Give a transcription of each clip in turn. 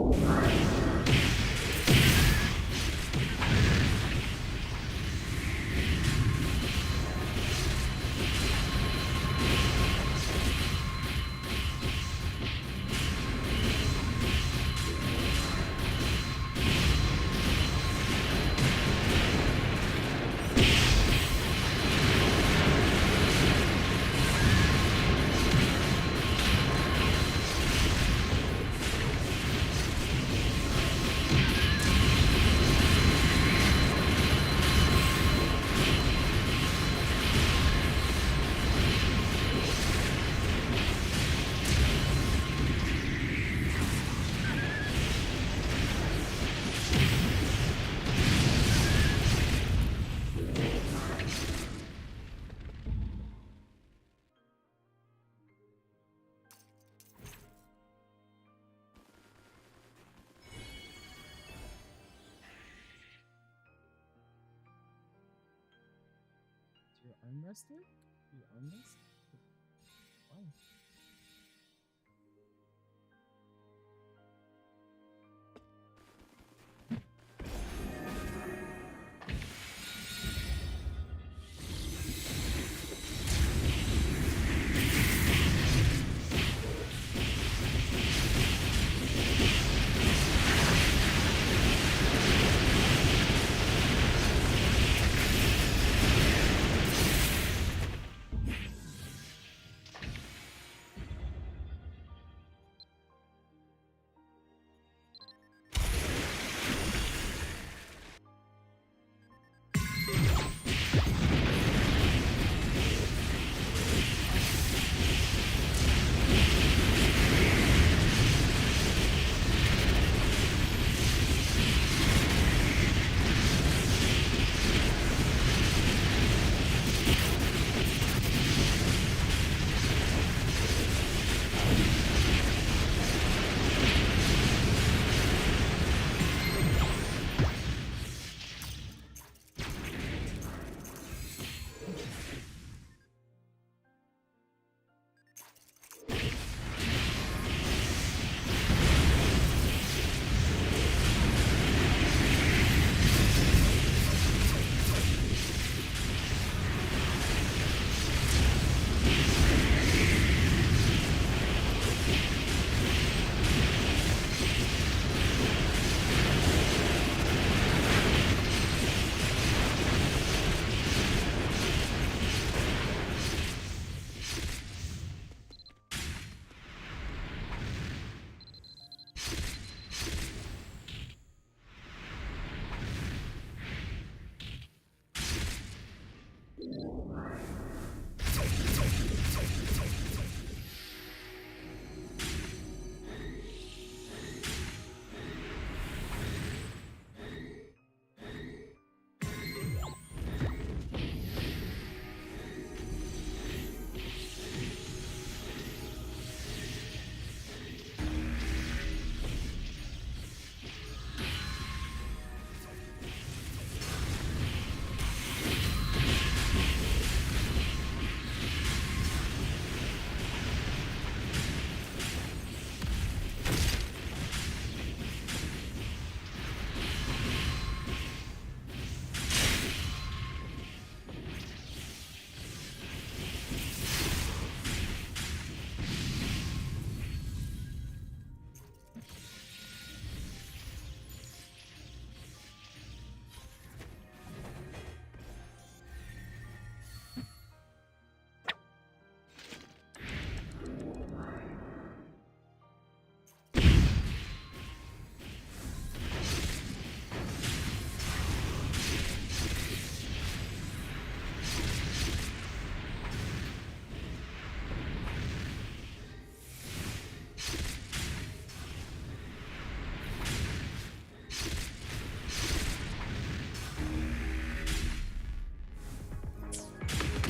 Your arm wrestler? Your arm wrestler? Why?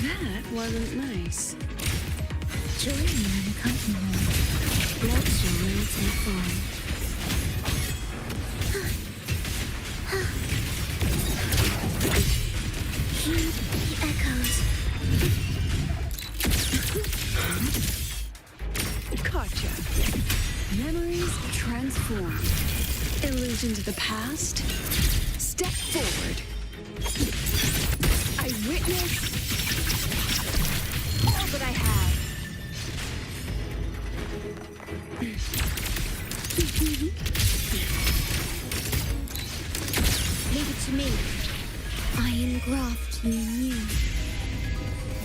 That wasn't nice. Join me in the company. Let your will take form. Heed the echoes. Gotcha. Memories transform. illusions of the past, step forward. I witness all that I have. Leave it to me. I engraft you new.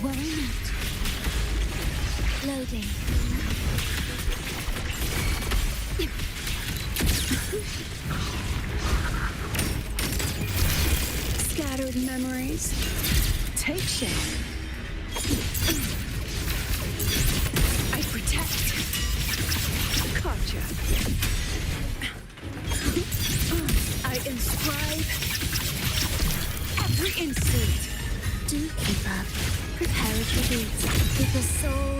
Worry not. Loading. Scattered memories, take shape. I protect. Gotcha. I inscribe every instinct. Do keep up. Preparatory beats. With a soul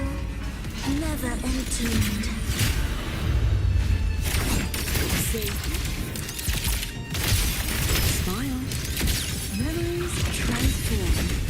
never entombed. Safety. Smile. Memories transform.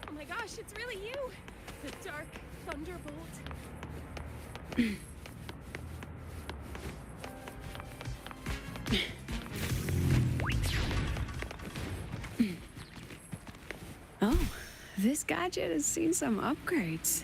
Oh my gosh, it's really you! The Dark Thunderbolt. Oh, this gadget has seen some upgrades.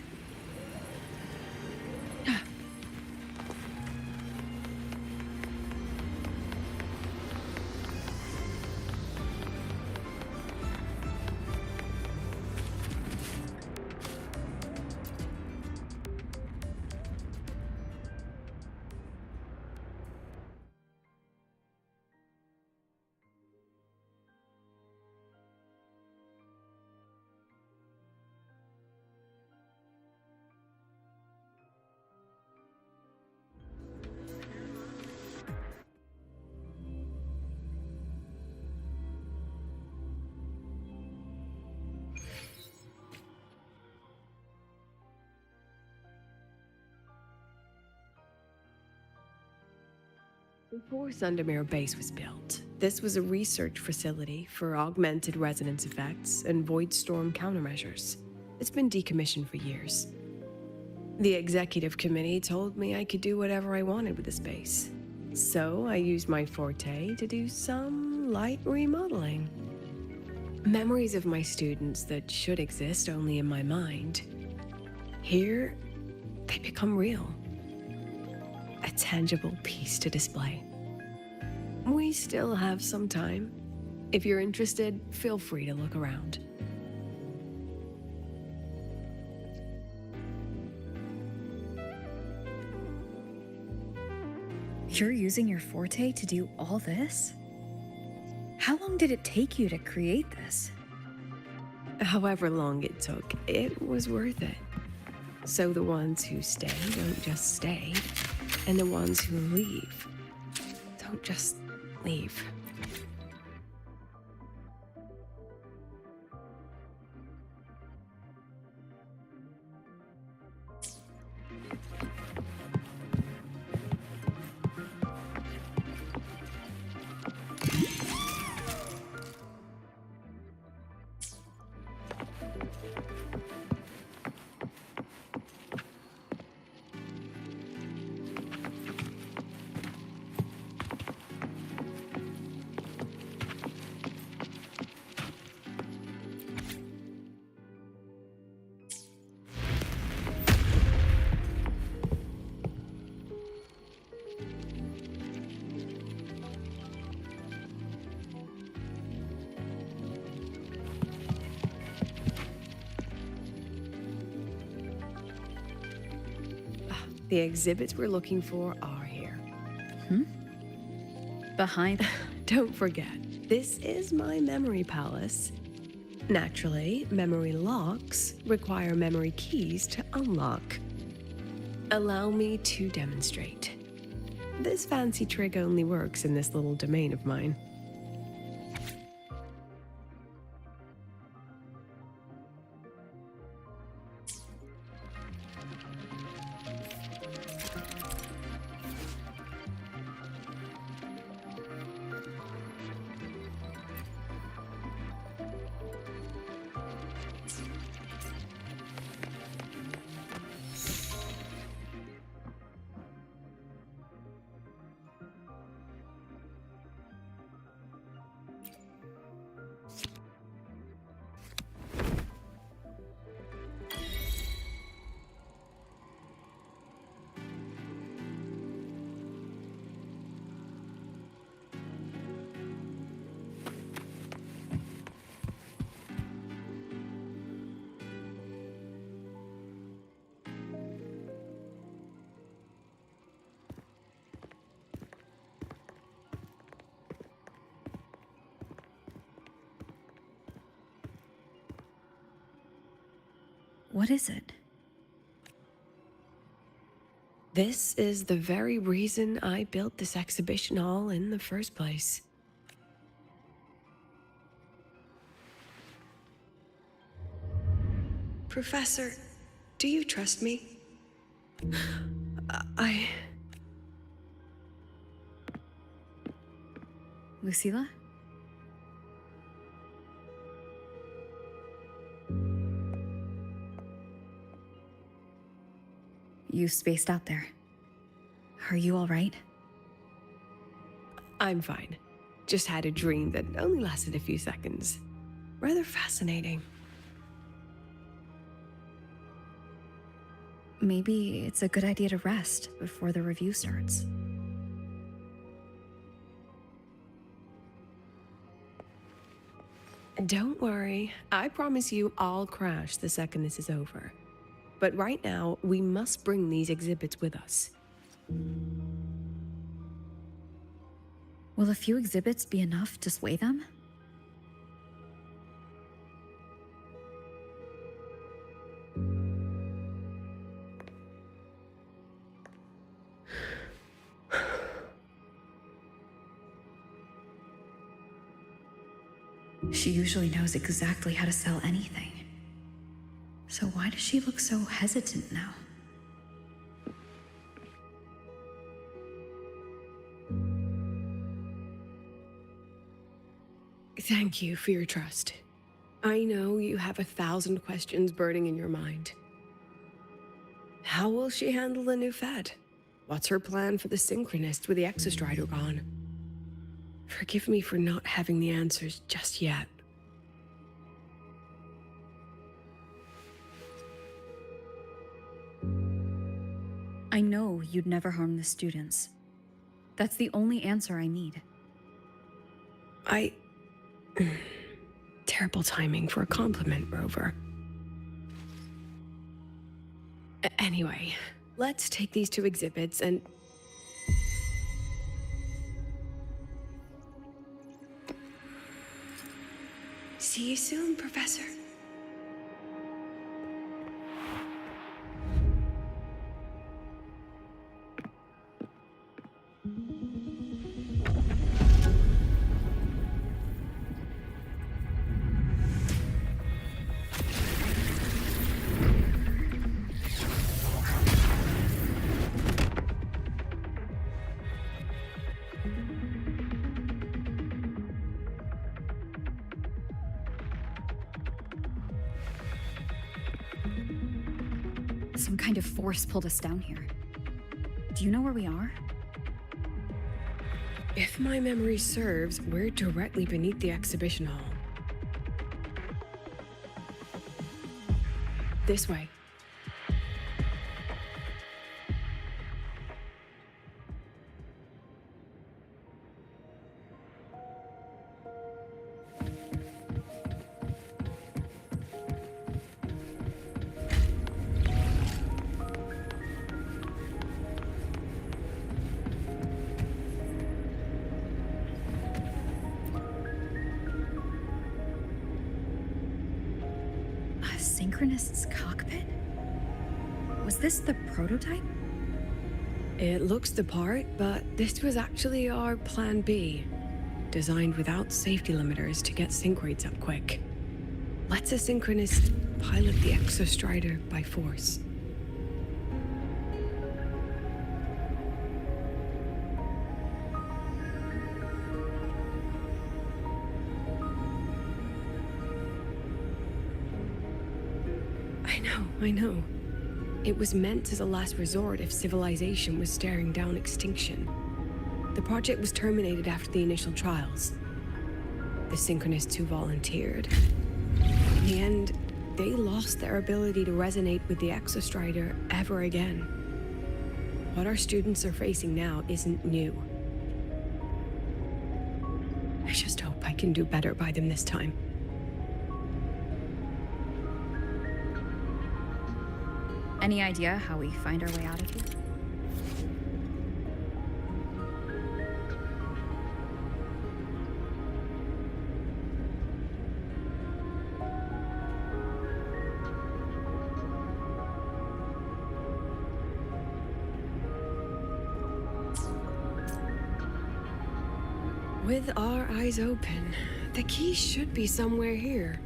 Before Sundermere Base was built, this was a research facility for augmented resonance effects and void storm countermeasures. It's been decommissioned for years. The executive committee told me I could do whatever I wanted with the space. So I used my forte to do some light remodeling. Memories of my students that should exist only in my mind. Here, they become real. A tangible piece to display. We still have some time. If you're interested, feel free to look around. You're using your forte to do all this? How long did it take you to create this? However long it took, it was worth it. So the ones who stay don't just stay, and the ones who leave don't just leave. The exhibits we're looking for are here. Behind. Don't forget, this is my memory palace. Naturally, memory locks require memory keys to unlock. Allow me to demonstrate. This fancy trick only works in this little domain of mine. What is it? This is the very reason I built this exhibition hall in the first place. Professor, do you trust me? Lucilla? You spaced out there. Are you all right? I'm fine. Just had a dream that only lasted a few seconds. Rather fascinating. Maybe it's a good idea to rest before the review starts. Don't worry. I promise you I'll crash the second this is over. But right now, we must bring these exhibits with us. Will a few exhibits be enough to sway them? She usually knows exactly how to sell anything. So why does she look so hesitant now? Thank you for your trust. I know you have 1,000 questions burning in your mind. How will she handle the new fed? What's her plan for the synchronist with the exostrider gone? Forgive me for not having the answers just yet. I know you'd never harm the students. That's the only answer I need. Terrible timing for a compliment, Rover. Anyway, let's take these 2 exhibits and... See you soon, Professor. Some kind of force pulled us down here. Do you know where we are? If my memory serves, we're directly beneath the exhibition hall. This way. Synchronist's cockpit? Was this the prototype? It looks the part, but this was actually our plan B. Designed without safety limiters to get sync rates up quick. Lets a synchronist pilot the exostrider by force. I know. It was meant as a last resort if civilization was staring down extinction. The project was terminated after the initial trials. The synchronists who volunteered. In the end, they lost their ability to resonate with the exostrider ever again. What our students are facing now isn't new. I just hope I can do better by them this time. Any idea how we find our way out of here? With our eyes open, the key should be somewhere here.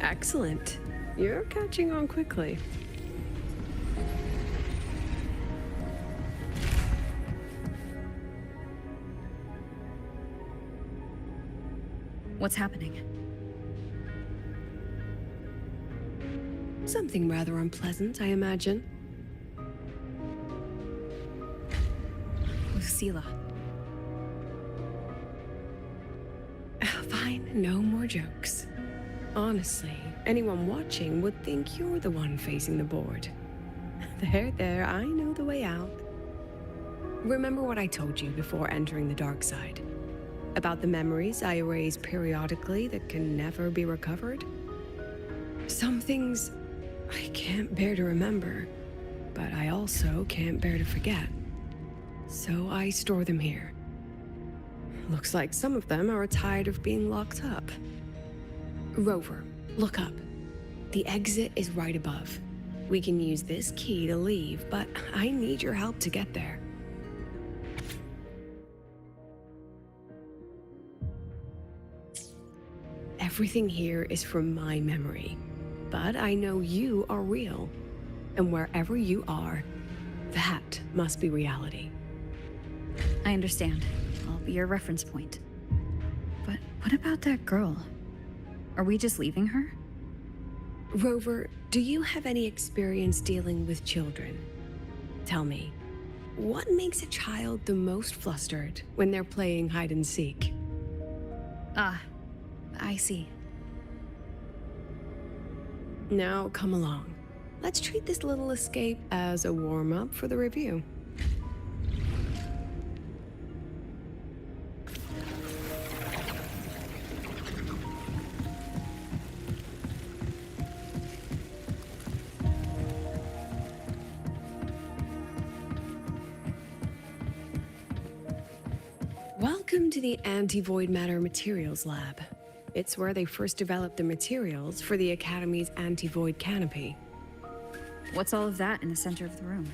Excellent. You're catching on quickly. What's happening? Something rather unpleasant, I imagine. Lucilla. Fine, no more jokes. Honestly, anyone watching would think you're the one facing the board. There, I know the way out. Remember what I told you before entering the dark side? About the memories I erase periodically that can never be recovered? Some things I can't bear to remember, but I also can't bear to forget. So I store them here. Looks like some of them are tired of being locked up. Rover, look up. The exit is right above. We can use this key to leave, but I need your help to get there. Everything here is from my memory, but I know you are real. And wherever you are, that must be reality. I understand. I'll be your reference point. But what about that girl? Are we just leaving her? Rover, do you have any experience dealing with children? Tell me, what makes a child the most flustered when they're playing hide and seek? Ah, I see. Now come along. Let's treat this little escape as a warm-up for the review. Welcome to the Anti-Void Matter Materials Lab. It's where they first developed the materials for the Academy's anti-void canopy. What's all of that in the center of the room?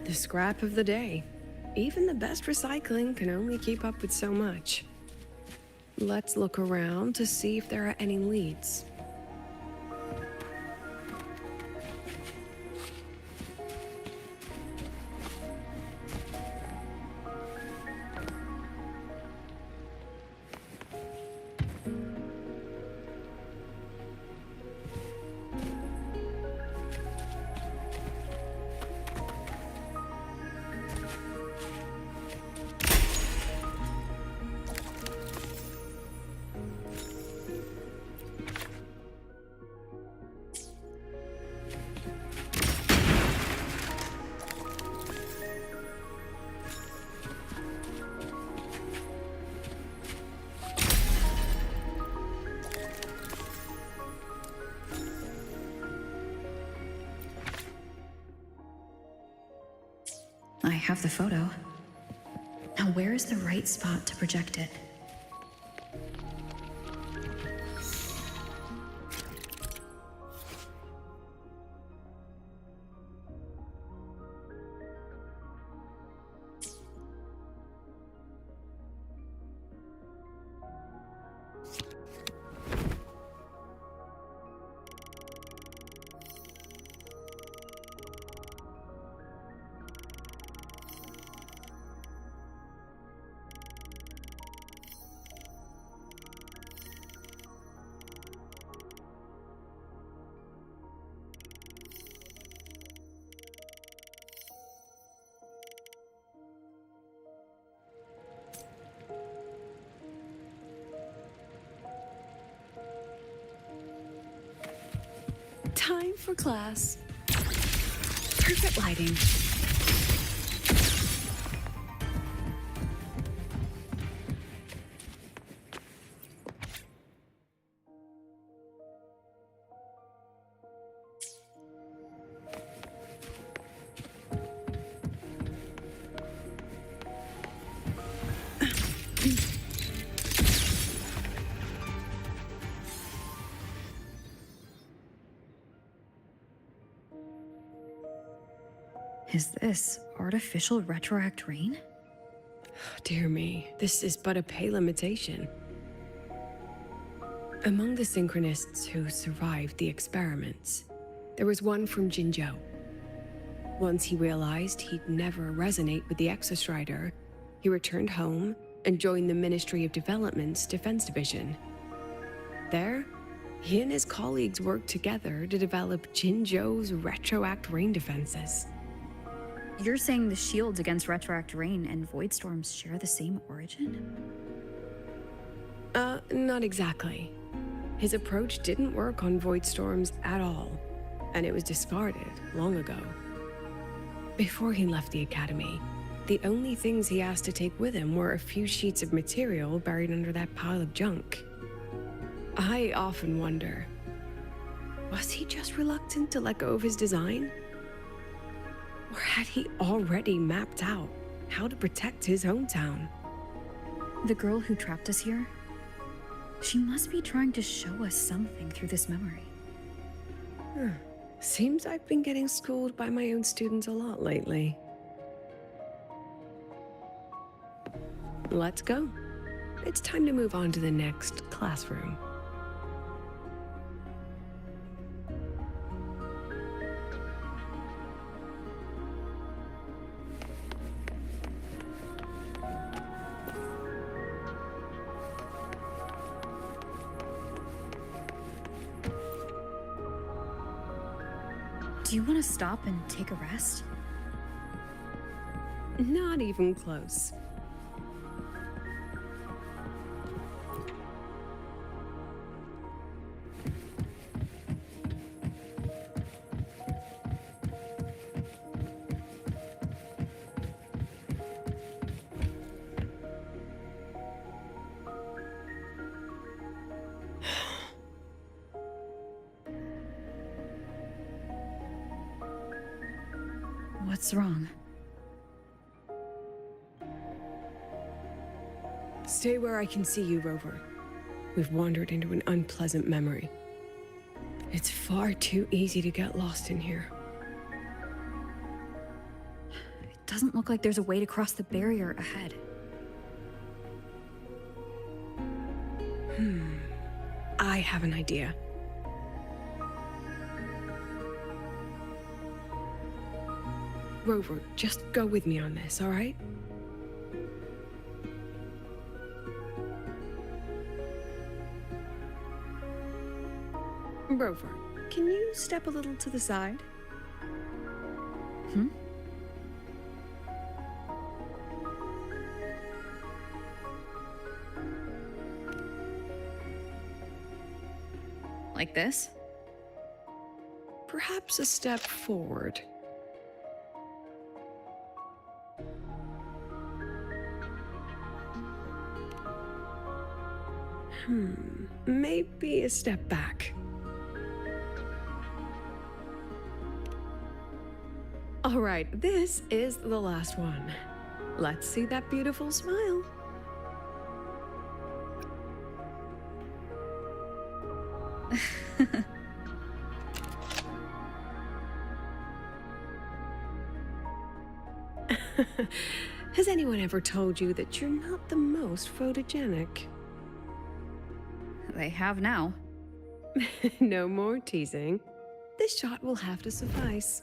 The scrap of the day. Even the best recycling can only keep up with so much. Let's look around to see if there are any leads. I have the photo. Now where is the right spot to project it? Time for class. Perfect lighting. Is this artificial retroact rain? Dear me, this is but a pale imitation. Among the synchronists who survived the experiments, there was one from Jinzhou. Once he realized he'd never resonate with the Exostrider, he returned home and joined the Ministry of Development's Defense Division. There, he and his colleagues worked together to develop Jinzhou's retroact rain defenses. You're saying the shields against retroact rain and void storms share the same origin? Not exactly. His approach didn't work on void storms at all, and it was discarded long ago. Before he left the academy, the only things he asked to take with him were a few sheets of material buried under that pile of junk. I often wonder, was he just reluctant to let go of his design? Or had he already mapped out how to protect his hometown? The girl who trapped us here? She must be trying to show us something through this memory. Seems I've been getting schooled by my own students a lot lately. Let's go. It's time to move on to the next classroom. Do you want to stop and take a rest? Not even close. What's wrong? Stay where I can see you, Rover. We've wandered into an unpleasant memory. It's far too easy to get lost in here. It doesn't look like there's a way to cross the barrier ahead. I have an idea. Rover, just go with me on this, all right? Rover, can you step a little to the side? Like this? Perhaps a step forward. Maybe a step back. All right, this is the last one. Let's see that beautiful smile. Has anyone ever told you that you're not the most photogenic? They have now. No more teasing. This shot will have to suffice.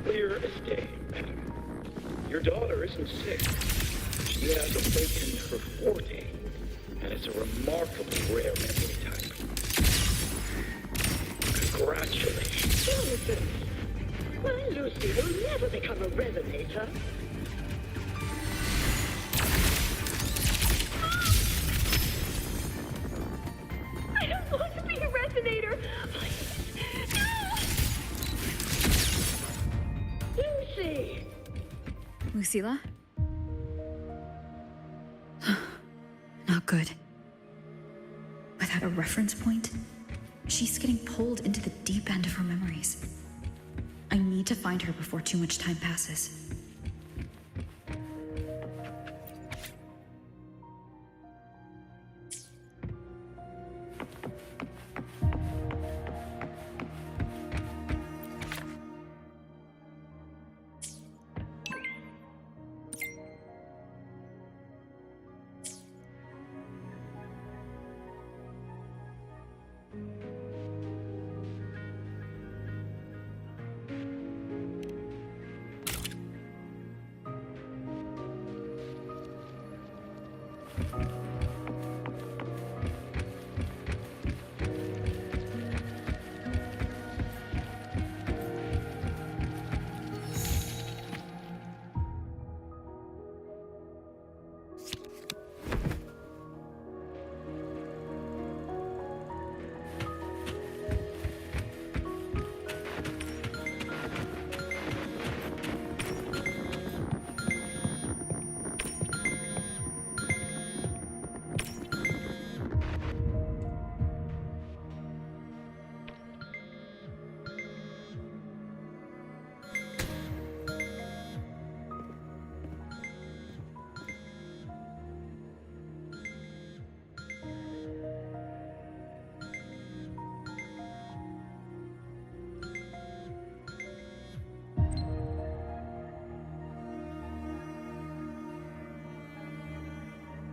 Clear as day, madam. Your daughter isn't sick. She has awakened her forte, and it's a remarkably rare memory type. Congratulations. Jonathan, my Lucy will never become a resonator. I don't want to be a resonator. Please, no! Lucy! Lucilla? Not good. Without a reference point, she's getting pulled into the deep end of her memories. I need to find her before too much time passes.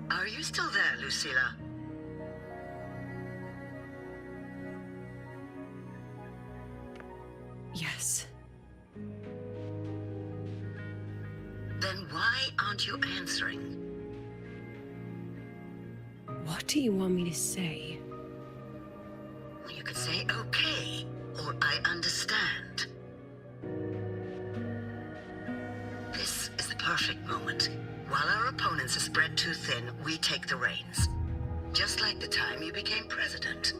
Are you still there, Lucilla? Yes. Then why aren't you answering? What do you want me to say? You could say okay, or I understand. This is the perfect moment. While our opponents are spread too thin, we take the reins. Just like the time you became president.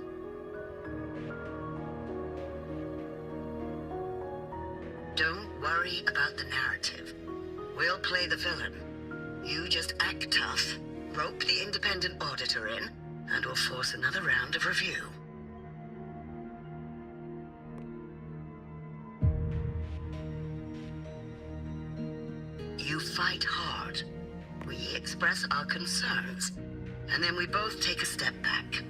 Don't worry about the narrative. We'll play the villain. You just act tough, rope the independent auditor in, and we'll force another round of review. You fight hard. We express our concerns, and then we both take a step back.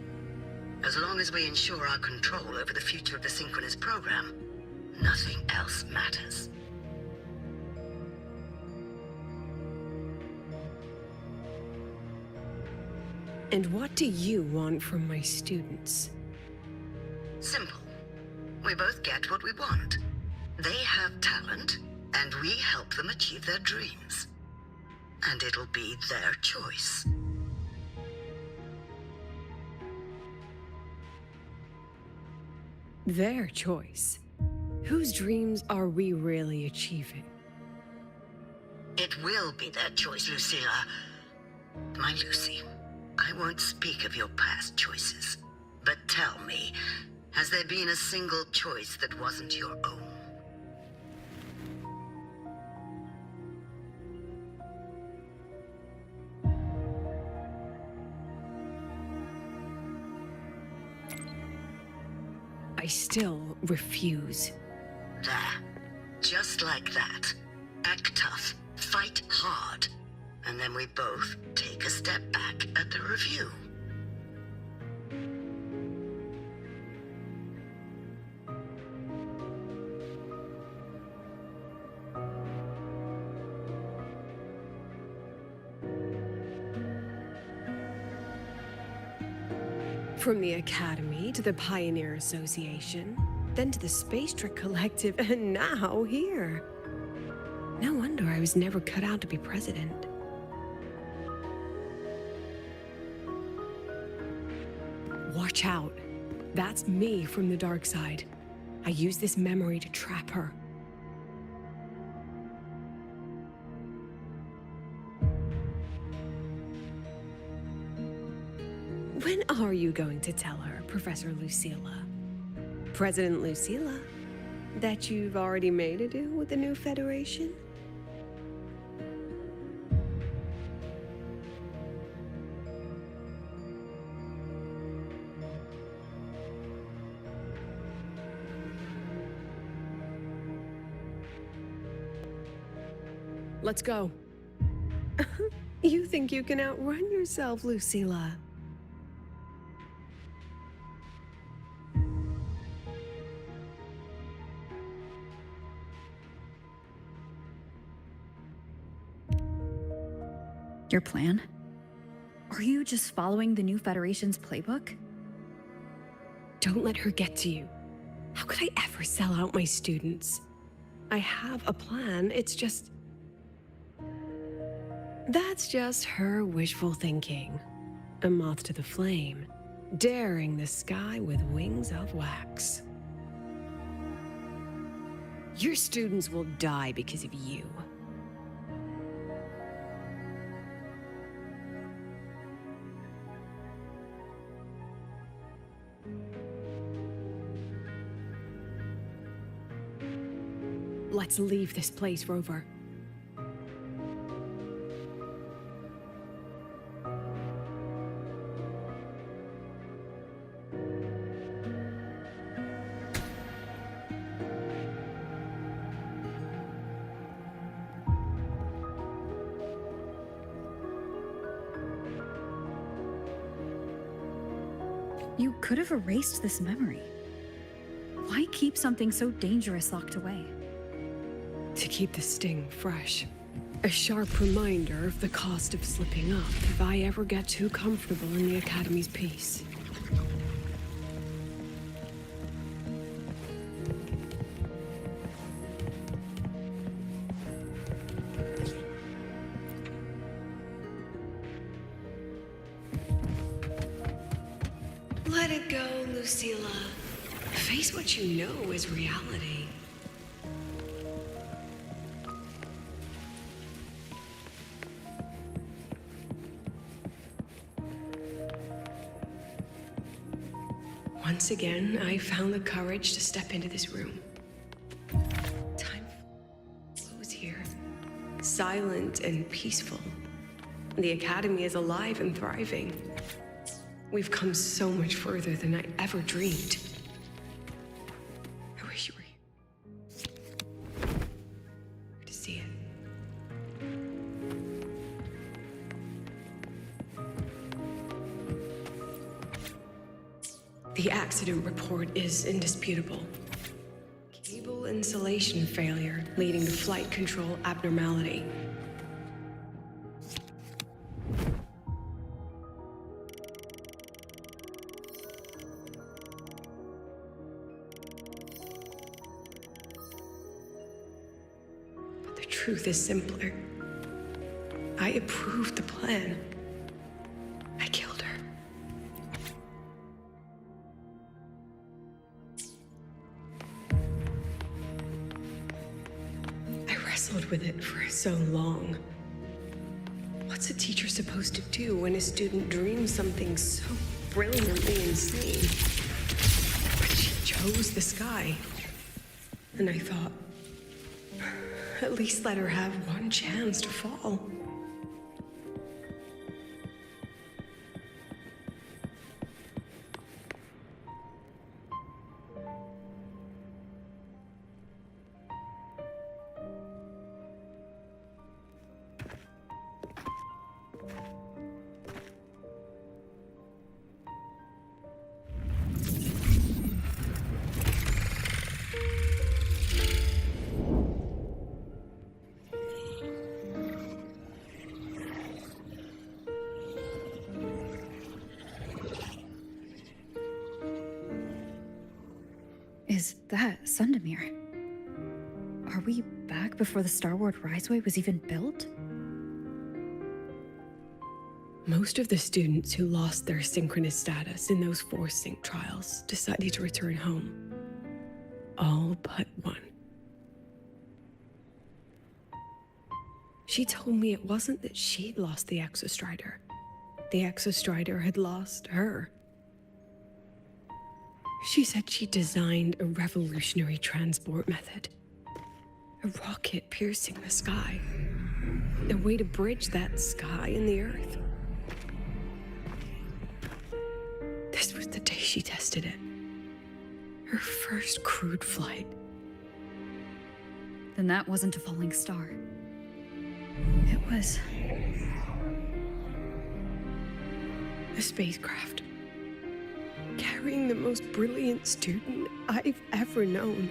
As long as we ensure our control over the future of the synchronous program, nothing else matters. And what do you want from my students? Simple. We both get what we want. They have talent, and we help them achieve their dreams. And it'll be their choice. Their choice. Whose dreams are we really achieving? It will be their choice, Lucilla. My Lucy, I won't speak of your past choices. But tell me, has there been a single choice that wasn't your own? I still refuse. There. Just like that. Act tough, fight hard, and then we both take a step back at the review. From the Academy to the Pioneer Association, then to the Space Trick Collective, and now here. No wonder I was never cut out to be president. Watch out. That's me from the dark side. I use this memory to trap her. When are you going to tell her, Professor Lucilla? President Lucilla? That you've already made a deal with the new Federation? Let's go. You think you can outrun yourself, Lucilla? Your plan? Are you just following the new Federation's playbook? Don't let her get to you. How could I ever sell out my students? I have a plan, it's just... That's just her wishful thinking. A moth to the flame, daring the sky with wings of wax. Your students will die because of you. Let's leave this place, Rover. You could have erased this memory. Why keep something so dangerous locked away? To keep the sting fresh. A sharp reminder of the cost of slipping up if I ever get too comfortable in the Academy's peace. Let it go, Lucilla. Face what you know is reality. Once again, I found the courage to step into this room. Time flows here, silent and peaceful. The Academy is alive and thriving. We've come so much further than I ever dreamed. I wish you were here to see it. The accident report is indisputable. Cable insulation failure leading to flight control abnormality. But the truth is simpler. I approved the plan. I killed her. Wrestled with it for so long. What's a teacher supposed to do when a student dreams something so brilliantly insane? But she chose the sky. And I thought, at least let her have one chance to fall. is that, Sundamir? Are we back before the Starward Riseway was even built? Most of the students who lost their synchronous status in those forced sync trials decided to return home. All but one. She told me it wasn't that she'd lost the Exostrider. The Exostrider had lost her. She said she designed a revolutionary transport method. A rocket piercing the sky. A way to bridge that sky and the Earth. This was the day she tested it. Her first crewed flight. Then that wasn't a falling star. It was... a spacecraft. Carrying the most brilliant student I've ever known.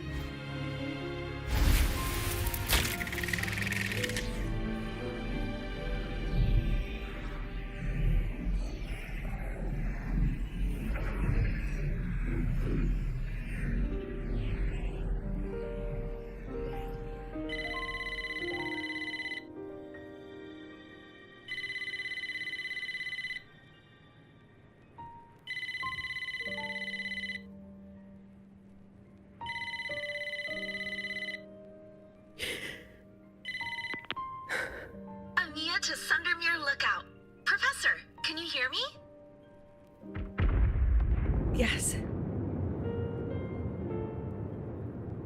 Ania to Sundermere Lookout. Professor, can you hear me? Yes.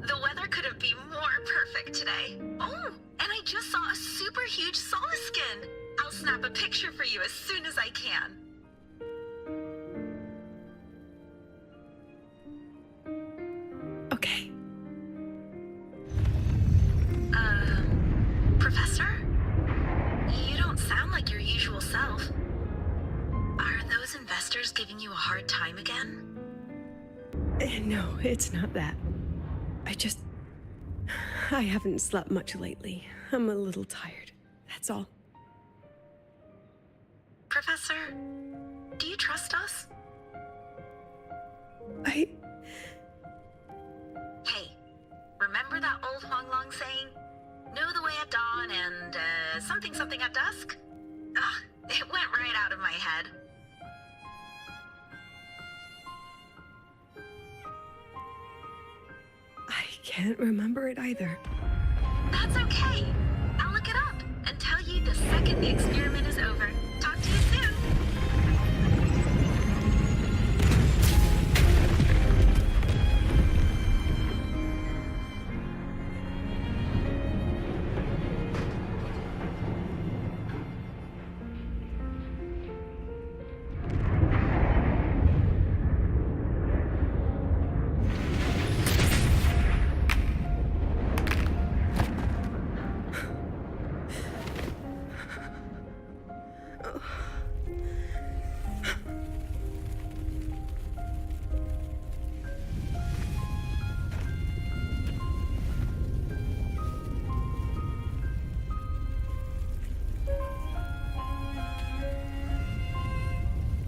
The weather couldn't be more perfect today. Oh, and I just saw a super huge Solaskin. I'll snap a picture for you as soon as I can. Okay. Professor? You don't sound like your usual self. Are those investors giving you a hard time again? No, it's not that. I haven't slept much lately. I'm a little tired. That's all. Professor, do you trust us? Hey, remember that old Huanglong saying? Know the way at dawn and, something at dusk? Ugh, it went right out of my head. I can't remember it either. That's okay. I'll look it up and tell you the second the experiment is over. Talk to you soon.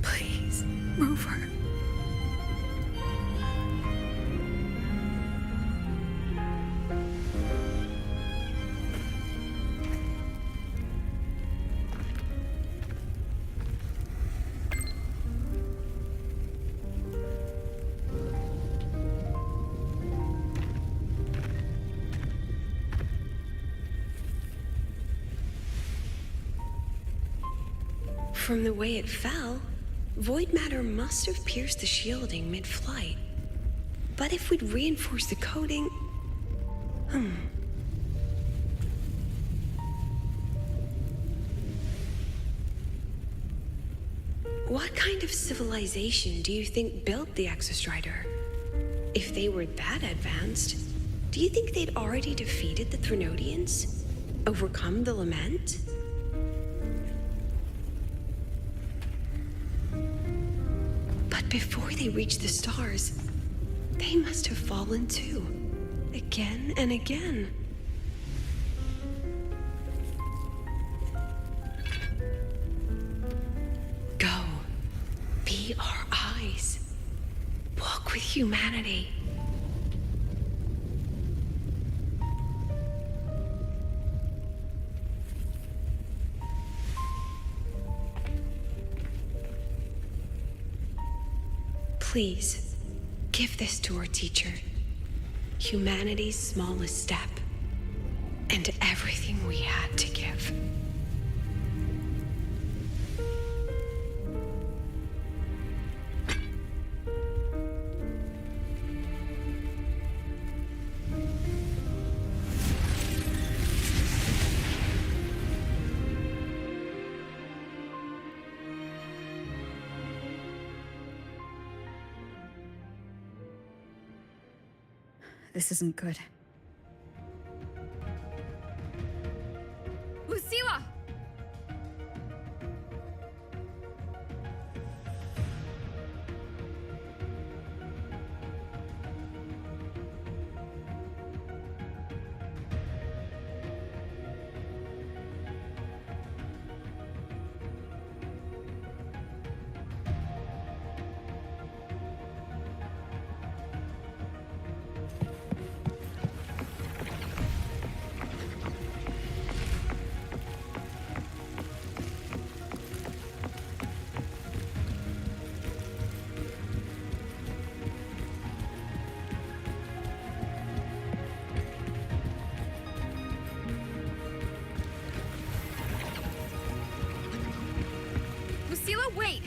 Please, move her. From the way it fell, void matter must have pierced the shielding mid-flight. But if we'd reinforced the coating... What kind of civilization do you think built the Exostrider? If they were that advanced, do you think they'd already defeated the Threnodians? Overcome the Lament? But before they reached the stars, they must have fallen too. Again and again. Go. Be our eyes. Walk with humanity. Please, give this to our teacher. Humanity's smallest step, and everything we had to give. This isn't good. Lucilla! Lucilla, wait!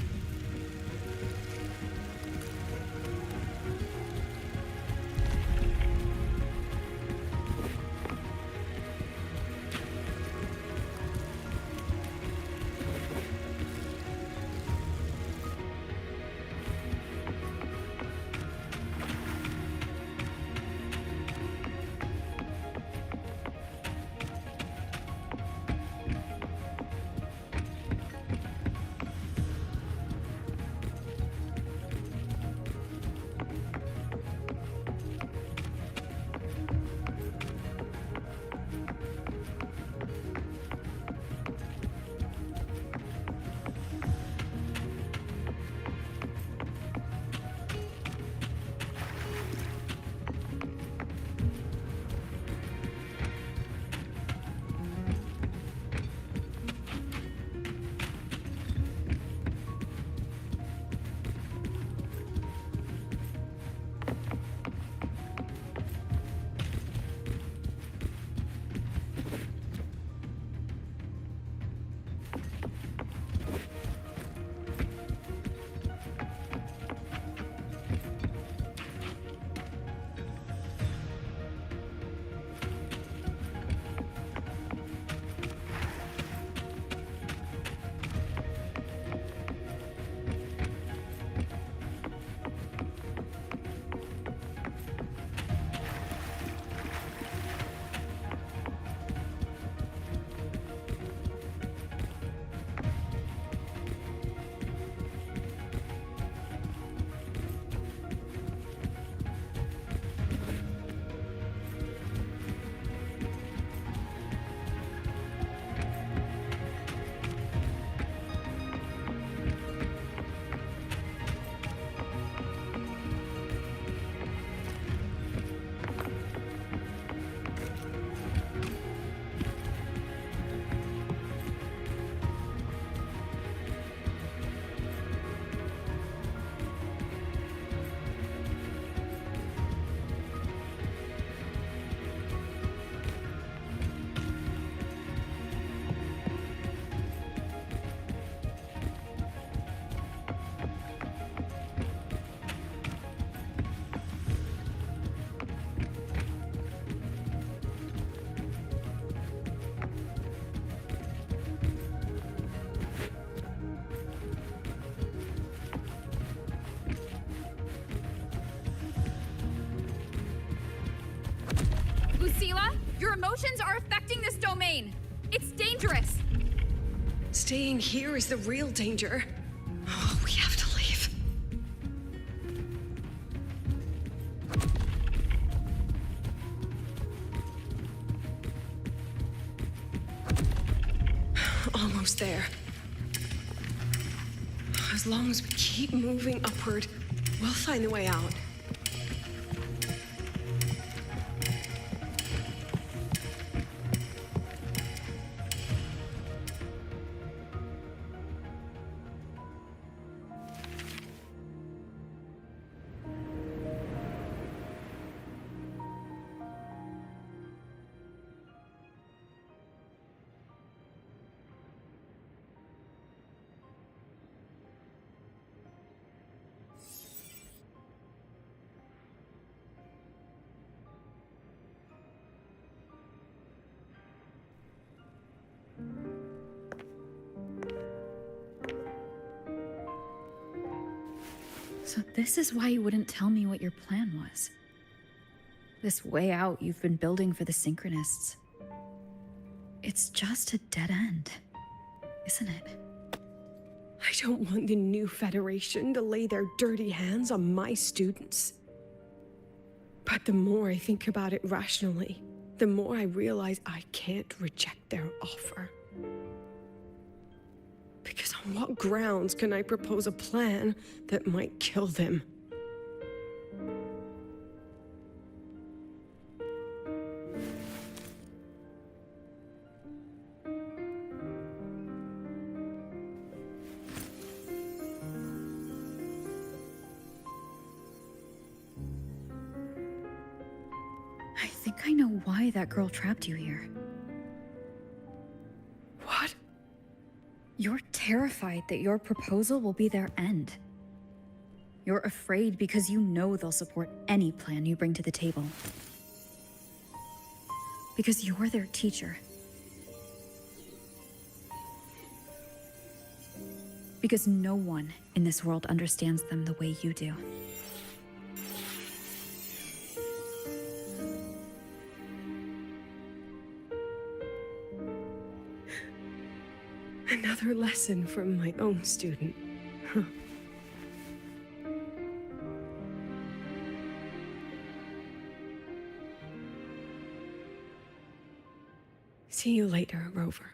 Lucilla, your emotions are affecting this domain. It's dangerous. Staying here is the real danger. Oh, we have to leave. Almost there. As long as we keep moving upward, we'll find the way out. So this is why you wouldn't tell me what your plan was. This way out you've been building for the Synchronists. It's just a dead end, isn't it? I don't want the new Federation to lay their dirty hands on my students. But the more I think about it rationally, the more I realize I can't reject their offer. Because on what grounds can I propose a plan that might kill them? I think I know why that girl trapped you here. What? You're terrified that your proposal will be their end. You're afraid because you know they'll support any plan you bring to the table. Because you're their teacher. Because no one in this world understands them the way you do. Another lesson from my own student. Huh. See you later, Rover.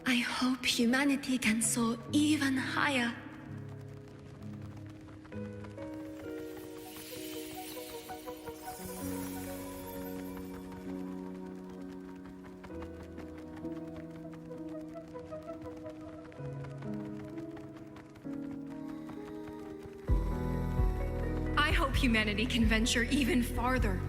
I hope humanity can soar even higher. I hope humanity can venture even farther.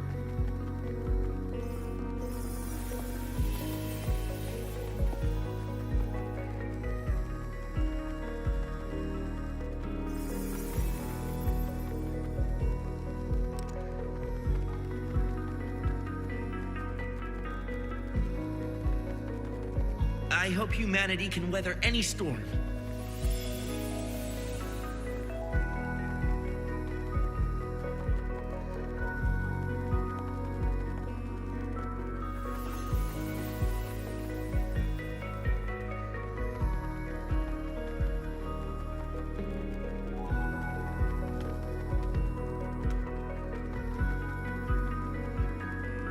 I hope humanity can weather any storm.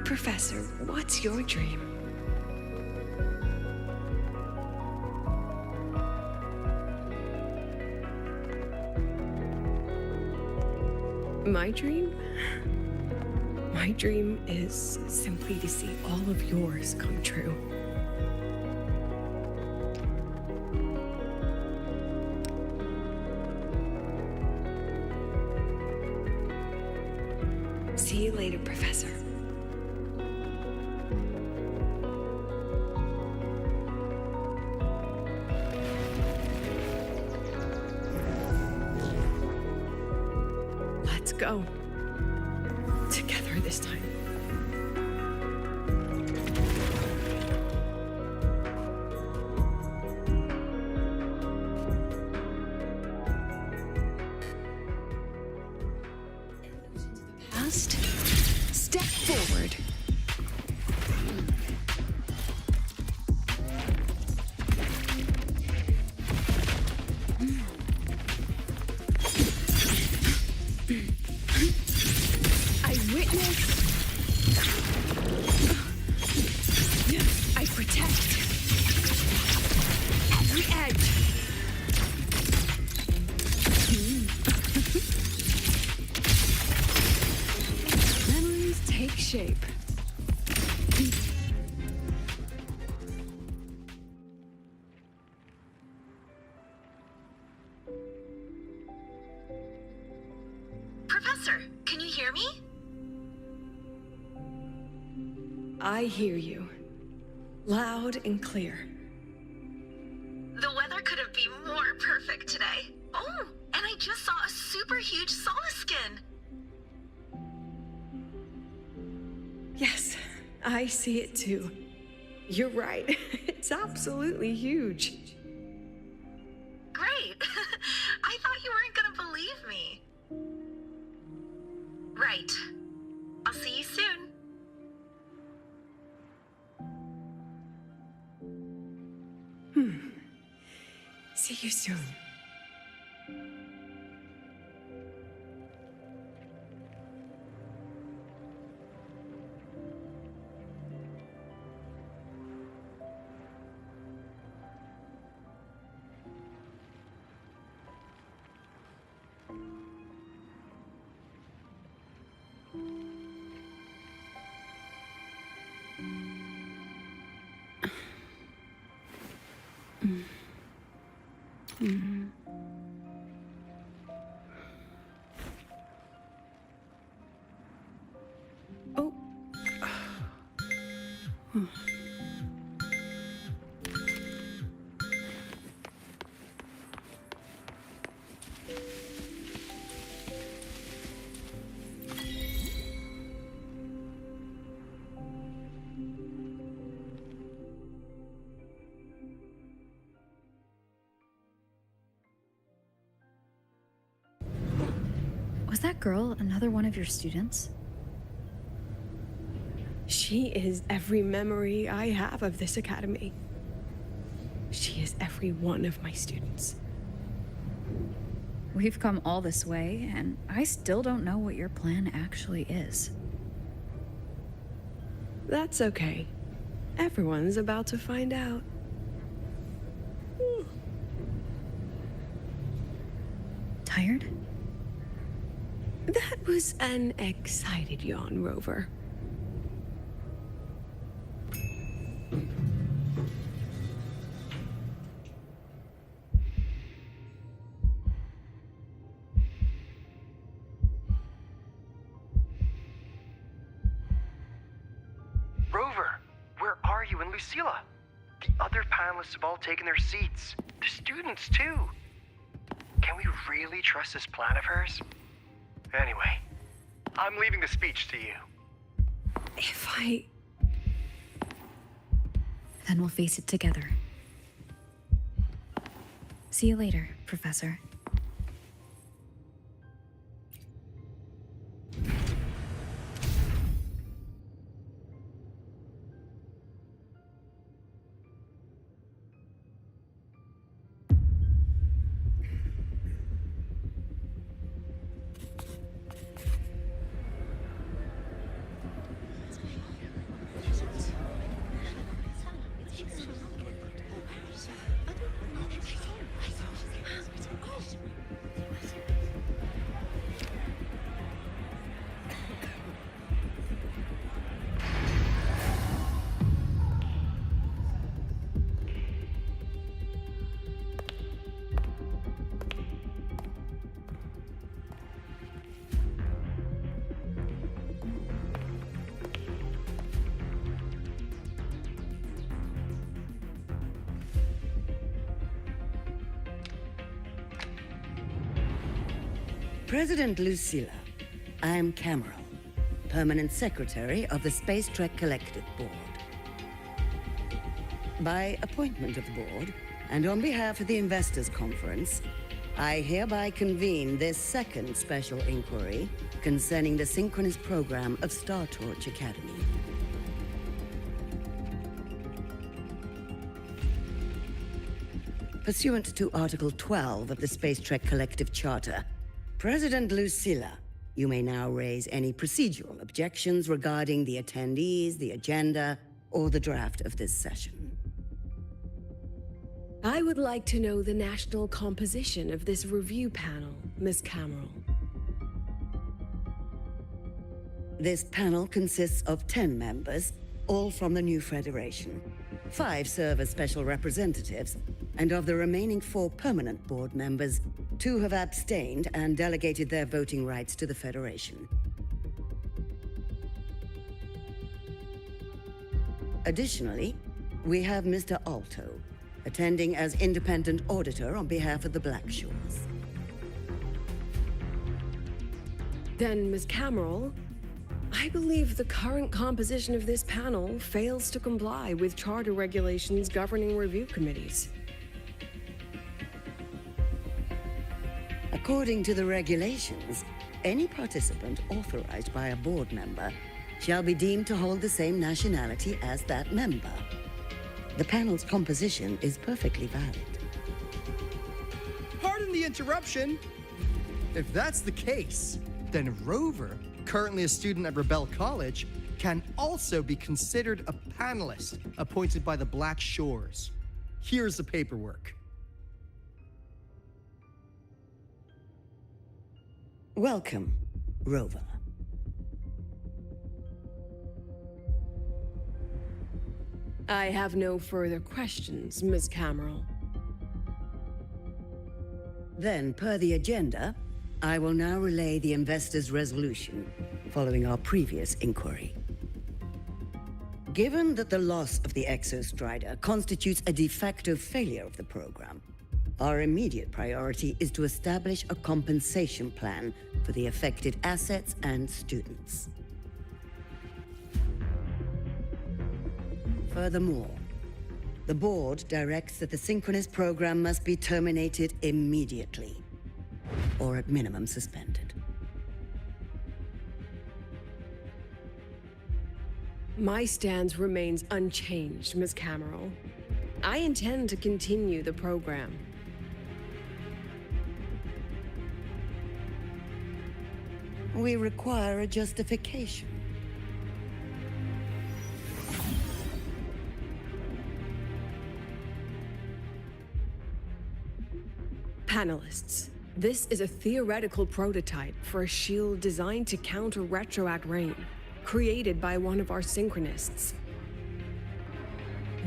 Professor, what's your dream? My dream? My dream is simply to see all of yours come true. See you later, Professor. Let's go. Together this time. Past, step forward. I witness. I protect. Every edge. Memories take shape. Professor, can you hear me? I hear you. Loud and clear. The weather couldn't be more perfect today. Oh, and I just saw a super huge solar skin. Yes, I see it too. You're right. It's absolutely huge. Great. I thought you weren't gonna believe me. Right. I'll see you soon. See you soon. Oh. Was that girl another one of your students? She is every memory I have of this academy. She is every one of my students. We've come all this way, and I still don't know what your plan actually is. That's okay. Everyone's about to find out. Tired? That was an excited yawn, Rover. Rover, where are you and Lucilla? The other panelists have all taken their seats. The students, too. Can we really trust this plan of hers? Anyway, I'm leaving the speech to you. If I... Then we'll face it together. See you later, Professor. President Lucilla, I am Cameron, Permanent Secretary of the Space Trek Collective Board. By appointment of the board, and on behalf of the Investors Conference, I hereby convene this second special inquiry concerning the synchronous program of Star Torch Academy. Pursuant to Article 12 of the Space Trek Collective Charter, President Lucilla, you may now raise any procedural objections regarding the attendees, the agenda, or the draft of this session. I would like to know the national composition of this review panel, Miss Cameron. This panel consists of 10 members, all from the new Federation. 5 serve as special representatives, and of the remaining 4 permanent board members, 2 have abstained and delegated their voting rights to the Federation. Additionally, we have Mr. Alto, attending as independent auditor on behalf of the Black Shores. Then, Ms. Cameron, I believe the current composition of this panel fails to comply with charter regulations governing review committees. According to the regulations, any participant authorized by a board member shall be deemed to hold the same nationality as that member. The panel's composition is perfectly valid. Pardon the interruption. If that's the case, then Rover, currently a student at Rebel College, can also be considered a panelist appointed by the Black Shores. Here's the paperwork. Welcome, Rover. I have no further questions, Ms. Cameron. Then, per the agenda, I will now relay the investors' resolution following our previous inquiry. Given that the loss of the Exostrider constitutes a de facto failure of the program, our immediate priority is to establish a compensation plan for the affected assets and students. Furthermore, the board directs that the synchronous program must be terminated immediately, or at minimum suspended. My stance remains unchanged, Ms. Cameron. I intend to continue the program. We require a justification. Panelists, this is a theoretical prototype for a shield designed to counter retroact rain, created by one of our synchronists.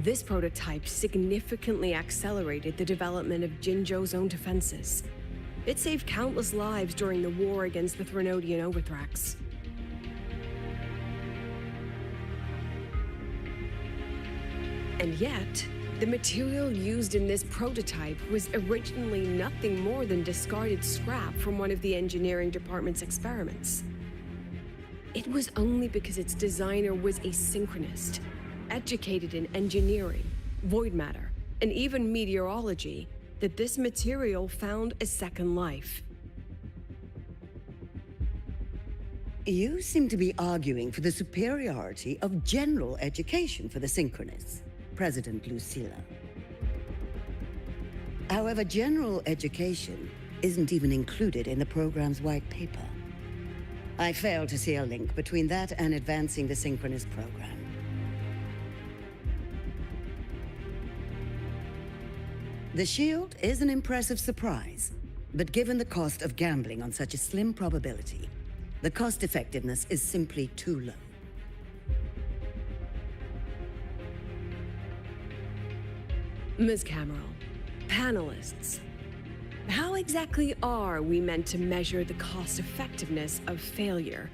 This prototype significantly accelerated the development of Jinzhou's own defenses. It saved countless lives during the war against the Threnodian Overthrax. And yet, the material used in this prototype was originally nothing more than discarded scrap from one of the engineering department's experiments. It was only because its designer was a synchronist, educated in engineering, void matter, and even meteorology, that this material found a second life. You seem to be arguing for the superiority of general education for the synchronists, President Lucilla. However, general education isn't even included in the program's white paper. I fail to see a link between that and advancing the synchronous program. The shield is an impressive surprise, but given the cost of gambling on such a slim probability, the cost effectiveness is simply too low. Ms. Cameron, panelists, how exactly are we meant to measure the cost effectiveness of failure?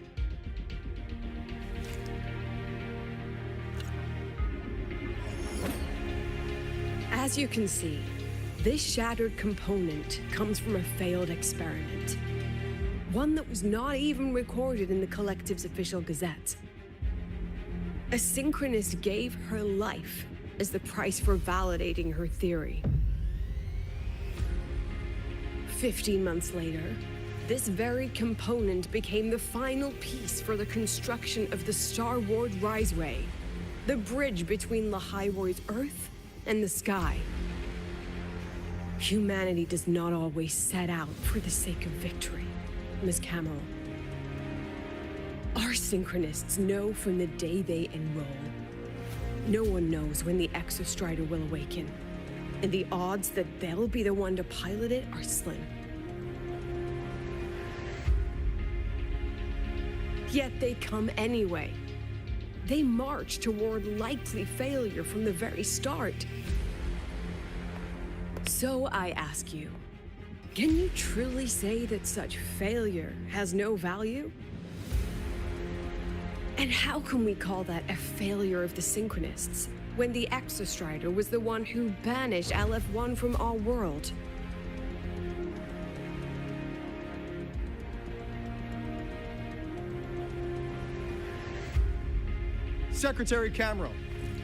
As you can see, this shattered component comes from a failed experiment. one that was not even recorded in the collective's official gazette. A synchronist gave her life as the price for validating her theory. 15 months later, this very component became the final piece for the construction of the Star Ward Riseway, the bridge between Lahairoy's Earth and the sky. Humanity does not always set out for the sake of victory, Ms. Cameron. Our synchronists know from the day they enroll. No one knows when the Exostrider will awaken, and the odds that they'll be the one to pilot it are slim. Yet they come anyway. They march toward likely failure from the very start. So I ask you, can you truly say that such failure has no value? And how can we call that a failure of the Synchronists, when the Exostrider was the one who banished LF1 from our world? Secretary Camero,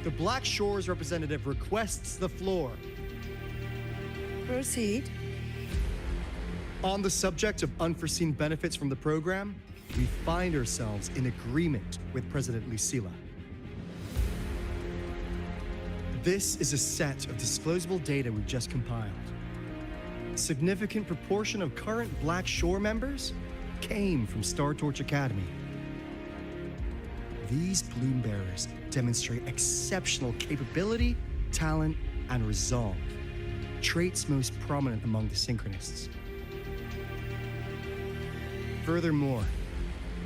the Black Shores representative requests the floor. Proceed. On the subject of unforeseen benefits from the program, we find ourselves in agreement with President Lucilla. This is a set of disclosable data we've just compiled. A significant proportion of current Black Shore members came from Star Torch Academy. These Bloom Bearers demonstrate exceptional capability, talent, and resolve, traits most prominent among the Synchronists. Furthermore,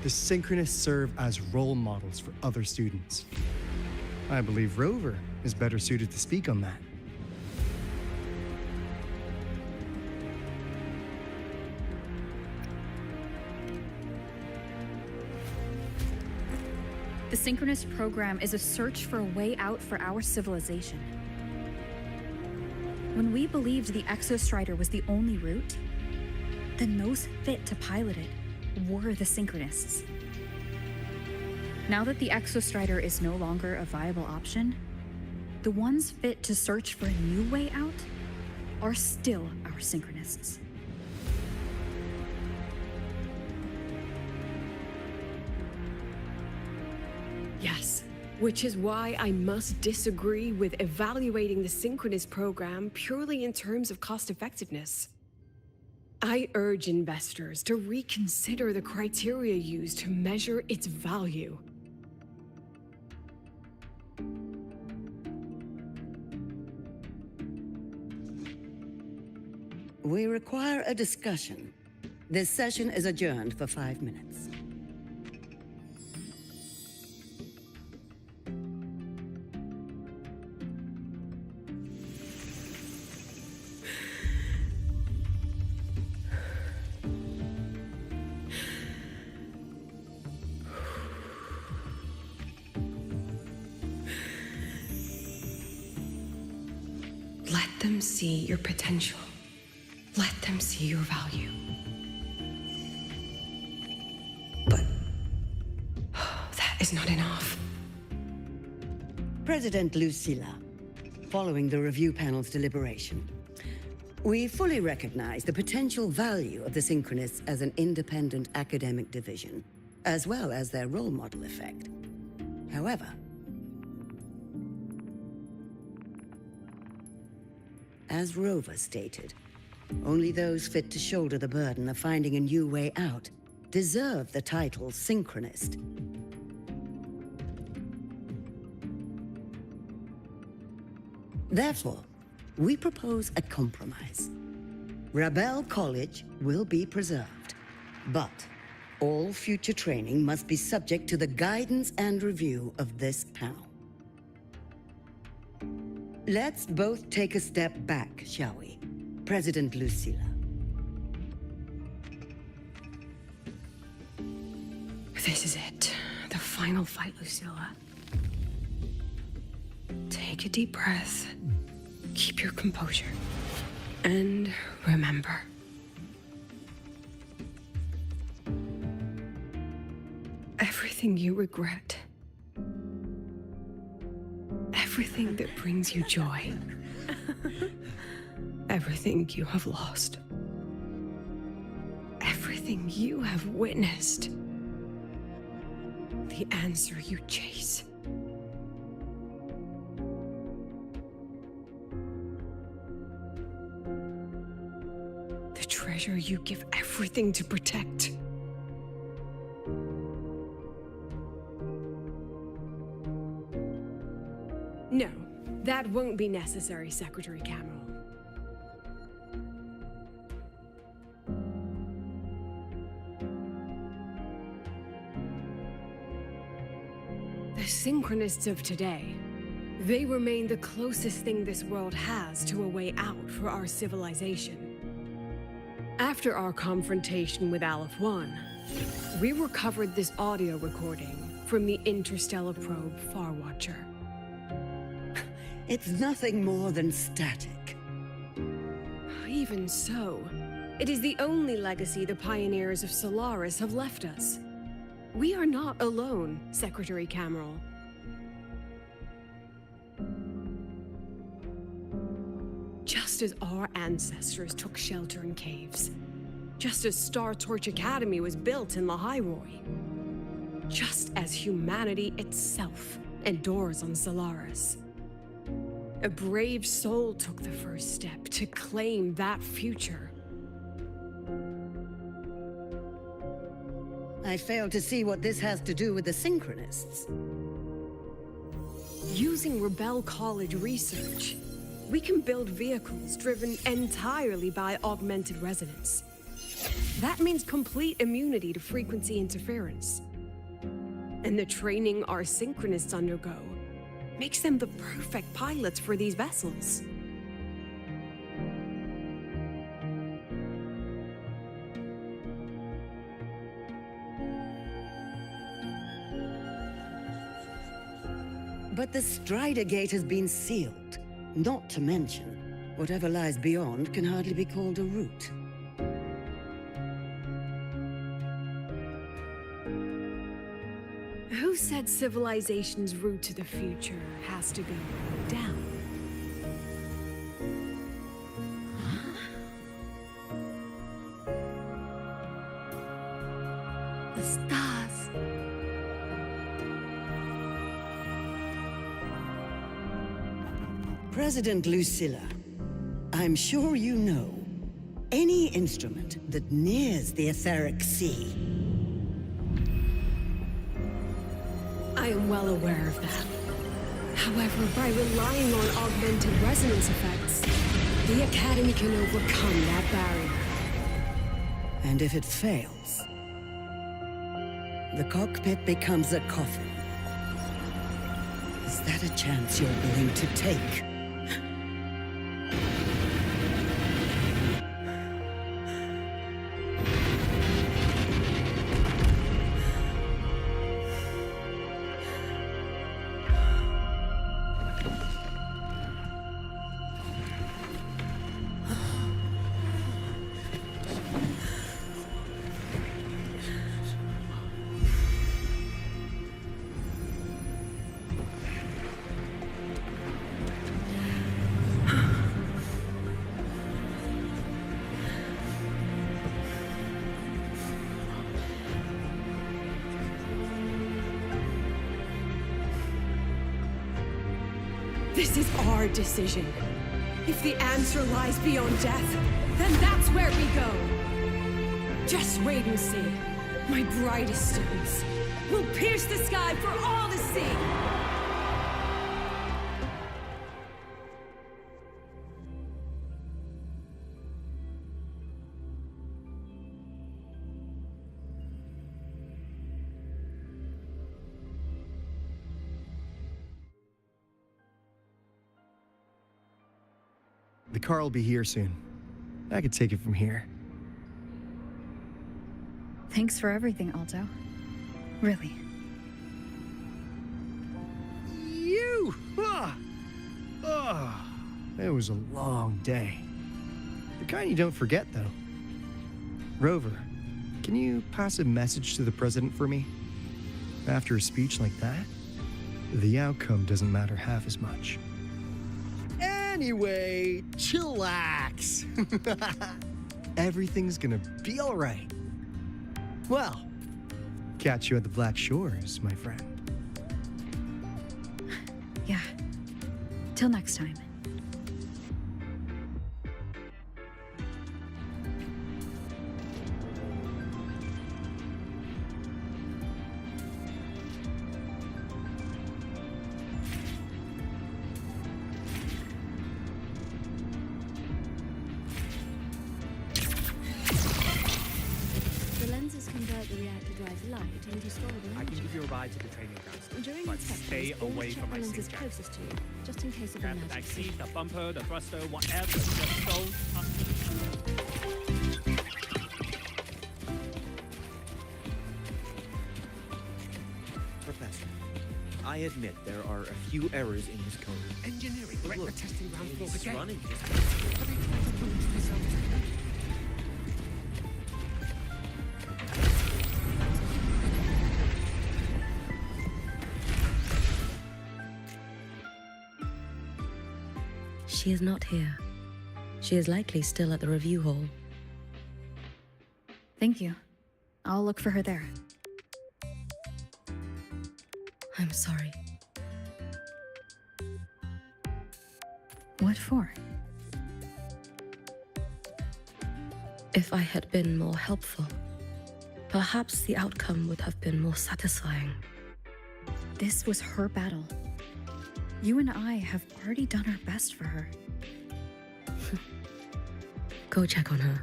the Synchronists serve as role models for other students. I believe Rover is better suited to speak on that. The Synchronist program is a search for a way out for our civilization. When we believed the Exostrider was the only route, then those fit to pilot it were the Synchronists. Now that the Exostrider is no longer a viable option, the ones fit to search for a new way out are still our Synchronists. Yes, which is why I must disagree with evaluating the Synchronist program purely in terms of cost effectiveness. I urge investors to reconsider the criteria used to measure its value. We require a discussion. This session is adjourned for 5 minutes. Let them see your potential. Let them see your value. But that is not enough. President Lucilla, following the review panel's deliberation, we fully recognize the potential value of the Synchronists as an independent academic division, as well as their role model effect. However, as Rover stated, only those fit to shoulder the burden of finding a new way out deserve the title Synchronist. Therefore, we propose a compromise. Rebel College will be preserved, but all future training must be subject to the guidance and review of this panel. Let's both take a step back, shall we? President Lucilla. This is it. The final fight, Lucilla. Take a deep breath. Keep your composure. And remember, Everything you regret. Everything that brings you joy. Everything you have lost. Everything you have witnessed. The answer you chase. The treasure you give everything to protect. No, that won't be necessary, Secretary Cameron. The Synchronists of today, they remain the closest thing this world has to a way out for our civilization. After our confrontation with Aleph 1, we recovered this audio recording from the interstellar probe Farwatcher. It's nothing more than static. Even so, it is the only legacy the pioneers of Solaris have left us. We are not alone, Secretary Cameron. Just as our ancestors took shelter in caves, just as Star Torch Academy was built in Lahairoi, just as humanity itself endures on Solaris, a brave soul took the first step to claim that future. I fail to see what this has to do with the Synchronists. Using Rebel College research, we can build vehicles driven entirely by augmented resonance. That means complete immunity to frequency interference. And the training our Synchronists undergo makes them the perfect pilots for these vessels. But the Strider Gate has been sealed. Not to mention, whatever lies beyond can hardly be called a route. Who said civilization's route to the future has to go down? The stars. President Lucilla, I'm sure you know, any instrument that nears the etheric sea. I am well aware of that. However, by relying on augmented resonance effects, the Academy can overcome that barrier. And if it fails, the cockpit becomes a coffin. Is that a chance you're willing to take? This is our decision. If the answer lies beyond death, then that's where we go. Just wait and see. My brightest students will pierce the sky for all to see. The car will be here soon. I could take it from here. Thanks for everything, Alto. Really. You! It was a long day. The kind you don't forget, though. Rover, can you pass a message to the President for me? After a speech like that, the outcome doesn't matter half as much. Anyway, chillax. Everything's gonna be all right. Well, catch you at the Black Shores, my friend. Yeah. Till next time. The lenses convert the reactor drive light into storable I can energy. give you a ride to the training grounds. During But inspection, stay always away check from the my lenses seat. closest to you, just in case of Grab the back emergency. seat, the bumper, the thruster, whatever. Just don't touch. Professor, I admit there are a few errors in this code. Engineering, But wreck the look, testing ground floor it's again. running just Are they trying to police this out? She is not here. She is likely still at the review hall. Thank you. I'll look for her there. I'm sorry. What for? If I had been more helpful, perhaps the outcome would have been more satisfying. This was her battle. You and I have already done our best for her. Go check on her.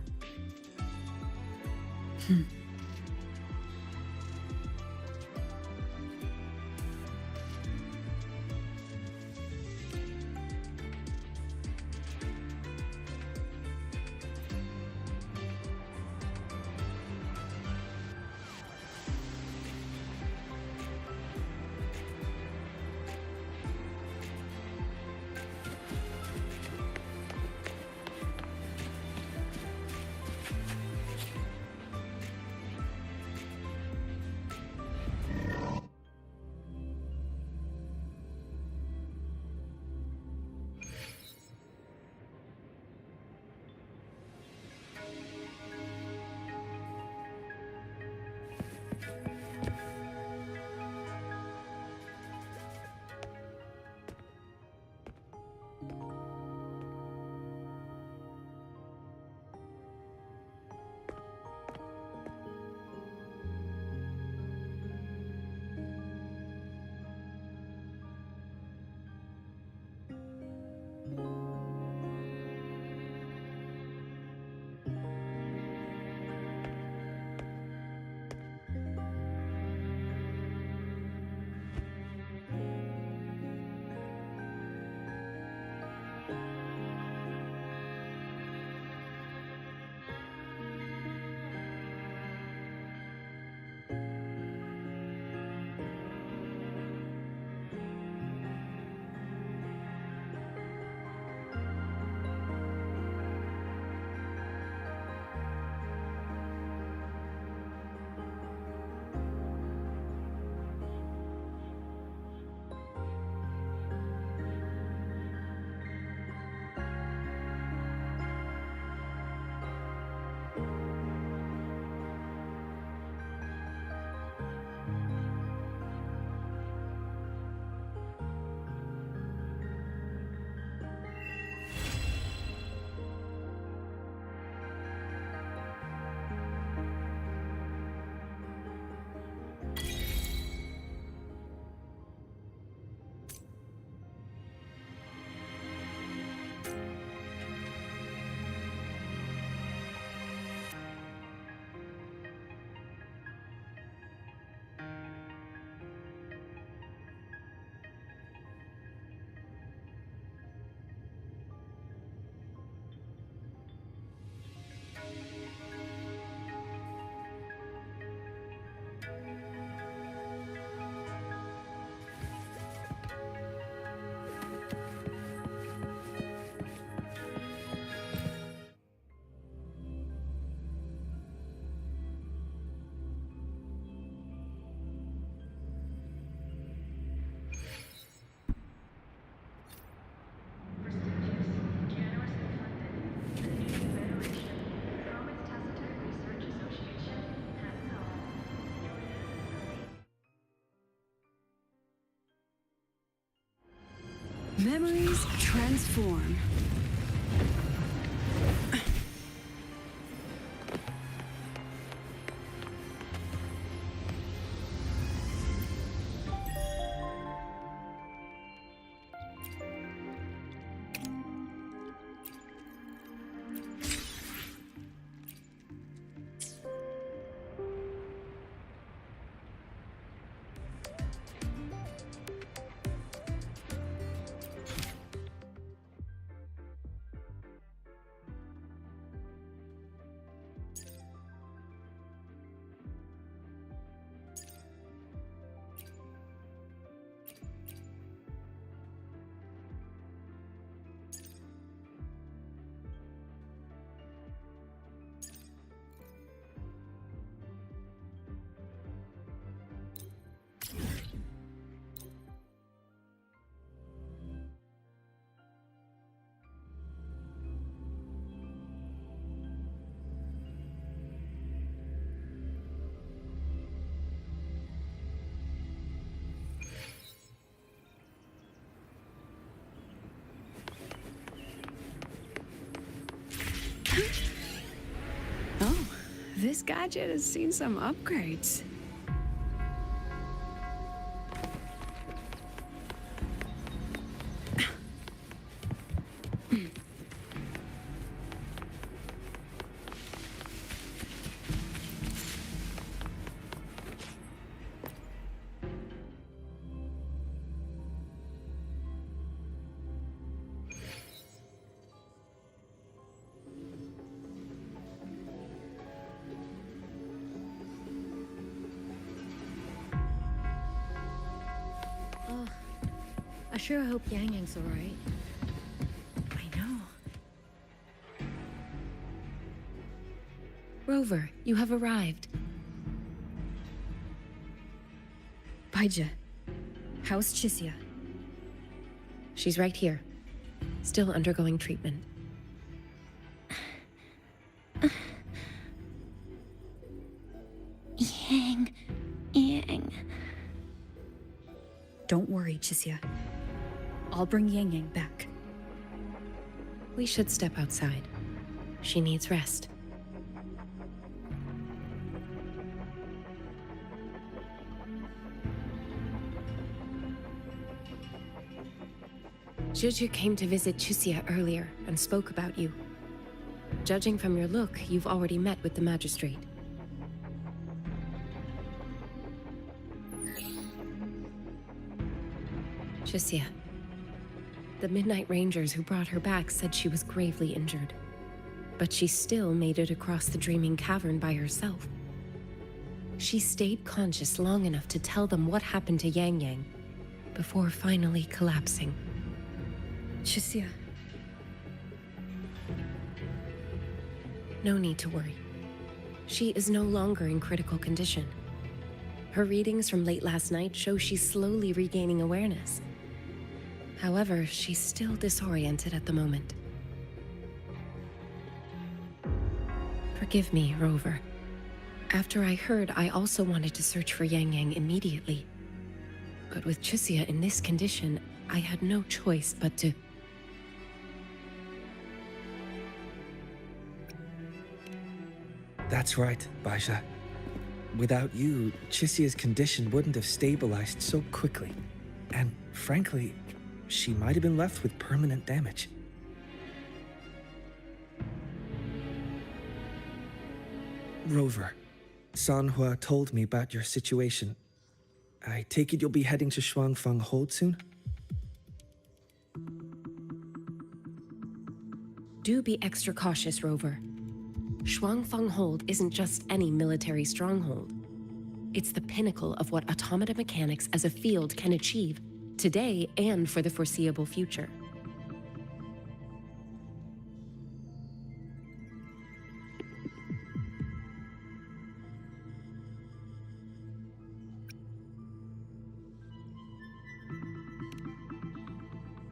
Memories transform. Oh, this gadget has seen some upgrades. I sure hope Yang Yang's alright. I know. Rover, you have arrived. Baija, how's Chisia? She's right here, still undergoing treatment. Yang. Don't worry, Chisia. I'll bring Yang Yang back. We should step outside. She needs rest. Juju came to visit Chisia earlier and spoke about you. Judging from your look, you've already met with the magistrate. Chisia. The Midnight Rangers who brought her back said she was gravely injured. But she still made it across the Dreaming Cavern by herself. She stayed conscious long enough to tell them what happened to Yang Yang, before finally collapsing. Chisia. No need to worry. She is no longer in critical condition. Her readings from late last night show she's slowly regaining awareness. However, she's still disoriented at the moment. Forgive me, Rover. After I heard, I also wanted to search for Yang Yang immediately. But with Chisia in this condition, I had no choice but to... That's right, Baija. Without you, Chisia's condition wouldn't have stabilized so quickly. And frankly, she might have been left with permanent damage. Rover, Sanhua told me about your situation. I take it you'll be heading to Shuangfeng Hold soon? Do be extra cautious, Rover. Shuangfeng Hold isn't just any military stronghold. It's the pinnacle of what automata mechanics as a field can achieve, today and for the foreseeable future.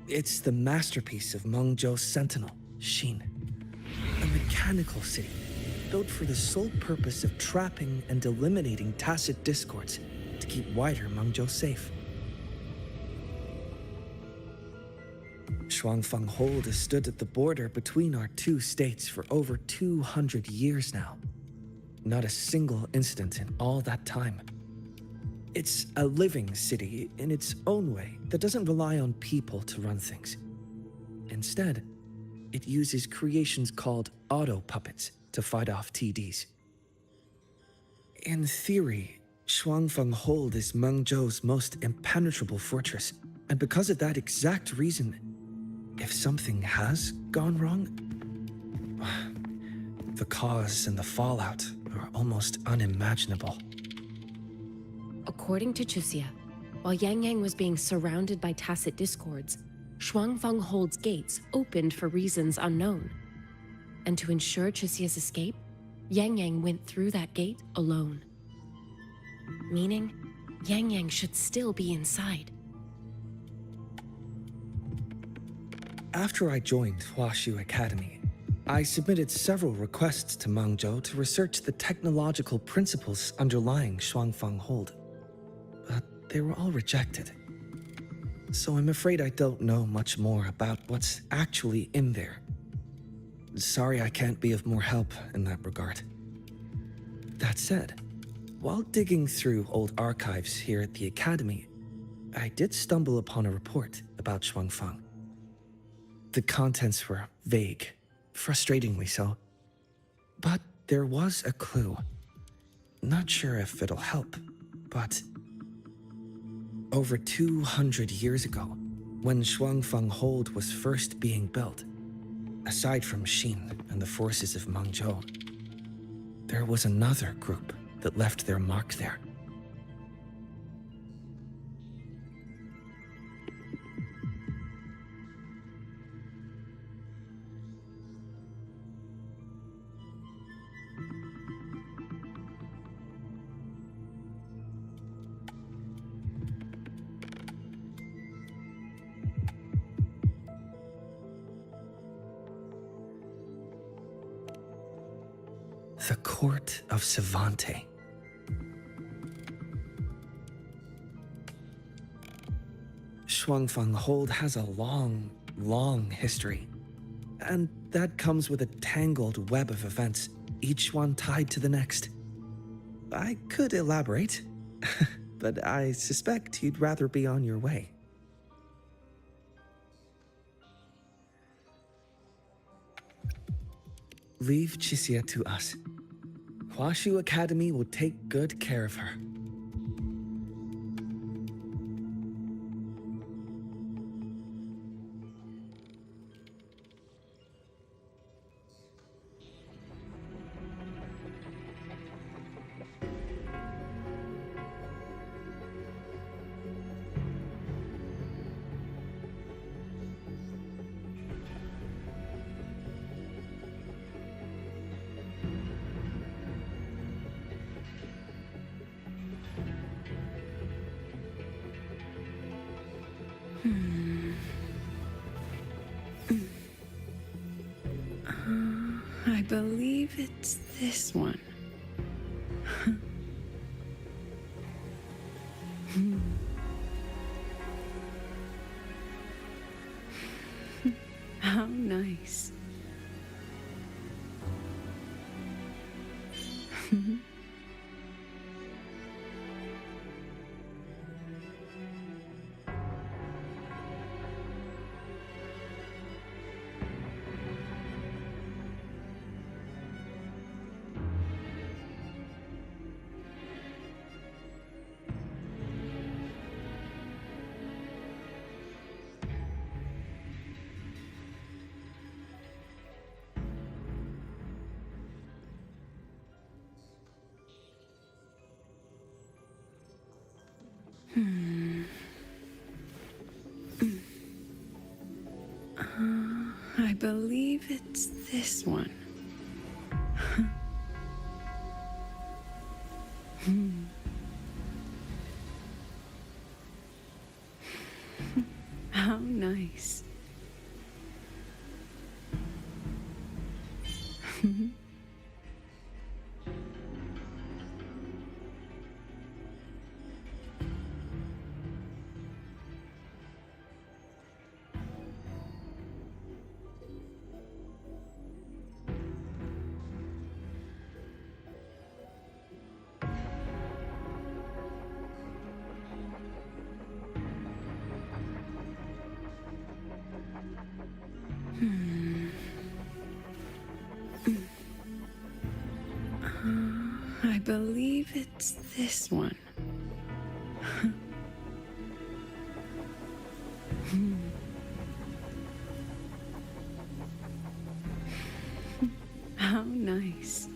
It's the masterpiece of Mengzhou's Sentinel, Xin. A mechanical city, built for the sole purpose of trapping and eliminating tacit discords to keep wider Mengzhou safe. Shuangfeng Hold has stood at the border between our two states for over 200 years now. Not a single incident in all that time. It's a living city in its own way that doesn't rely on people to run things. Instead, it uses creations called auto-puppets to fight off TDs. In theory, Shuangfeng Hold is Mengzhou's most impenetrable fortress, and because of that exact reason, if something has gone wrong, the cause and the fallout are almost unimaginable. According to Chuxia, while Yang Yang was being surrounded by tacit discords, Shuangfeng Hold's gates opened for reasons unknown. And to ensure Chuxia's escape, Yang Yang went through that gate alone. Meaning, Yang Yang should still be inside. After I joined Huaxu Academy, I submitted several requests to Mengzhou to research the technological principles underlying Shuangfeng Hold, but they were all rejected. So I'm afraid I don't know much more about what's actually in there. Sorry I can't be of more help in that regard. That said, while digging through old archives here at the Academy, I did stumble upon a report about Shuangfeng. The contents were vague, frustratingly so. But there was a clue. Not sure if it'll help, but over 200 years ago, when Shuangfeng Hold was first being built, aside from Xin and the forces of Mengzhou, there was another group that left their mark there. The Court of Savante. Shuangfeng Hold has a long history, and that comes with a tangled web of events, each one tied to the next. I could elaborate, but I suspect you'd rather be on your way. Leave Chuxia to us. Huaxu Academy will take good care of her. I believe it's this one. How nice. I believe it's this one. How nice. believe it's this one. How nice.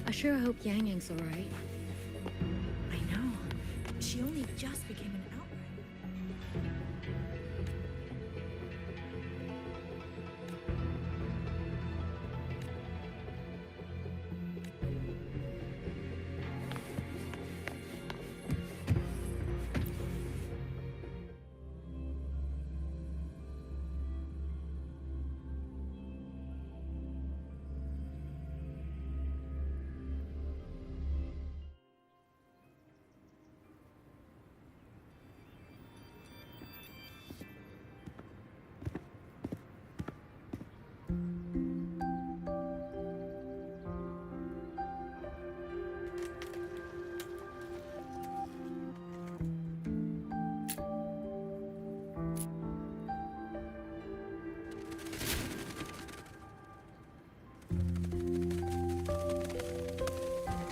I sure hope Yang Yang's alright. I know. She only just became an outright.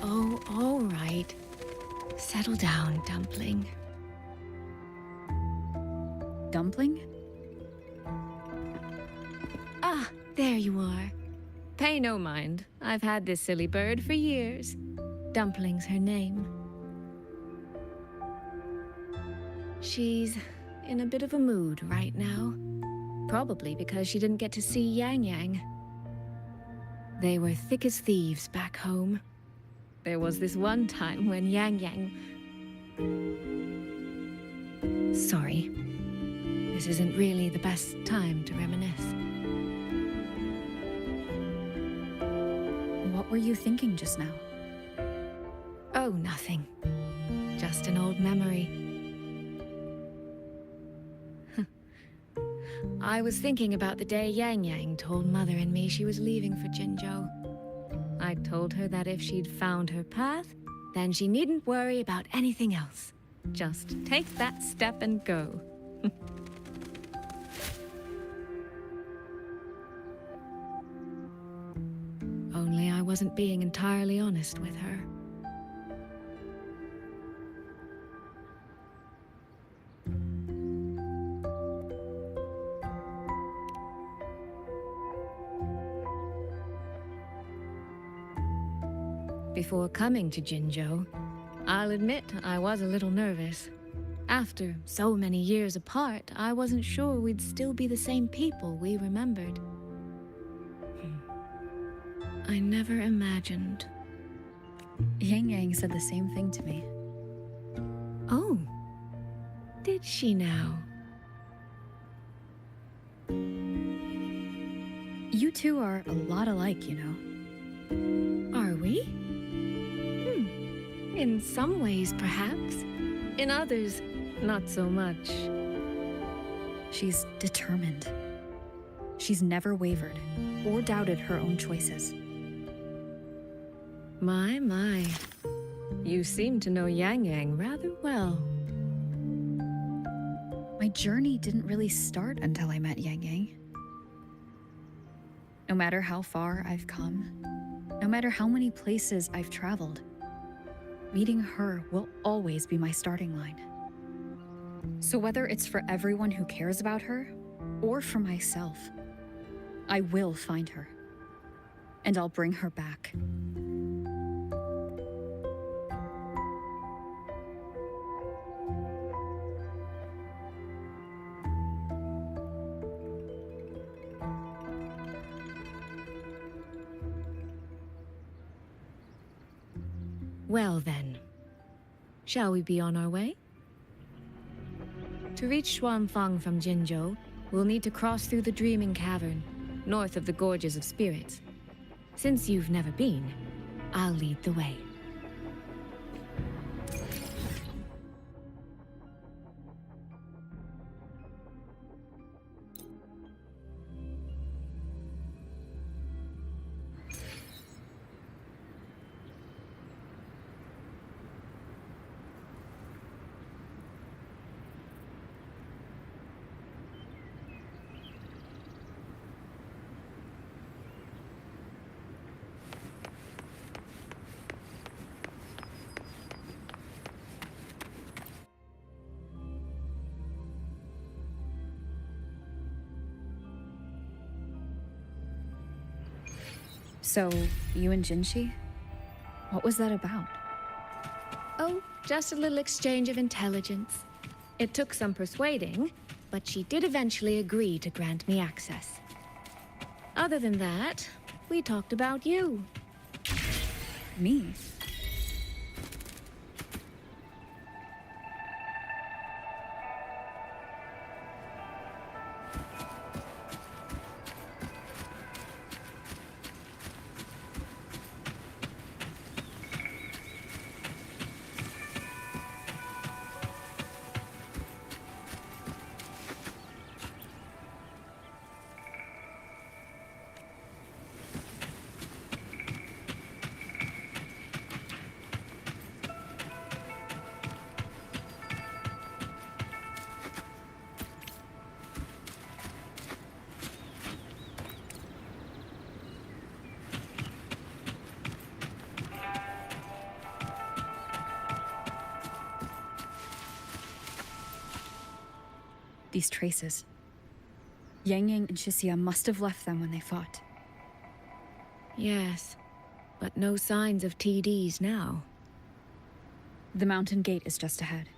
Oh, all right. Settle down, Dumpling. Dumpling? Ah, there you are. Pay no mind. I've had this silly bird for years. Dumpling's her name. She's in a bit of a mood right now. Probably because she didn't get to see Yang Yang. They were thick as thieves back home. There was this one time when Yang Yang... Sorry. This isn't really the best time to reminisce. What were you thinking just now? Oh, nothing. Just an old memory. I was thinking about the day Yang Yang told Mother and me she was leaving for Jinzhou. I told her that if she'd found her path, then she needn't worry about anything else. Just take that step and go. Only I wasn't being entirely honest with her. Before coming to Jinzhou, I'll admit I was a little nervous. After so many years apart, I wasn't sure we'd still be the same people we remembered. I never imagined. Yang Yang said the same thing to me. Oh, did she now? You two are a lot alike, you know. Are we? In some ways, perhaps. In others, not so much. She's determined. She's never wavered or doubted her own choices. My. You seem to know Yang Yang rather well. My journey didn't really start until I met Yang Yang. No matter how far I've come, no matter how many places I've traveled, meeting her will always be my starting line. So whether it's for everyone who cares about her, or for myself, I will find her. And I'll bring her back. Well then, shall we be on our way? To reach Xuanfang from Jinzhou, we'll need to cross through the Dreaming Cavern, north of the Gorges of Spirits. Since you've never been, I'll lead the way. So, you and Jinshi? What was that about? Oh, just a little exchange of intelligence. It took some persuading, but she did eventually agree to grant me access. Other than that, we talked about you. Me? These traces. Yang Yang and Shisia must have left them when they fought. Yes, but no signs of TDs now. The mountain gate is just ahead.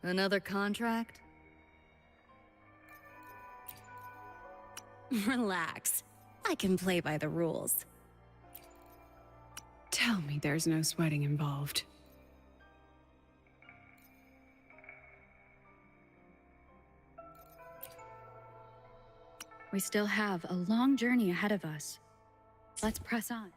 Another contract? Relax. I can play by the rules. Tell me there's no sweating involved. We still have a long journey ahead of us. Let's press on.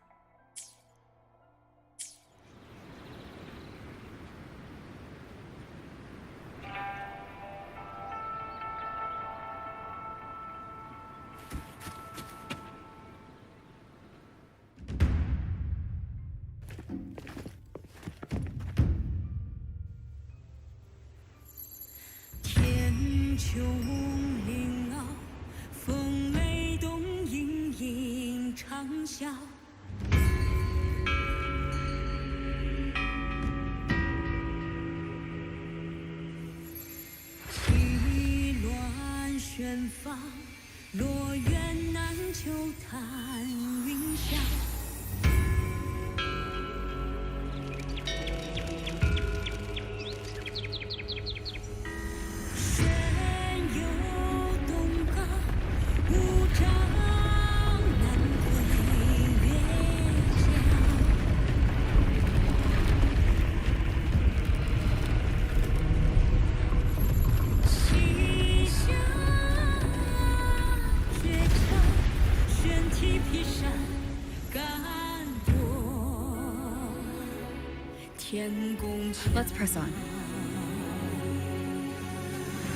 Let's press on.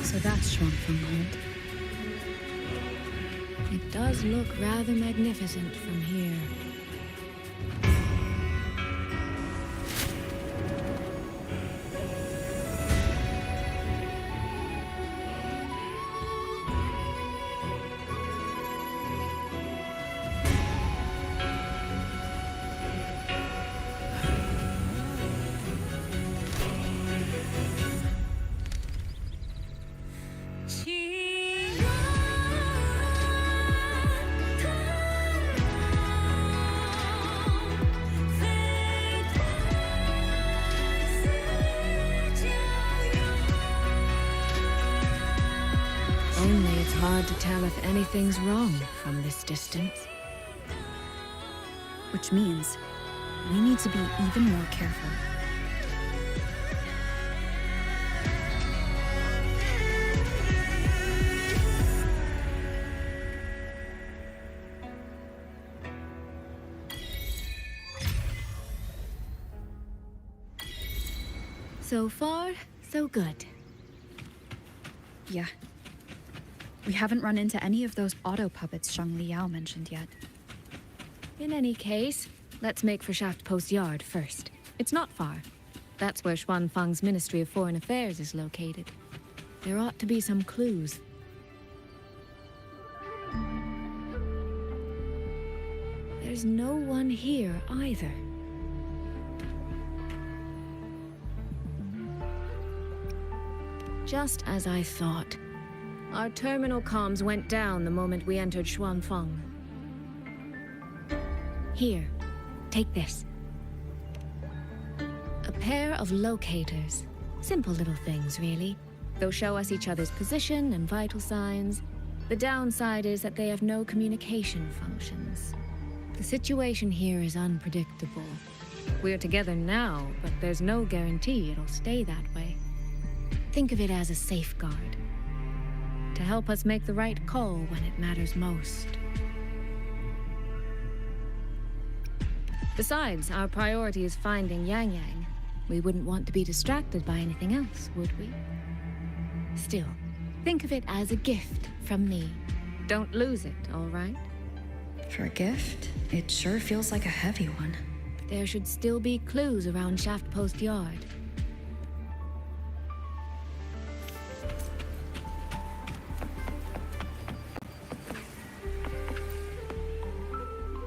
So that's Shuangfenghold. It does look rather magnificent from here. tell if anything's wrong from this distance. Which means we need to be even more careful. So far, so good. Yeah. We haven't run into any of those auto puppets Shang Liao mentioned yet. In any case, let's make for Shaft Post Yard first. It's not far. That's where Xuanfang's Ministry of Foreign Affairs is located. There ought to be some clues. There's no one here either. Just as I thought. Our terminal comms went down the moment we entered Xuanfang. Here, take this. A pair of locators. Simple little things, really. They'll show us each other's position and vital signs. The downside is that they have no communication functions. The situation here is unpredictable. We're together now, but there's no guarantee it'll stay that way. Think of it as a safeguard, to help us make the right call when it matters most. Besides, our priority is finding Yang Yang. We wouldn't want to be distracted by anything else, would we? Still, think of it as a gift from me. Don't lose it, all right? For a gift, it sure feels like a heavy one. There should still be clues around Shaft Post Yard.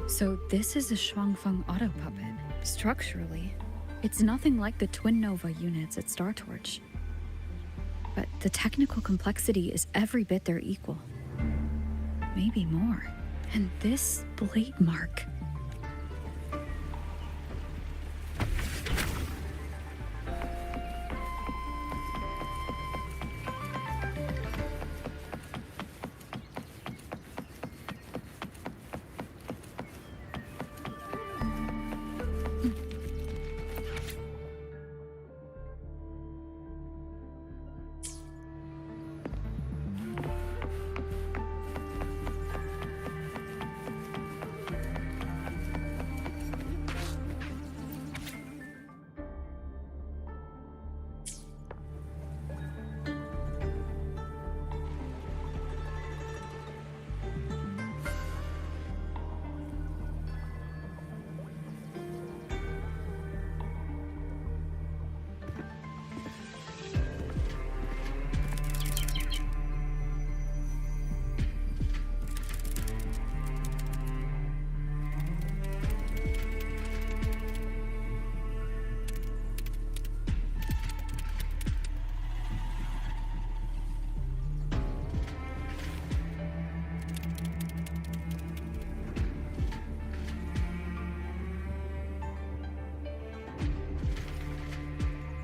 So this is a Xuanfang auto puppet. Structurally, it's nothing like the Twin Nova units at Star Torch. But the technical complexity is every bit their equal. Maybe more. And this blade mark.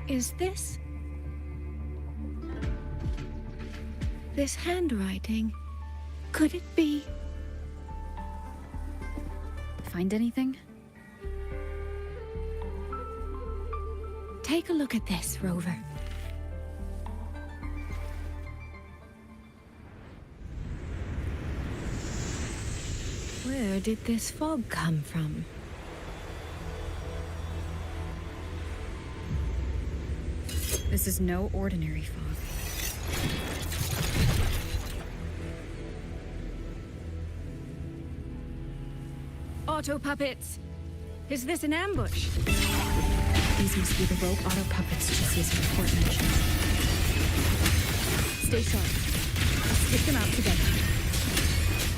Is this handwriting? Could it be? Find anything? Take a look at this, Rover. Where did this fog come from? This is no ordinary fog. Auto puppets! Is this an ambush? These must be the rogue auto puppets Jesse's report mentioned. Stay sharp. Let's take them out together.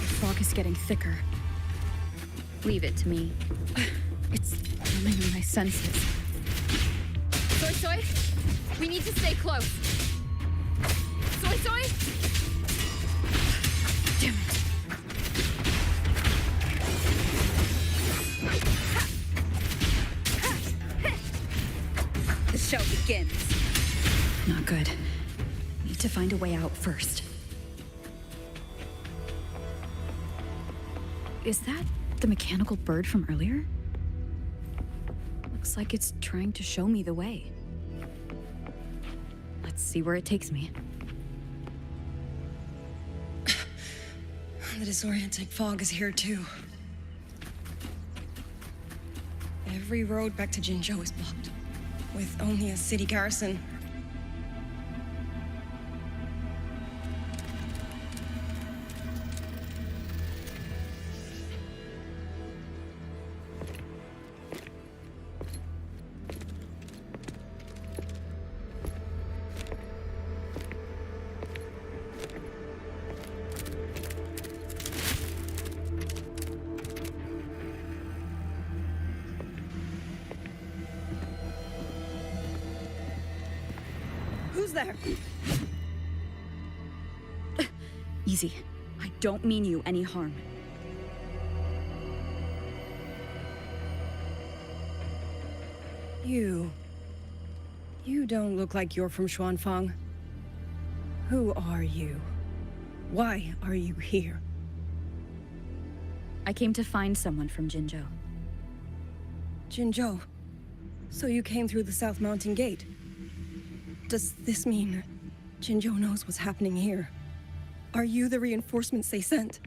The fog is getting thicker. Leave it to me. It's numbing my senses. Soy! We need to stay close. Soy! Damn it. The show begins. Not good. Need to find a way out first. Is that the mechanical bird from earlier? Looks like it's trying to show me the way. Let's see where it takes me. The disorienting fog is here too. Every road back to Jinzhou is blocked, with only a city garrison. Who's there? Easy. I don't mean you any harm. You don't look like you're from Xuanfang. Who are you? Why are you here? I came to find someone from Jinzhou. Jinzhou? So you came through the South Mountain Gate? Does this mean Jinzhou knows what's happening here? Are you the reinforcements they sent?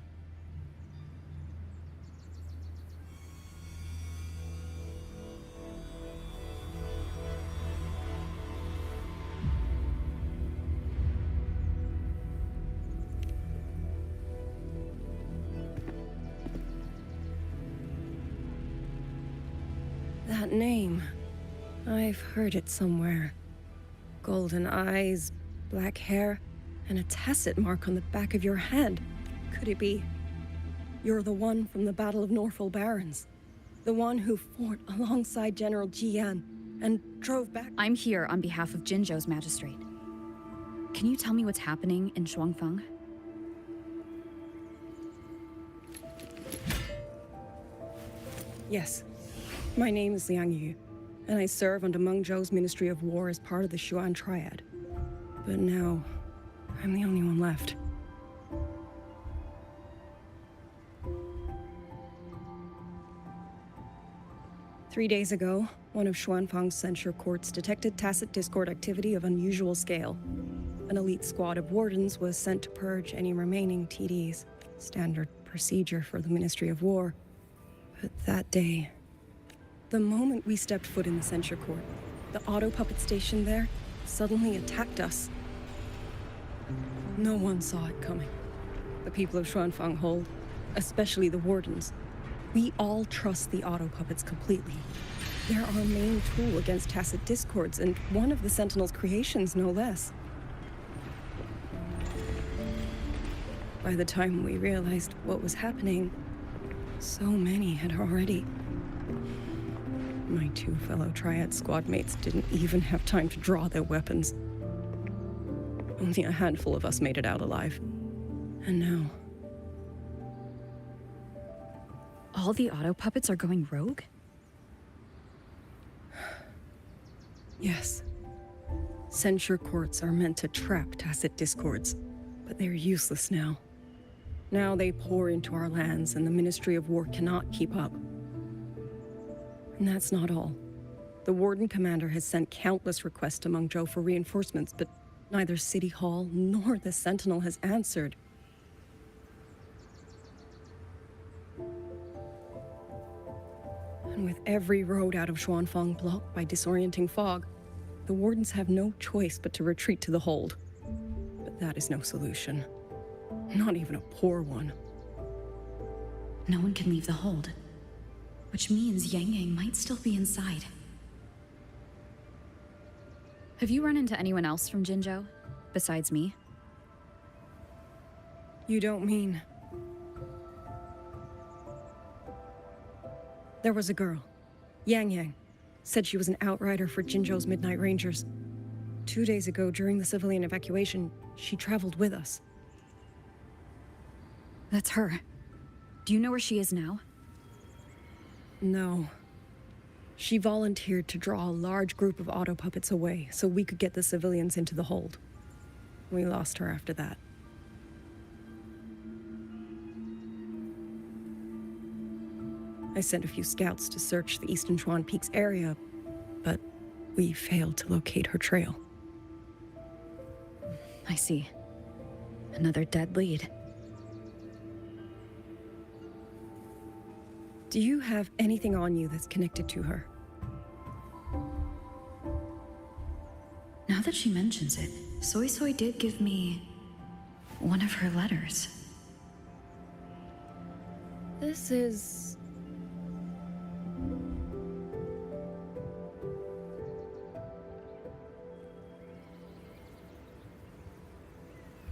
That name, I've heard it somewhere. Golden eyes, black hair, and a tacit mark on the back of your hand. Could it be? You're the one from the Battle of Norfolk Barrens. The one who fought alongside General Jian and drove back— I'm here on behalf of Jinzhou's magistrate. Can you tell me what's happening in Xuanfang? Yes. My name is Liang Yu, and I serve under Meng Zhou's Ministry of War as part of the Xuan Triad. But now, I'm the only one left. Three days ago, one of Xuanfang's censure courts detected tacit discord activity of unusual scale. An elite squad of wardens was sent to purge any remaining TDs, standard procedure for the Ministry of War. But that day, the moment we stepped foot in the censure court, the auto puppet station there suddenly attacked us. No one saw it coming. The people of Xuanfang hold, especially the wardens. We all trust the auto puppets completely. They're our main tool against tacit discords, and one of the Sentinel's creations, no less. By the time we realized what was happening, so many had already— My two fellow Triad squad mates didn't even have time to draw their weapons. Only a handful of us made it out alive. And now— All the auto puppets are going rogue? Yes. Censure courts are meant to trap tacit discords, but they're useless now. Now they pour into our lands, and the Ministry of War cannot keep up. And that's not all. The Warden Commander has sent countless requests to Meng Zhou for reinforcements, but neither City Hall nor the Sentinel has answered. And with every road out of Xuanfang blocked by disorienting fog, the Wardens have no choice but to retreat to the hold. But that is no solution. Not even a poor one. No one can leave the hold. Which means Yang Yang might still be inside. Have you run into anyone else from Jinzhou, besides me? You don't mean— There was a girl, Yang Yang. Said she was an outrider for Jinzhou's Midnight Rangers. 2 days ago, during the civilian evacuation, she traveled with us. That's her. Do you know where she is now? No. She volunteered to draw a large group of auto puppets away so we could get the civilians into the hold. We lost her after that. I sent a few scouts to search the Eastern Chuan Peaks area, but we failed to locate her trail. I see. Another dead lead. Do you have anything on you that's connected to her? Now that she mentions it, Soy Soy did give me one of her letters. This is...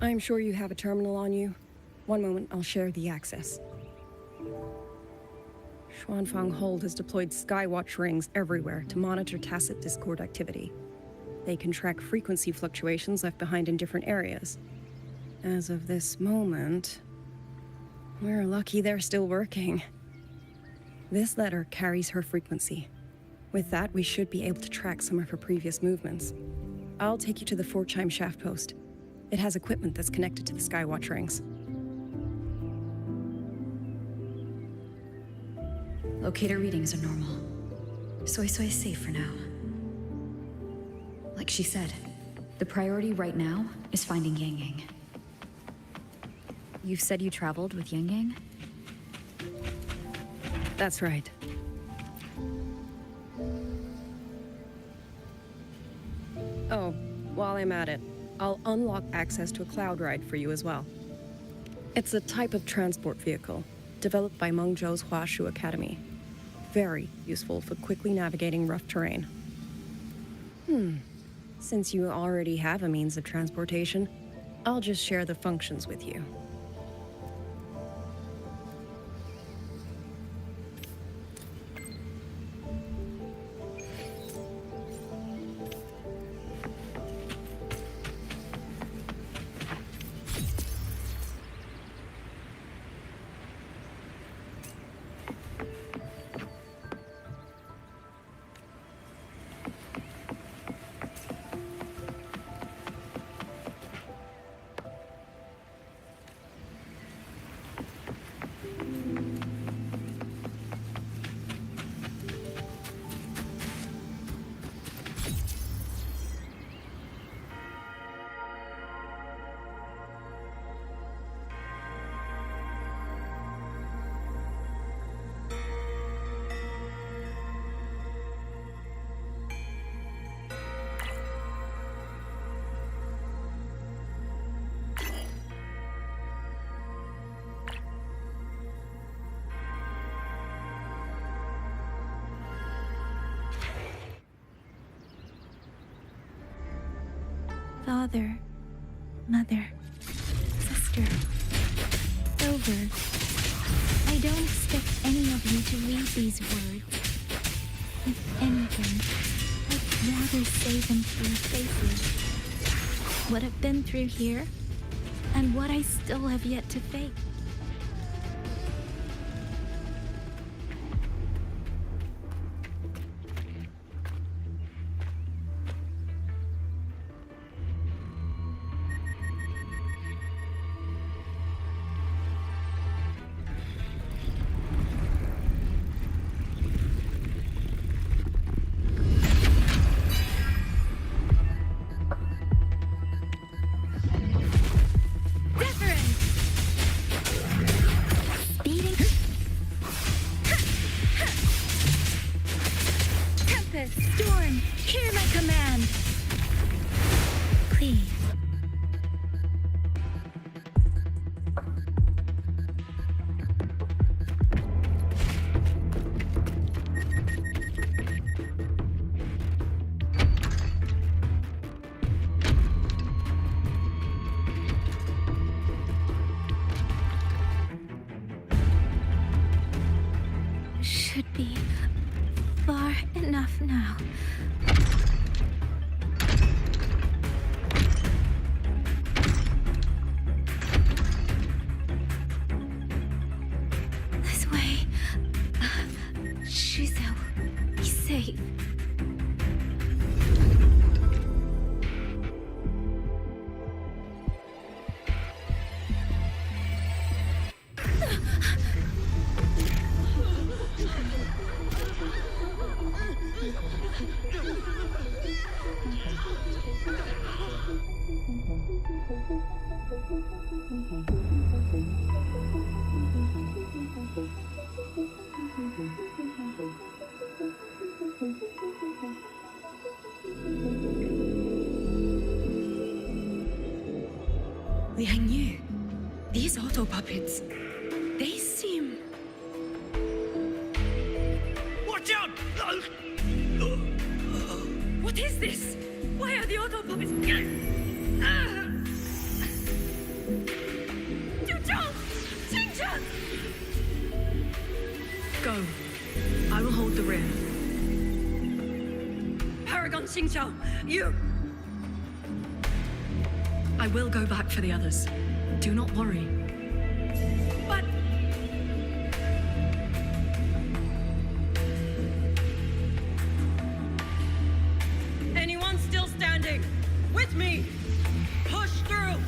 I'm sure you have a terminal on you. One moment, I'll share the access. Xuanfang Hold has deployed Skywatch rings everywhere to monitor tacit Discord activity. They can track frequency fluctuations left behind in different areas. As of this moment, we're lucky they're still working. This letter carries her frequency. With that, we should be able to track some of her previous movements. I'll take you to the Fort-Chime Shaft Post. It has equipment that's connected to the Skywatch rings. Locator readings are normal. Soy Soy is safe for now. Like she said, the priority right now is finding Yang Yang. You said you traveled with Yang Yang? That's right. Oh, while I'm at it, I'll unlock access to a cloud ride for you as well. It's a type of transport vehicle, developed by Mengzhou's Huashu Academy. Very useful for quickly navigating rough terrain. Since you already have a means of transportation, I'll just share the functions with you. Father, mother, sister, over. I don't expect any of you to read these words. If anything, I'd rather say them to your faces. What I've been through here, and what I still have yet to face. Storm, hear my command! Please. Should be far enough now. This way. Shizu, be safe. Liang Yu, these auto puppets, they seem... Watch out! What is this? Why are the auto puppets... Go. I will hold the rear. Paragon Xingqiao, you... I will go back for the others. Do not worry. But... Anyone still standing? With me! Push through!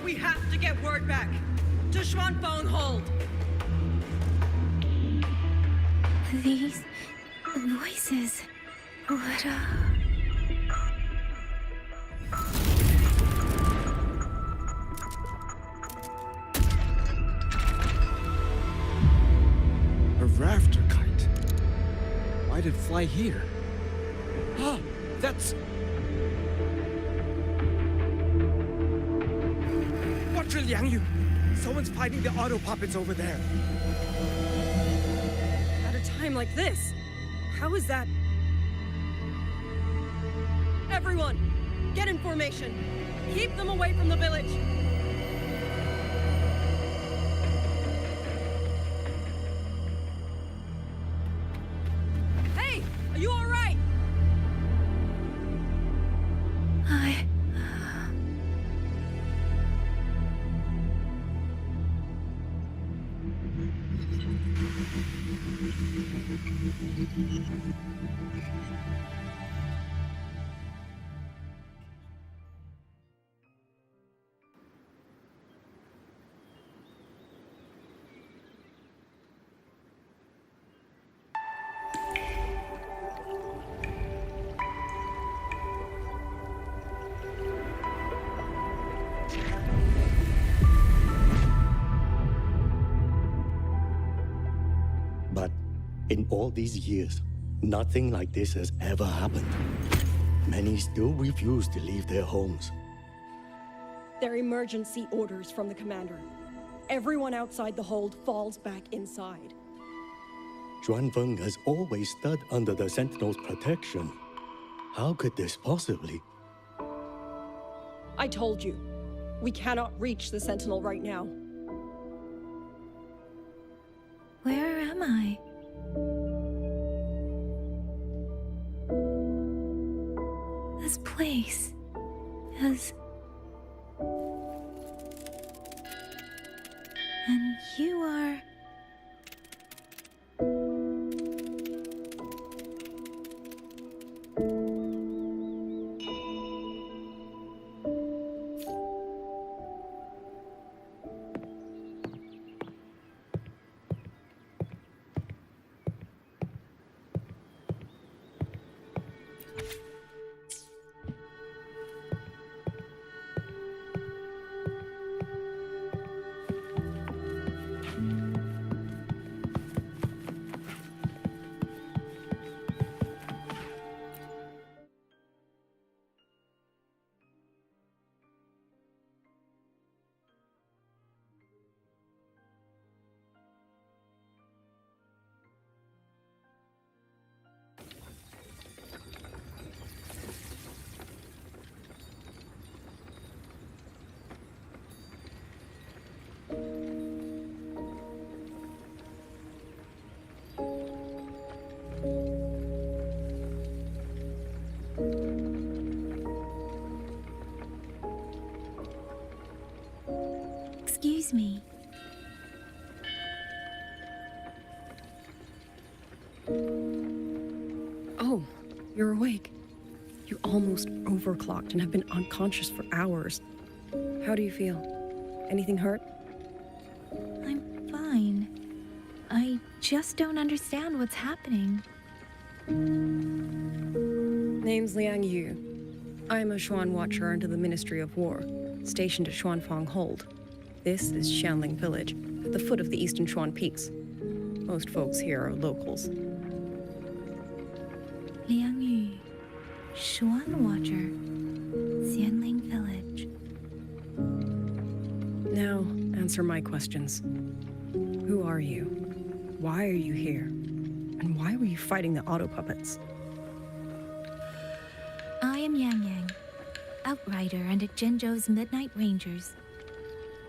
We have to get word back. To Xuanfeng Hold! These voices. What A rafter kite. Why'd it fly here? Ah, that's... Watch it, Liang Yu! Someone's fighting the auto puppets over there. At a time like this? How is that? Everyone, get in formation. Keep them away from the village. Hey, are you all right? But in all these years, nothing like this has ever happened. Many still refuse to leave their homes. They're emergency orders from the commander. Everyone outside the hold falls back inside. Xuanfeng has always stood under the Sentinel's protection. How could this possibly? I told you, we cannot reach the Sentinel right now. Where am I? This place is... And you are... Excuse me. Oh, you're awake. You almost overclocked and have been unconscious for hours. How do you feel? Anything hurt? I'm fine. I just don't understand what's happening. Name's Liang Yu. I'm a Xuan Watcher under the Ministry of War, stationed at Xuanfeng Hold. This is Xianling Village, at the foot of the Eastern Xuan Peaks. Most folks here are locals. Liang Yu, Xuan Watcher, Xianling Village. Now, answer my questions. Who are you? Why are you here? And why were you fighting the auto puppets? I am Yang Yang, outrider under Jinzhou's Midnight Rangers.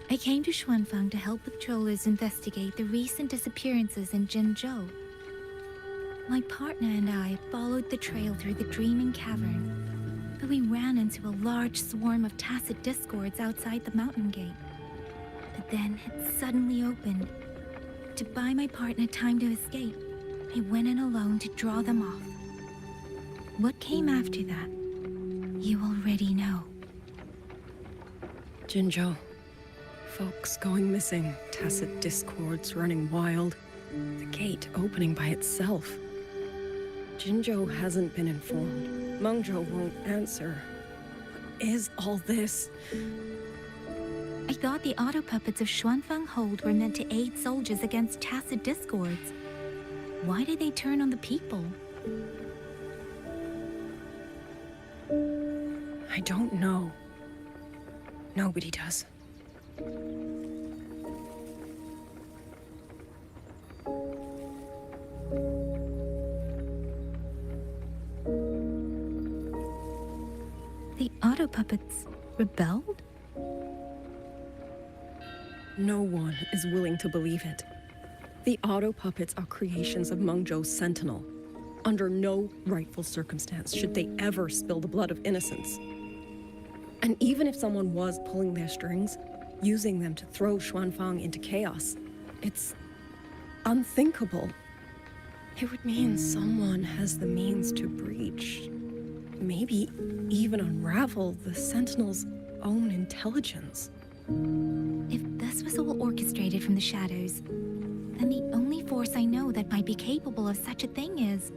I came to Xuanfang to help patrollers investigate the recent disappearances in Jinzhou. My partner and I followed the trail through the Dreaming Cavern, but we ran into a large swarm of tacit discords outside the mountain gate. But then it suddenly opened. To buy my partner time to escape, I went in alone to draw them off. What came after that, you already know. Jinzhou. Folks going missing, tacit discords running wild, the gate opening by itself. Jinzhou hasn't been informed. Mengzhou won't answer. What is all this? I thought the auto puppets of Xuanfang Hold were meant to aid soldiers against tacit discords. Why did they turn on the people? I don't know. Nobody does. The auto puppets rebelled? No one is willing to believe it. The auto puppets are creations of Mengzhou's Sentinel. Under no rightful circumstance should they ever spill the blood of innocents. And even if someone was pulling their strings, using them to throw Xuanfang into chaos, it's unthinkable. It would mean someone has the means to breach, maybe even unravel the Sentinel's own intelligence. If this was all orchestrated from the shadows, then the only force I know that might be capable of such a thing is...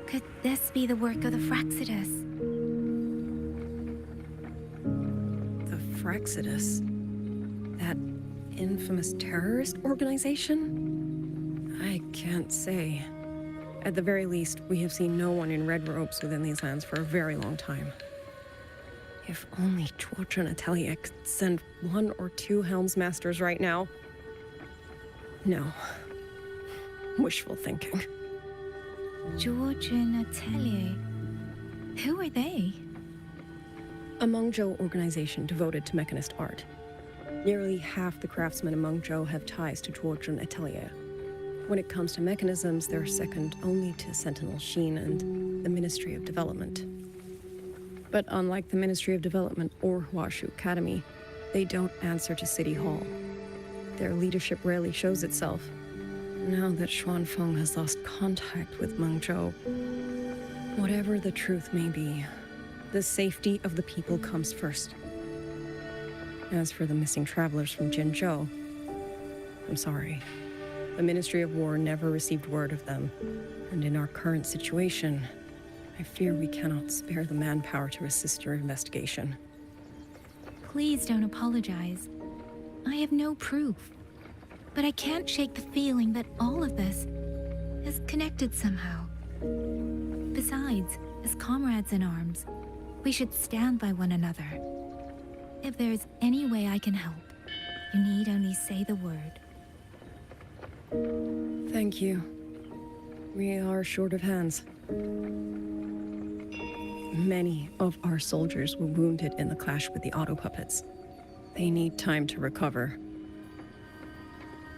Could this be the work of the Fraxidus? The Fraxidus? That infamous terrorist organization? I can't say. At the very least, we have seen no one in red robes within these lands for a very long time. If only Chuochen Atelier could send 1 or 2 Helmsmasters right now. No. Wishful thinking. Chuochen Atelier? Who are they? A Mengzhou organization devoted to mechanist art. Nearly half the craftsmen in Mengzhou have ties to Chuochen Atelier. When it comes to mechanisms, they're second only to Sentinel Sheen and the Ministry of Development. But unlike the Ministry of Development or Huashu Academy, they don't answer to City Hall. Their leadership rarely shows itself. Now that Xuanfeng has lost contact with Mengzhou, whatever the truth may be, the safety of the people comes first. As for the missing travelers from Jinzhou, I'm sorry. The Ministry of War never received word of them, and in our current situation, I fear we cannot spare the manpower to assist your investigation. Please don't apologize. I have no proof. But I can't shake the feeling that all of this is connected somehow. Besides, as comrades in arms, we should stand by one another. If there's any way I can help, you need only say the word. Thank you. We are short of hands. Many of our soldiers were wounded in the clash with the auto puppets. They need time to recover.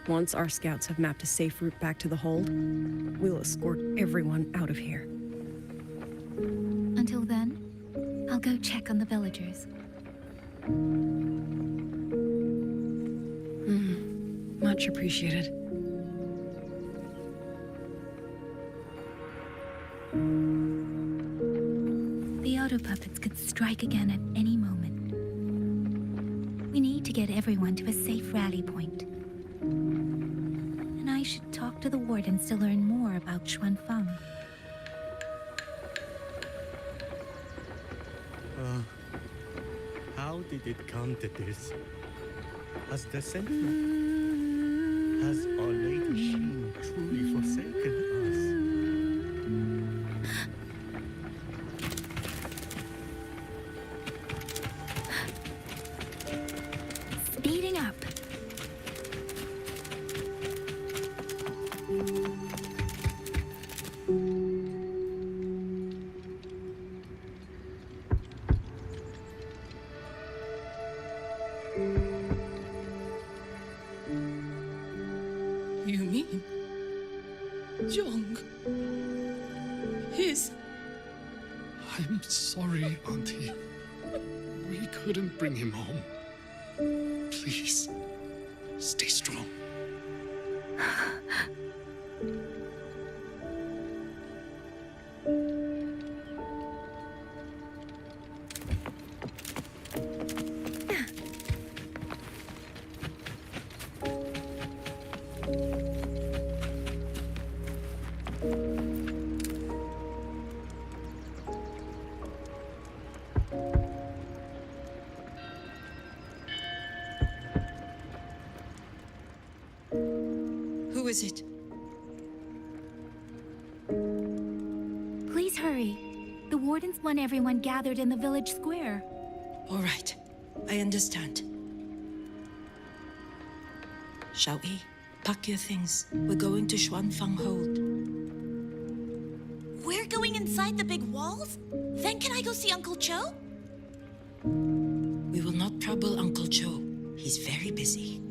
Once our scouts have mapped a safe route back to the hold, we'll escort everyone out of here. Until then, I'll go check on the villagers. Much appreciated. The auto puppets could strike again at any moment. We need to get everyone to a safe rally point. And I should talk to the wardens to learn more about Xuanfang. How did it come to this? Has the Sentinel... Has Our Lady Sheen truly forsaken us? Speed You mean... Young? His... I'm sorry, Auntie. We couldn't bring him home. Please, stay strong. Who is it? Please hurry. The wardens want everyone gathered in the village square. All right. I understand. Shall we? Pack your things. We're going to Xuanfang Hold. We're going inside the big walls? Then can I go see Uncle Joe? We will not trouble Uncle Joe. He's very busy.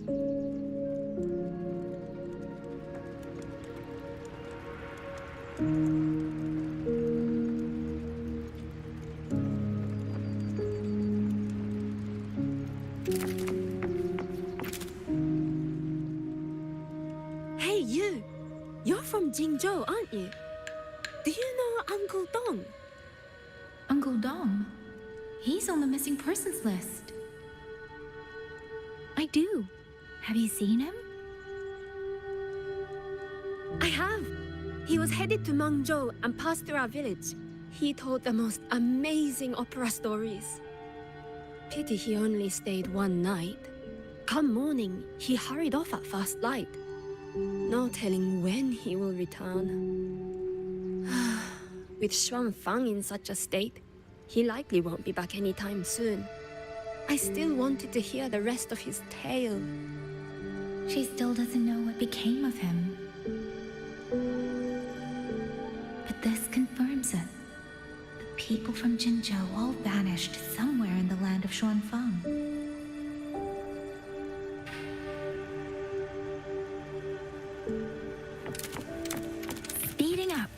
Hey, you! You're from Jingzhou, aren't you? Do you know Uncle Dong? Uncle Dong? He's on the missing persons list. I do. Have you seen him? I have. He was headed to Mangzhou and passed through our village. He told the most amazing opera stories. Pity he only stayed one night. Come morning, he hurried off at first light. No telling when he will return. With Xuanfang in such a state, he likely won't be back anytime soon. I still wanted to hear the rest of his tale. She still doesn't know what became of him. But this confirms it. The people from Jinzhou all vanished somewhere in the land of Xuanfang. Speeding up.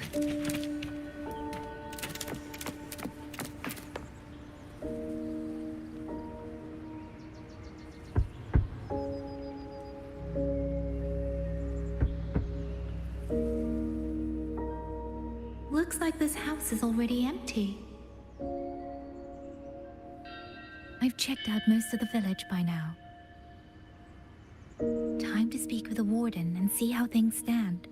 Looks like this house is already empty. I've checked out most of the village by now. Time to speak with the warden and see how things stand.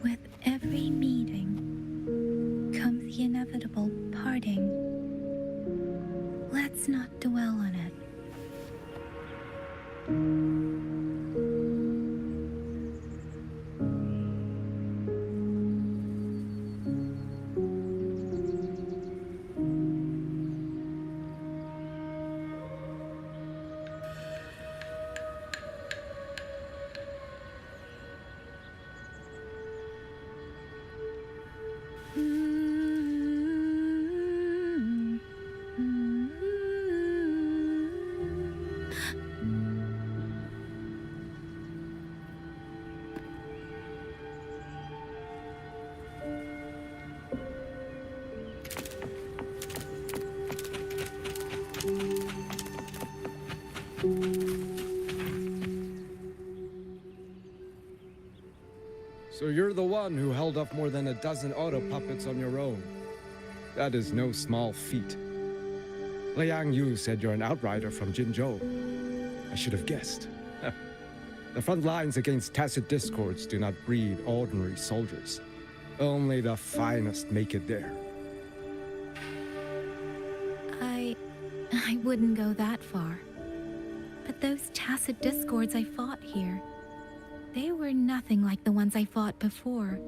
With every meeting comes the inevitable parting. Let's not dwell on it. So you're the one who held off more than a dozen auto puppets on your own. That is no small feat. Liang Yu said you're an outrider from Jinzhou. I should have guessed. The front lines against tacit discords do not breed ordinary soldiers. Only the finest make it there. I wouldn't go that far. But those tacit discords I fought here, they were nothing like the ones I fought before.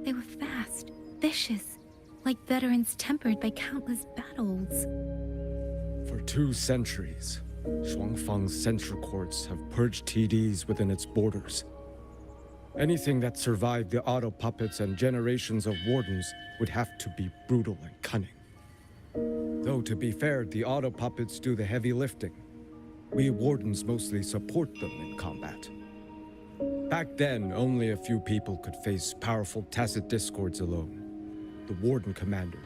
They were fast, vicious, like veterans tempered by countless battles. For 2 centuries, Shuangfang's central courts have purged TDs within its borders. Anything that survived the auto puppets and generations of wardens would have to be brutal and cunning. Though, to be fair, the auto puppets do the heavy lifting. We wardens mostly support them in combat. Back then, only a few people could face powerful tacit discords alone. The Warden Commander,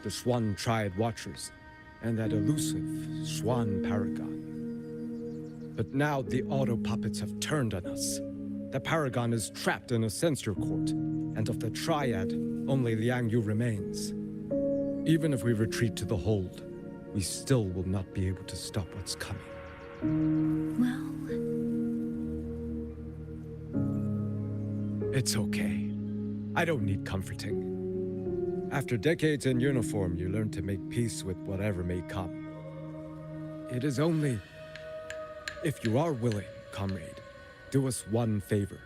the Swan Triad Watchers, and that elusive Swan Paragon. But now the auto puppets have turned on us. The Paragon is trapped in a censor court, and of the Triad, only Liang Yu remains. Even if we retreat to the hold, we still will not be able to stop what's coming. Well... It's okay. I don't need comforting. After decades in uniform, you learn to make peace with whatever may come. It is only... If you are willing, comrade, do us one favor.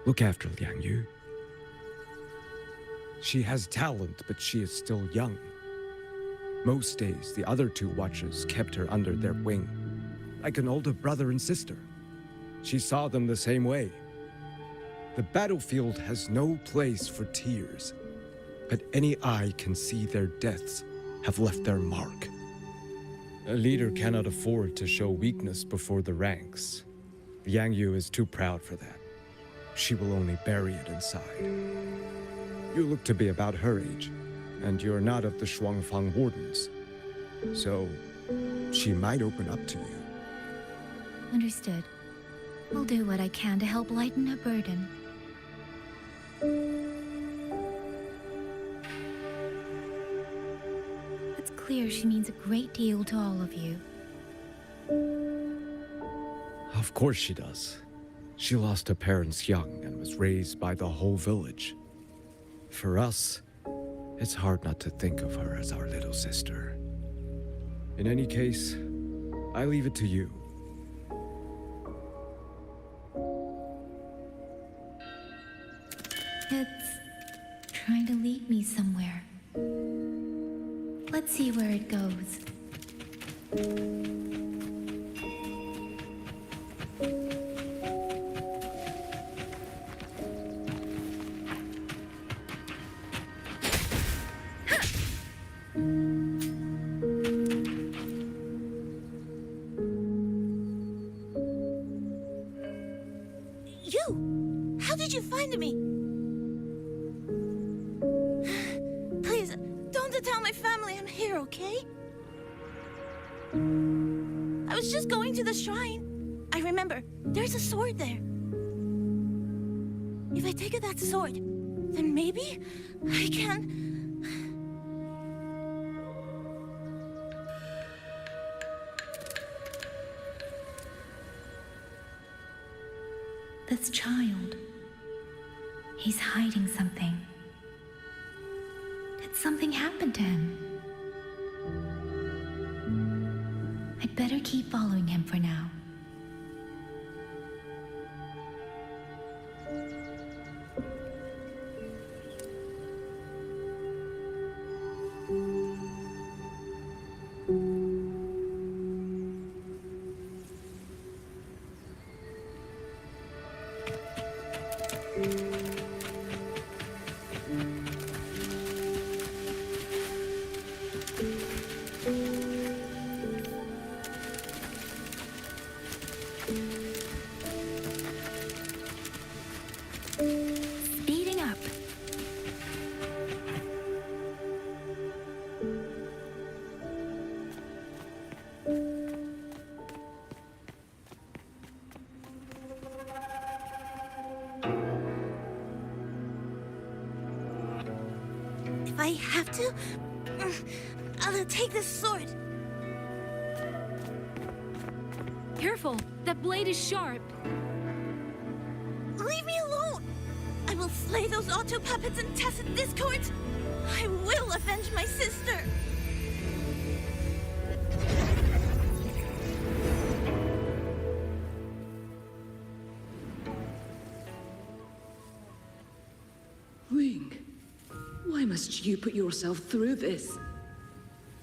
Look after Liang Yu. She has talent, but she is still young. Most days, the other 2 watchers kept her under their wing, like an older brother and sister. She saw them the same way. The battlefield has no place for tears, but any eye can see their deaths have left their mark. A leader cannot afford to show weakness before the ranks. Liang Yu is too proud for that. She will only bury it inside. You look to be about her age, and you're not of the Shuangfang Wardens. So, she might open up to you. Understood. I'll do what I can to help lighten her burden. It's clear she means a great deal to all of you. Of course she does. She lost her parents young and was raised by the whole village. For us, it's hard not to think of her as our little sister. In any case, I leave it to you. It's trying to lead me somewhere. Let's see where it goes. You! How did you find me? Please, don't tell my family I'm here, okay? I was just going to the shrine. I remember, there's a sword there. If I take that sword, then maybe I can... This child, he's hiding something. Did something happen to him? I'd better keep following him for now. Speeding up. If I have to, I'll take this sword. Careful! That blade is sharp! Leave me alone! I will slay those auto puppets and tacit discords! I will avenge my sister! Wing, why must you put yourself through this?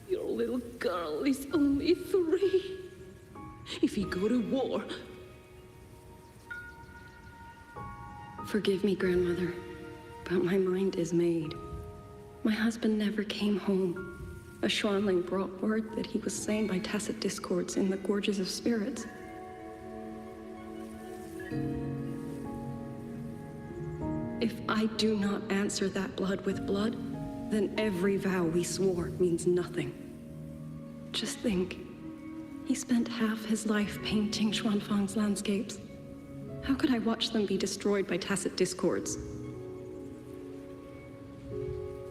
Your little girl is only 3. If he go to war... Forgive me, grandmother, but my mind is made. My husband never came home. A Xuanling brought word that he was slain by tacit discords in the Gorges of Spirits. If I do not answer that blood with blood, then every vow we swore means nothing. Just think, he spent half his life painting Xuanfang's landscapes. How could I watch them be destroyed by tacit discords?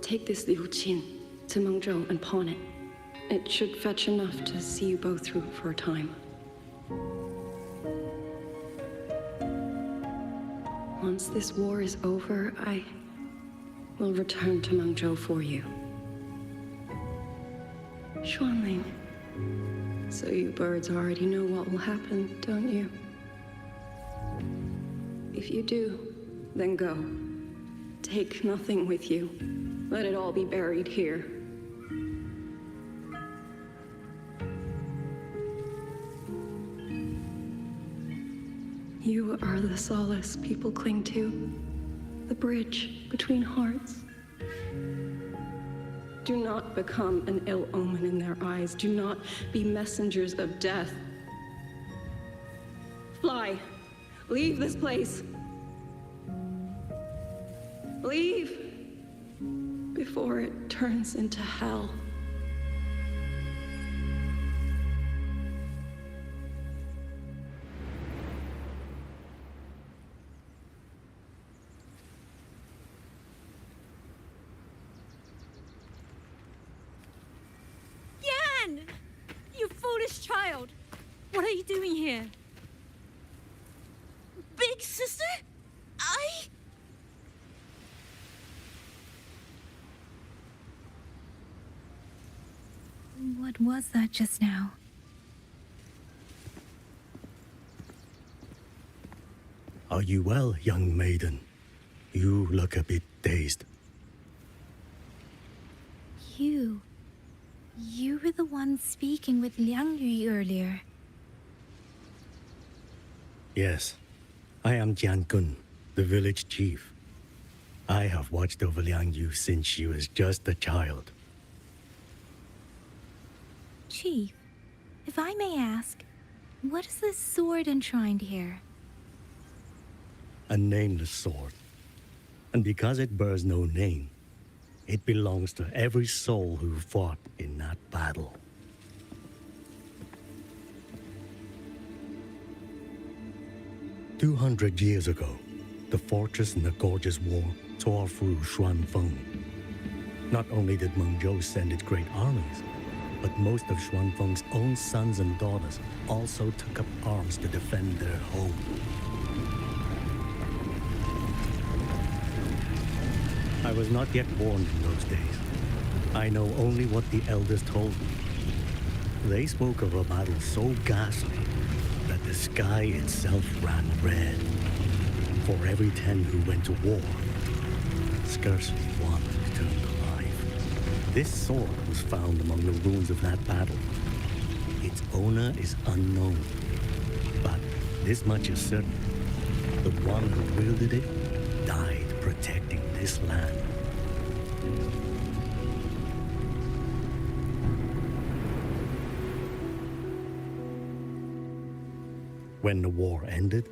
Take this Liu Qin to Mengzhou and pawn it. It should fetch enough to see you both through for a time. Once this war is over, I will return to Mengzhou for you. Xuanling, so you birds already know what will happen, don't you? If you do, then go. Take nothing with you. Let it all be buried here. You are the solace people cling to, the bridge between hearts. Do not become an ill omen in their eyes. Do not be messengers of death. Fly. Leave this place. Leave before it turns into hell. Yan! You foolish child! What are you doing here? Big sister? What was that just now? Are you well, young maiden? You look a bit dazed. You were the one speaking with Liang Yu earlier. Yes, I am Jian Gun, the village chief. I have watched over Liang Yu since she was just a child. Chief, if I may ask, what is this sword enshrined here? A nameless sword. And because it bears no name, it belongs to every soul who fought in that battle. "200 years ago, the fortress in the Gorgeous War tore through Xuanfeng. Not only did Mengzhou send its great armies, but most of Xuanfeng's own sons and daughters also took up arms to defend their home. I was not yet born in those days. I know only what the elders told me. They spoke of a battle so ghastly that the sky itself ran red. For every 10 who went to war, scarcely one returned alive. This sword was found among the ruins of that battle. Its owner is unknown, but this much is certain. The one who wielded it died protecting this land. When the war ended,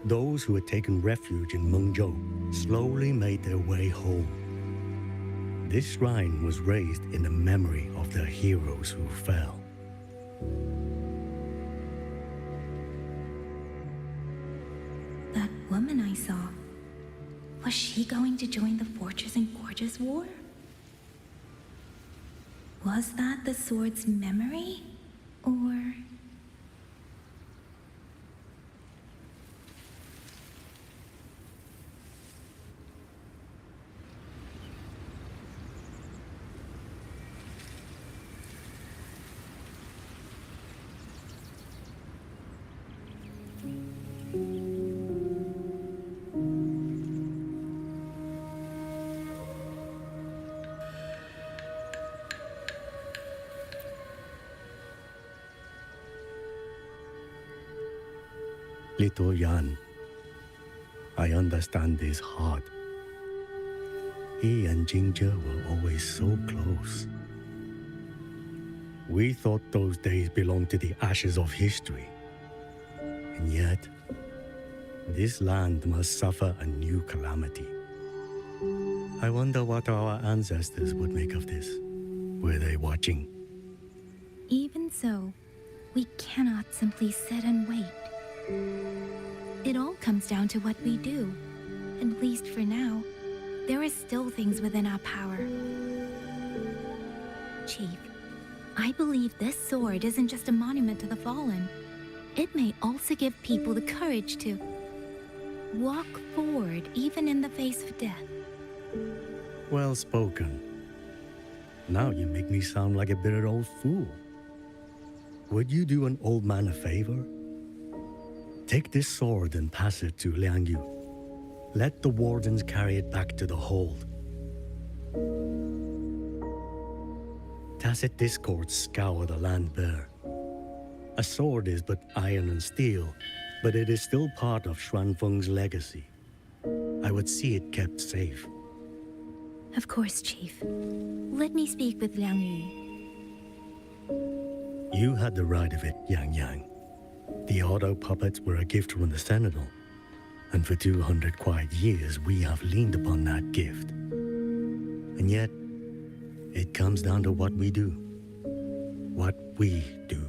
those who had taken refuge in Mengzhou slowly made their way home. This shrine was raised in the memory of the heroes who fell. That woman I saw, was she going to join the Fortress and Gorgeous War? Was that the sword's memory? Or... Little Yan, I understand this hard. He and Ginger were always so close. We thought those days belonged to the ashes of history. And yet, this land must suffer a new calamity. I wonder what our ancestors would make of this. Were they watching? Even so, we cannot simply sit and wait. It all comes down to what we do. At least for now, there are still things within our power. Chief, I believe this sword isn't just a monument to the fallen. It may also give people the courage to walk forward even in the face of death. Well spoken. Now you make me sound like a bitter old fool. Would you do an old man a favor? Take this sword and pass it to Liang Yu. Let the wardens carry it back to the hold. Tacit discords scour the land bare. A sword is but iron and steel, but it is still part of Xuanfeng's legacy. I would see it kept safe. Of course, Chief. Let me speak with Liang Yu. You had the right of it, Yang Yang. The auto puppets were a gift from the Sentinel, and for 200 quiet years we have leaned upon that gift. And yet, it comes down to what we do. What we do.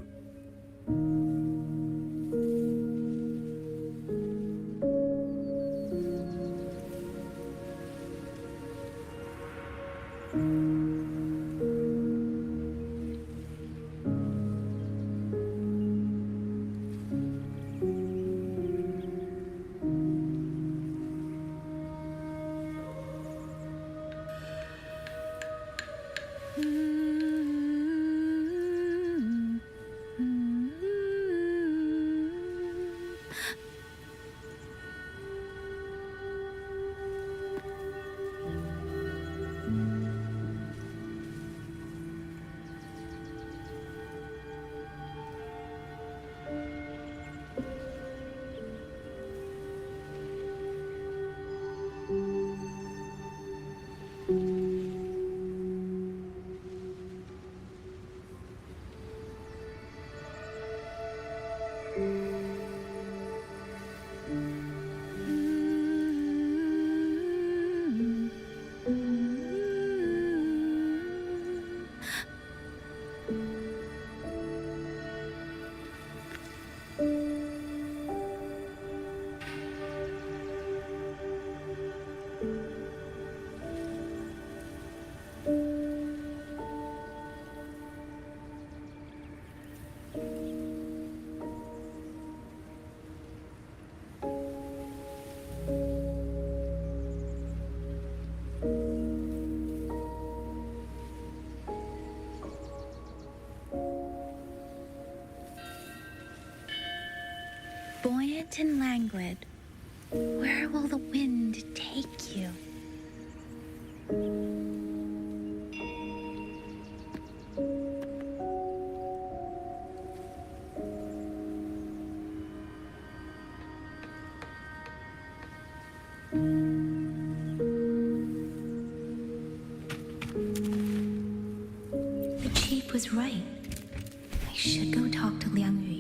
Buoyant and languid, where will the wind take you? The chief was right. I should go talk to Liang Yu.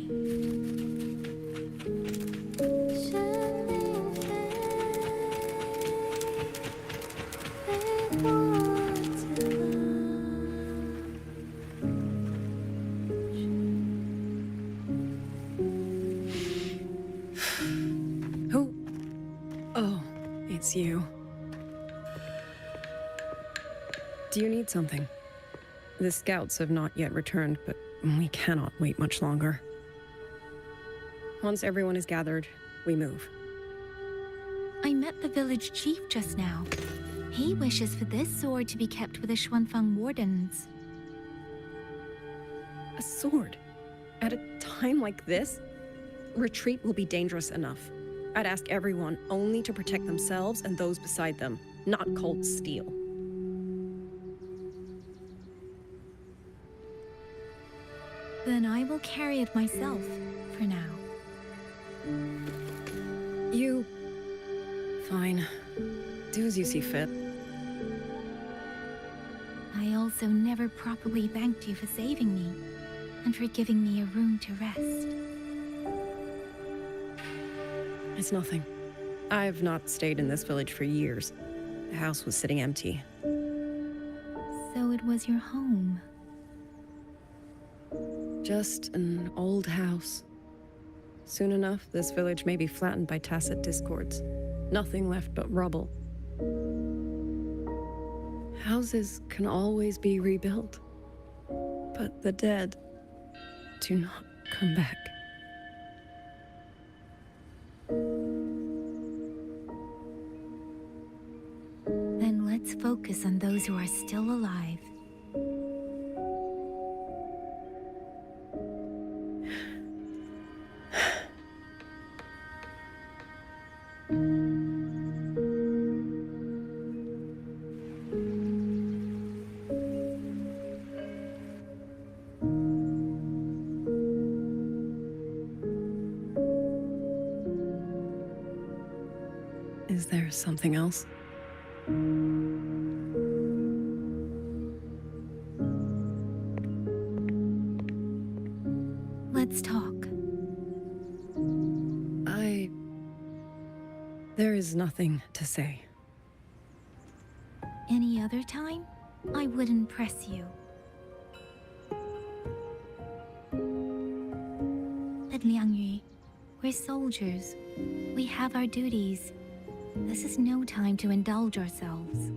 Who? Oh, it's you. Do you need something? The scouts have not yet returned, but we cannot wait much longer. Once everyone is gathered, we move. I met the village chief just now. He wishes for this sword to be kept with the Xuanfeng wardens. A sword? At a time like this? Retreat will be dangerous enough. I'd ask everyone only to protect themselves and those beside them, not cold steel. Then I will carry it myself, for now. Fine. Do as you see fit. I also never properly thanked you for saving me, and for giving me a room to rest. It's nothing. I've not stayed in this village for years. The house was sitting empty. So it was your home. Just an old house. Soon enough, this village may be flattened by tacit discords. Nothing left but rubble. Houses can always be rebuilt. But the dead do not come back. Then let's focus on those who are still alive. Is there something else? Let's talk. There is nothing to say. Any other time, I wouldn't press you. But Liangyu, we're soldiers. We have our duties. This is no time to indulge ourselves.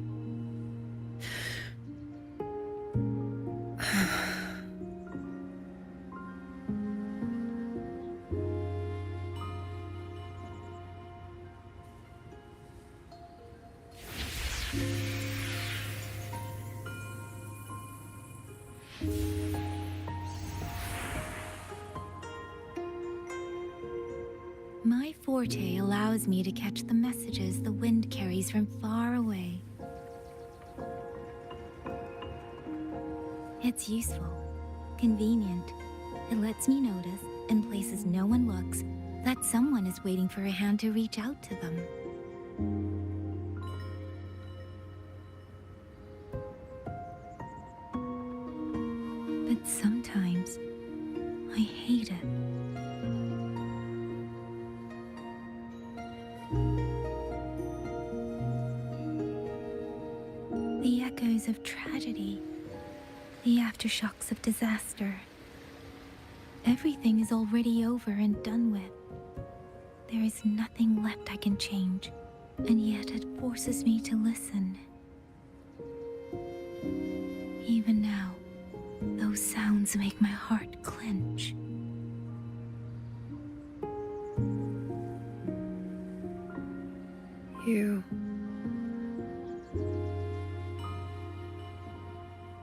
My forte allows me to catch the messages the wind carries from far away. It's useful, convenient. It lets me notice, in places no one looks, that someone is waiting for a hand to reach out to them. But sometimes, I hate it. The echoes of tragedy, the aftershocks of disaster. Everything is already over and done with. There is nothing left I can change, and yet it forces me to listen. Even now, those sounds make my heart clench.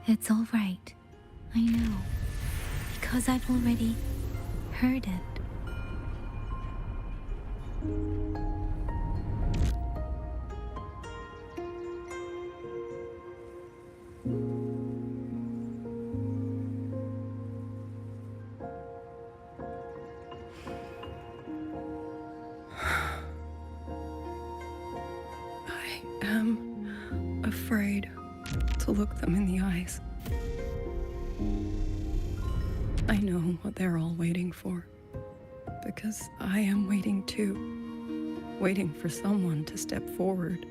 It's all right. I know. Because I've already heard it. I am afraid to look them in the eyes. I know what they're all waiting for, because I am waiting too, waiting for someone to step forward.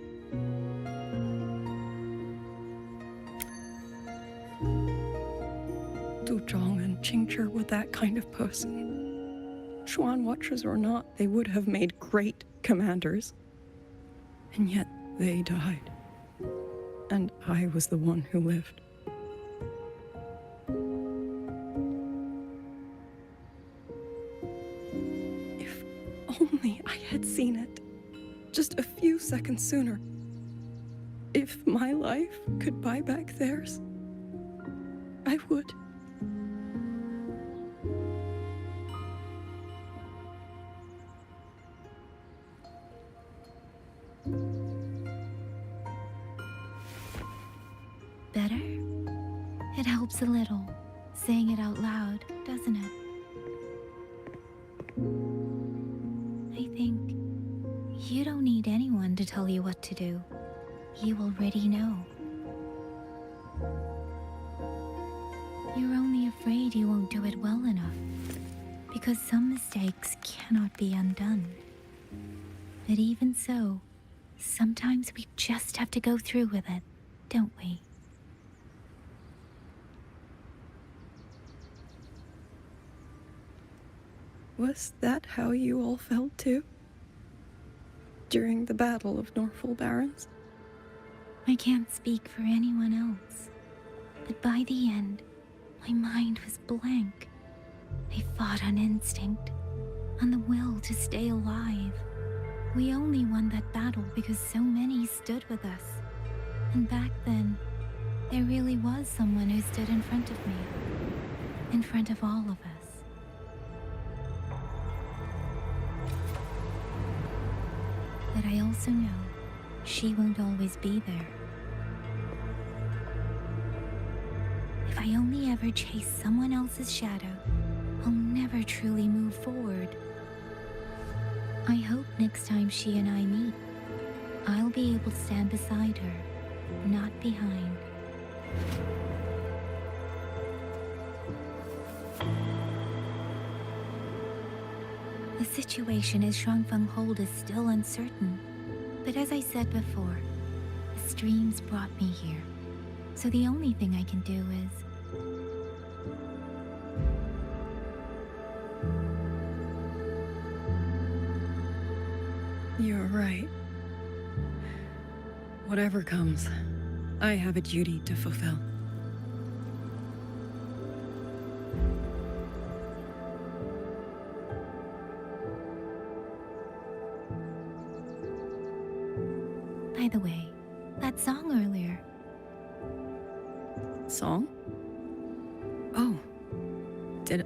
Du Zhong and Qingzhi were that kind of person. Xuan Watchers or not, they would have made great commanders. And yet they died. And I was the one who lived. If only I had seen it, just a few seconds sooner. If my life could buy back theirs, I would. Better? It helps a little, saying it out loud, doesn't it? I think you don't need anyone to tell you what to do. You already know. You're only afraid you won't do it well enough, because some mistakes cannot be undone. But even so, sometimes we just have to go through with it, don't we? Was that how you all felt too? During the Battle of Norfolk Barrens? I can't speak for anyone else, but by the end, my mind was blank. I fought on instinct, on the will to stay alive. We only won that battle because so many stood with us. And back then, there really was someone who stood in front of me, in front of all of us. But I also know she won't always be there. If I only ever chase someone else's shadow, I'll never truly move forward. I hope next time she and I meet, I'll be able to stand beside her, not behind. The situation as Shuangfeng Hold is still uncertain, but as I said before, the streams brought me here, so the only thing I can do is... You're right. Whatever comes, I have a duty to fulfill. By the way, that song earlier. Song? Oh. Did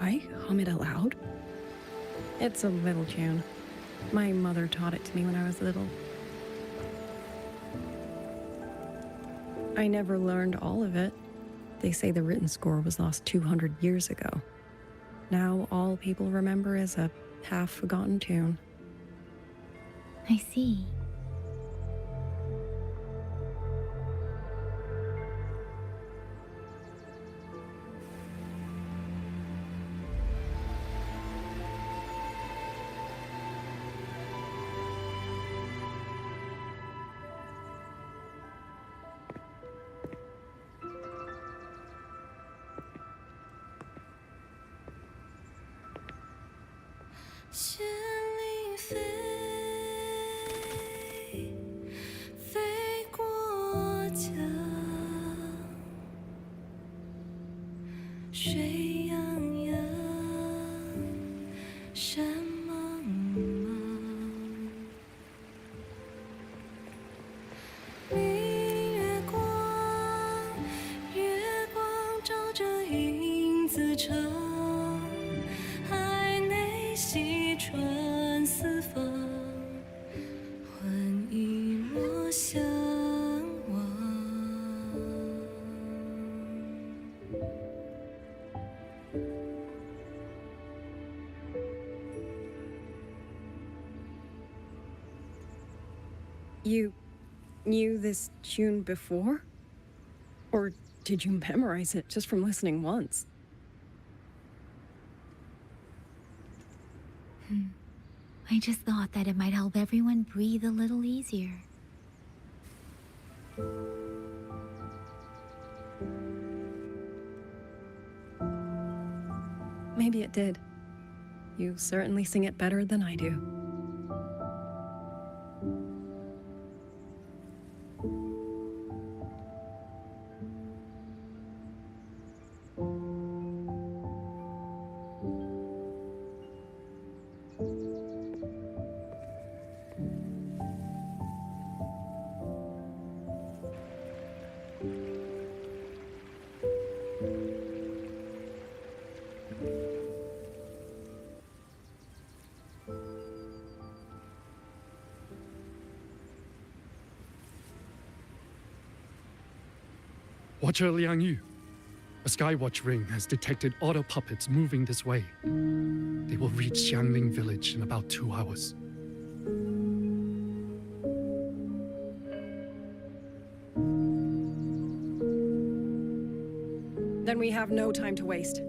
I hum it aloud? It's a little tune. My mother taught it to me when I was little. I never learned all of it. They say the written score was lost 200 years ago. Now all people remember is a half-forgotten tune. I see. You knew this tune before? Or did you memorize it just from listening once? I just thought that it might help everyone breathe a little easier. Maybe it did. You certainly sing it better than I do. Watcher Liang Yu, a Skywatch ring has detected auto puppets moving this way. They will reach Xiangling village in about 2 hours. Then we have no time to waste.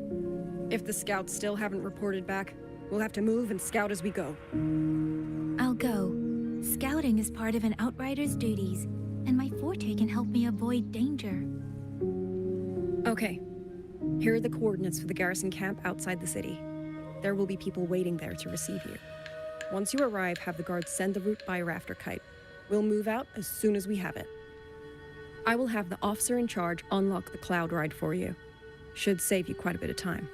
If the scouts still haven't reported back, we'll have to move and scout as we go. I'll go. Scouting is part of an outrider's duties, and my forte can help me avoid danger. Okay. Here are the coordinates for the garrison camp outside the city. There will be people waiting there to receive you. Once you arrive, have the guards send the route by rafter kite. We'll move out as soon as we have it. I will have the officer in charge unlock the cloud ride for you. Should save you quite a bit of time.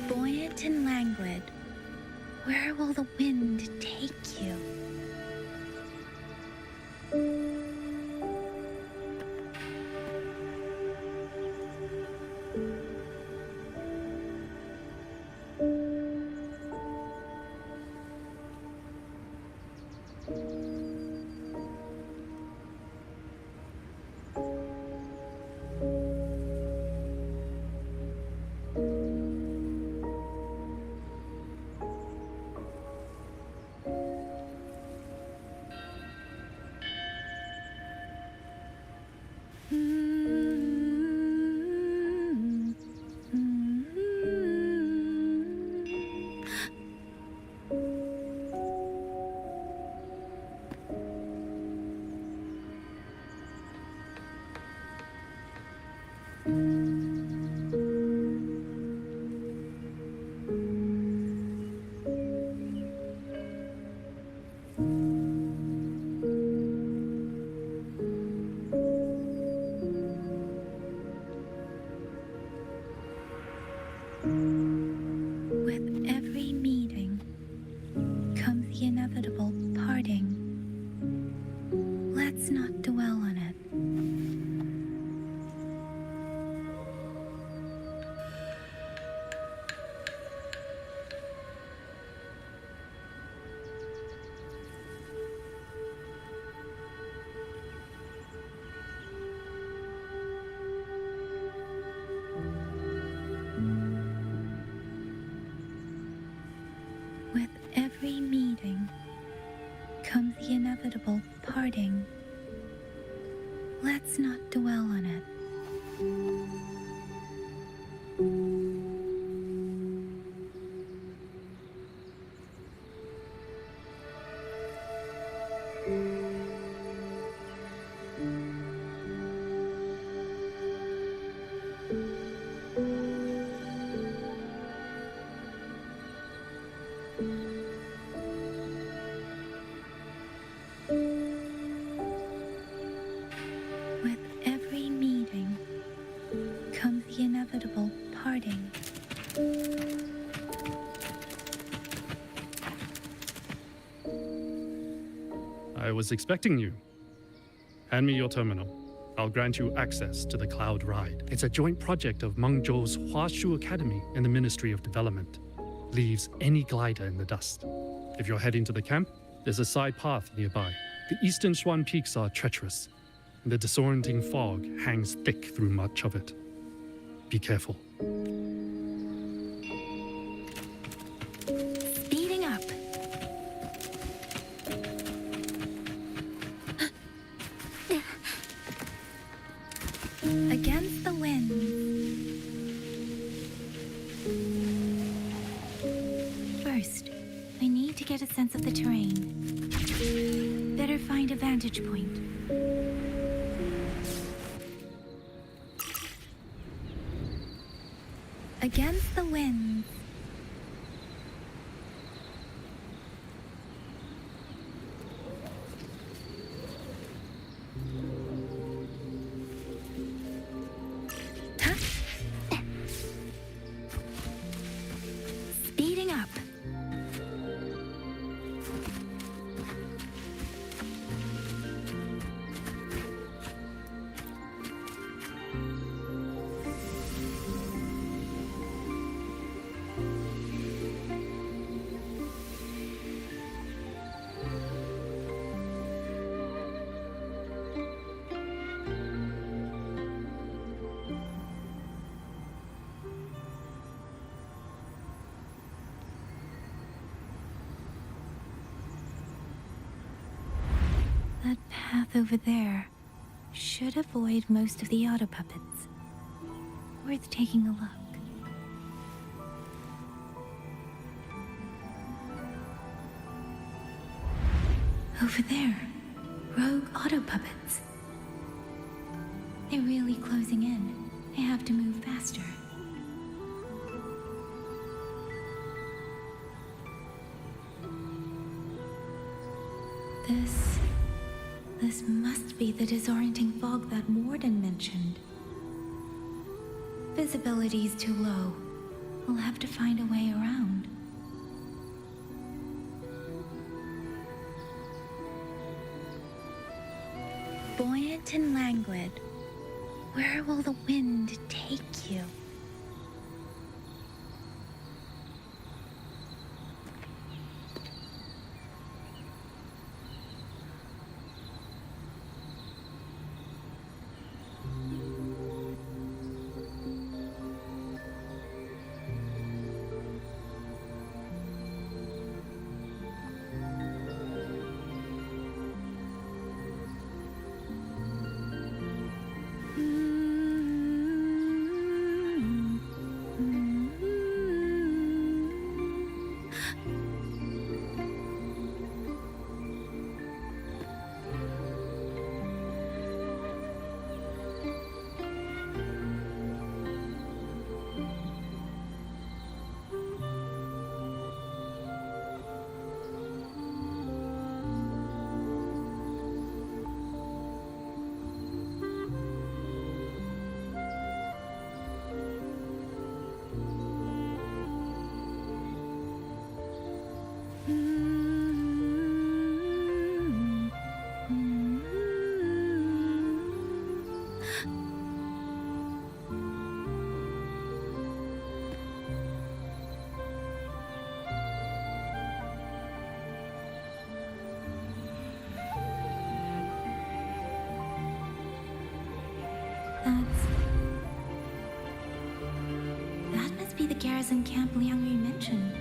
Buoyant and languid, where will the wind take you? With every meeting comes the inevitable parting. Let's not dwell on it. With every meeting comes the inevitable parting. Let's not dwell on it. With every meeting comes the inevitable parting. I was expecting you. Hand me your terminal. I'll grant you access to the Cloud Ride. It's a joint project of Mengzhou's Huashu Academy and the Ministry of Development. Leaves any glider in the dust. If you're heading to the camp, there's a side path nearby. The eastern Shuan peaks are treacherous, and the disorienting fog hangs thick through much of it. Be careful. Speeding up. Against the wind. First, I need to get a sense of the terrain. Better find a vantage point. Against the wind. Speeding up. path over there should avoid most of the auto puppets. Worth taking a look. Over there, rogue auto puppets. They're really closing in. I have to move faster. This must be the disorienting fog that Warden mentioned. Visibility's too low. We'll have to find a way around. Buoyant and languid. Where will the wind take you? That must be the garrison camp Liang Yu mentioned.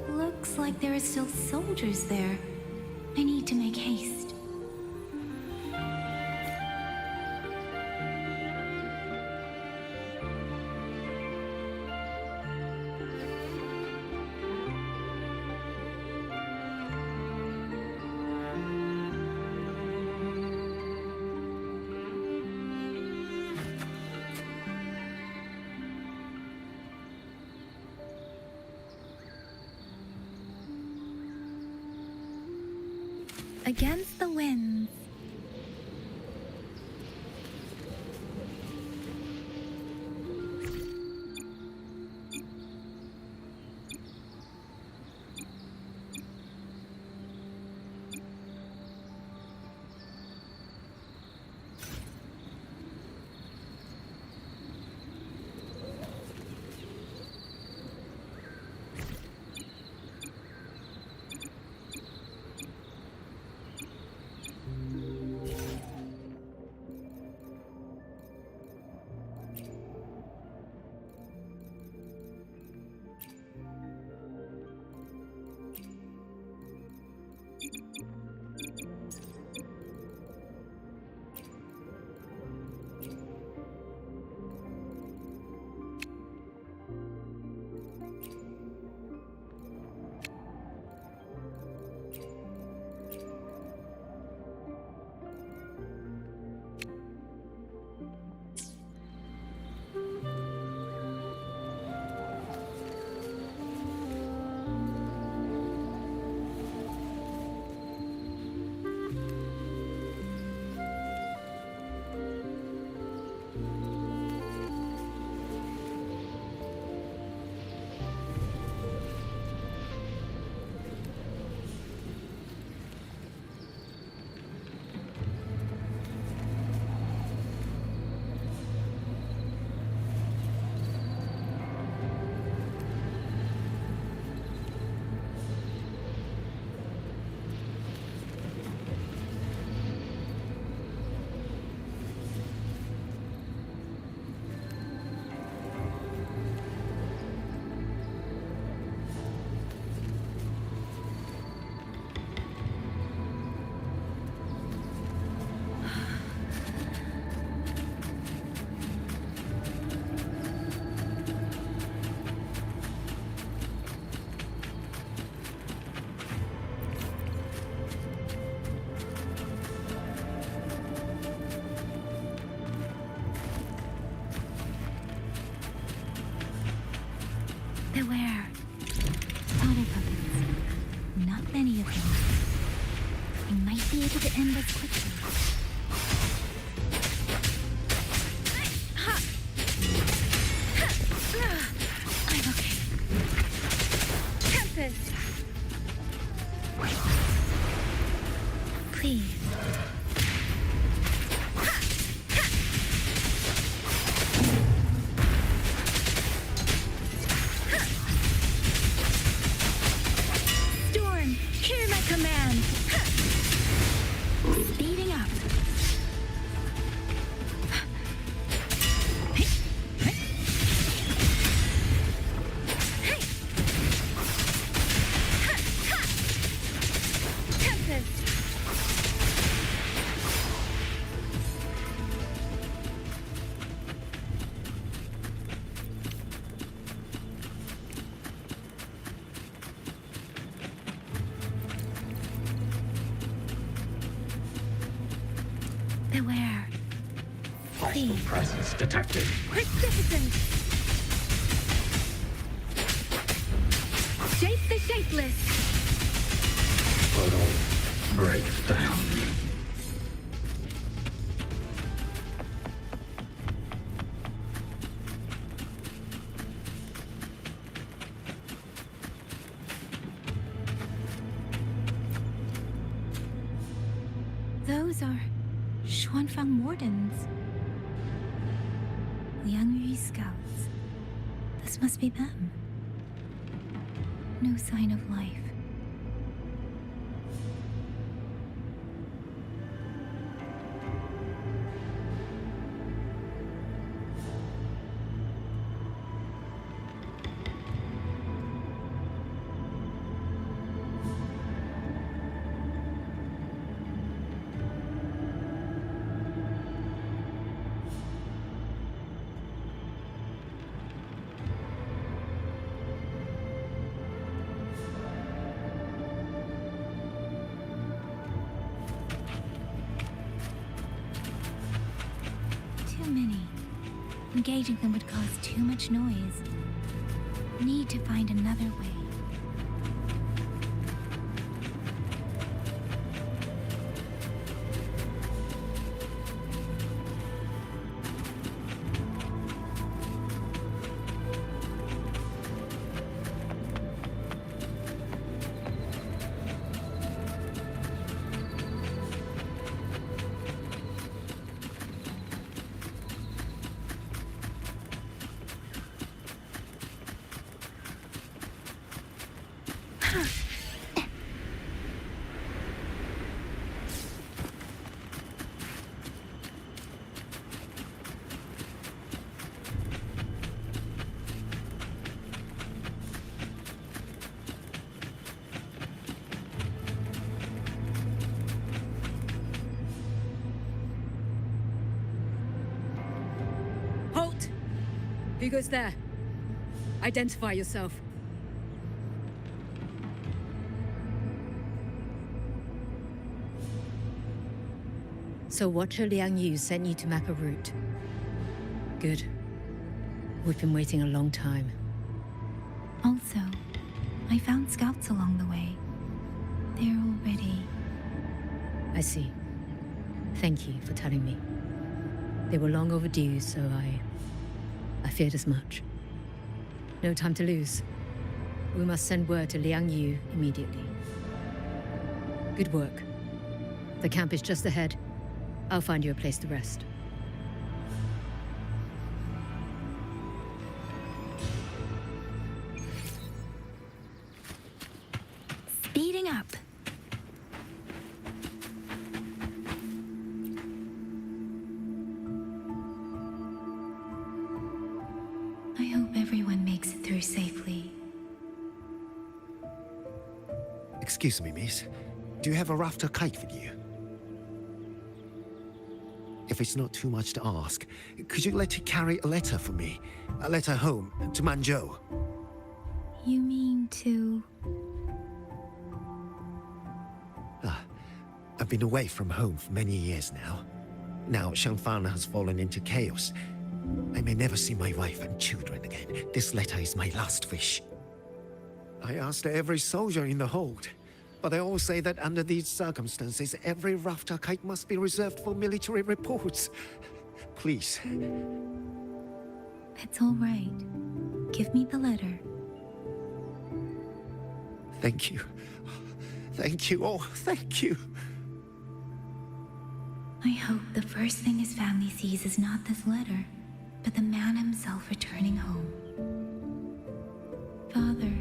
Looks like there are still soldiers there. I need to make haste. Against the winds. end as quickly. I'm okay. Tempest! Please. Storm, hear my command. Speeding up. Beware. Hostile presence detected. Magnificent! Shape the shapeless! Portal breaks down. Those are Xuanfang Wardens. Liang Yu scouts. This must be them. No sign of life. Too many. Engaging them would cause too much noise. Need to find another way. Halt! Who goes there? Identify yourself. So Watcher Liang Yu sent you to map a route. Good. We've been waiting a long time. Also, I found scouts along the way. They're already... I see. Thank you for telling me. They were long overdue, so I feared as much. No time to lose. We must send word to Liang Yu immediately. Good work. The camp is just ahead. I'll find you a place to rest. Speeding up. I hope everyone makes it through safely. Excuse me, miss. Do you have a rafter kite with you? If it's not too much to ask, could you let her carry a letter for me? A letter home, to Manzhou. You mean to... I've been away from home for many years now. Now Shangfang has fallen into chaos. I may never see my wife and children again. This letter is my last wish. I asked every soldier in the hold, But they all say that under these circumstances, every rafter kite must be reserved for military reports. Please. It's all right. Give me the letter. Thank you. Thank you. Oh, thank you. I hope the first thing his family sees is not this letter, but the man himself returning home. Father,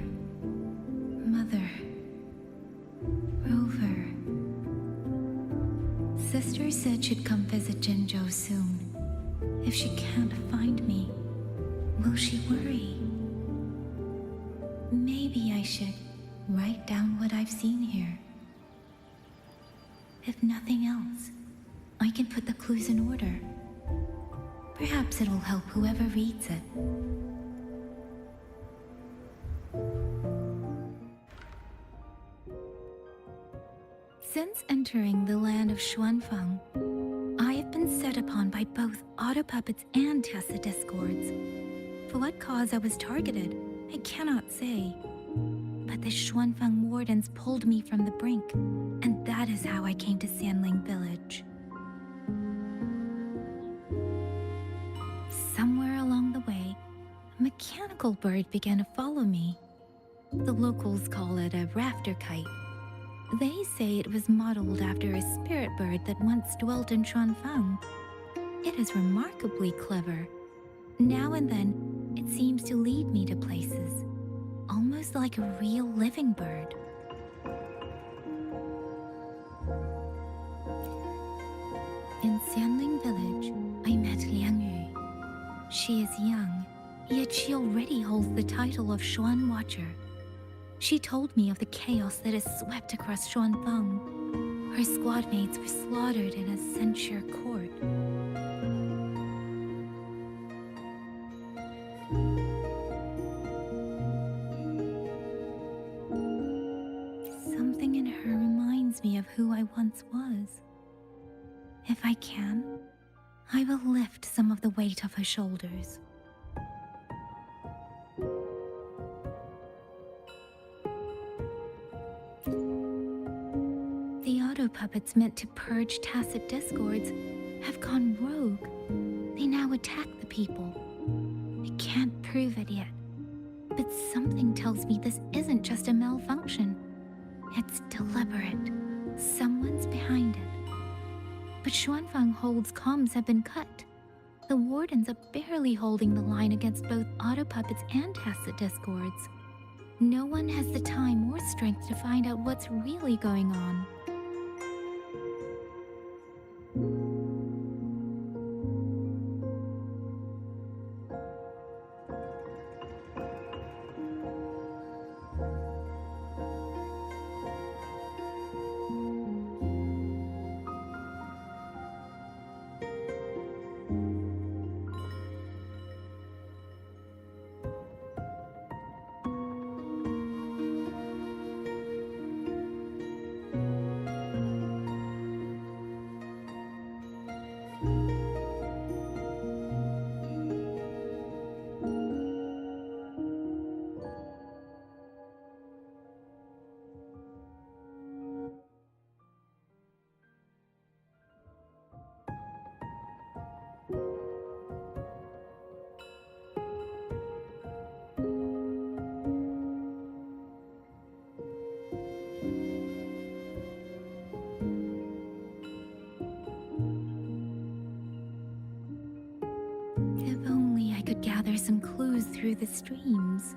Mother, Rover. Sister said she'd come visit Jinzhou soon. If she can't find me, will she worry? Maybe I should write down what I've seen here. If nothing else, I can put the clues in order. Perhaps it'll help whoever reads it. Since entering the land of Xuanfang, I have been set upon by both auto puppets and Tessa discords. For what cause I was targeted, I cannot say. But the Xuanfang wardens pulled me from the brink, and that is how I came to Sanling Village. Somewhere along the way, a mechanical bird began to follow me. The locals call it a rafter kite. They say it was modeled after a spirit bird that once dwelt in Xuanfang. It is remarkably clever. Now and then, it seems to lead me to places, almost like a real living bird. In Sanling Village, I met Liang Yu. She is young, yet she already holds the title of Xuan Watcher. She told me of the chaos that has swept across Xuanfang. Her squad mates were slaughtered in a censure court. Something in her reminds me of who I once was. If I can, I will lift some of the weight of her shoulders. The auto puppets meant to purge tacit discords have gone rogue. They now attack the people. I can't prove it yet, but something tells me this isn't just a malfunction. It's deliberate. Someone's behind it. But Xuanfang Hold's comms have been cut. The wardens are barely holding the line against both auto puppets and tacit discords. No one has the time or strength to find out what's really going on. If only I could gather some clues through the streams.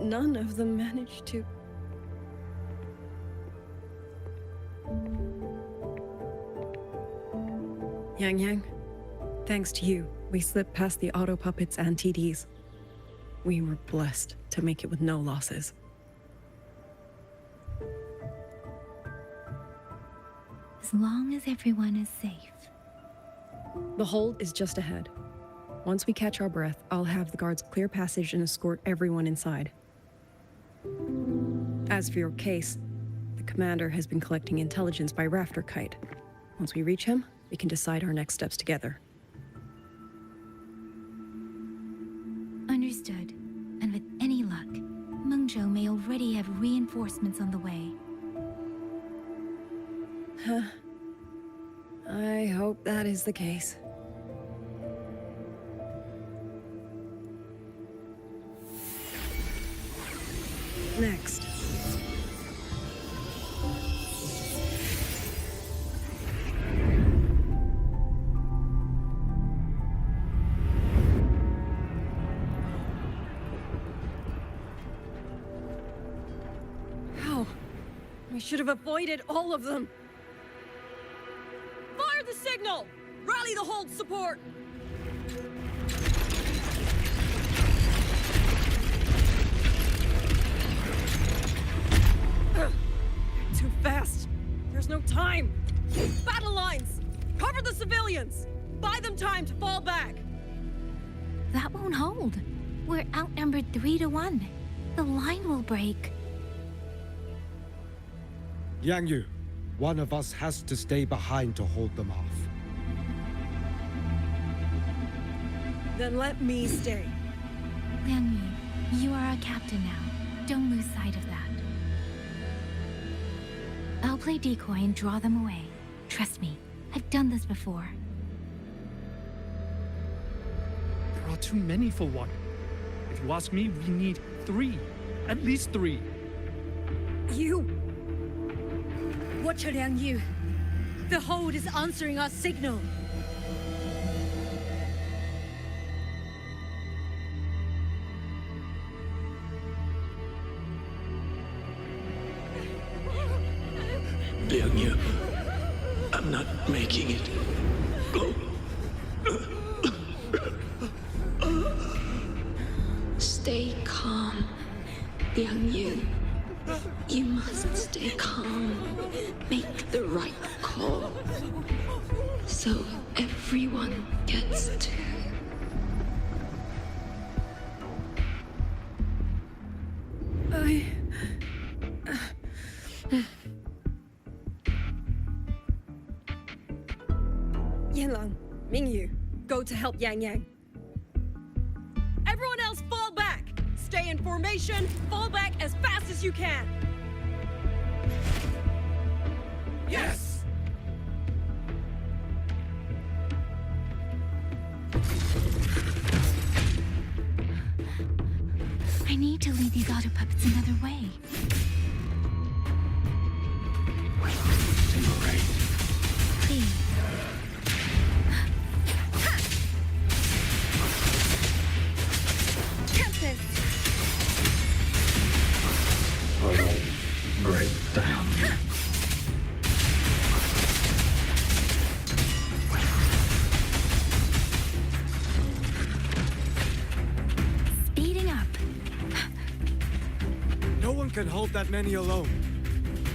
none of them managed to. Yang Yang, thanks to you, we slipped past the auto puppets and TDs. We were blessed to make it with no losses. As long as everyone is safe. The hold is just ahead. Once we catch our breath, I'll have the guards clear passage and escort everyone inside. As for your case, the commander has been collecting intelligence by Rafter Kite. Once we reach him, we can decide our next steps together. Understood. And with any luck, Mengzhou may already have reinforcements on the way. I hope that is the case. Next. How? We should have avoided all of them. Fire the signal! Rally the hold support! Too fast. There's no time. Battle lines! Cover the civilians! Buy them time to fall back! That won't hold. We're outnumbered 3-1. The line will break. Yang Yu, one of us has to stay behind to hold them off. Then let me stay. Liang Yu, you are our captain now. Don't lose sight of that. I'll play decoy and draw them away. Trust me, I've done this before. There are too many for one. If you ask me, we need 3. At least 3. You! Watch her, Liang Yu. The hold is answering our signal. Liang Yu, I'm not making it. Go. Stay calm, Liang Yu. You must stay calm. Make the right call. So everyone gets to. Yanlang, Mingyu, go to help Yang Yang. Everyone else fall back! Stay in formation, fall back as fast as you can! Yes! I need to lead these auto puppets another way. Please. Break down. Speeding up. No one can hold that many alone.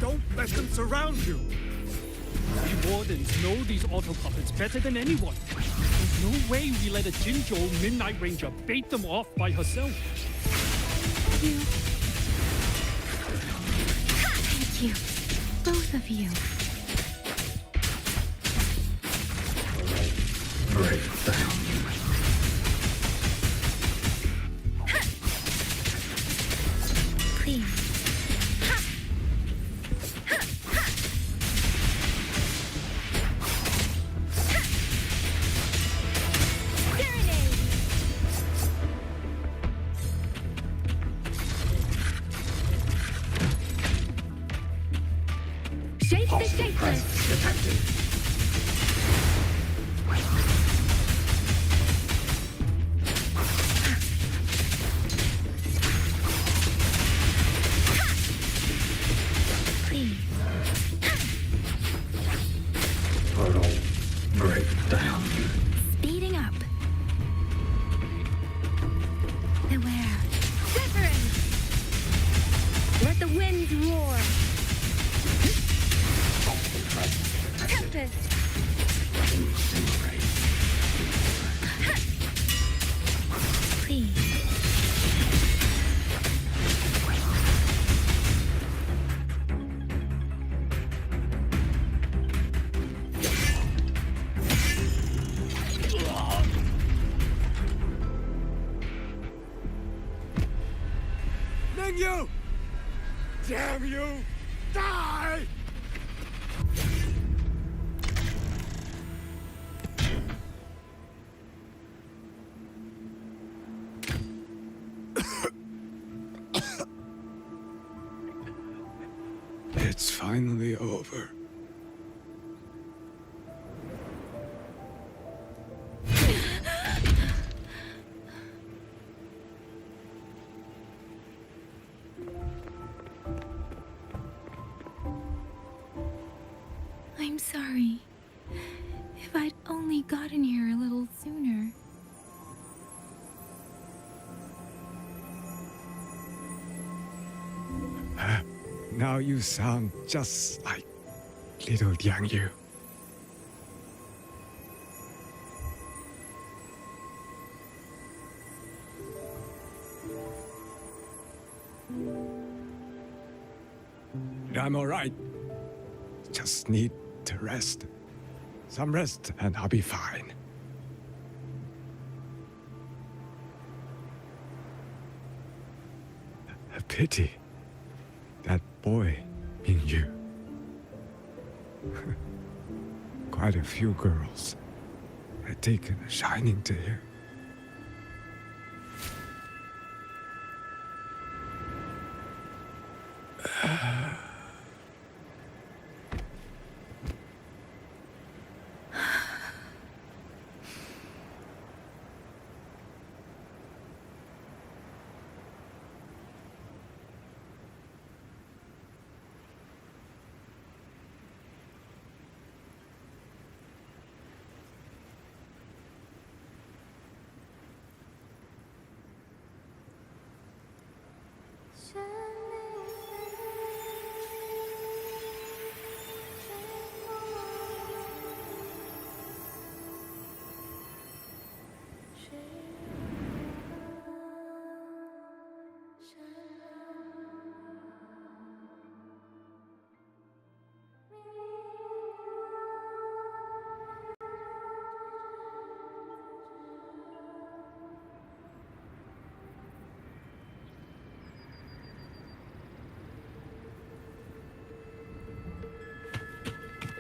Don't let them surround you. We wardens know these auto puppets better than anyone. There's no way we let a Jinzhou Midnight Ranger bait them off by herself. Thank you. Both of you. Break down. Please. Presence detected. this. Please. Mingyu! Damn you! Die! It's finally over. I'm sorry. If I'd only gotten here a little sooner. Now you sound just like little Yang Yu. I'm all right. Just need to rest. Some rest and I'll be fine. A pity. That boy, Mingyu. Quite a few girls had taken a shining to him.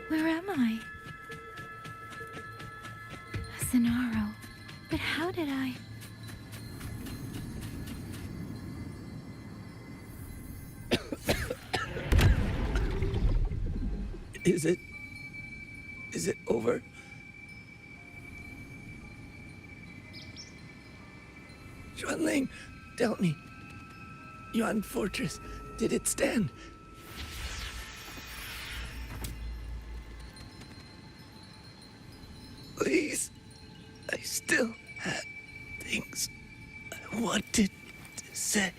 Where am I? Sonaro. But how did I... Is it over? Xuanling, tell me. Yuan Fortress, did it stand? Please, I still had things I wanted to say.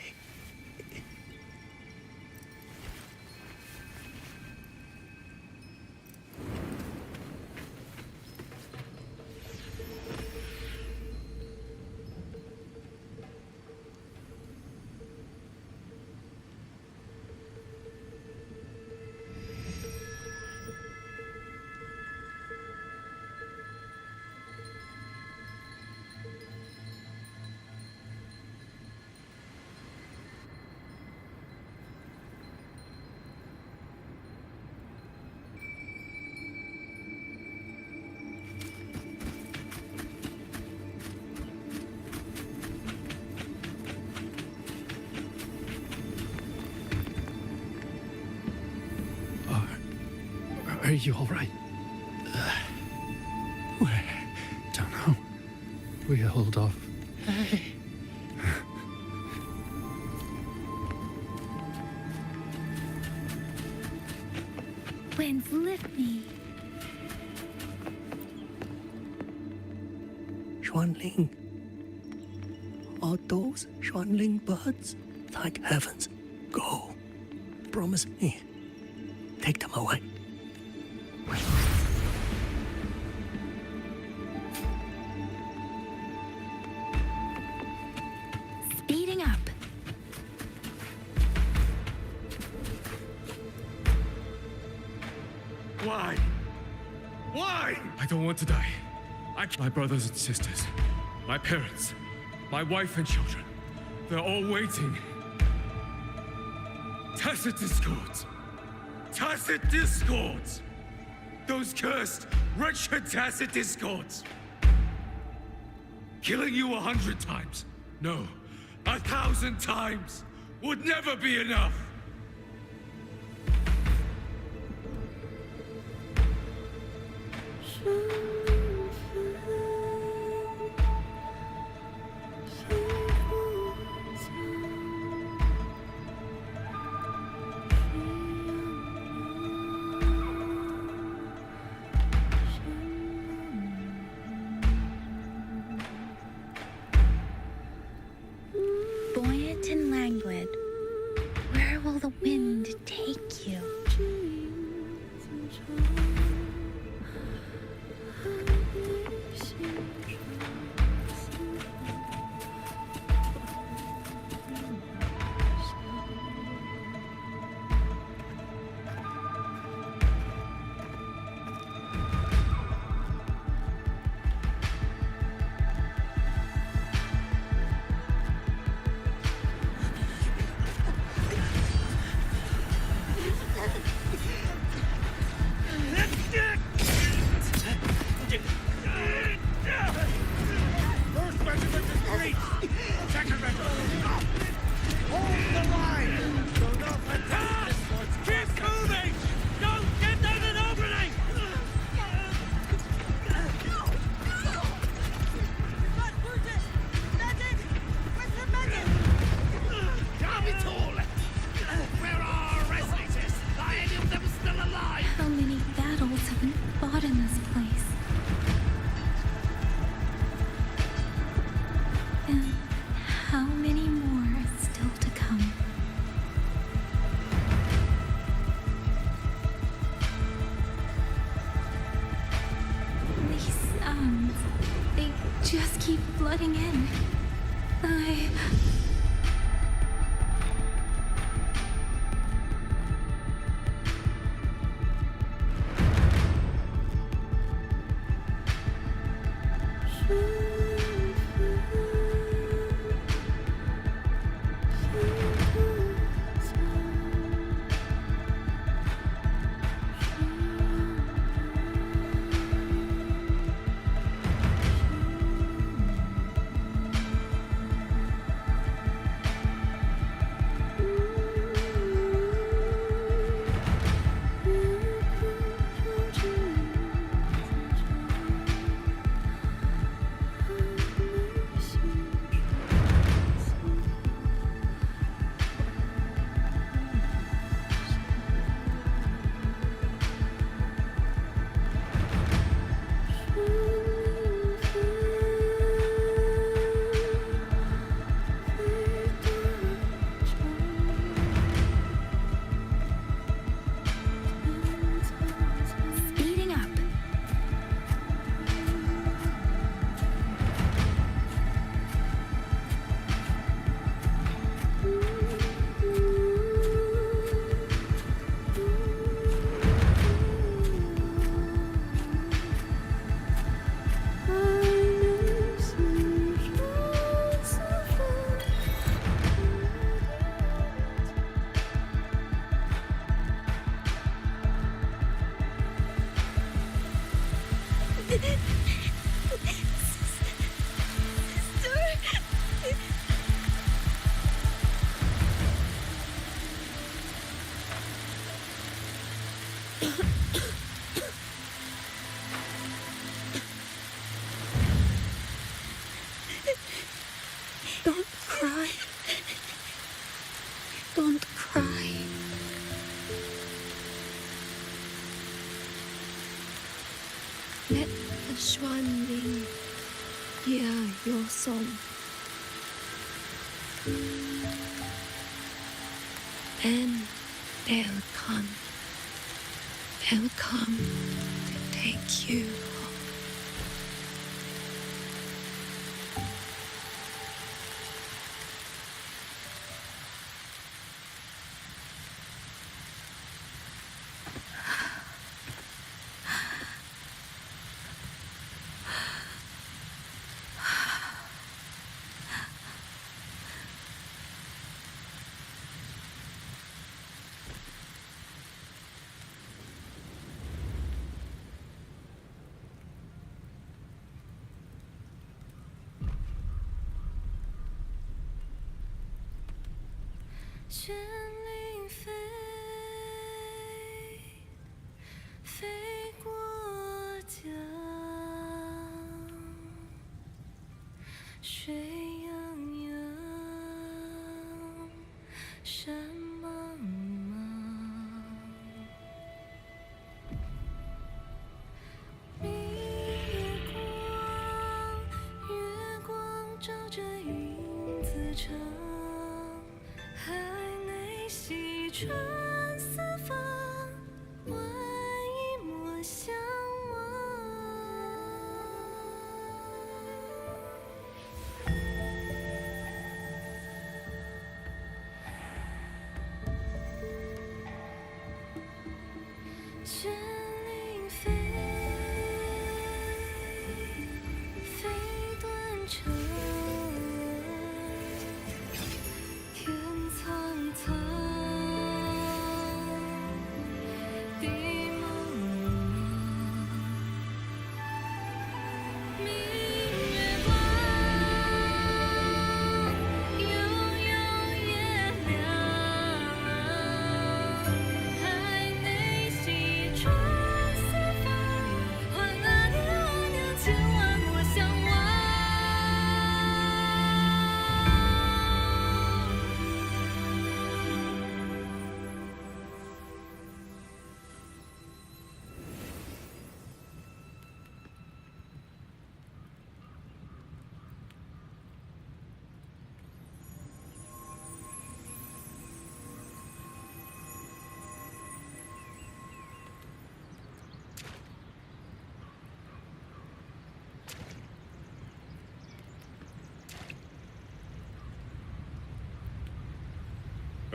Are you all right? Don't know. We hold off. Hey. Winds lift me. Xuanling. Are those Xuanling birds? Thank heavens. Go. Promise me. Take them away. Why? Why? I don't want to die. My brothers and sisters, my parents, my wife and children, they're all waiting. Tacit discords! Tacit discords! Those cursed, wretched tacit discords! Killing you 100 times, no, 1,000 times, would never be enough! Buoyant and languid, where will the wind take you? How many battles have been fought in this place? And how many more are still to come? These sounds, they just keep flooding in. Don't cry. Don't cry. Let the swan ring hear your song. Then they'll come. They'll come to take you home. 卷领飞，飞过江，水泱泱，山茫茫。明月光，月光照着云子长。海内西川四方，万一莫相忘。卷领飞，飞断肠。天苍苍，地茫茫。明月光，悠悠月亮。海内西川四方，万阿娘千万莫相忘。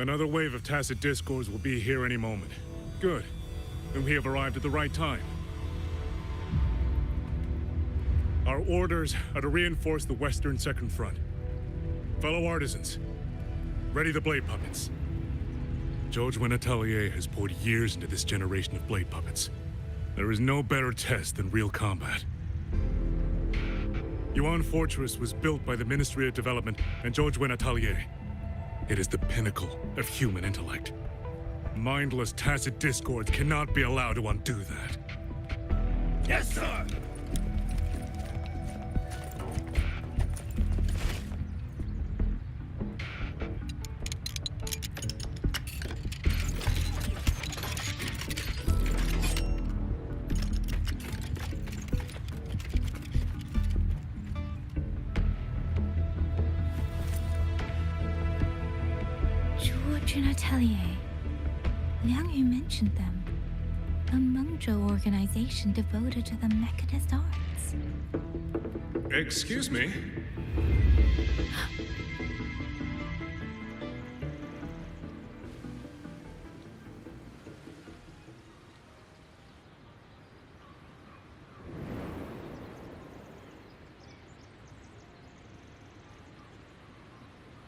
Another wave of tacit discords will be here any moment. Good. Then we have arrived at the right time. Our orders are to reinforce the western second front. Fellow artisans, ready the blade puppets. Jojwen Atelier has poured years into this generation of blade puppets. There is no better test than real combat. Yuan Fortress was built by the Ministry of Development and Jojwen Atelier. It is the pinnacle of human intellect. Mindless tacit discords cannot be allowed to undo that. Yes, sir! Jojwen Atelier. Liang Yu mentioned them. A Mengzhou organization devoted to the mechanist arts. Excuse me?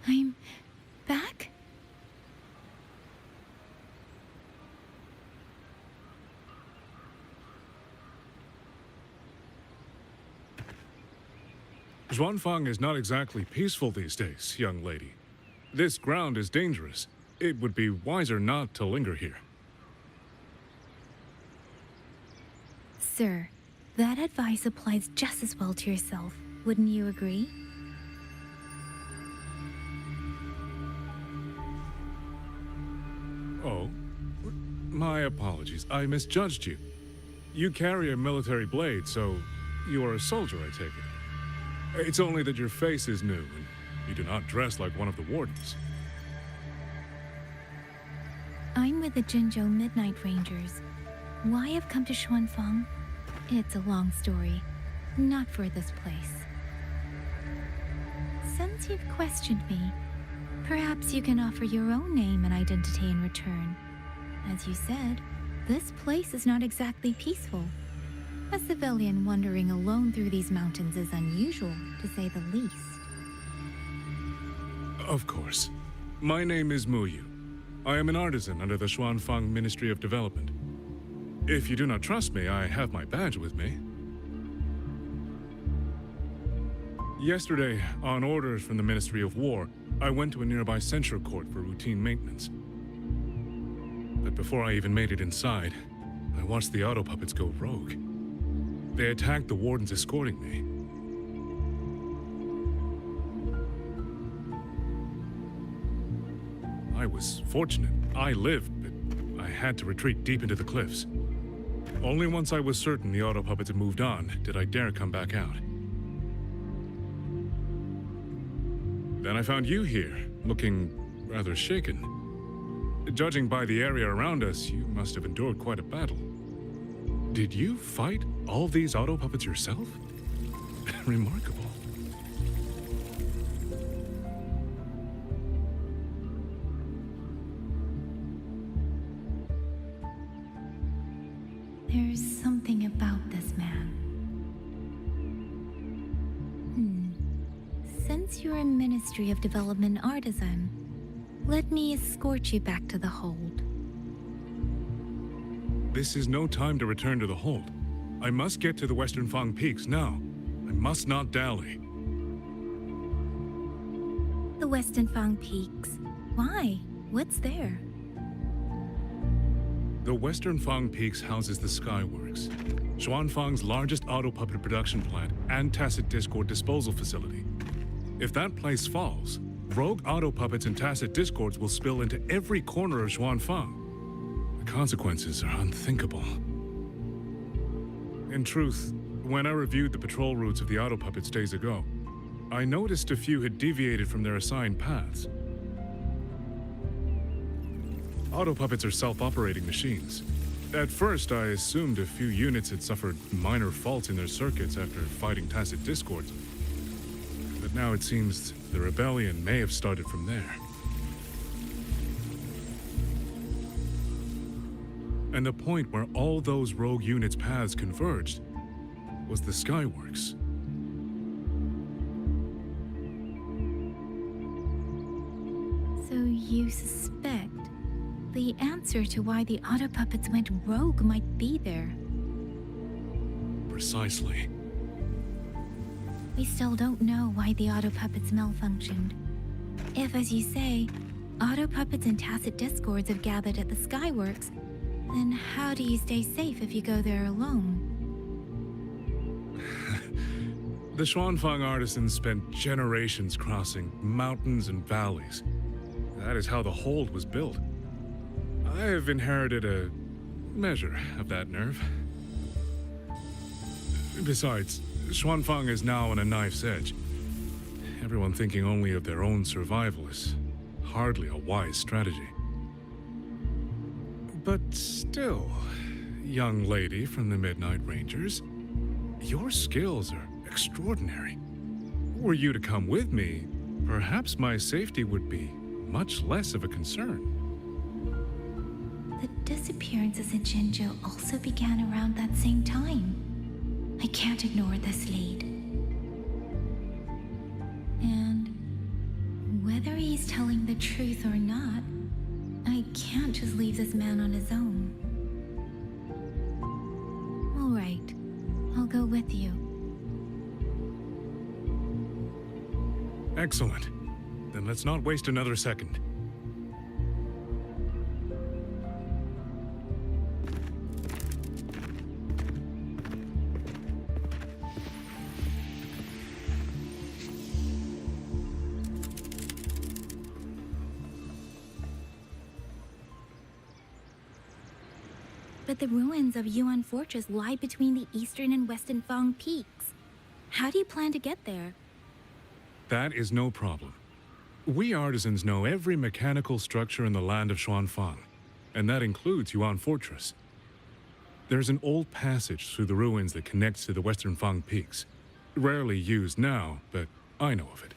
I'm back? Zhuanfang is not exactly peaceful these days, young lady. This ground is dangerous. It would be wiser not to linger here. Sir, that advice applies just as well to yourself. Wouldn't you agree? Oh, my apologies. I misjudged you. You carry a military blade, so you are a soldier, I take it. It's only that your face is new, and you do not dress like one of the wardens. I'm with the Jinzhou Midnight Rangers. Why I've come to Xuanfang? It's a long story. Not for this place. Since you've questioned me, perhaps you can offer your own name and identity in return. As you said, this place is not exactly peaceful. A civilian wandering alone through these mountains is unusual, to say the least. Of course. My name is Mu Yu. I am an artisan under the Xuanfang Ministry of Development. If you do not trust me, I have my badge with me. Yesterday, on orders from the Ministry of War, I went to a nearby censure court for routine maintenance. But before I even made it inside, I watched the auto puppets go rogue. They attacked the wardens escorting me. I was fortunate. I lived, but I had to retreat deep into the cliffs. Only once I was certain the auto puppets had moved on did I dare come back out. Then I found you here, looking rather shaken. Judging by the area around us, you must have endured quite a battle. Did you fight all these auto puppets yourself? Remarkable. There's something about this man. Since you're a Ministry of Development artisan, let me escort you back to the hold. This is no time to return to the hold. I must get to the Western Fang Peaks now. I must not dally. The Western Fang Peaks? Why? What's there? The Western Fang Peaks houses the Skyworks, Xuanfang's largest auto puppet production plant and tacit discord disposal facility. If that place falls, rogue auto puppets and tacit discords will spill into every corner of Xuanfang. The consequences are unthinkable. In truth, when I reviewed the patrol routes of the auto puppets days ago, I noticed a few had deviated from their assigned paths. Auto puppets are self-operating machines. At first, I assumed a few units had suffered minor faults in their circuits after fighting tacit discords. But now it seems the rebellion may have started from there. And the point where all those rogue units' paths converged was the Skyworks. So you suspect the answer to why the auto puppets went rogue might be there? Precisely. We still don't know why the auto puppets malfunctioned. If, as you say, auto puppets and tacit discords have gathered at the Skyworks, then how do you stay safe if you go there alone? The Xuanfang artisans spent generations crossing mountains and valleys. That is how the hold was built. I have inherited a measure of that nerve. Besides, Xuanfang is now on a knife's edge. Everyone thinking only of their own survival is hardly a wise strategy. But still, young lady from the Midnight Rangers, your skills are extraordinary. Were you to come with me, perhaps my safety would be much less of a concern. The disappearances in Jinzhou also began around that same time. I can't ignore this lead. And whether he's telling the truth or not, I can't just leave this man on his own. All right, I'll go with you. Excellent. Then let's not waste another second. But the ruins of Yuan Fortress lie between the eastern and western Fang peaks. How do you plan to get there? That is no problem. We artisans know every mechanical structure in the land of Xuanfang, and that includes Yuan Fortress. There's an old passage through the ruins that connects to the Western Fang Peaks. Rarely used now, but I know of it.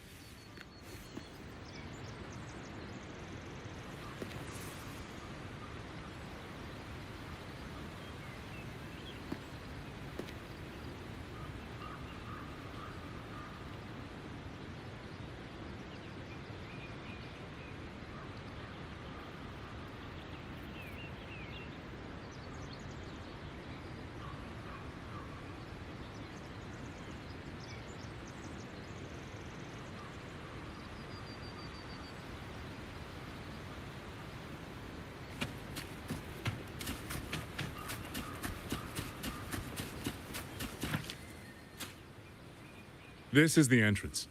This is the entrance.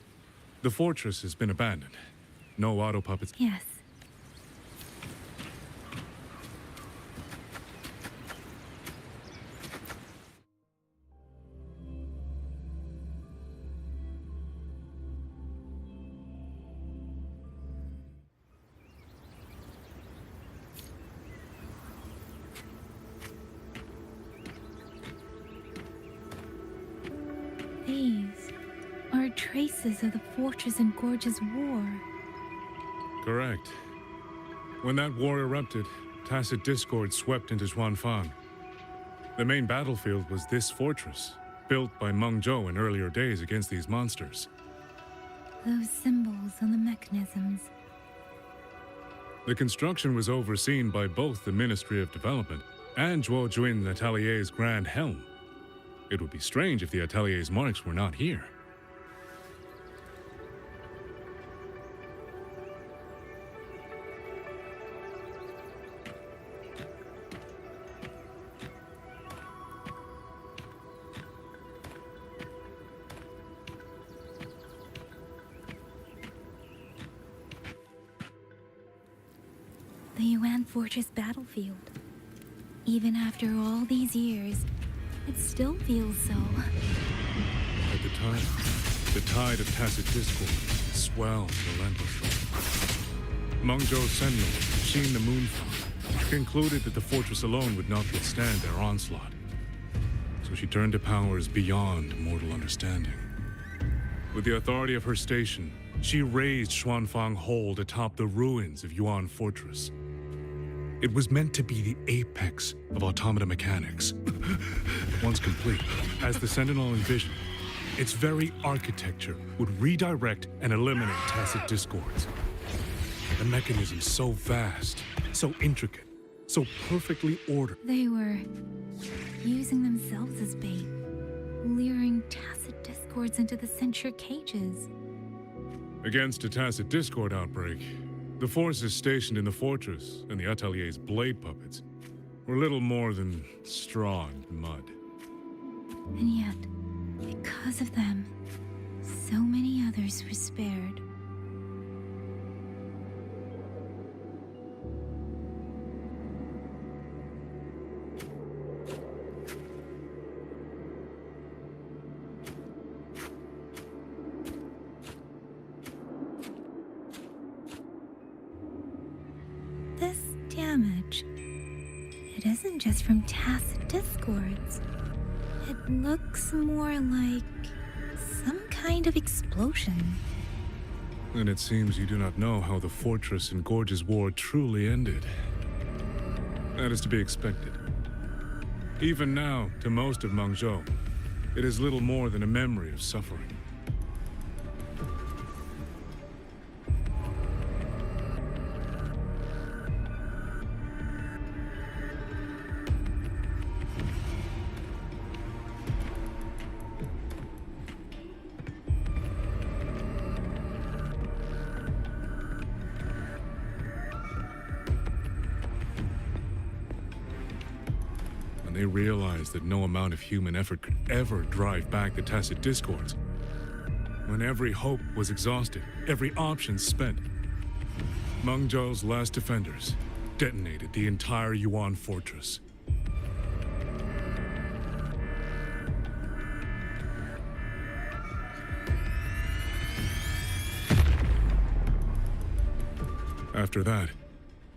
The fortress has been abandoned. No auto puppets. Yes. These are traces of the Fortress and Gorge's war. Correct. When that war erupted, tacit discord swept into Xuanfang. The main battlefield was this fortress, built by Meng Zhou in earlier days against these monsters. Those symbols on the mechanisms. The construction was overseen by both the Ministry of Development and Zhuo Jun Atelier's Grand Helm. It would be strange if the Atelier's marks were not here. The Yuan Fortress battlefield. Even after all these years, it still feels so. At the time, the tide of tacit discord swelled relentlessly. Meng Zhou's sentinel, Xin the Moonfall, concluded that the fortress alone would not withstand their onslaught. So she turned to powers beyond mortal understanding. With the authority of her station, she raised Xuanfang Hold atop the ruins of Yuan Fortress. It was meant to be the apex of automata mechanics. Once complete, as the Sentinel envisioned, its very architecture would redirect and eliminate tacit discords. The mechanism so vast, so intricate, so perfectly ordered. They were using themselves as bait, luring tacit discords into the censure cages. Against a tacit discord outbreak, the forces stationed in the fortress and the Atelier's blade puppets were little more than straw and mud. And yet, because of them, so many others were spared. This damage, it isn't just from tacit discords. It looks more like some kind of explosion. And it seems you do not know how the fortress and Gorge's war truly ended. That is to be expected. Even now, to most of Meng Zhou, it is little more than a memory of suffering. They realized that no amount of human effort could ever drive back the tacit discords. When every hope was exhausted, every option spent, Meng Zhou's last defenders detonated the entire Yuan fortress. After that,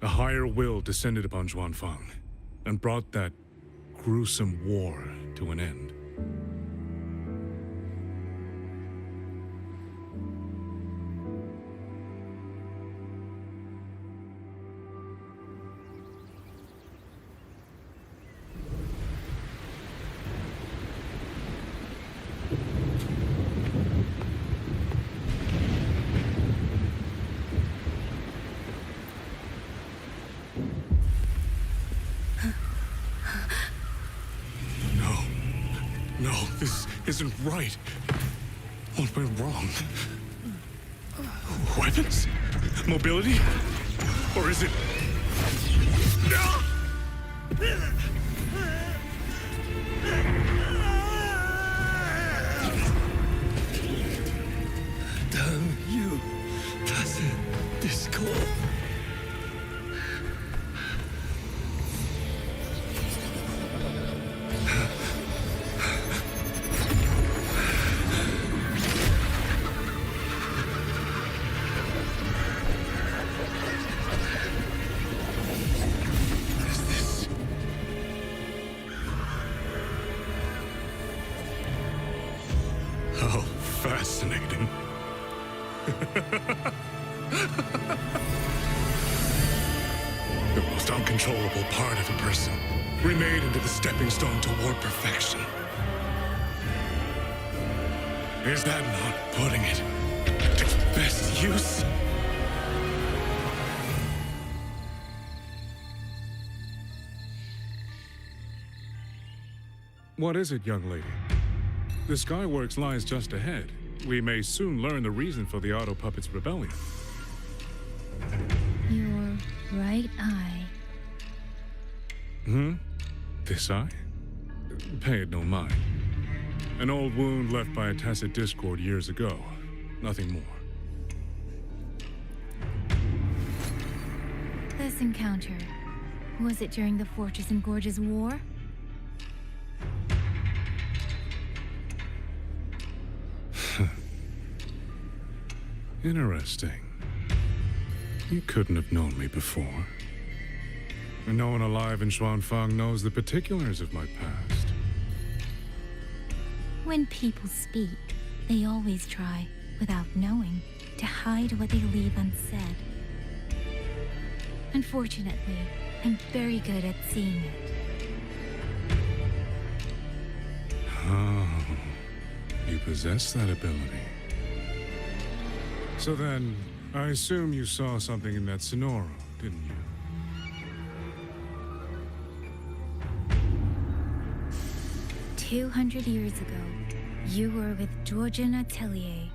a higher will descended upon Xuanfang and brought that gruesome war to an end. No, this isn't right. What went wrong? Weapons? Mobility? Or is it... Fascinating. The most uncontrollable part of a person, remade into the stepping stone toward perfection. Is that not putting it to best use? What is it, young lady? The Skyworks lies just ahead. We may soon learn the reason for the Auto Puppets' rebellion. Your right eye. This eye? Pay it no mind. An old wound left by a tacit discord years ago. Nothing more. This encounter, was it during the Fortress and Gorges War? Interesting. You couldn't have known me before. And no one alive in Xuanfang knows the particulars of my past. When people speak, they always try, without knowing, to hide what they leave unsaid. Unfortunately, I'm very good at seeing it. Oh, you possess that ability. So then, I assume you saw something in that Sonoro, didn't you? 200 years ago, you were with Georgian Atelier.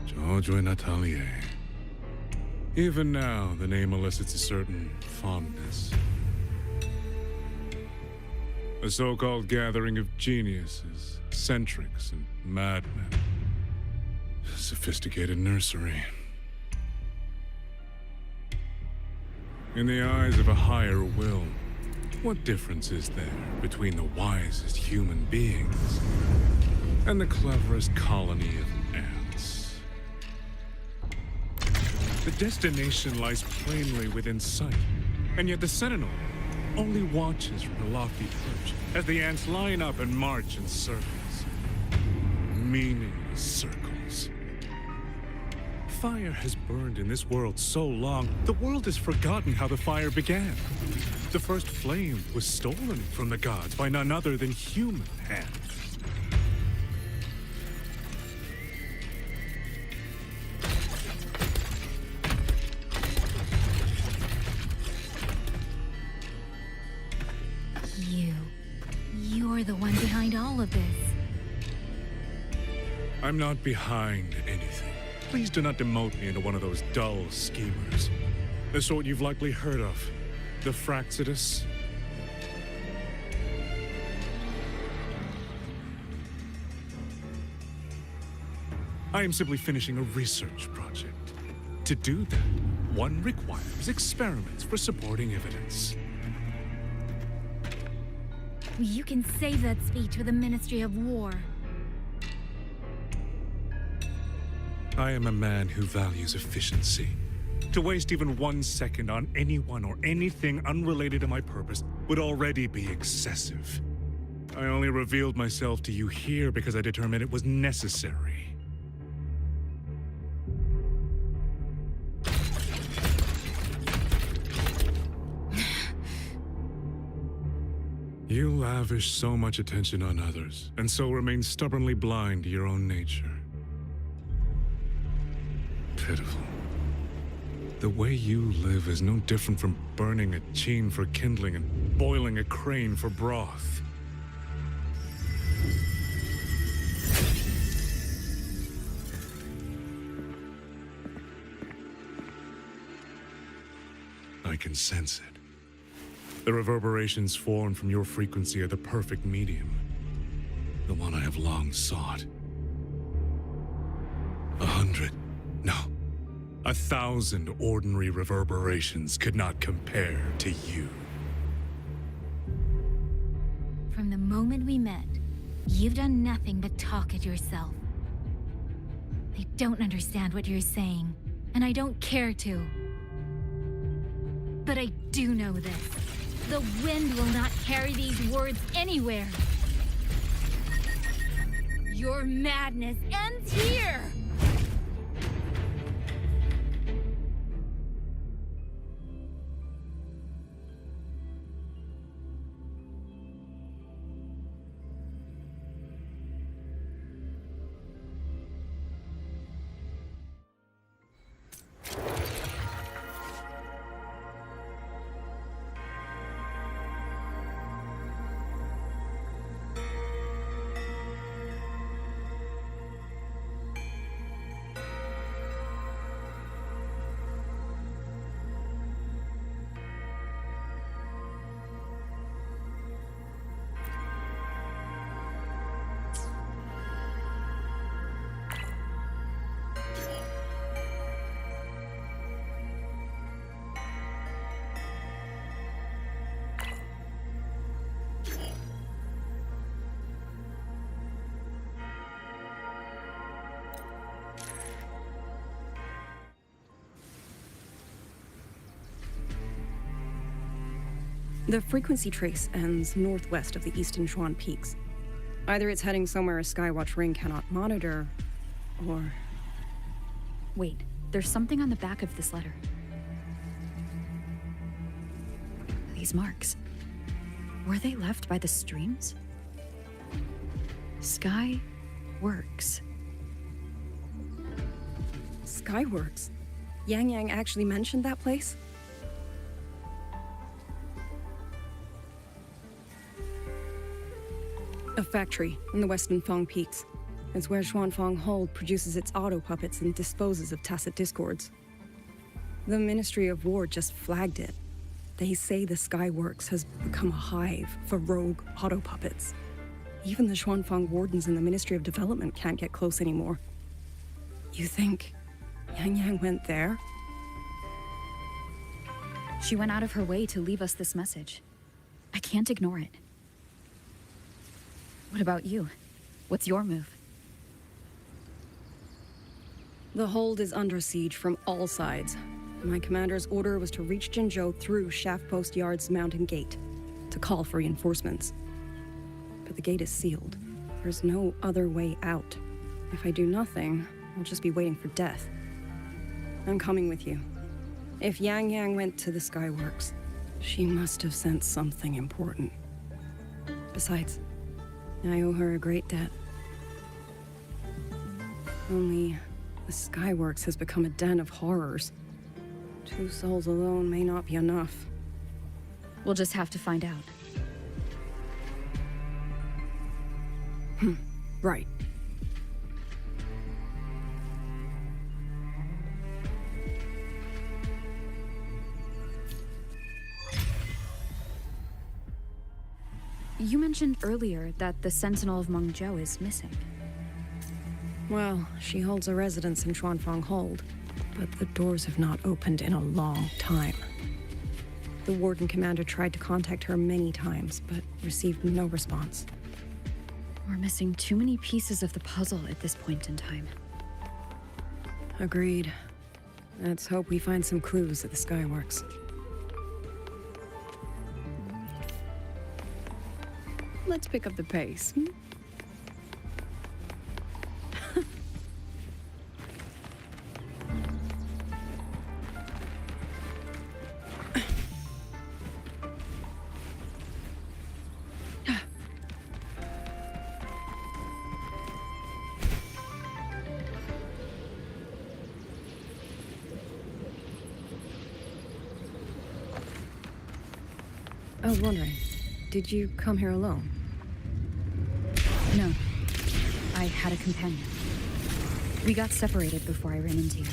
Georgian Atelier. Even now, the name elicits a certain fondness. A so-called gathering of geniuses, eccentrics, and madmen. A sophisticated nursery. In the eyes of a higher will, what difference is there between the wisest human beings and the cleverest colony of ants? The destination lies plainly within sight, and yet the Sentinel only watches from her lofty perch as the ants line up and march in circles. Meaningless circles. Fire has burned in this world so long, the world has forgotten how the fire began. The first flame was stolen from the gods by none other than human hands. You're the one behind all of this. I'm not behind anything. Please do not demote me into one of those dull schemers. The sort you've likely heard of. The Fraxidus. I am simply finishing a research project. To do that, one requires experiments for supporting evidence. You can save that speech for the Ministry of War. I am a man who values efficiency. To waste even 1 second on anyone or anything unrelated to my purpose would already be excessive. I only revealed myself to you here because I determined it was necessary. You lavish so much attention on others, and so remain stubbornly blind to your own nature. Pitiful. The way you live is no different from burning a chine for kindling and boiling a crane for broth. I can sense it. The reverberations formed from your frequency are the perfect medium. The one I have long sought. 100, no, 1,000 ordinary reverberations could not compare to you. From the moment we met, you've done nothing but talk at yourself. I don't understand what you're saying, and I don't care to. But I do know this. The wind will not carry these words anywhere. Your madness ends here! The frequency trace ends northwest of the Eastern Shuan Peaks. Either it's heading somewhere a Skywatch ring cannot monitor, or... Wait, there's something on the back of this letter. These marks. Were they left by the streams? Sky Works. Skyworks? Yang Yang actually mentioned that place? A factory in the Western Fang Peaks. It's where Xuanfang Hold produces its auto puppets and disposes of tacit discords. The Ministry of War just flagged it. They say the Skyworks has become a hive for rogue auto puppets. Even the Xuanfang wardens in the Ministry of Development can't get close anymore. You think Yang Yang went there? She went out of her way to leave us this message. I can't ignore it. What about you? What's your move? The hold is under siege from all sides. My commander's order was to reach Jinzhou through Shaft Post Yard's mountain gate, to call for reinforcements. But the gate is sealed. There's no other way out. If I do nothing, I'll just be waiting for death. I'm coming with you. If Yang Yang went to the Skyworks, she must have sent something important. Besides, I owe her a great debt. Only, the Skyworks has become a den of horrors. 2 souls alone may not be enough. We'll just have to find out. Right. You mentioned earlier that the Sentinel of Mengzhou is missing. Well, she holds a residence in Xuanfang Hold, but the doors have not opened in a long time. The Warden Commander tried to contact her many times, but received no response. We're missing too many pieces of the puzzle at this point in time. Agreed. Let's hope we find some clues at the Skyworks. Let's pick up the pace. I was wondering, did you come here alone? No. I had a companion. We got separated before I ran into you.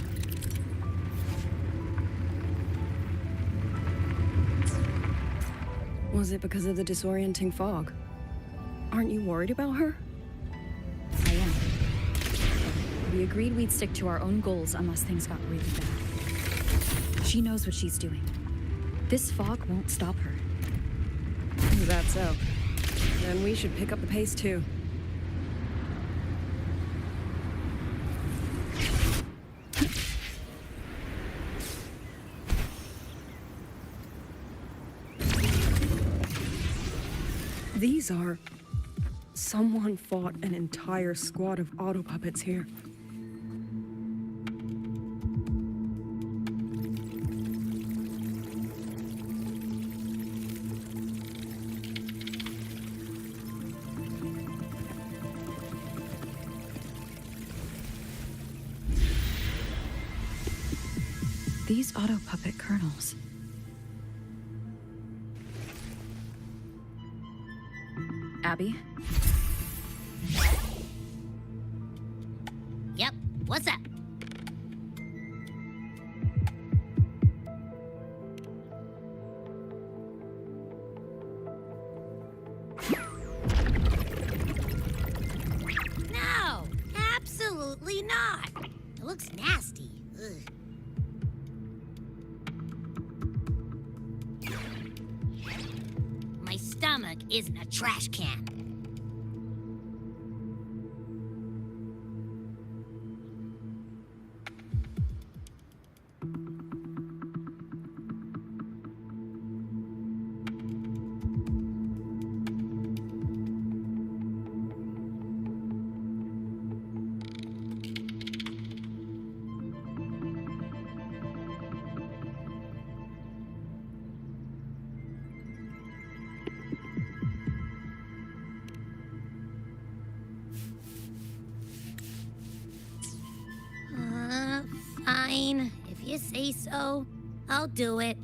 Was it because of the disorienting fog? Aren't you worried about her? I am. We agreed we'd stick to our own goals unless things got really bad. She knows what she's doing. This fog won't stop her. Is that so? Then we should pick up the pace too. These are Someone fought an entire squad of auto puppets here. These auto puppet colonels. Abby? Yep, what's up? No, absolutely not. It looks nasty. Ugh. My stomach isn't a trash can. Fine. If you say so, I'll do it.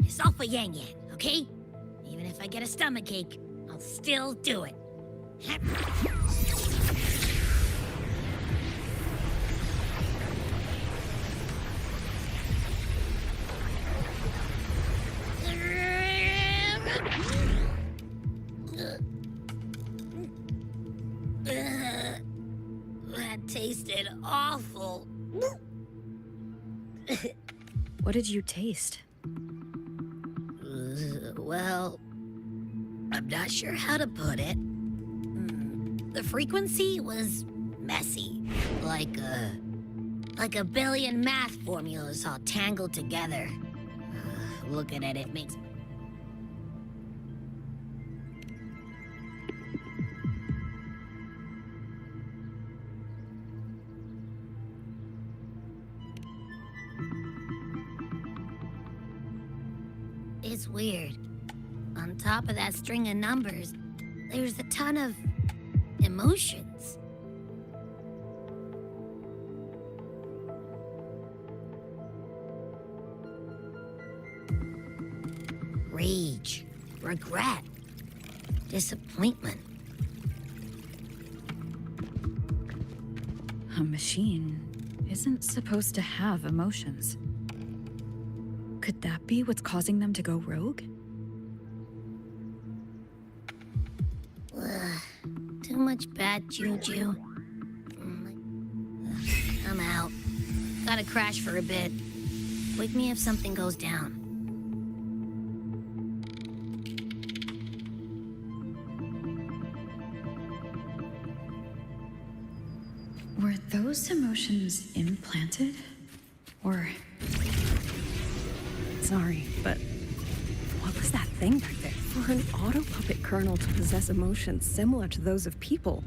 It's all for Yang Yang, okay? Even if I get a stomachache, I'll still do it. That tasted awful. What did you taste? Well, I'm not sure how to put it. The frequency was messy, like a billion math formulas all tangled together. Looking at it makes... It's weird. On top of that string of numbers, there's a ton of emotions. Rage, regret, disappointment. A machine isn't supposed to have emotions. Could that be what's causing them to go rogue? Too much bad juju. I'm out. Gotta crash for a bit. Wake me if something goes down. Were those emotions implanted? Or... Sorry, but what was that thing back there? For an auto puppet colonel to possess emotions similar to those of people,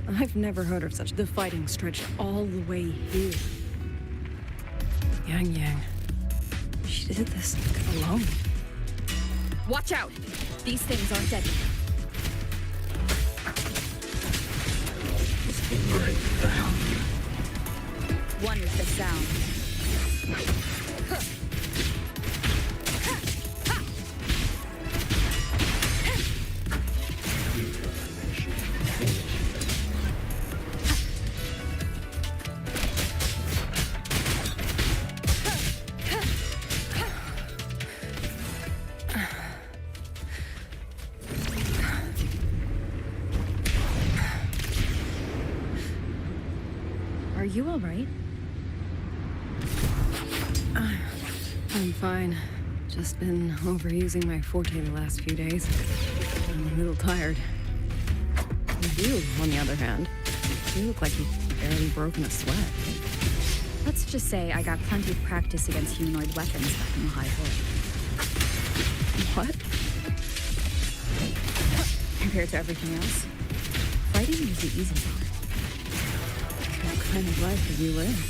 I've never heard of such. The fighting stretched all the way here. Yang Yang, she did this alone. Watch out! These things aren't deadly. Break down. One is the sound. Are you all right? I'm fine. Just been overusing my forte the last few days. I'm a little tired. You, on the other hand, you look like you've barely broken a sweat. Let's just say I got plenty of practice against humanoid weapons back in the High Hole. What? Compared to everything else, fighting is the easy part. What kind of life have you lived?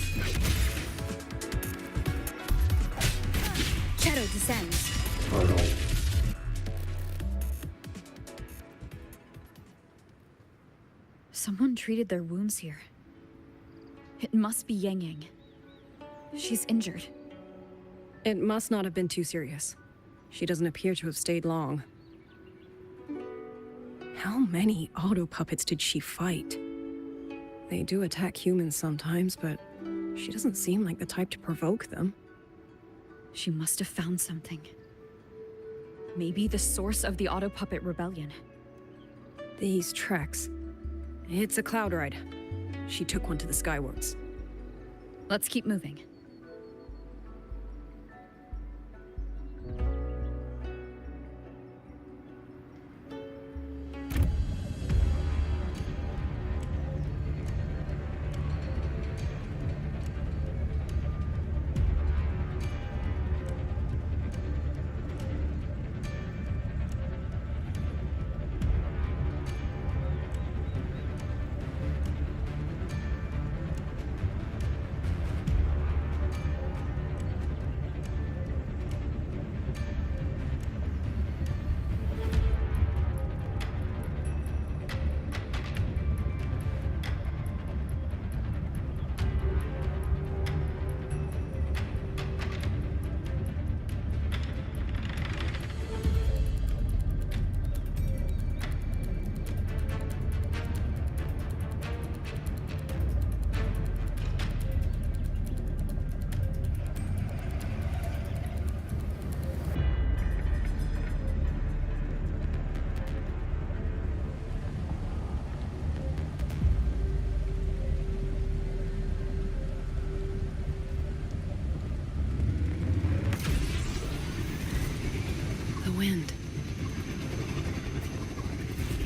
Shadow descends. Someone treated their wounds here. It must be Yang Yang. She's injured. It must not have been too serious. She doesn't appear to have stayed long. How many auto puppets did she fight? They do attack humans sometimes, but she doesn't seem like the type to provoke them. She must have found something. Maybe the source of the auto puppet rebellion. These treks. It's a cloud ride. She took one to the Skywards. Let's keep moving.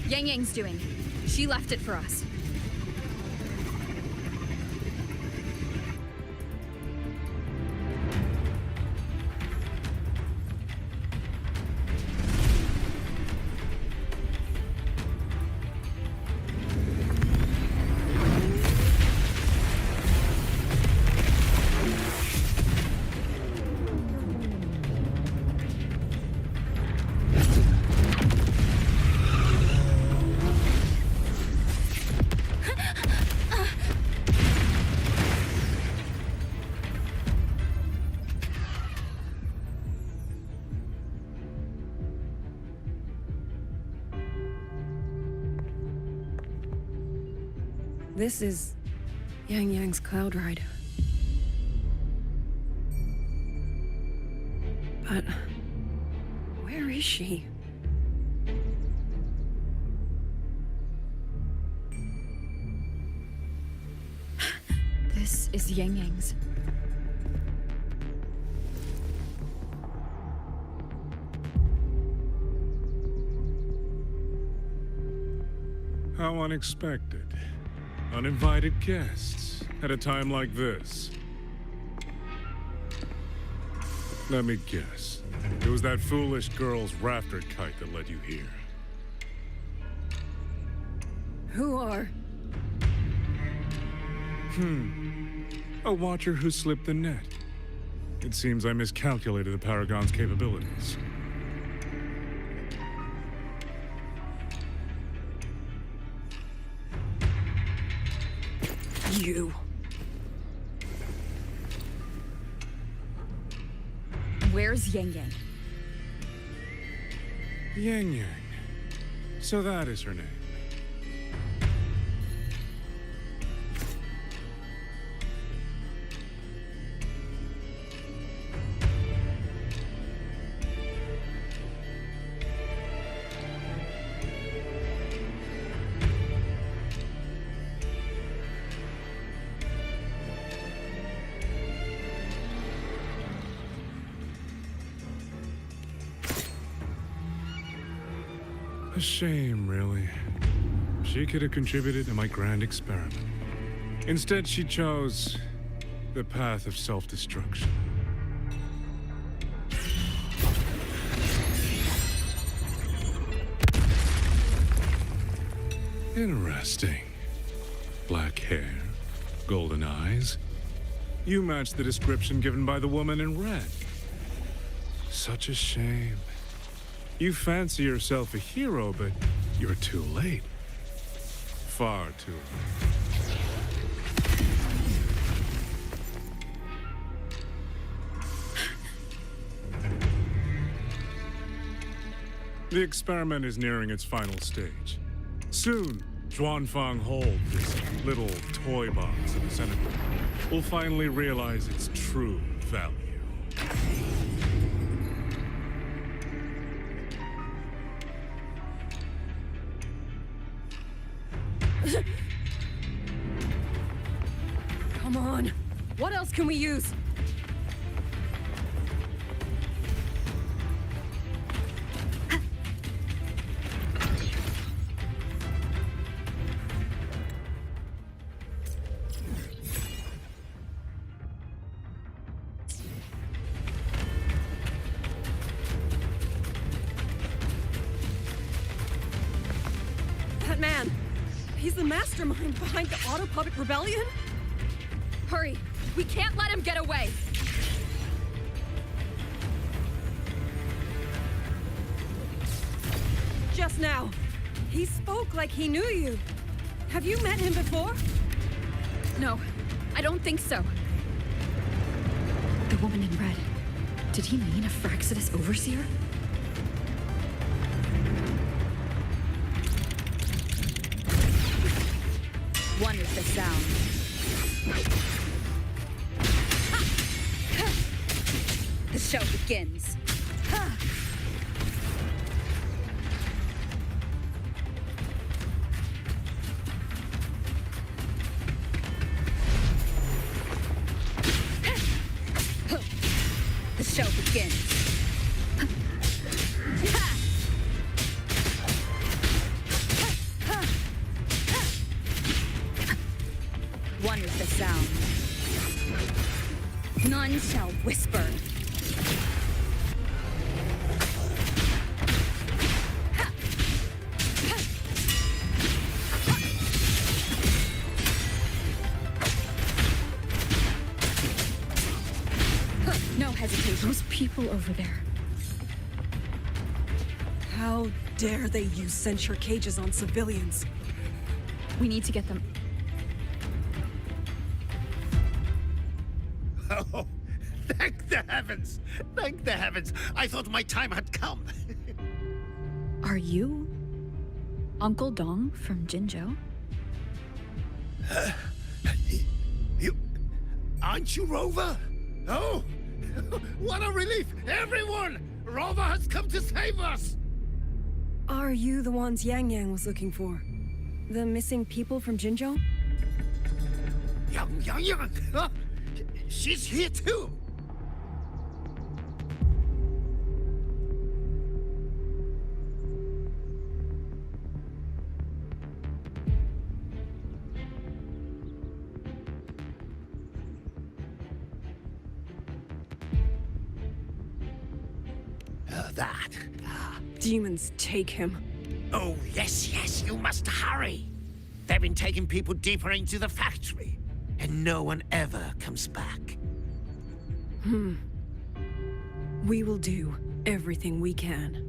Yang Yang's doing. She left it for us. This is Yang Yang's cloud ride. But where is she? This is Yang Yang's. How unexpected. Uninvited guests at a time like this. Let me guess. It was that foolish girl's rafter kite that led you here. Who are? A watcher who slipped the net. It seems I miscalculated the Paragon's capabilities. You. Where's Yang Yang? Yang Yang. So that is her name. A shame, really. She could have contributed to my grand experiment. Instead, she chose the path of self-destruction. Interesting. Black hair, golden eyes. You match the description given by the woman in red. Such a shame. You fancy yourself a hero, but you're too late. Far too late. The experiment is nearing its final stage. Soon, Zhuanfang Hold, this little toy box in the center, will finally realize its true value. Come on. What else can we use? That man! He's the mastermind behind the Auto Puppet Rebellion? Hurry! We can't let him get away! Just now, he spoke like he knew you. Have you met him before? No, I don't think so. The woman in red. Did he mean a Fraxidus overseer? One is the sound. The show begins. The show begins. One is the sound. None shall whisper. No hesitation. Those people over there. How dare they use censure cages on civilians? We need to get them. Oh, thank the heavens! Thank the heavens! I thought my time had come. Are you Uncle Dong from Jinzhou? You... Aren't you Rover? Oh! What a relief! Everyone! Rover has come to save us! Are you the ones Yang Yang was looking for? The missing people from Jinzhou? Yang! Huh? She's here too! That. Demons take him. Oh, yes, you must hurry. They've been taking people deeper into the factory, and no one ever comes back. We will do everything we can.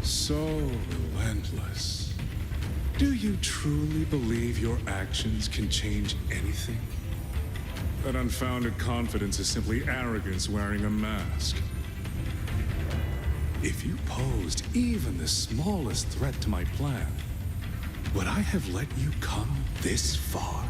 So relentless. Do you truly believe your actions can change anything? That unfounded confidence is simply arrogance wearing a mask. If you posed even the smallest threat to my plan, would I have let you come this far?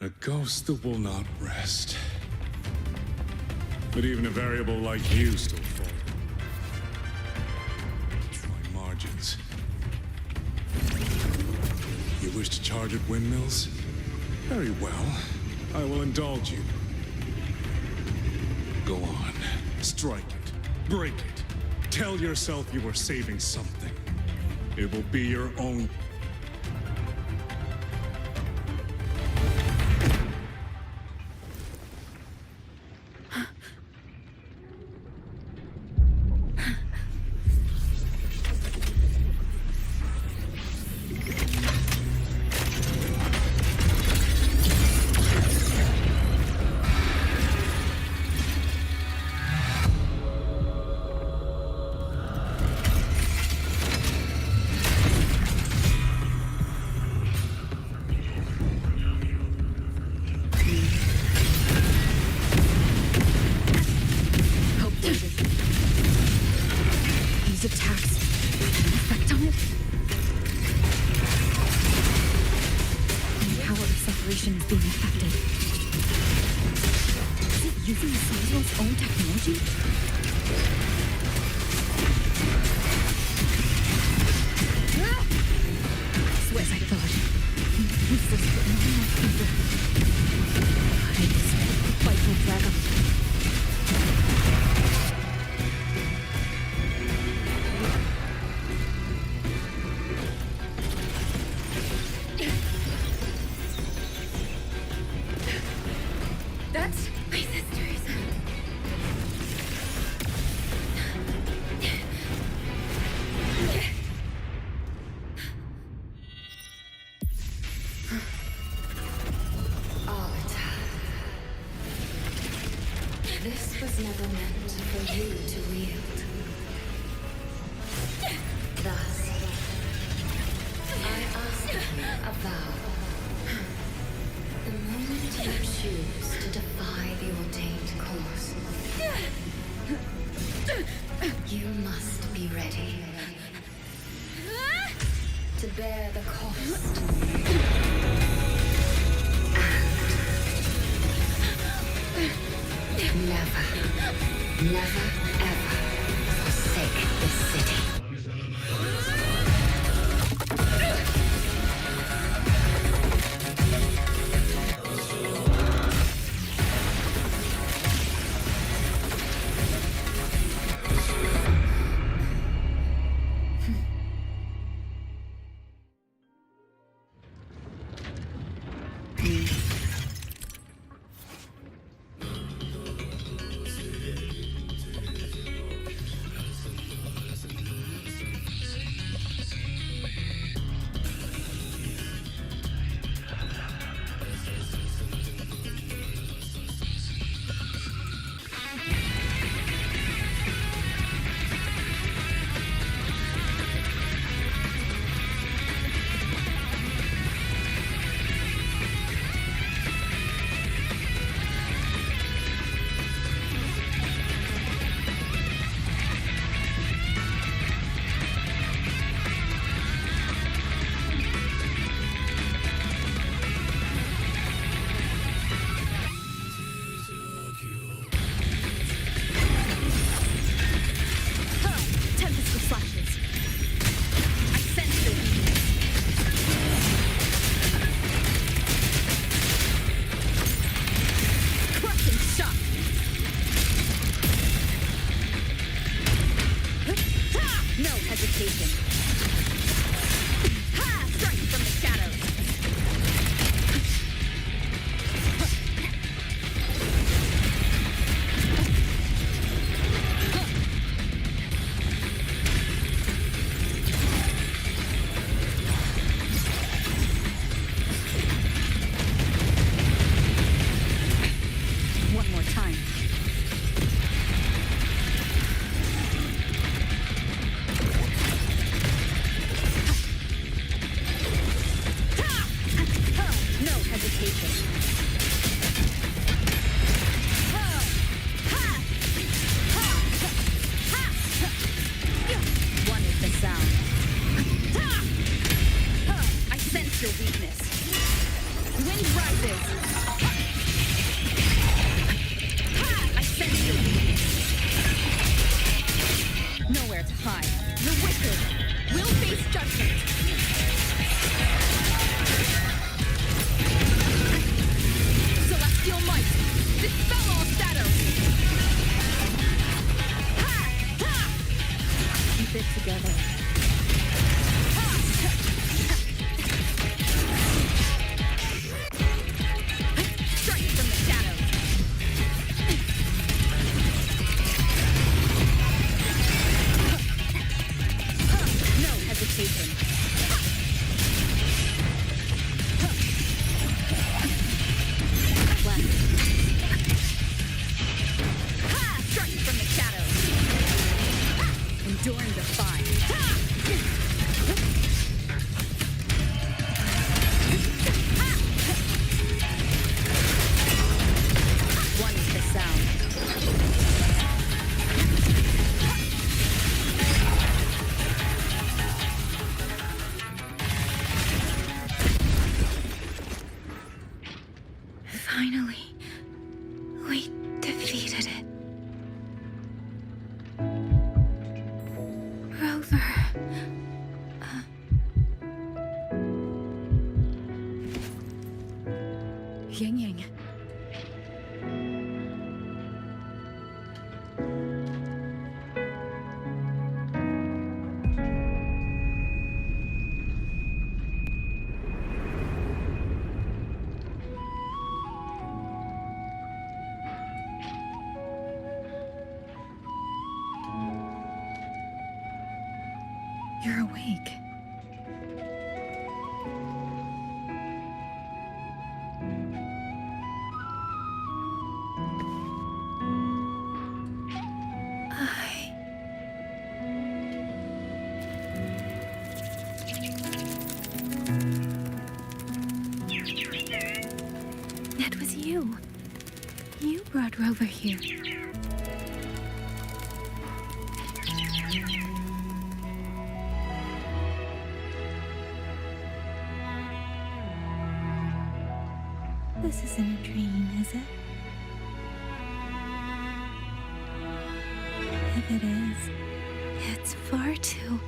A ghost that will not rest. But even a variable like you still falls. Try margins. You wish to charge at windmills? Very well. I will indulge you. Go on. Strike it. Break it. Tell yourself you are saving something. It will be your own. This was never meant for you to wield. Thus, I ask you a vow. The moment you choose to defy the ordained course, you must be ready to bear the cost. Never, ever forsake this city. hesitation. One is the sound. I sense your weakness. Wind rises. I sense your weakness. Nowhere to hide. The wicked will face judgment. Celestial might. Dispel all shadows. Keep it together. Strike from the shadows. No hesitation. Left. Strike from the shadows. Enduring the fire. One is the sound. Finally, we defeated it. Rover. Yang Yang. You're awake. That was you. You brought Rover here. This isn't a dream, is it? If it is, it's far too...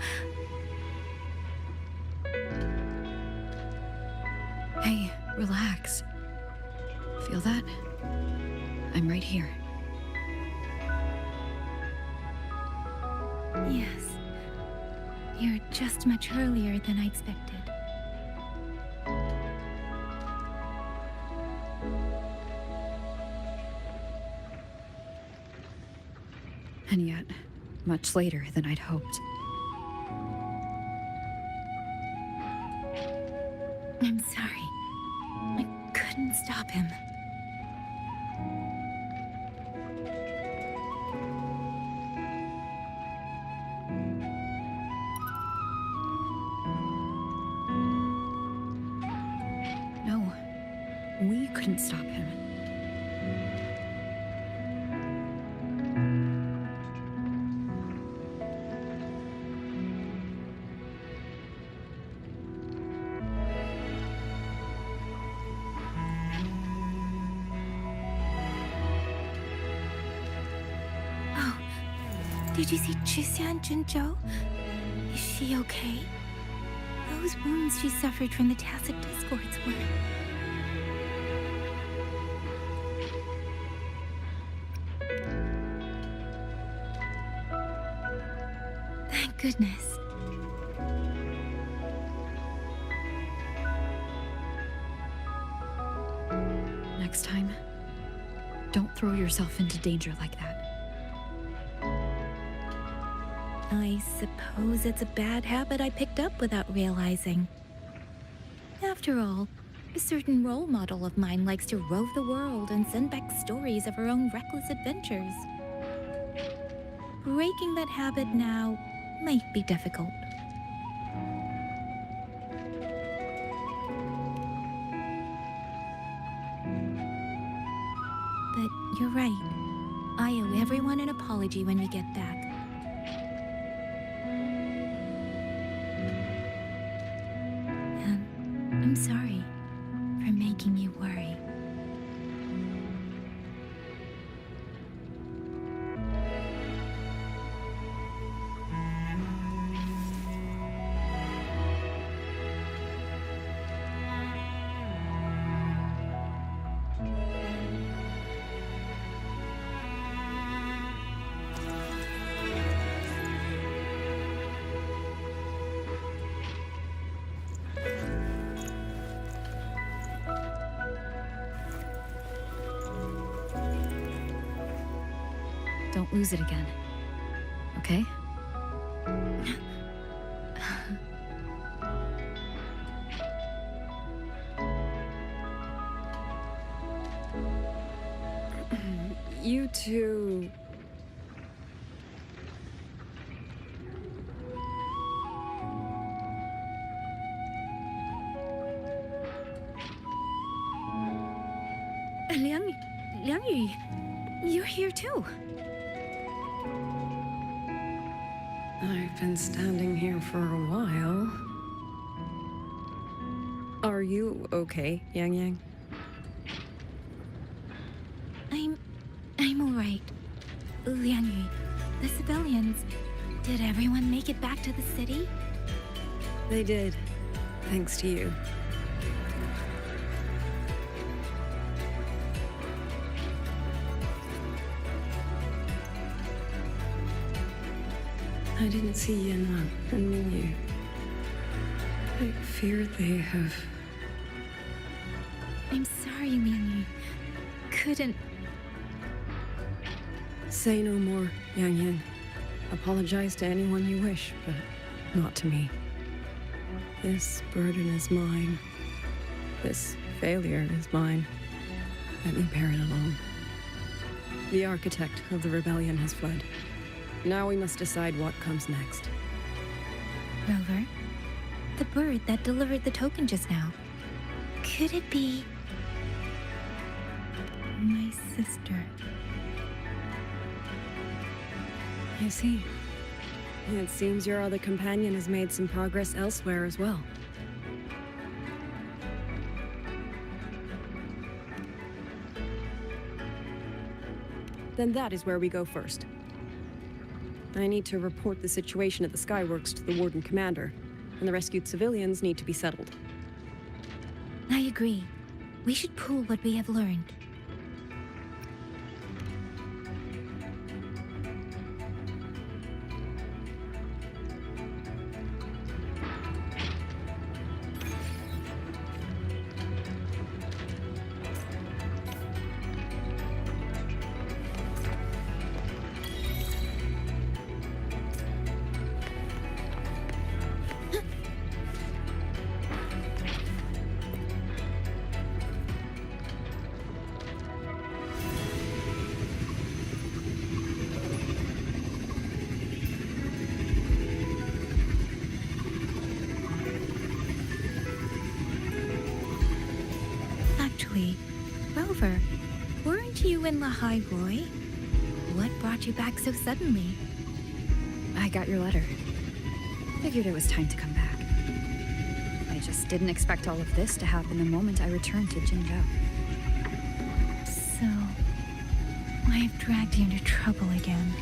Hey, relax. Feel that? I'm right here. Yes. You're just much earlier than I expected. And yet, much later than I'd hoped. I'm sorry. I couldn't stop him. No, we couldn't stop him. Did you see Chuxian Junzhou? Is she okay? Those wounds she suffered from the tacit discords were... Thank goodness. Next time, don't throw yourself into danger like that. I suppose it's a bad habit I picked up without realizing. After all, a certain role model of mine likes to rove the world and send back stories of her own reckless adventures. Breaking that habit now might be difficult. but you're right. I owe everyone an apology when we get back. I'm sorry for making you worry. Don't lose it again. Okay? You two... Liang Yu, you're here too. I've been standing here for a while. Are you okay, Yang Yang? I'm alright. Liang Yu, the civilians, did everyone make it back to the city? They did, thanks to you. I didn't see Yanlan and Mingyu. I fear they have... I'm sorry, Liang Yu. Couldn't... Say no more, Yang Yang. Apologize to anyone you wish, but not to me. This burden is mine. This failure is mine. Let me bear it alone. The architect of the rebellion has fled. Now we must decide what comes next. Rover, the bird that delivered the token just now. Could it be... my sister? I see. It seems your other companion has made some progress elsewhere as well. Then that is where we go first. I need to report the situation at the Skyworks to the Warden Commander, and the rescued civilians need to be settled. I agree. We should pool what we have learned. Rover, weren't you in Lahai Roy? What brought you back so suddenly? I got your letter. Figured it was time to come back. I just didn't expect all of this to happen the moment I returned to Jinzhou. So... I've dragged you into trouble again.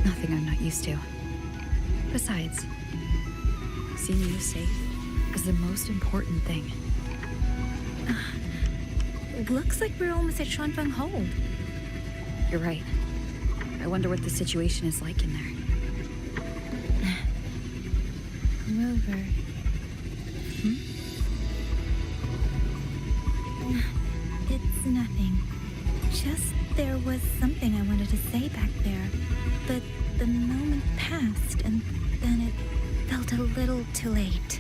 Nothing I'm not used to. Besides, seeing you safe is the most important thing. Looks like we're almost at Shuanfeng Hold. You're right. I wonder what the situation is like in there. Rover. It's nothing. Just there was something I wanted to say back there. But the moment passed, and then it felt a little too late.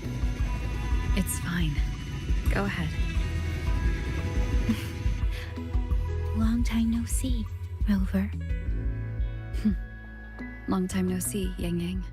It's fine. Go ahead. Long time no see, Rover. Long time no see, Yang Yang.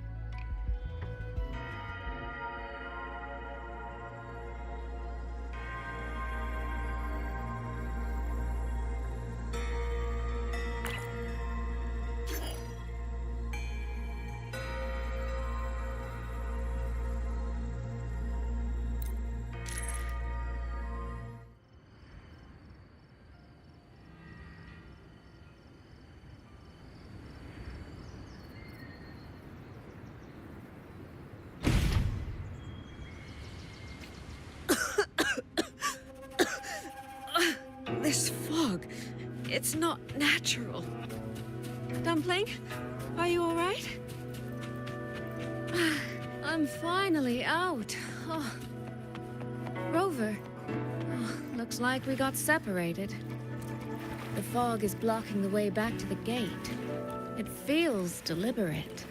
It's not natural. Dumpling, are you all right? I'm finally out. Oh. Rover. Oh, looks like we got separated. The fog is blocking the way back to the gate. It feels deliberate.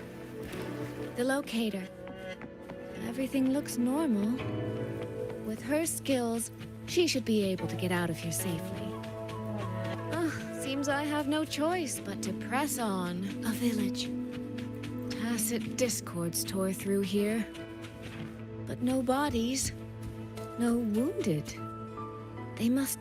The locator. Everything looks normal. With her skills, she should be able to get out of here safely. Seems I have no choice but to press on. A village. Tacit discords tore through here. But no bodies. No wounded. They must...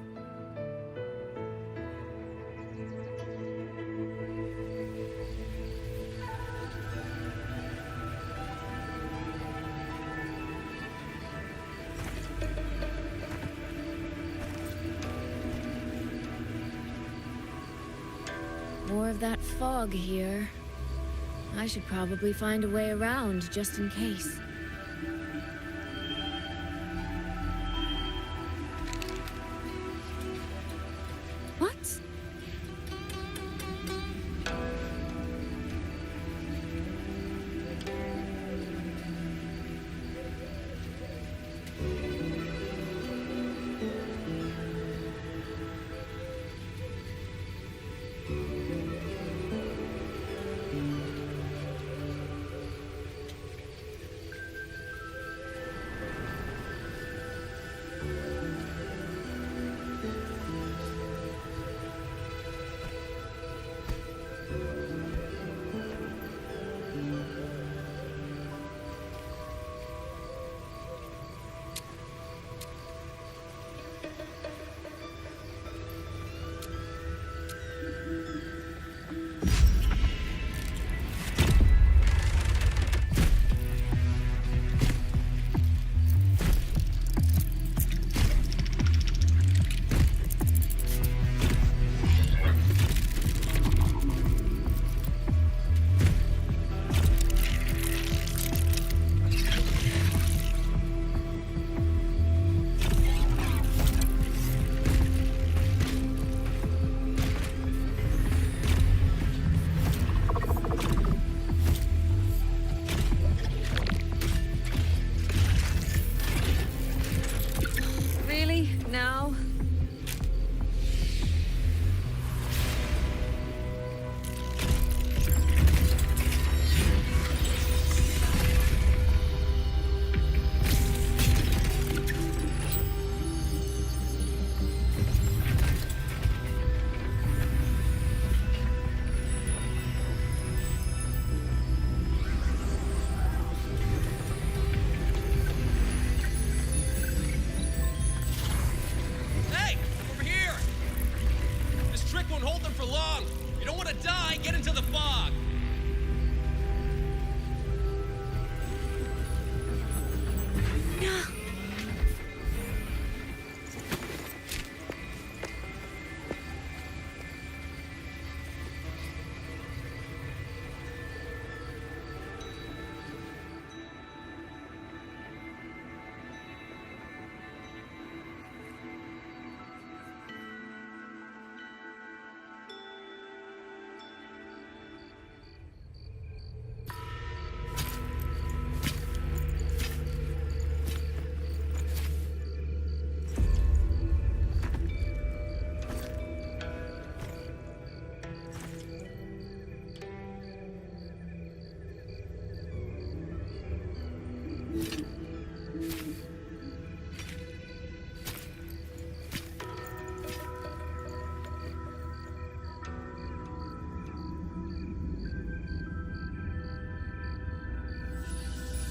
More of that fog here. I should probably find a way around just in case. What?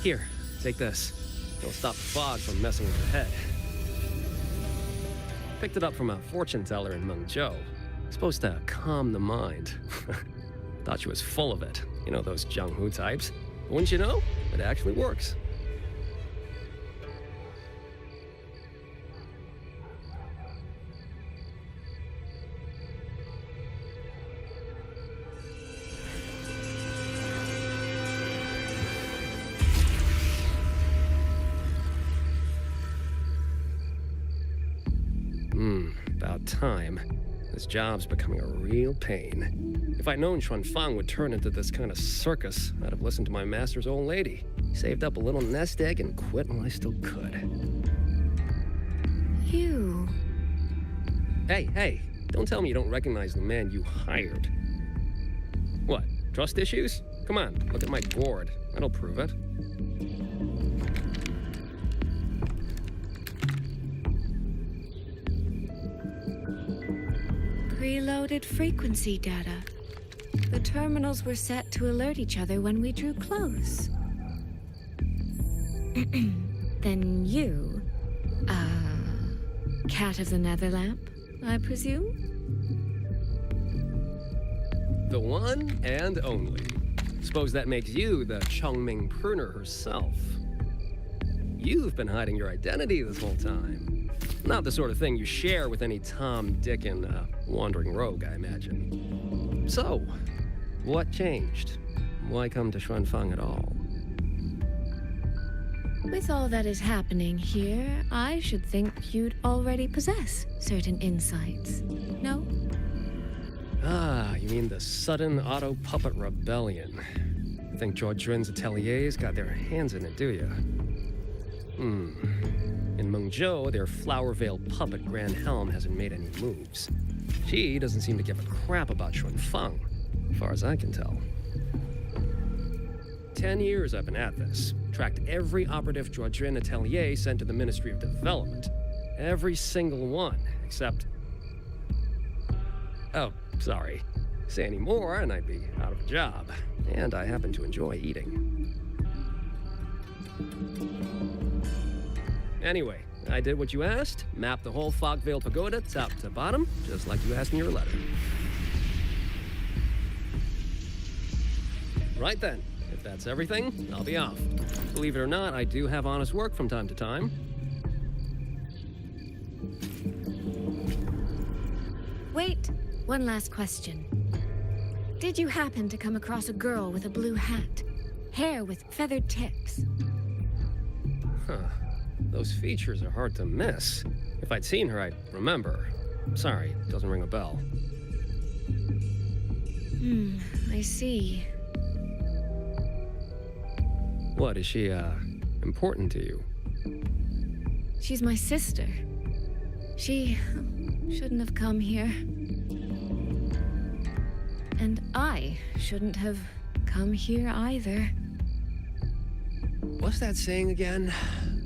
Here, take this. It'll stop the fog from messing with your head. Picked it up from a fortune teller in Mengzhou. Supposed to calm the mind. Thought she was full of it. You know, those Jianghu types. But wouldn't you know? It actually works. About time. This job's becoming a real pain. If I'd known Xuanfang would turn into this kind of circus, I'd have listened to my master's old lady. Saved up a little nest egg and quit while I still could. You... Hey, don't tell me you don't recognize the man you hired. What, trust issues? Come on, look at my board. That'll prove it. Preloaded frequency data. The terminals were set to alert each other when we drew close. Then you... Cat of the Netherlamp, I presume? The one and only. Suppose that makes you the Chongming pruner herself. You've been hiding your identity this whole time. Not the sort of thing you share with any Tom, Dick, and wandering rogue, I imagine. So, what changed? Why come to Xuanfang at all? With all that is happening here, I should think you'd already possess certain insights. No? Ah, you mean the sudden auto-puppet rebellion. You think Zhuojuan's ateliers got their hands in it, do you? In Mengzhou, their Flower Veil puppet Grand Helm hasn't made any moves. She doesn't seem to give a crap about Xuanfang, as far as I can tell. 10 years I've been at this. Tracked every operative Zhuojuan atelier sent to the Ministry of Development. Every single one, except... Oh, sorry. Say any more and I'd be out of a job. And I happen to enjoy eating. Anyway, I did what you asked. Mapped the whole Fog Veil Pagoda top to bottom, just like you asked in your letter. Right then. If that's everything, I'll be off. Believe it or not, I do have honest work from time to time. Wait, one last question. Did you happen to come across a girl with a blue hat? Hair with feathered tips? Huh. Those features are hard to miss. If I'd seen her, I'd remember. Sorry, doesn't ring a bell. I see. What, is she, important to you? She's my sister. She shouldn't have come here. And I shouldn't have come here either. What's that saying again?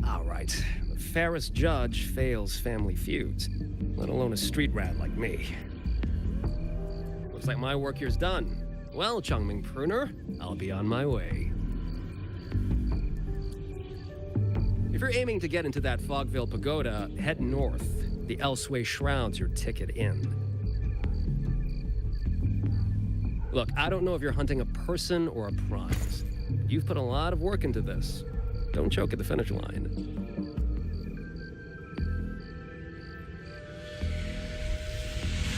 All right. The fairest judge fails family feuds, let alone a street rat like me. Looks like my work here's done. Well, Chongming Pruner, I'll be on my way. If you're aiming to get into that Fog Veil Pagoda, head north. The Elseway Shroud's your ticket in. Look, I don't know if you're hunting a person or a prize. You've put a lot of work into this. Don't choke at the finish line.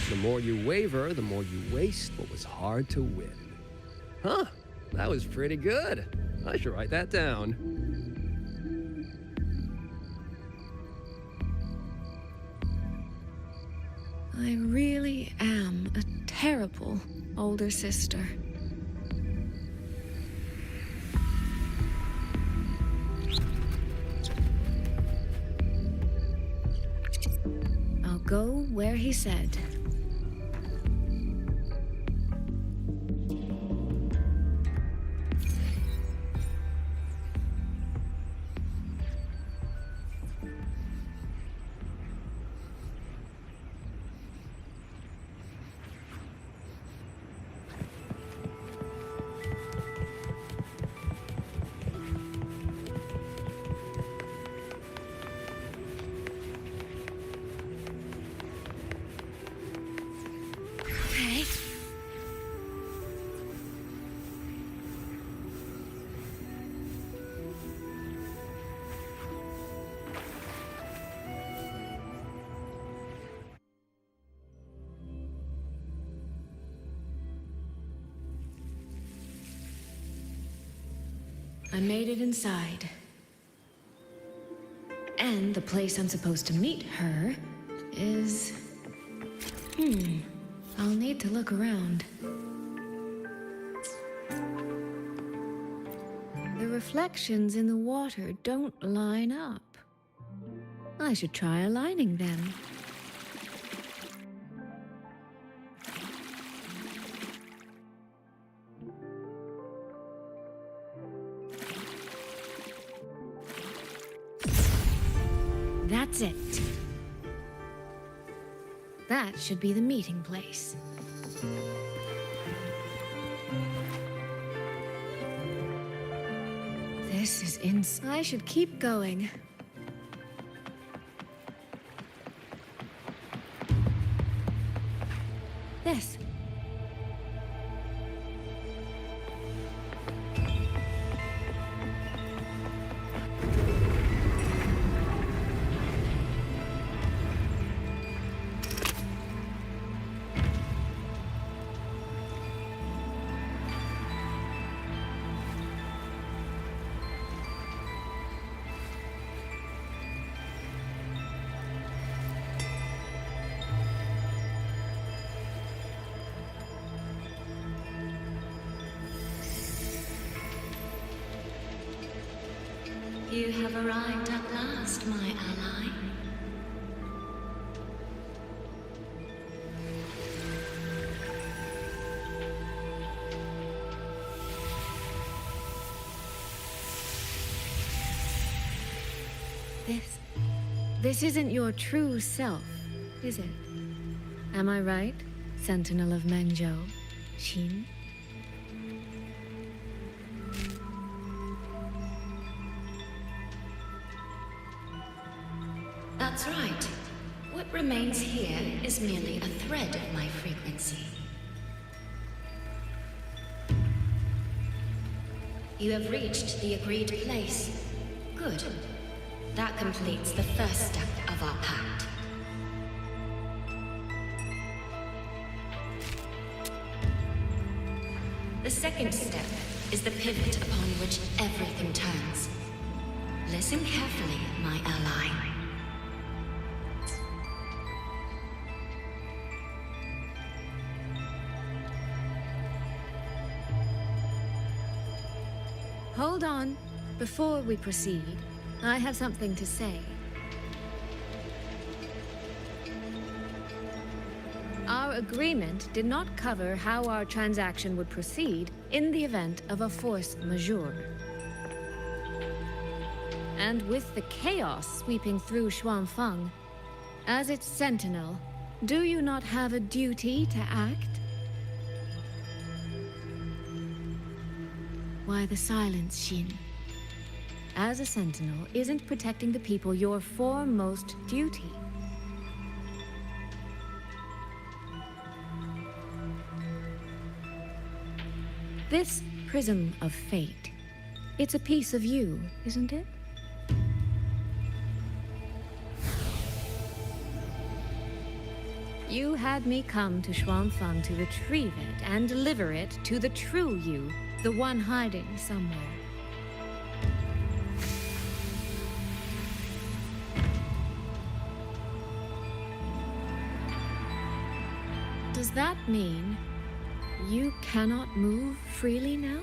The more you waver, the more you waste what was hard to win. Huh, that was pretty good. I should write that down. I really am a terrible older sister. I'll go where he said. I made it inside. And the place I'm supposed to meet her is... I'll need to look around. The reflections in the water don't line up. I should try aligning them. That's it. That should be the meeting place. This is I should keep going. This. You have arrived at last, my ally. This isn't your true self, is it? Am I right, Sentinel of Mengzhou, Xin? That's right. What remains here is merely a thread of my frequency. You have reached the agreed place. Good. That completes the first step of our pact. The second step is the pivot upon which everything turns. Listen carefully, my ally. Hold on. Before we proceed, I have something to say. Our agreement did not cover how our transaction would proceed in the event of a force majeure. And with the chaos sweeping through Xuanfeng, as its sentinel, do you not have a duty to act? Why the silence, Xin? As a sentinel, isn't protecting the people your foremost duty? This prism of fate, it's a piece of you, isn't it? You had me come to Xuanfeng to retrieve it and deliver it to the true you, the one hiding somewhere. Does that mean you cannot move freely now?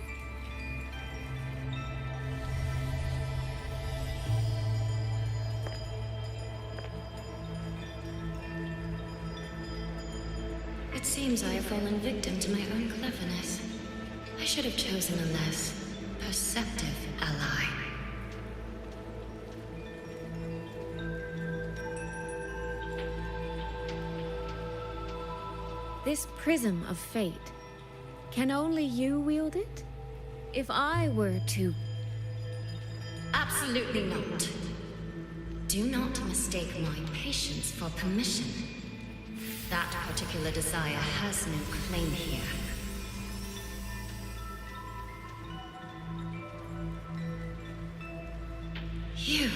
It seems I have fallen victim to my own cleverness. I should have chosen a less perceptive ally. This prism of fate, can only you wield it? If I were to... Absolutely not. Do not mistake my patience for permission. That particular desire has no claim here. You...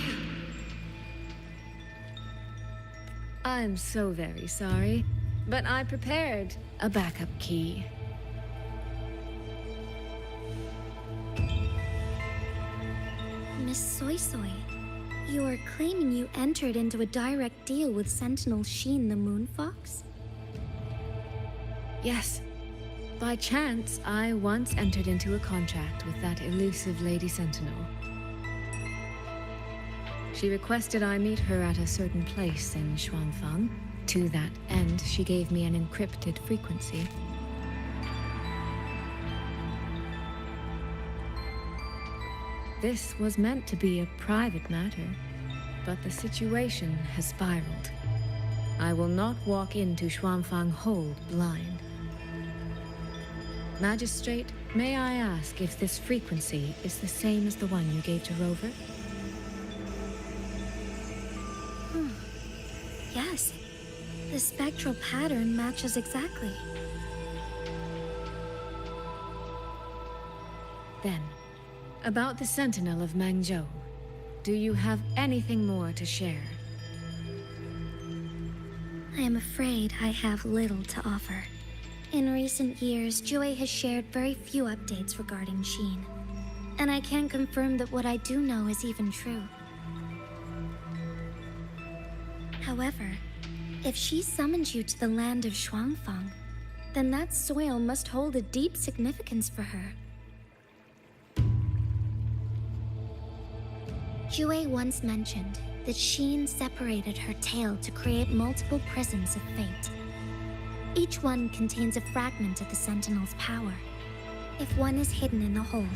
I'm so very sorry, but I prepared a backup key. Miss Soy Soy, you are claiming you entered into a direct deal with Sentinel Sheen the Moon Fox? Yes. By chance, I once entered into a contract with that elusive Lady Sentinel. She requested I meet her at a certain place in Xuanfang. To that end, she gave me an encrypted frequency. This was meant to be a private matter, but the situation has spiraled. I will not walk into Xuanfang Hold blind. Magistrate, may I ask if this frequency is the same as the one you gave to Rover? Yes. The spectral pattern matches exactly. Then, about the Sentinel of Mangzhou, do you have anything more to share? I am afraid I have little to offer. In recent years, Jue has shared very few updates regarding Sheen, and I can't confirm that what I do know is even true. However, if she summoned you to the land of Xuanfang, then that soil must hold a deep significance for her. Jue once mentioned that Sheen separated her tail to create multiple prisms of fate. Each one contains a fragment of the Sentinel's power. If one is hidden in the hold,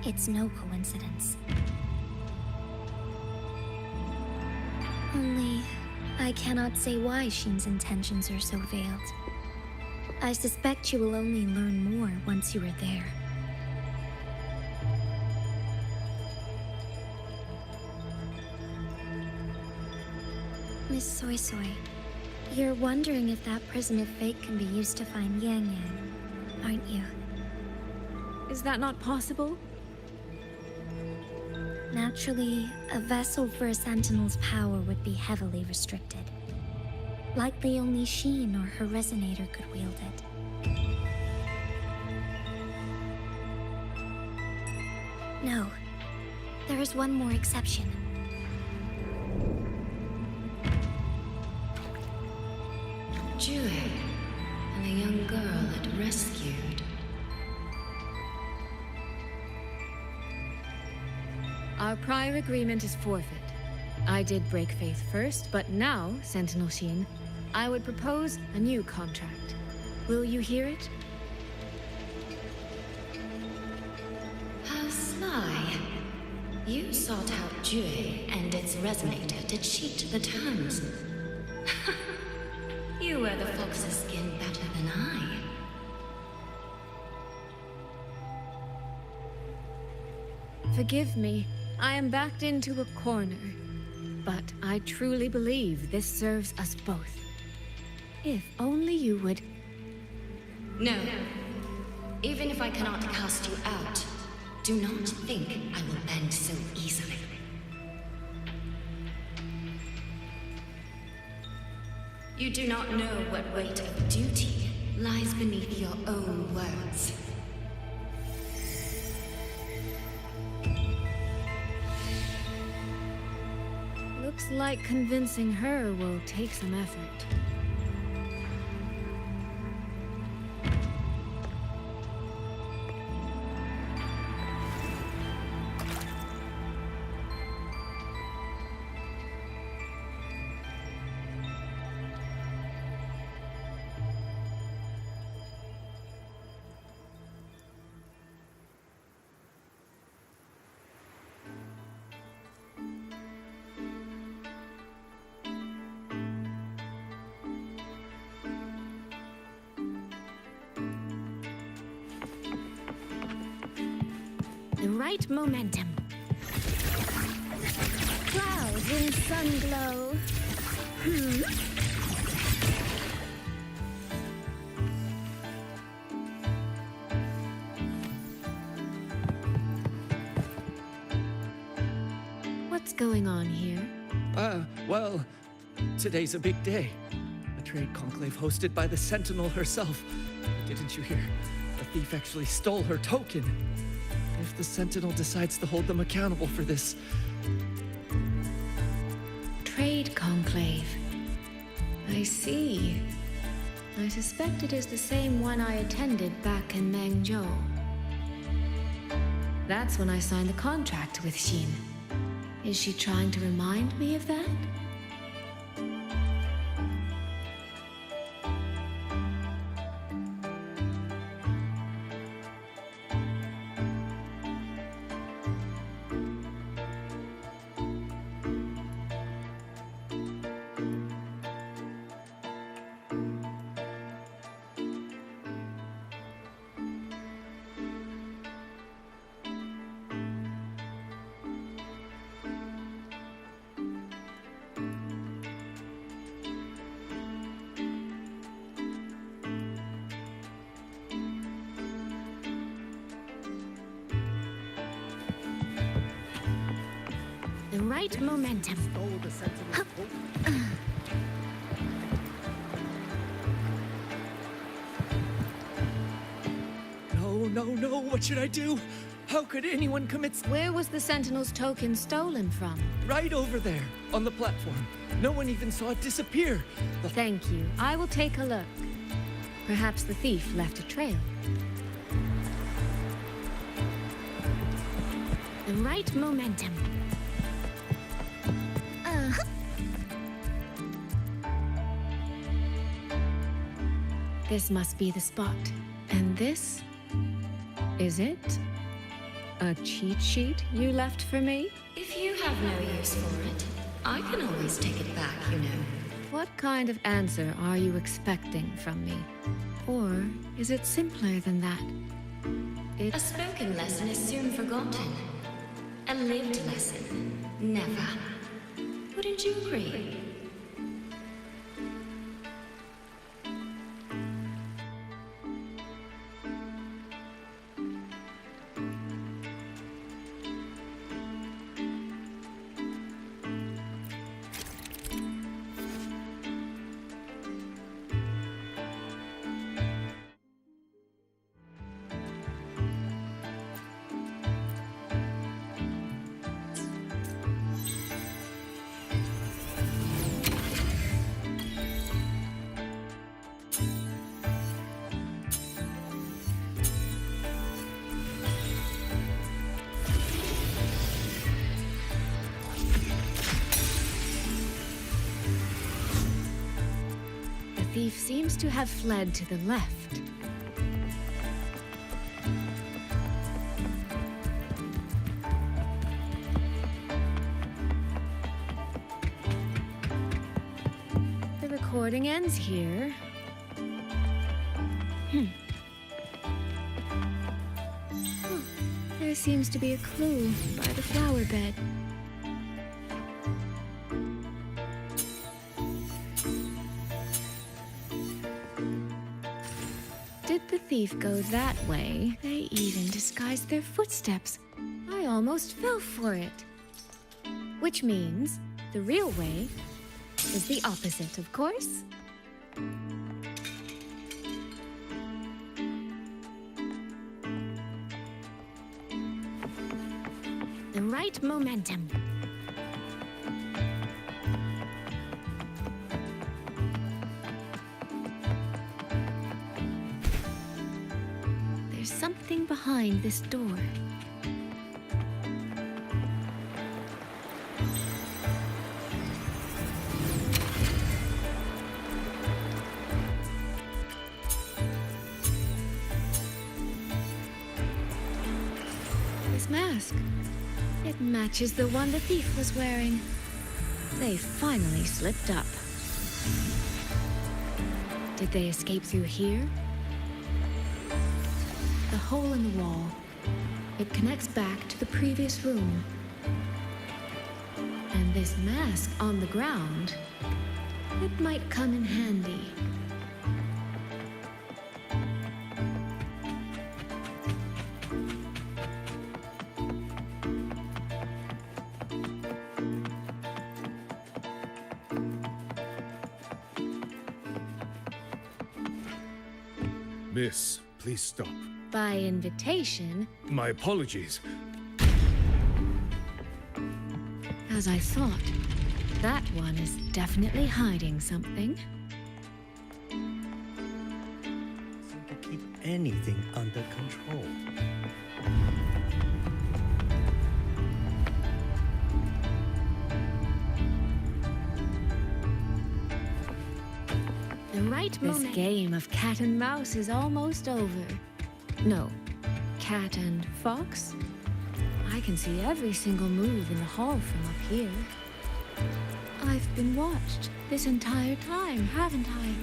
it's no coincidence. Only, I cannot say why Sheen's intentions are so veiled. I suspect you will only learn more once you are there. Miss Soy Soy, you're wondering if that prism of fate can be used to find Yang Yang, aren't you? Is that not possible? Naturally, a vessel for a Sentinel's power would be heavily restricted. Likely only Sheen or her resonator could wield it. No, there is one more exception. Jue, and the young girl it rescued. Our prior agreement is forfeit. I did break faith first, but now, Sentinel Sheen, I would propose a new contract. Will you hear it? How sly. You sought out Jue and its resonator to cheat the terms. You wear the fox's skin better than I. Forgive me. I am backed into a corner. But I truly believe this serves us both. If only you would... No. Even if I cannot cast you out, do not think I will bend so easily. You do not know what weight of duty lies beneath your own words. Looks like convincing her will take some effort. The right momentum. Clouds in sun glow. What's going on here? Well, today's a big day. A trade conclave hosted by the Sentinel herself. Didn't you hear? The thief actually stole her token. If the Sentinel decides to hold them accountable for this... Trade conclave. I see. I suspect it is the same one I attended back in Mengzhou. That's when I signed the contract with Xin. Is she trying to remind me of that? The right momentum. No, what should I do? How could anyone commit... Where was the Sentinel's token stolen from? Right over there, on the platform. No one even saw it disappear. Thank you. I will take a look. Perhaps the thief left a trail. The right momentum. This must be the spot. And this? Is it? A cheat sheet you left for me? If you have no use for it, I can always take it back, you know. What kind of answer are you expecting from me? Or is it simpler than that? A spoken lesson is soon forgotten. A lived lesson, never. Wouldn't you agree? The thief seems to have fled to the left. The recording ends here. Oh, there seems to be a clue by the flower bed. Did the thief go that way? They even disguised their footsteps. I almost fell for it. Which means the real way is the opposite, of course. The right momentum. There's something behind this door. This mask. It matches the one the thief was wearing. They finally slipped up. Did they escape through here? The hole in the wall. It connects back to the previous room. And this mask on the ground, it might come in handy. Miss, please stop. By invitation, My apologies. as I thought, that one is definitely hiding something. anything under control. The right moment. This game of cat and mouse is almost over. No, cat and fox? I can see every single move in the hall from up here. I've been watched this entire time, haven't I?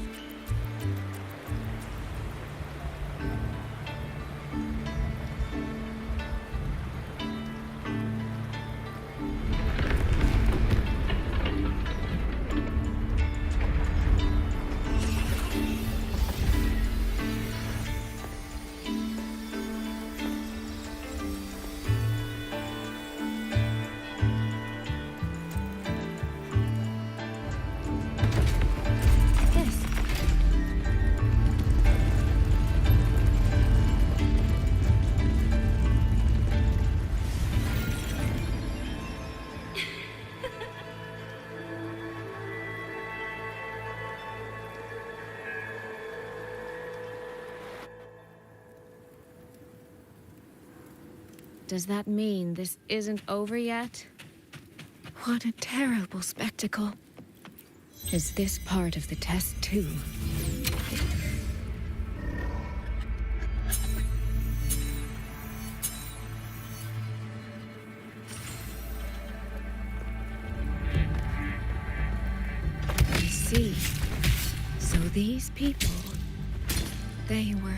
Does that mean this isn't over yet? What a terrible spectacle. Is this part of the test too? I see. So these people, they were...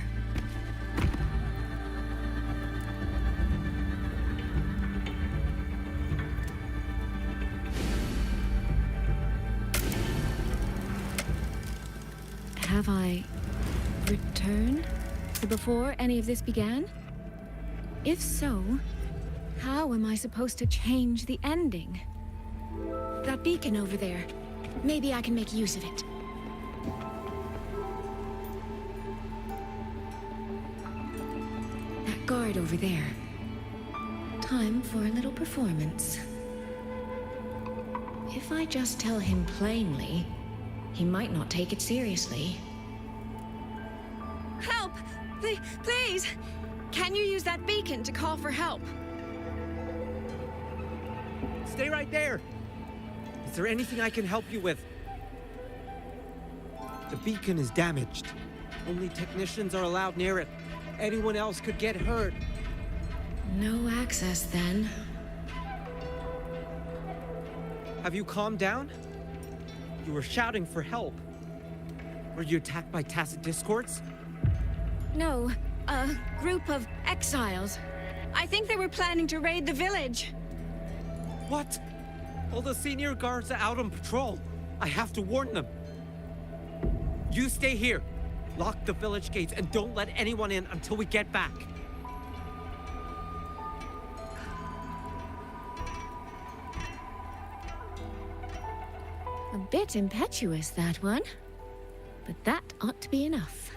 Have I returned to before any of this began? If so, how am I supposed to change the ending? That beacon over there, maybe I can make use of it. That guard over there. Time for a little performance. If I just tell him plainly, he might not take it seriously. Help! Please! Can you use that beacon to call for help? Stay right there! Is there anything I can help you with? The beacon is damaged. Only technicians are allowed near it. Anyone else could get hurt. No access, then. Have you calmed down? You were shouting for help. Were you attacked by tacit discords? No, a group of exiles. I think they were planning to raid the village. What? All the senior guards are out on patrol. I have to warn them. You stay here. Lock the village gates and don't let anyone in until we get back. A bit impetuous, that one. But that ought to be enough.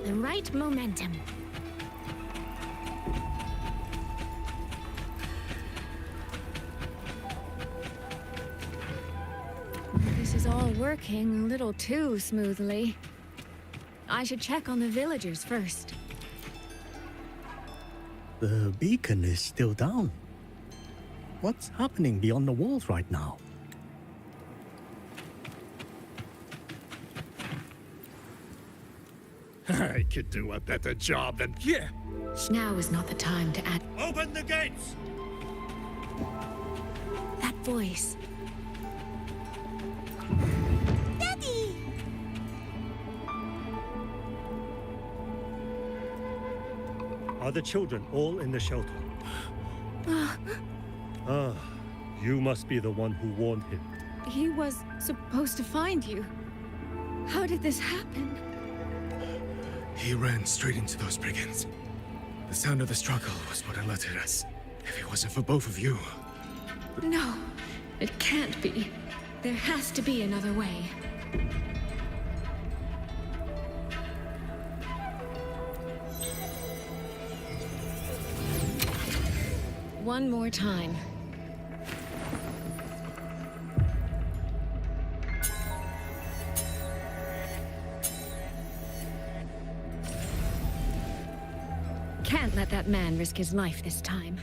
The right momentum. This is all working a little too smoothly. I should check on the villagers first. The beacon is still down. What's happening beyond the walls right now? I could do a better job than... Yeah! Now is not the time to add... Open the gates! That voice. Daddy! Are the children all in the shelter? You must be the one who warned him. He was supposed to find you. How did this happen? He ran straight into those brigands. The sound of the struggle was what alerted us. If it wasn't for both of you... No, it can't be. There has to be another way. one more time. Can't let that man risk his life this time.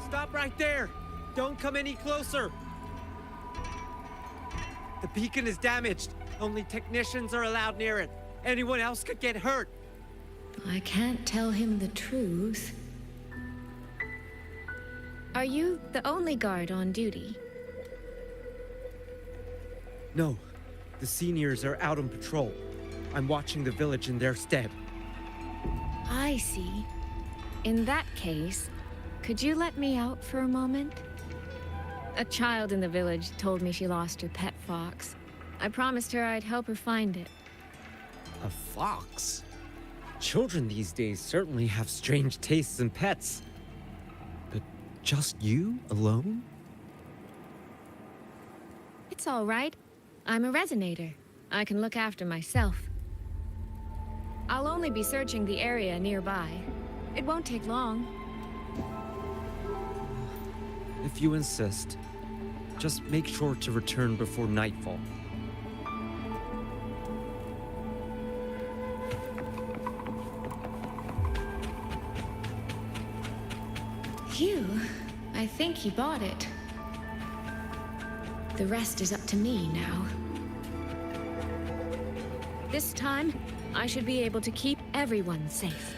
Stop right there! Don't come any closer! The beacon is damaged. Only technicians are allowed near it. Anyone else could get hurt. I can't tell him the truth. Are you the only guard on duty? No. The seniors are out on patrol. I'm watching the village in their stead. I see. In that case, could you let me out for a moment? A child in the village told me she lost her pet fox. I promised her I'd help her find it. A fox? Children these days certainly have strange tastes in pets. But just you alone? It's all right. I'm a resonator. I can look after myself. I'll only be searching the area nearby. It won't take long. If you insist, just make sure to return before nightfall. Phew, I think he bought it. The rest is up to me now. This time, I should be able to keep everyone safe.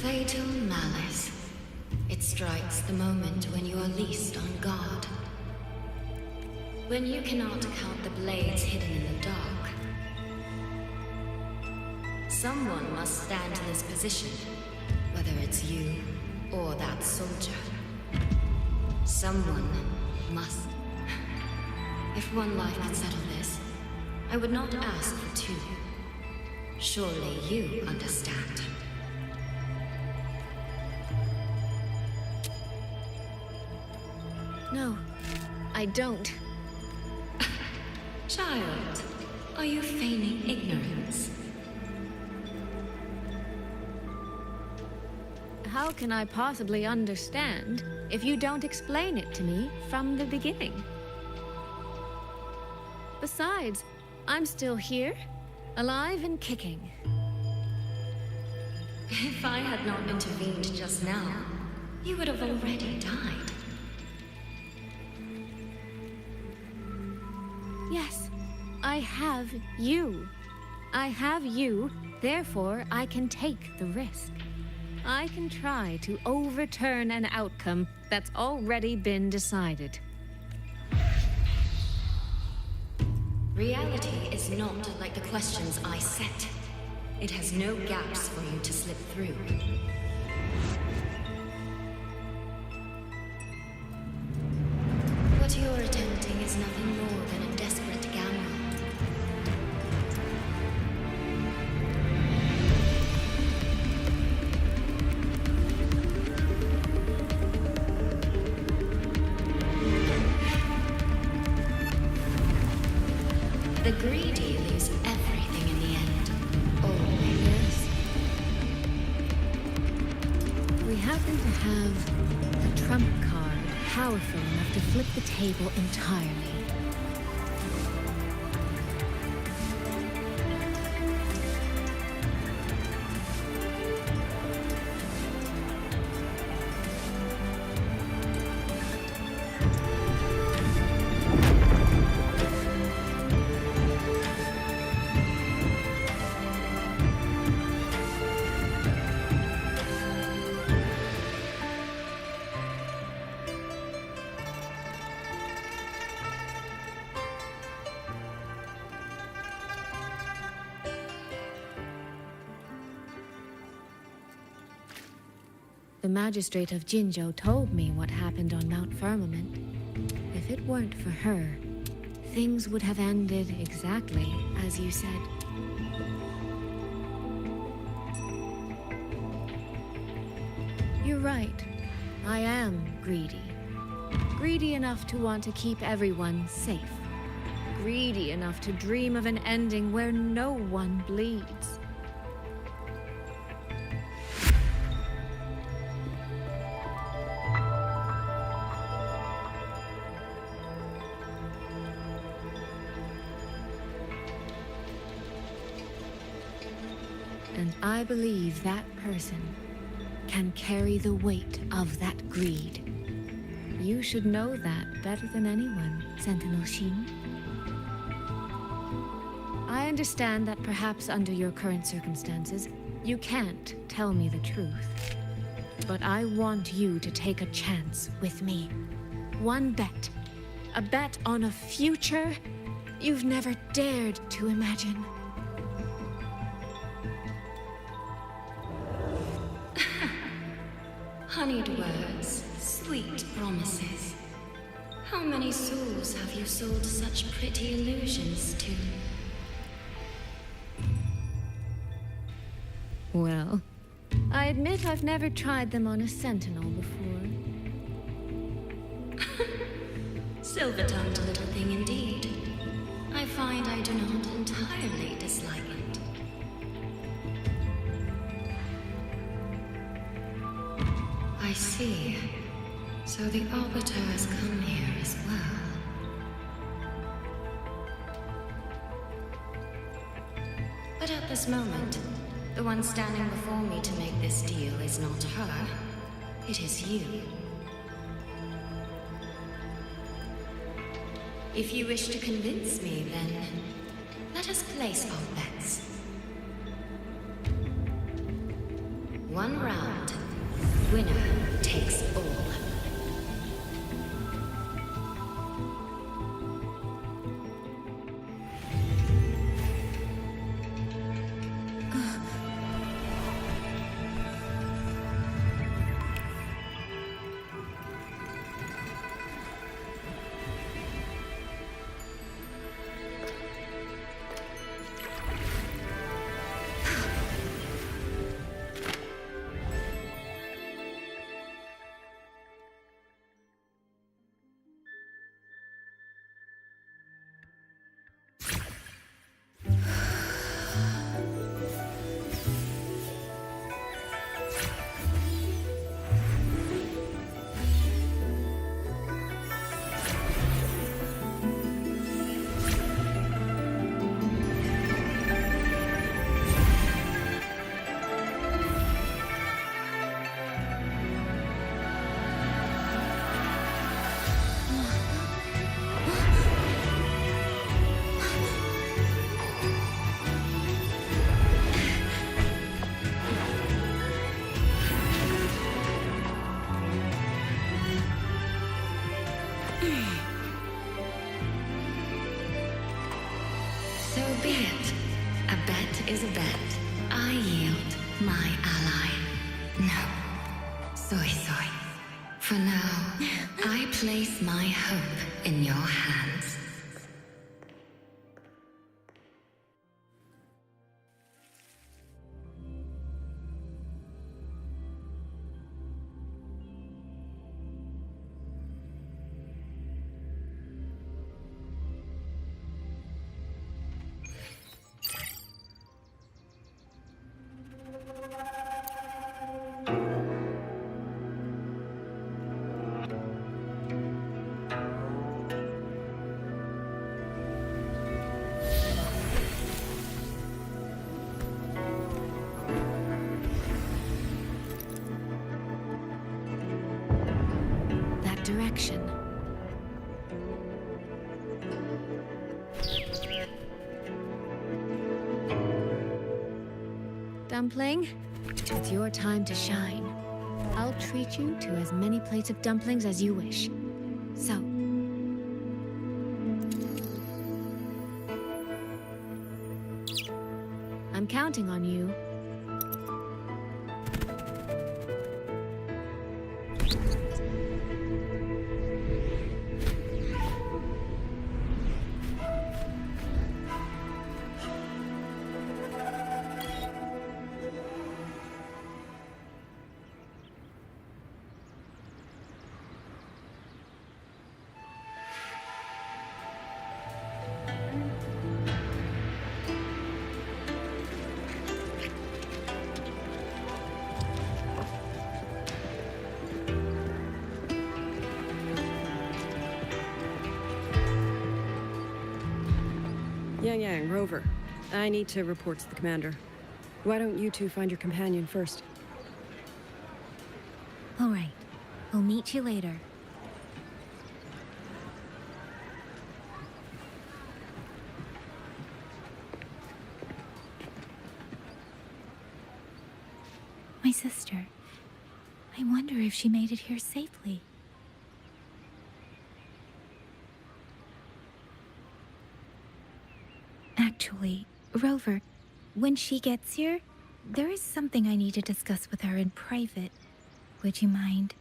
Fatal malice. It strikes the moment when you are least on guard. When you cannot count the blades hidden in the dark. Someone must stand in this position, whether it's you or that soldier. Someone must. If one life could settle this, I would not ask for two. Surely you understand. No, I don't. Child, are you feigning ignorance? How can I possibly understand if you don't explain it to me from the beginning? Besides, I'm still here, alive and kicking. If I had not intervened just now, you would have already died. Yes, I have you. I have you, therefore I can take the risk. I can try to overturn an outcome that's already been decided. Reality is not like the questions I set. It has no gaps for you to slip through. happen to have a trump card powerful enough to flip the table entirely. The magistrate of Jinzhou told me what happened on Mount Firmament. If it weren't for her, things would have ended exactly as you said. You're right. I am greedy. Greedy enough to want to keep everyone safe. Greedy enough to dream of an ending where no one bleeds. And I believe that person can carry the weight of that greed. You should know that better than anyone, Sentinel Shin. I understand that perhaps under your current circumstances, you can't tell me the truth. But I want you to take a chance with me. One bet. A bet on a future you've never dared to imagine. Honeyed words, sweet promises. How many souls have you sold such pretty illusions to? Well, I admit I've never tried them on a sentinel before. Silver-tongued little thing indeed. I find I do not entirely dislike it. I see. So the Arbiter has come here as well. But at this moment, the one standing before me to make this deal is not her. It is you. If you wish to convince me, then let us place our bets. One round. Winner takes all. So be it. A bet is a bet. I yield my ally. No. Soy. For now, I place my hope in your hands. connection. Dumpling, it's your time to shine. I'll treat you to as many plates of dumplings as you wish. So, I'm counting on you. Yang, Rover. I need to report to the commander. Why don't you two find your companion first? All right. We'll meet you later. My sister. I wonder if she made it here safely. Actually, Rover, when she gets here, there is something I need to discuss with her in private. Would you mind?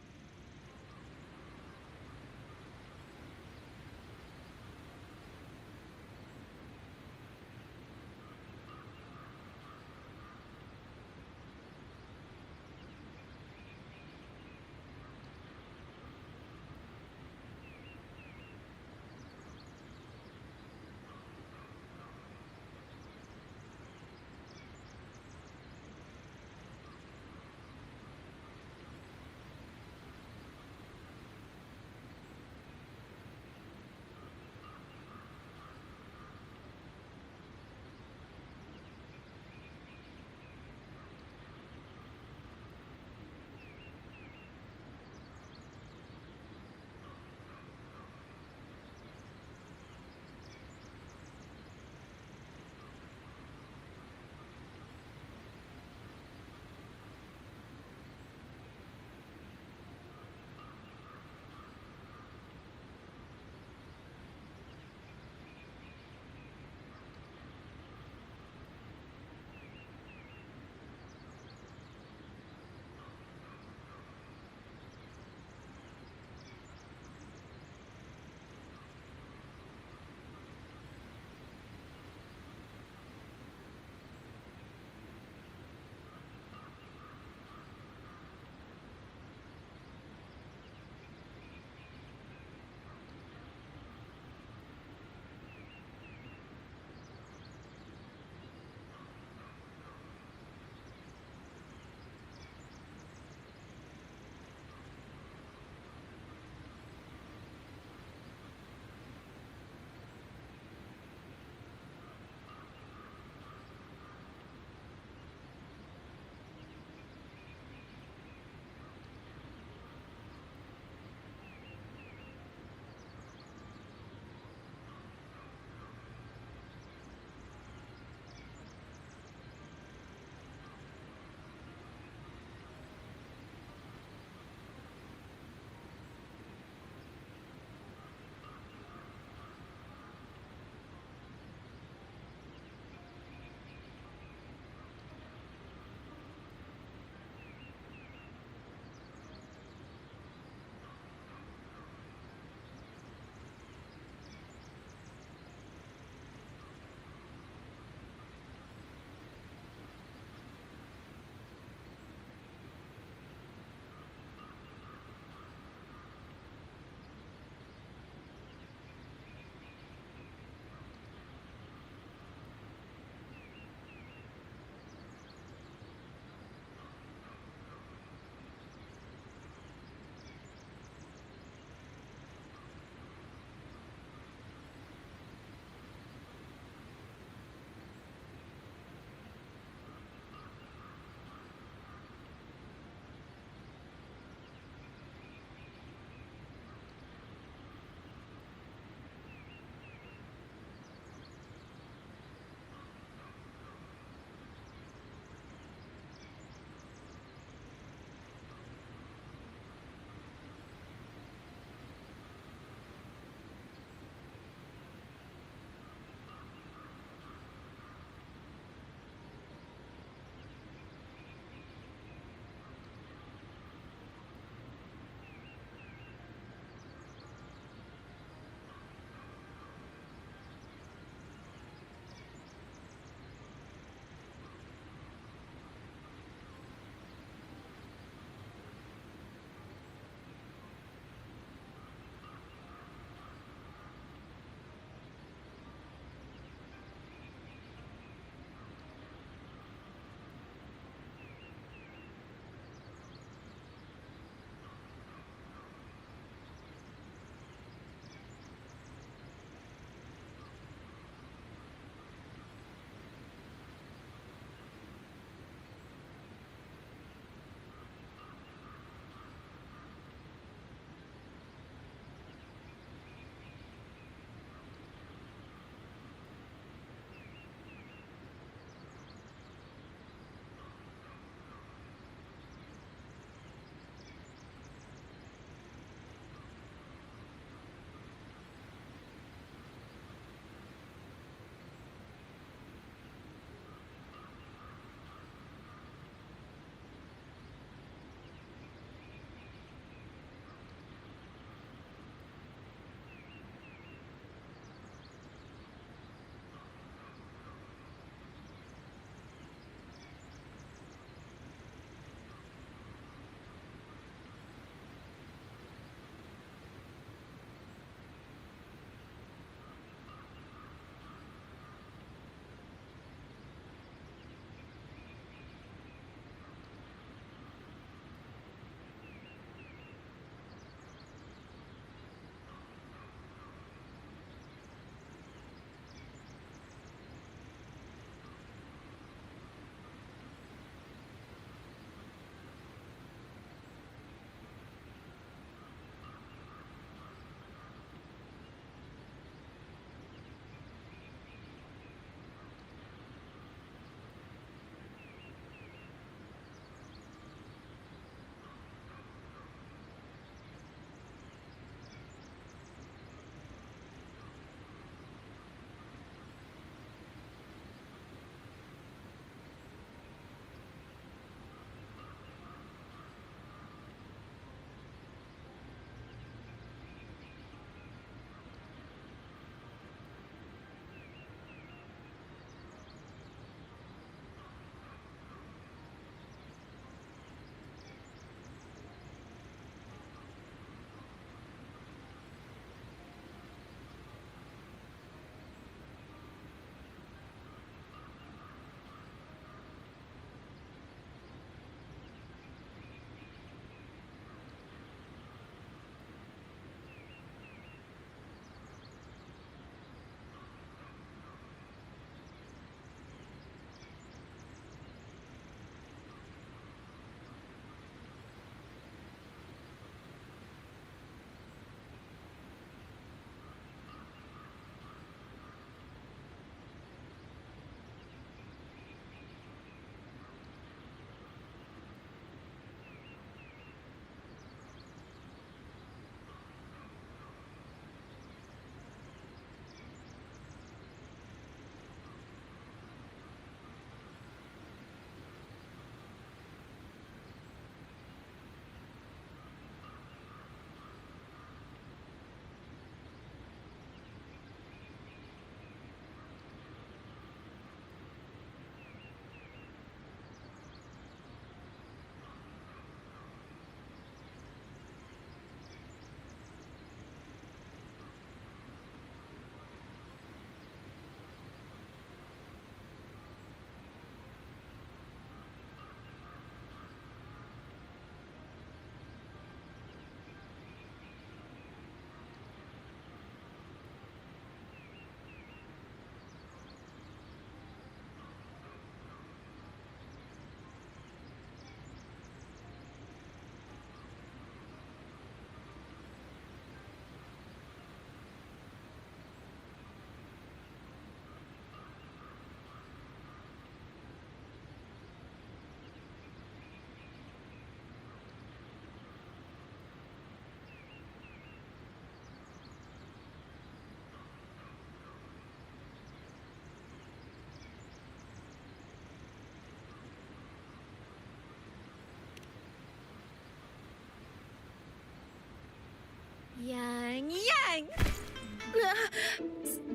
Yang Yang!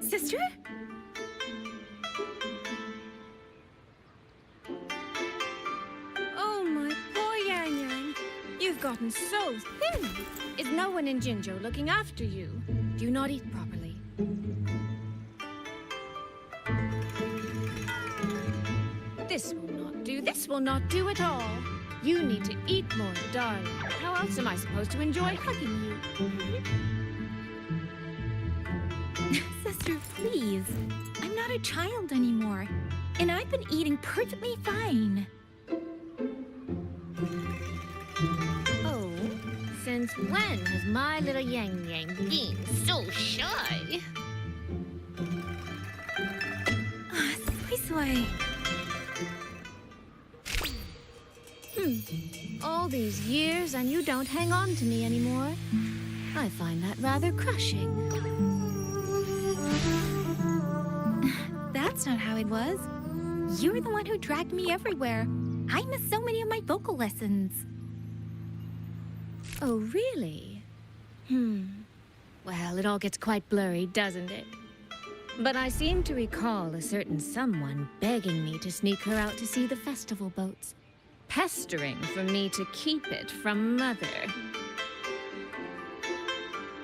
Sister? Oh, my poor Yang Yang. You've gotten so thin. Is no one in Jinzhou looking after you? Do you not eat properly? This will not do. This will not do at all. You need to eat more, darling. How else am I supposed to enjoy hugging you? Sister, please. I'm not a child anymore. And I've been eating perfectly fine. Oh, since when has my little Yang Yang been so shy? Soy. All these years and you don't hang on to me anymore. I find that rather crushing. That's not how it was. You were the one who dragged me everywhere. I missed so many of my vocal lessons. Oh, really? Well, it all gets quite blurry, doesn't it? But I seem to recall a certain someone begging me to sneak her out to see the festival boats. Pestering for me to keep it from Mother.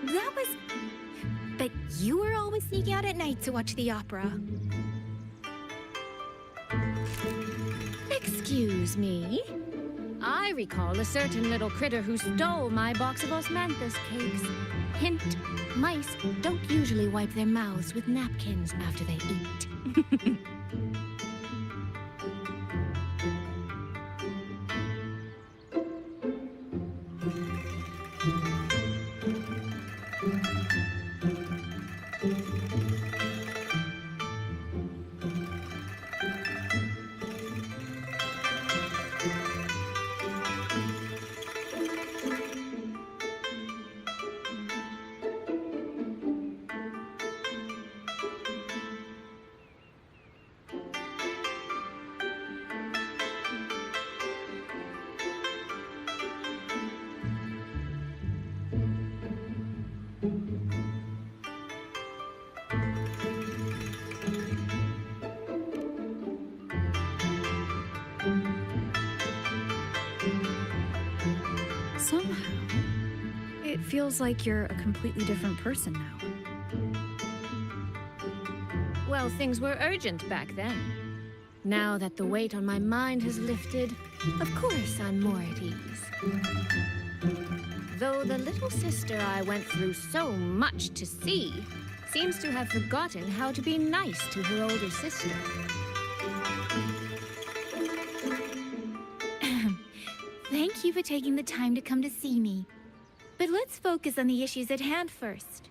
That was... But you were always sneaking out at night to watch the opera. Excuse me? I recall a certain little critter who stole my box of osmanthus cakes. Hint, mice don't usually wipe their mouths with napkins after they eat. Somehow, it feels like you're a completely different person now. Well, things were urgent back then. Now that the weight on my mind has lifted, of course I'm more at ease. Though the little sister I went through so much to see seems to have forgotten how to be nice to her older sister. Thank you for taking the time to come to see me. But let's focus on the issues at hand first.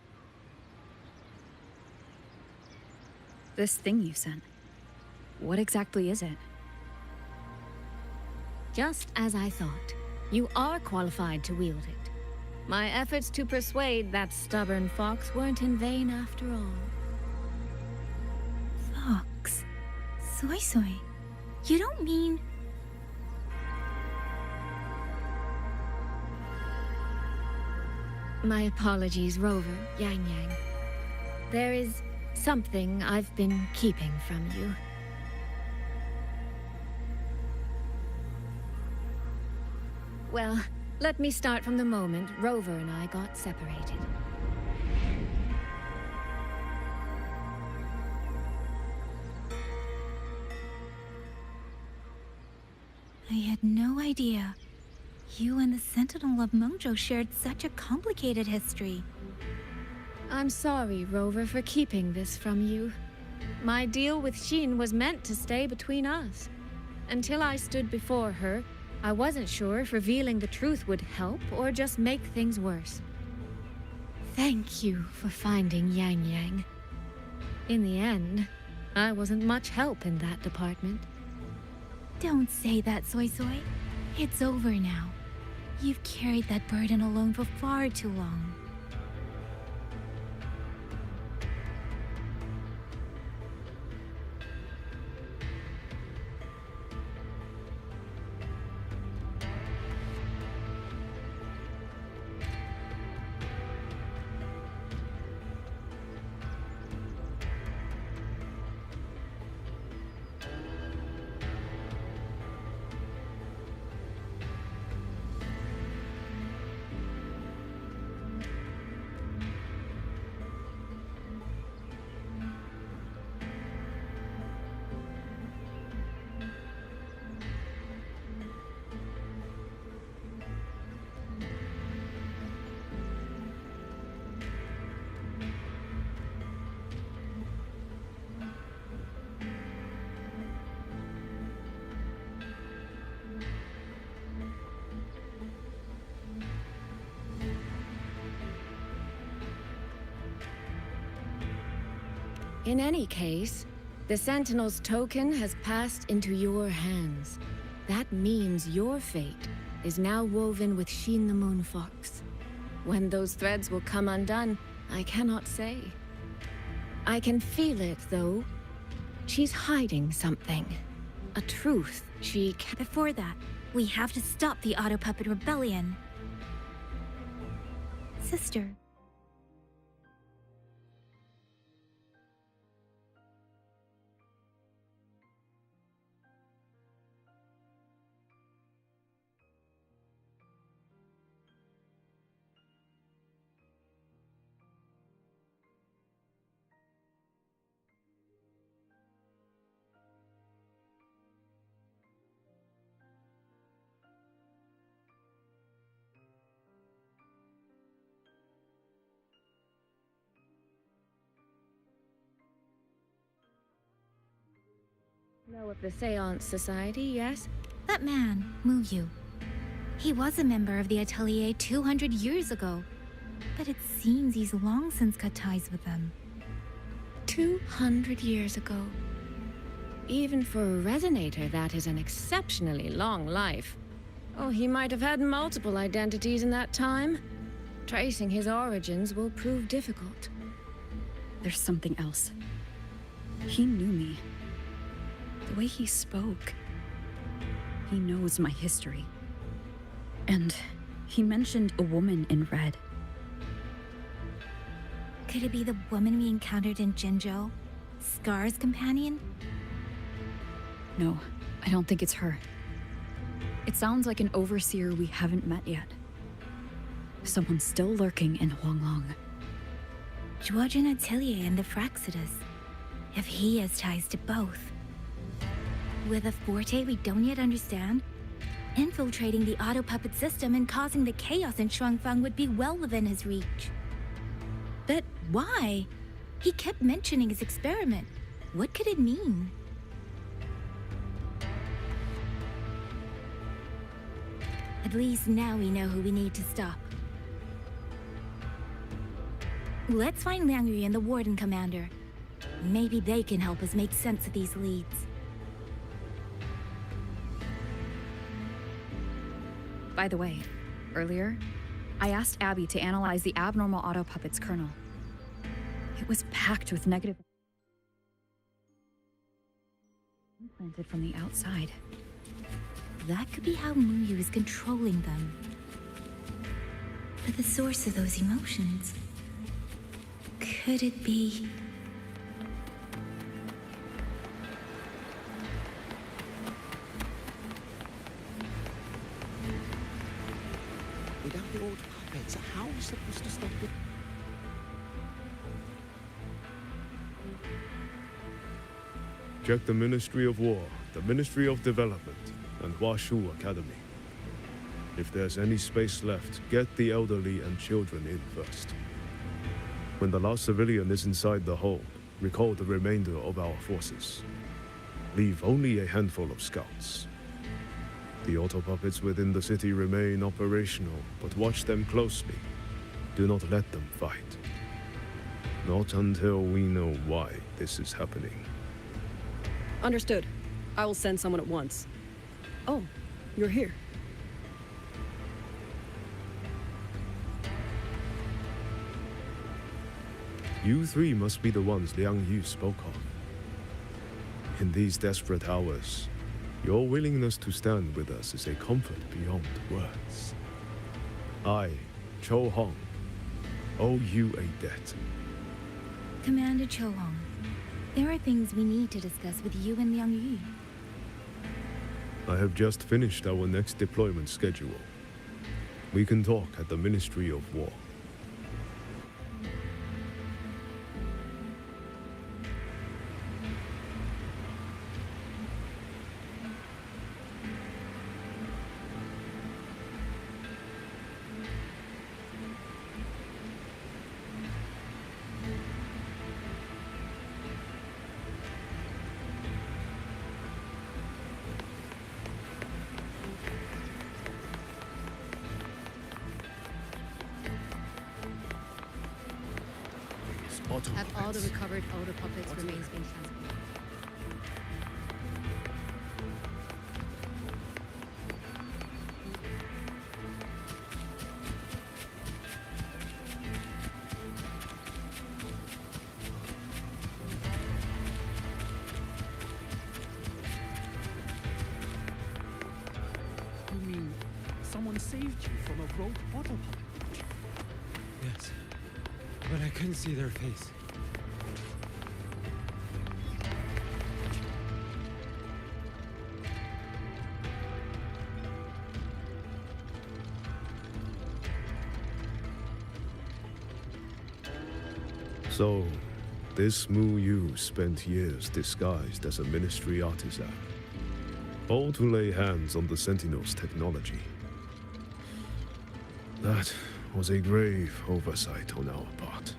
This thing you sent. What exactly is it? Just as I thought. You are qualified to wield it. My efforts to persuade that stubborn fox weren't in vain after all. Fox? Soy Soy? You don't mean... My apologies, Rover, Yang Yang. There is something I've been keeping from you. Well, let me start from the moment Rover and I got separated. I had no idea. You and the Sentinel of Mengzhou shared such a complicated history. I'm sorry, Rover, for keeping this from you. My deal with Xin was meant to stay between us. Until I stood before her, I wasn't sure if revealing the truth would help or just make things worse. Thank you for finding Yang Yang. In the end, I wasn't much help in that department. Don't say that, Soy Soy. It's over now. You've carried that burden alone for far too long. In any case, the Sentinel's token has passed into your hands. That means your fate is now woven with Sheen the Moon Fox. When those threads will come undone, I cannot say. I can feel it, though. She's hiding something. A truth she can— Before that, we have to stop the Auto Puppet Rebellion. Sister. Know of the Seance Society, yes? That man, Mu Yu. He was a member of the Atelier 200 years ago, but it seems he's long since cut ties with them. 200 years ago. Even for a resonator, that is an exceptionally long life. Oh, he might have had multiple identities in that time. Tracing his origins will prove difficult. There's something else. He knew me. The way he spoke. He knows my history. And he mentioned a woman in red. Could it be the woman we encountered in Jinzhou? Scar's companion? No, I don't think it's her. It sounds like an overseer we haven't met yet. Someone still lurking in Huanglong. Georgian Atelier and the Fraxidus. If he has ties to both. With a forte we don't yet understand, infiltrating the auto puppet system and causing the chaos in Shuangfang would be well within his reach. But why? He kept mentioning his experiment. What could it mean? At least now we know who we need to stop. Let's find Liang Yu and the Warden Commander. Maybe they can help us make sense of these leads. By the way, earlier, I asked Abby to analyze the abnormal auto puppet's kernel. It was packed with negative implanted from the outside. That could be how Mu Yu is controlling them. But the source of those emotions... could it be... Without the old puppets, how are we supposed to stop it? Check the Ministry of War, the Ministry of Development, and Huashu Academy. If there's any space left, get the elderly and children in first. When the last civilian is inside the hold, recall the remainder of our forces. Leave only a handful of scouts. The auto puppets within the city remain operational, but watch them closely. Do not let them fight. Not until we know why this is happening. Understood. I will send someone at once. Oh, you're here. You three must be the ones Liang Yu spoke of. In these desperate hours, your willingness to stand with us is a comfort beyond words. I, Cho Hong, owe you a debt. Commander Cho Hong, there are things we need to discuss with you and Liang Yu. I have just finished our next deployment schedule. We can talk at the Ministry of War. Have all the recovered auto puppets remains being transported. You mean someone saved you from a rogue autopilot? Yes, but I couldn't see their face. So, this Mu Yu spent years disguised as a ministry artisan, all to lay hands on the Sentinel's technology. That was a grave oversight on our part.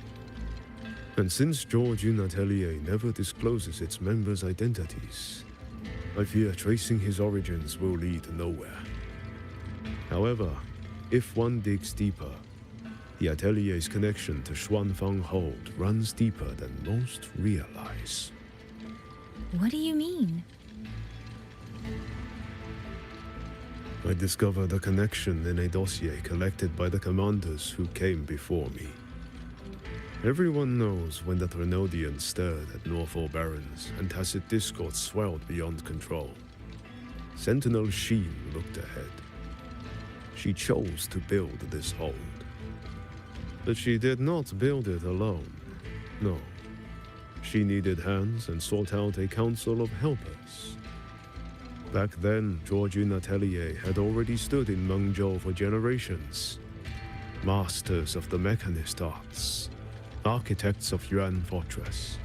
And since George Atelier never discloses its members' identities, I fear tracing his origins will lead nowhere. However, if one digs deeper, the Atelier's connection to Xuanfang Hold runs deeper than most realize. What do you mean? I discovered a connection in a dossier collected by the commanders who came before me. Everyone knows when the Trinodians stirred at Northall Barrens and tacit discord swelled beyond control. Sentinel Sheen looked ahead. She chose to build this hold. But she did not build it alone. No. She needed hands and sought out a council of helpers. Back then, Georgian Atelier had already stood in Mengzhou for generations. Masters of the mechanist arts. Architects of Yuan Fortress.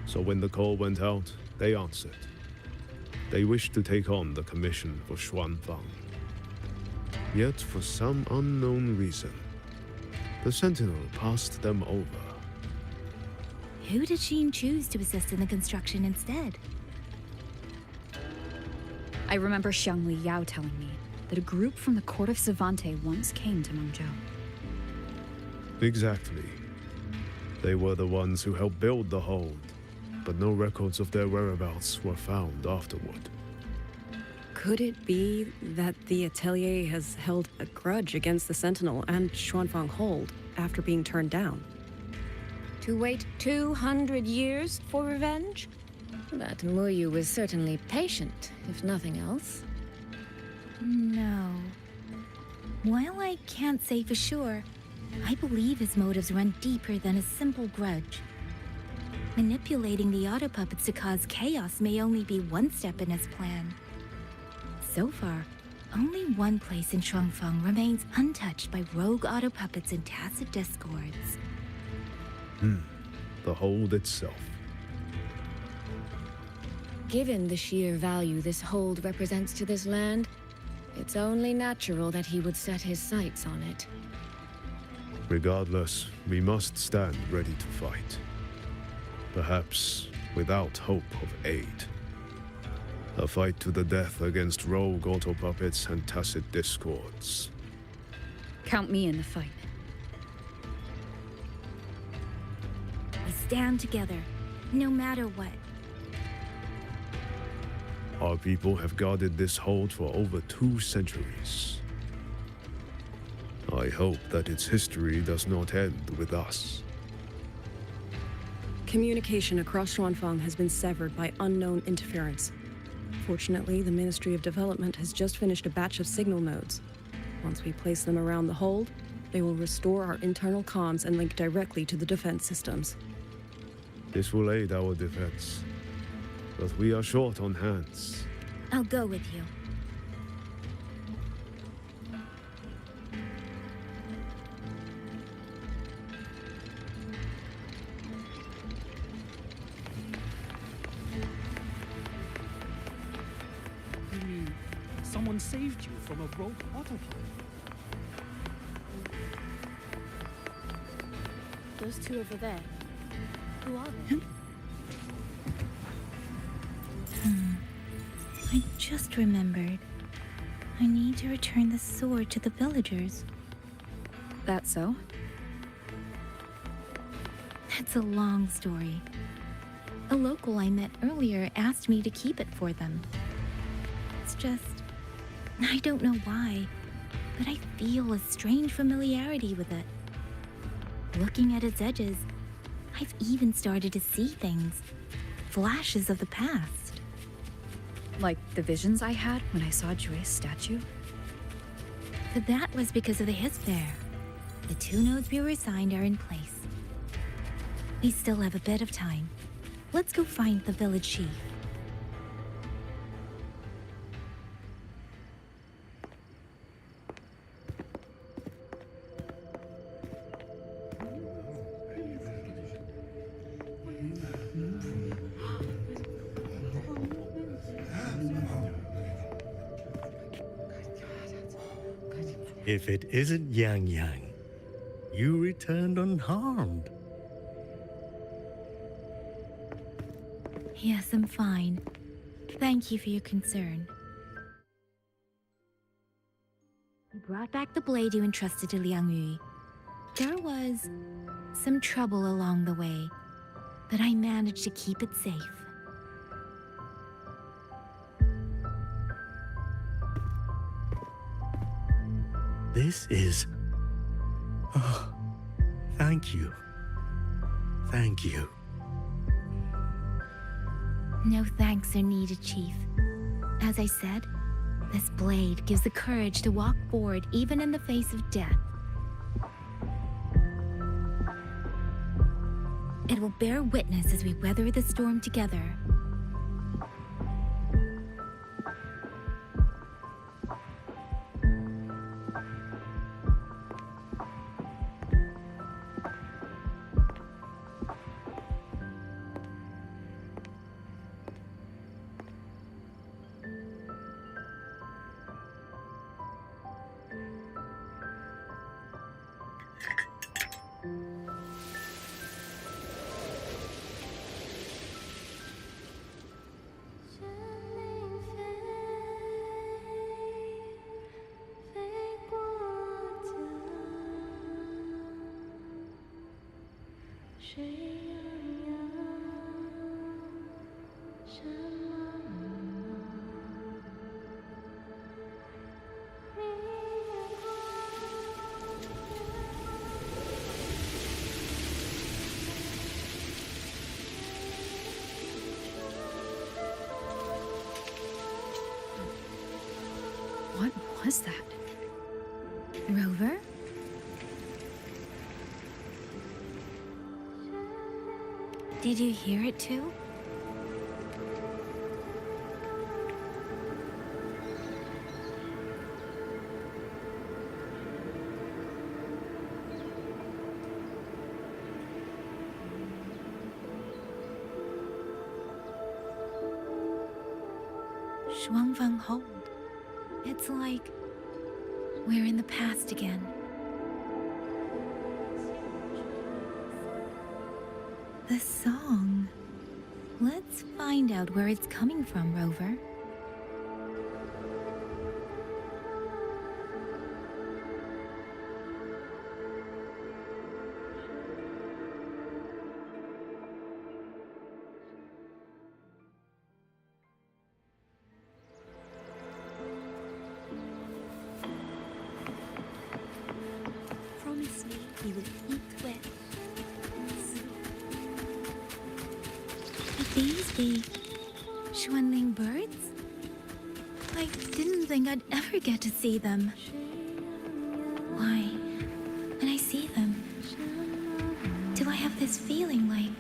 So when the call went out, they answered. They wished to take on the commission for Xuanfang. Yet, for some unknown reason, the Sentinel passed them over. Who did Sheen choose to assist in the construction instead? I remember Xiangli Yao telling me that a group from the court of Savante once came to Mengzhou. Exactly. They were the ones who helped build the hold, but no records of their whereabouts were found afterward. Could it be that the Atelier has held a grudge against the Sentinel and Xuanfang Hold after being turned down? To wait 200 years for revenge? That Muyu was certainly patient, if nothing else. No. While I can't say for sure, I believe his motives run deeper than a simple grudge. Manipulating the auto puppets to cause chaos may only be one step in his plan. So far, only one place in Shuangfeng remains untouched by rogue auto puppets and tacit discords. The hold itself. Given the sheer value this hold represents to this land, it's only natural that he would set his sights on it. Regardless, we must stand ready to fight. Perhaps without hope of aid. A fight to the death against rogue auto puppets and tacit discords. Count me in the fight. We stand together, no matter what. Our people have guarded this hold for over 2 centuries. I hope that its history does not end with us. Communication across Xuanfang has been severed by unknown interference. Fortunately, the Ministry of Development has just finished a batch of signal nodes. Once we place them around the hold, they will restore our internal comms and link directly to the defense systems. This will aid our defense. But we are short on hands. I'll go with you. You mean someone saved you from a rogue autopilot? Those two over there. Who are they? I just remembered. I need to return the sword to the villagers. That so? It's a long story. A local I met earlier asked me to keep it for them. It's just, I don't know why, but I feel a strange familiarity with it. Looking at its edges, I've even started to see things, flashes of the past. Like the visions I had when I saw Joy's statue? But that was because of the Hiss Fair. The 2 nodes we were assigned are in place. We still have a bit of time. Let's go find the village chief. If it isn't Yang Yang, you returned unharmed. Yes, I'm fine. Thank you for your concern. You brought back the blade you entrusted to Liang Yu. There was some trouble along the way, but I managed to keep it safe. This is... Oh, thank you. Thank you. No thanks are needed, Chief. As I said, this blade gives the courage to walk forward even in the face of death. It will bear witness as we weather the storm together. What was that? Rover? Did you hear it too? Shuangfang Hold. It's like we're in the past again. The song. Let's find out where it's coming from, Rover. Promise me you will eat well. Could these be Xuanling birds? I didn't think I'd ever get to see them. Why, when I see them, do I have this feeling like...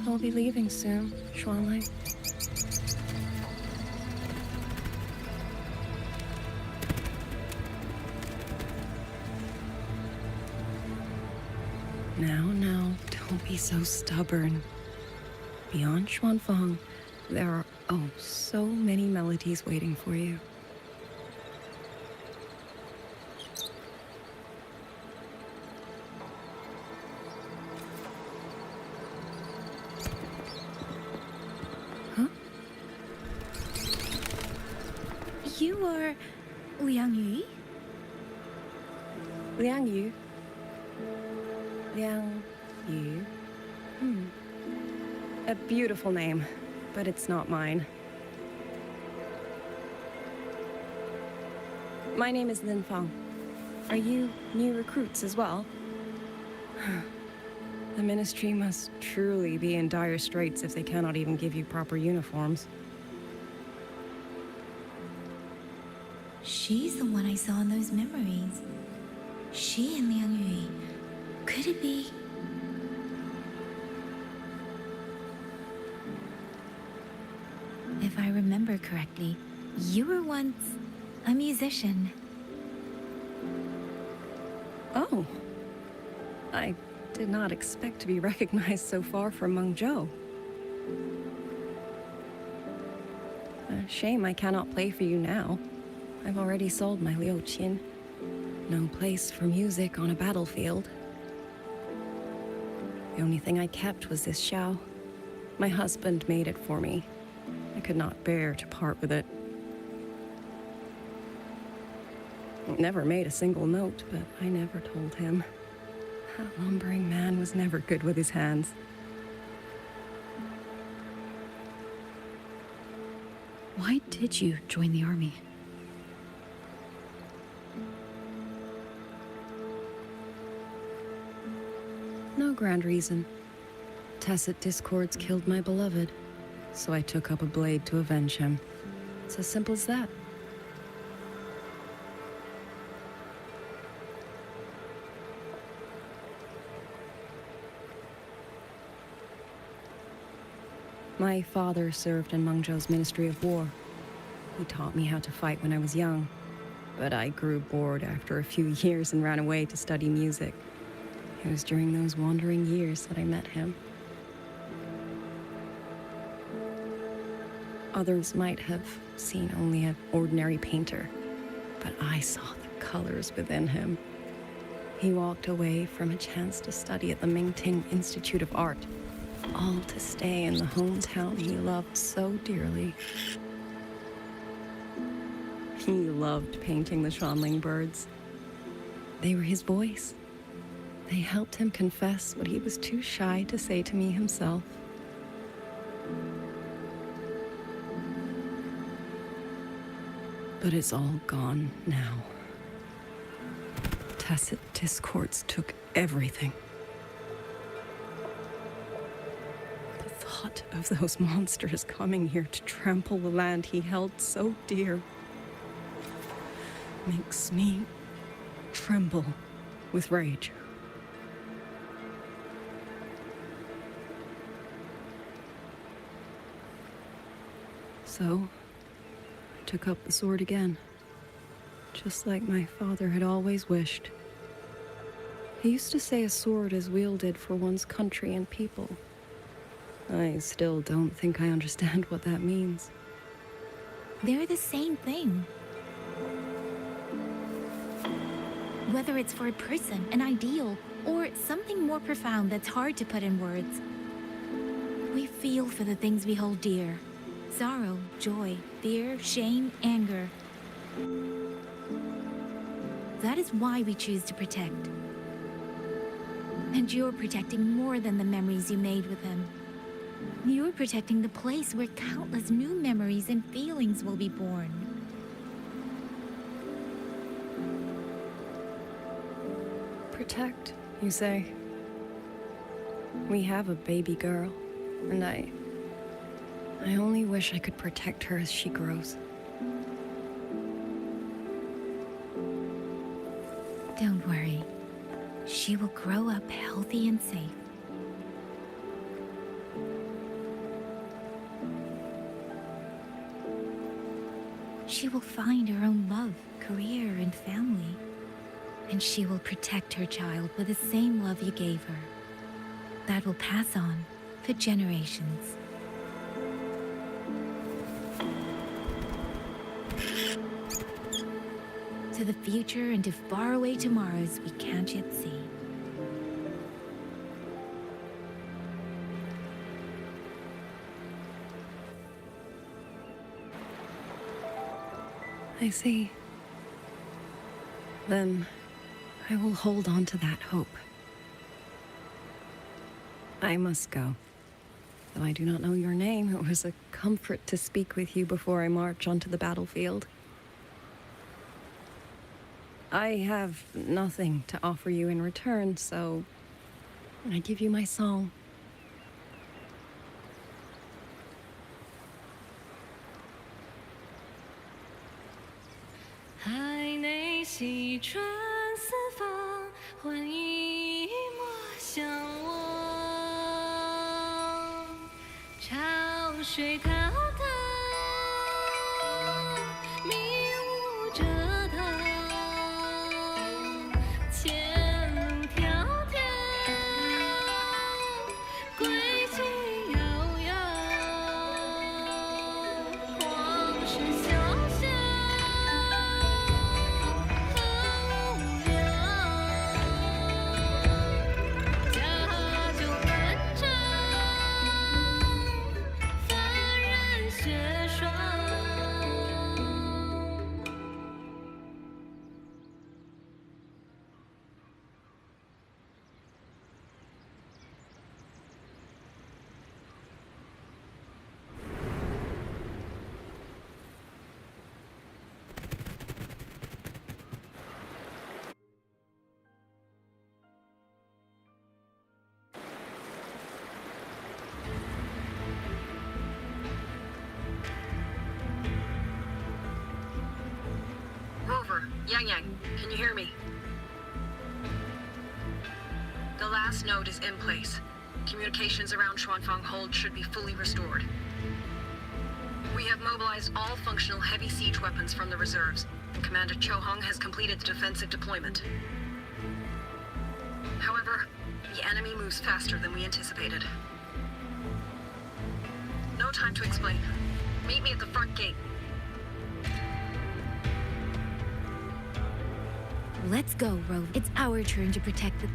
I'll be leaving soon, Xuanling. Now, don't be so stubborn. Beyond Xuanfang, there are, oh, so many melodies waiting for you. Huh? You are Liang Yu? Liang Yu. Liang Yu. A beautiful name, but it's not mine. My name is Lin Fang. Are you new recruits as well? The Ministry must truly be in dire straits if they cannot even give you proper uniforms. She's the one I saw in those memories. She and Liang Yu. Could it be? If I remember correctly, you were once a musician. Oh. I did not expect to be recognized so far from Mengzhou. A shame I cannot play for you now. I've already sold my liuqin. No place for music on a battlefield. The only thing I kept was this xiao. My husband made it for me. I could not bear to part with it. It never made a single note, but I never told him. That lumbering man was never good with his hands. Why did you join the army? No grand reason. Tacit discords killed my beloved, so I took up a blade to avenge him. It's as simple as that. My father served in Mengzhou's Ministry of War. He taught me how to fight when I was young, but I grew bored after a few years and ran away to study music. It was during those wandering years that I met him. Others might have seen only an ordinary painter, but I saw the colors within him. He walked away from a chance to study at the Mingting Institute of Art, all to stay in the hometown he loved so dearly. He loved painting the Shanling birds. They were his voice. They helped him confess what he was too shy to say to me himself. But it's all gone now. Tacit discords took everything. The thought of those monsters coming here to trample the land he held so dear makes me tremble with rage. So, I took up the sword again, just like my father had always wished. He used to say a sword is wielded for one's country and people. I still don't think I understand what that means. They're the same thing. Whether it's for a person, an ideal, or something more profound that's hard to put in words. We feel for the things we hold dear. Sorrow, joy, fear, shame, anger. That is why we choose to protect. And you're protecting more than the memories you made with him. You're protecting the place where countless new memories and feelings will be born. Protect, you say? We have a baby girl, and I only wish I could protect her as she grows. Don't worry. She will grow up healthy and safe. She will find her own love, career, and family. And she will protect her child with the same love you gave her. That will pass on for generations. To the future and to faraway tomorrows we can't yet see. I see. Then I will hold on to that hope. I must go. Though I do not know your name, it was a comfort to speak with you before I march onto the battlefield. I have nothing to offer you in return, so I give you my song. Rover, Yang Yang, can you hear me? The last node is in place. Communications around Xuanfang Hold should be fully restored. We have mobilized all functional heavy siege weapons from the reserves. Commander Cho Hong has completed the defensive deployment. However, the enemy moves faster than we anticipated. No time to explain. Meet me at the front gate. Let's go, Rove. It's our turn to protect the...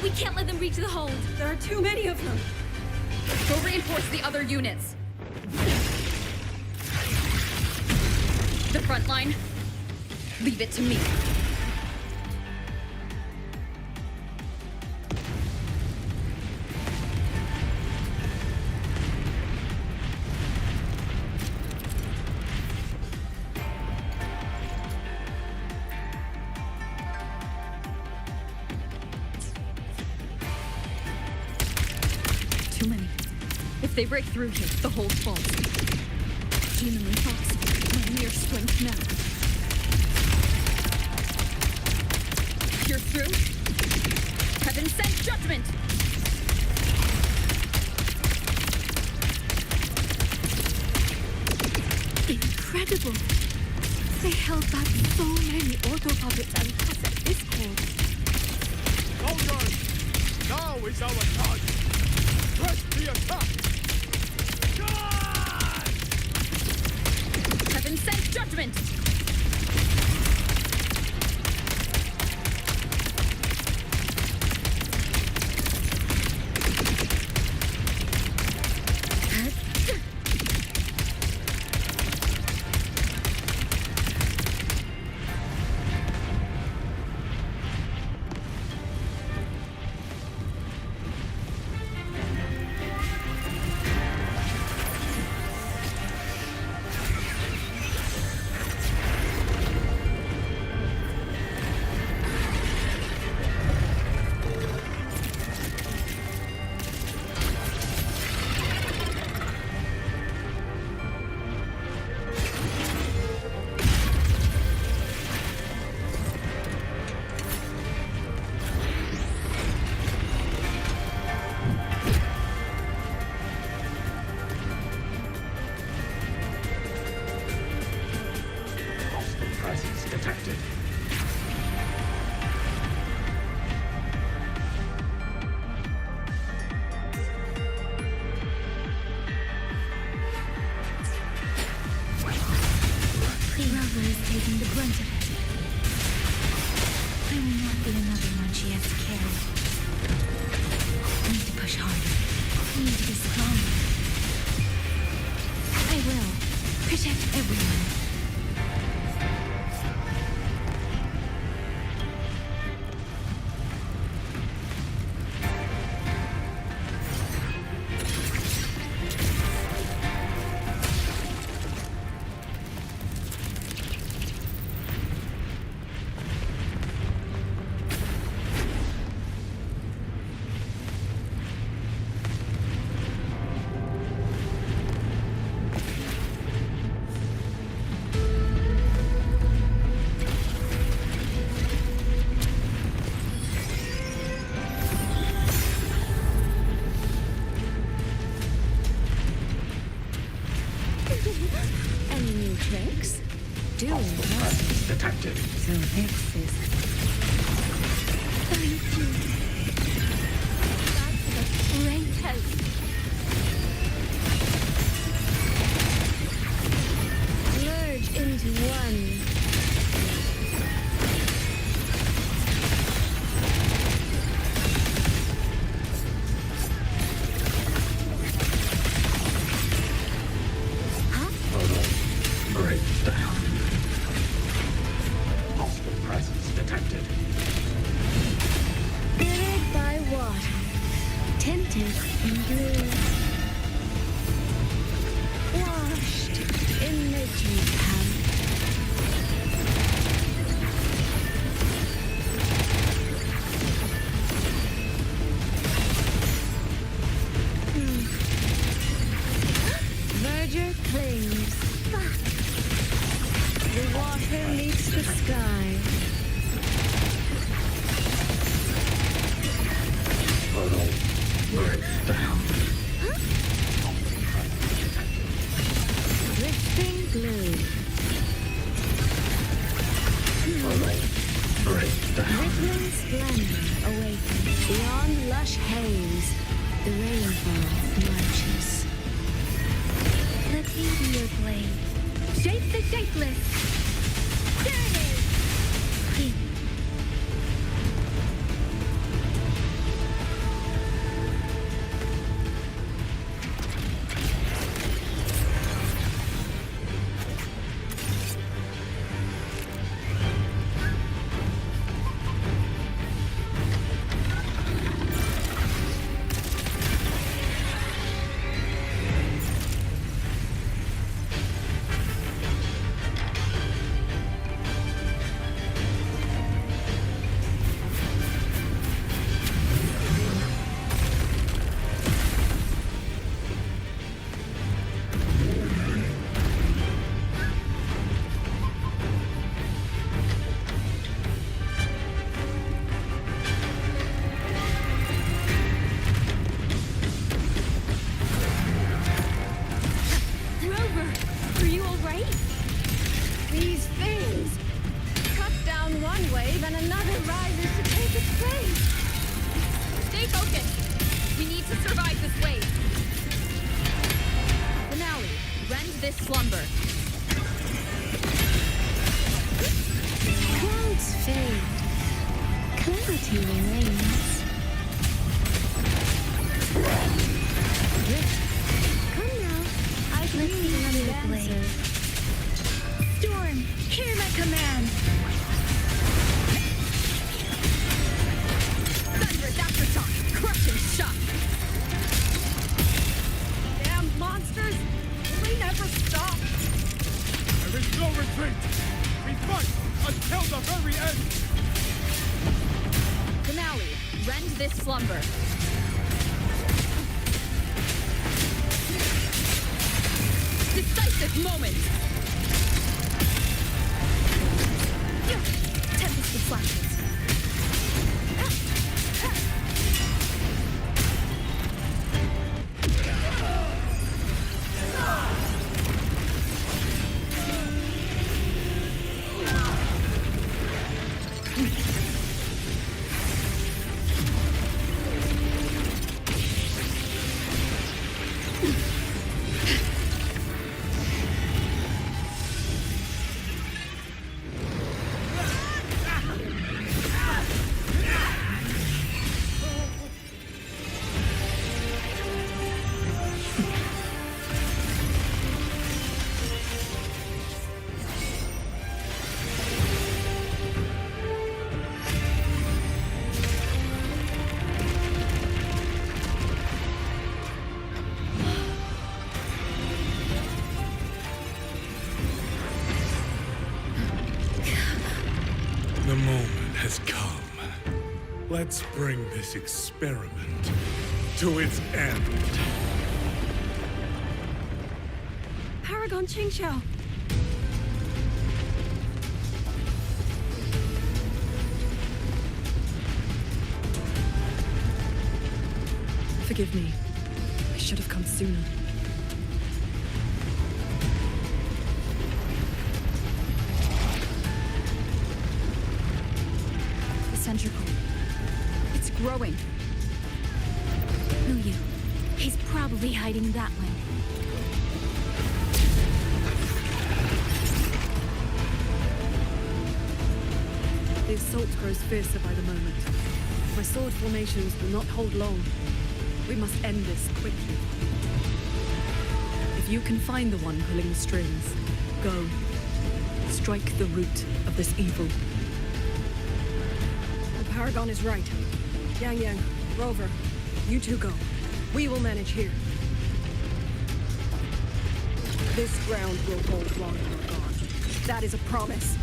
We can't let them reach the hold. There are too many of them. Go reinforce the other units. The front line, leave it to me. Too many. If they break through here, the hold falls. Demon and Fox, my mere strength now. You're through? Heaven sent judgment! incredible. They held back so many auto-puppets and cassette discords. Soldiers! Now is our time! Press the attack! Heaven sent judgment! Taking the brunt of it. I will not be another one she has to carry. I need to push harder. I need to be stronger. I will protect everyone. Any new tricks? Do impress. Detected. So this is... Thank you. That's a great help. Merge into one. Breakdown. Hostile presence detected. Buried by water, tinted in blue, washed in nature's hand. Verger clings. The water meets the sky. Portal breakdown. Drifting blue. Portal breakdown. Rippling splendor awakens beyond lush haze. The rainfall marches. Let me be your blade. Shape the shapeless. There it is. to survive this wave. Finale, rend this slumber. Clouds fade. Clarity remains. Come now. I've need another answer. Storm, hear my command. Thunderous aftershock, crushing shock. Damn monsters! Will they never stop? There is no retreat! We fight until the very end! Finale, rend this slumber. Decisive moment! Tempest of flashes. The moment has come. Let's bring this experiment to its end. Paragon Qingqiao! Forgive me. I should have come sooner. The centricle. It's growing. Who you? He's probably hiding that way. The assault grows fiercer by the moment. My sword formations will not hold long. We must end this quickly. If you can find the one pulling the strings, go. Strike the root of this evil. The Paragon is right. Yang Yang, Rover, you two go. We will manage here. This ground will hold while you're gone. That is a promise.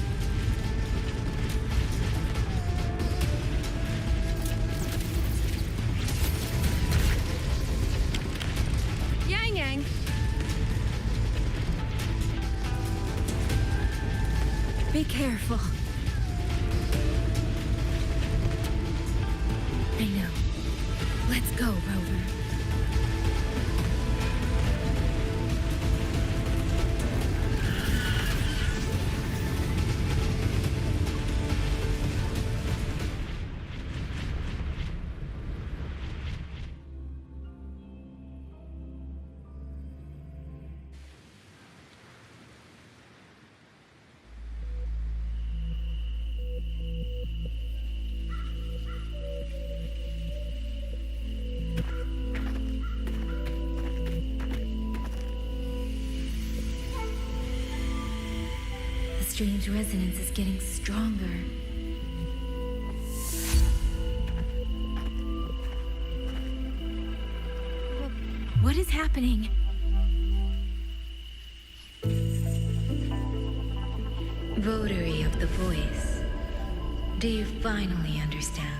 Yang Yang! Be careful. I know. Let's go, Rover. The strange resonance is getting stronger. What is happening? Votary of the voice, do you finally understand?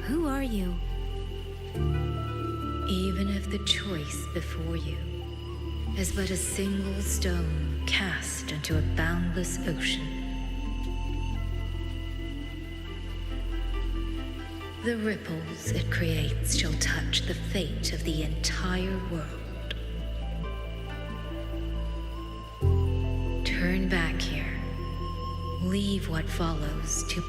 Who are you? Even if the choice before you is but a single stone cast into a boundless ocean, the ripples it creates shall touch the fate of the entire world. Turn back here. Leave what follows to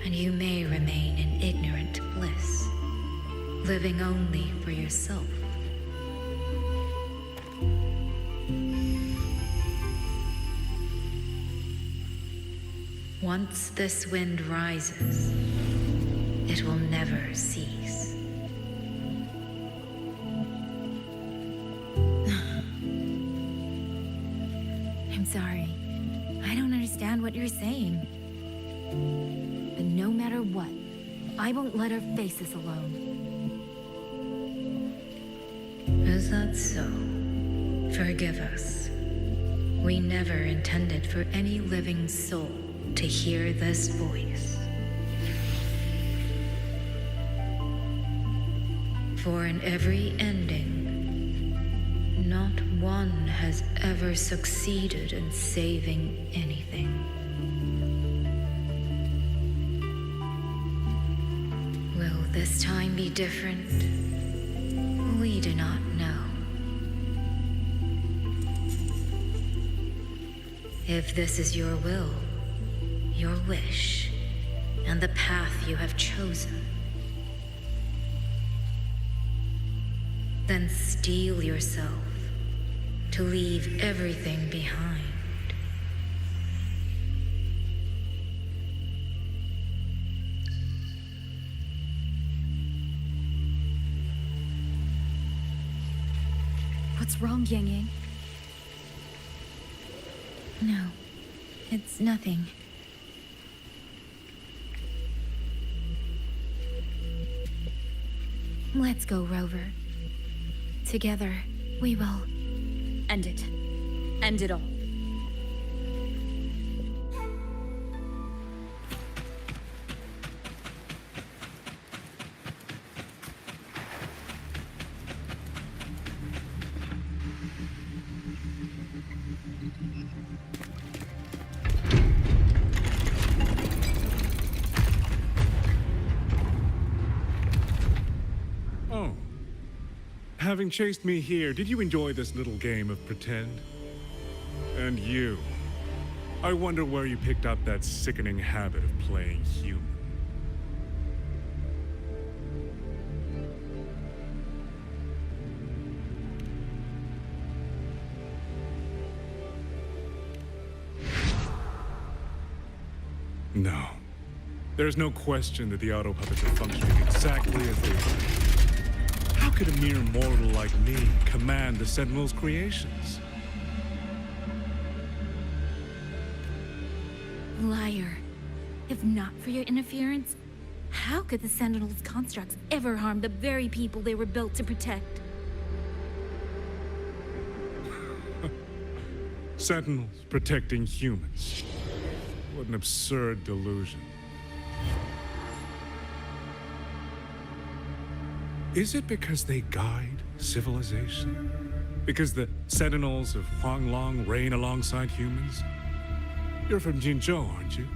and you may remain in ignorant bliss, living only for yourself. Once this wind rises, it will never cease. I'm sorry. I don't understand what you're saying. But no matter what, I won't let her face this alone. Is that so? Forgive us. We never intended for any living soul to hear this voice. For in every ending, not one has ever succeeded in saving anything. Will this time be different? We do not know. If this is your will, your wish, and the path you have chosen, then steel yourself to leave everything behind. What's wrong, Yang Yang? No, it's nothing. Let's go, Rover. Together, we will end it. End it all. Oh. Having chased me here, did you enjoy this little game of pretend? And you. I wonder where you picked up that sickening habit of playing human. No. There's no question that the auto puppets are functioning exactly as they are. How could a mere mortal like me command the Sentinel's creations? Liar. If not for your interference, how could the Sentinel's constructs ever harm the very people they were built to protect? Sentinels protecting humans. What an absurd delusion. Is it because they guide civilization? Because the Sentinels of Huanglong reign alongside humans? You're from Jinzhou, aren't you?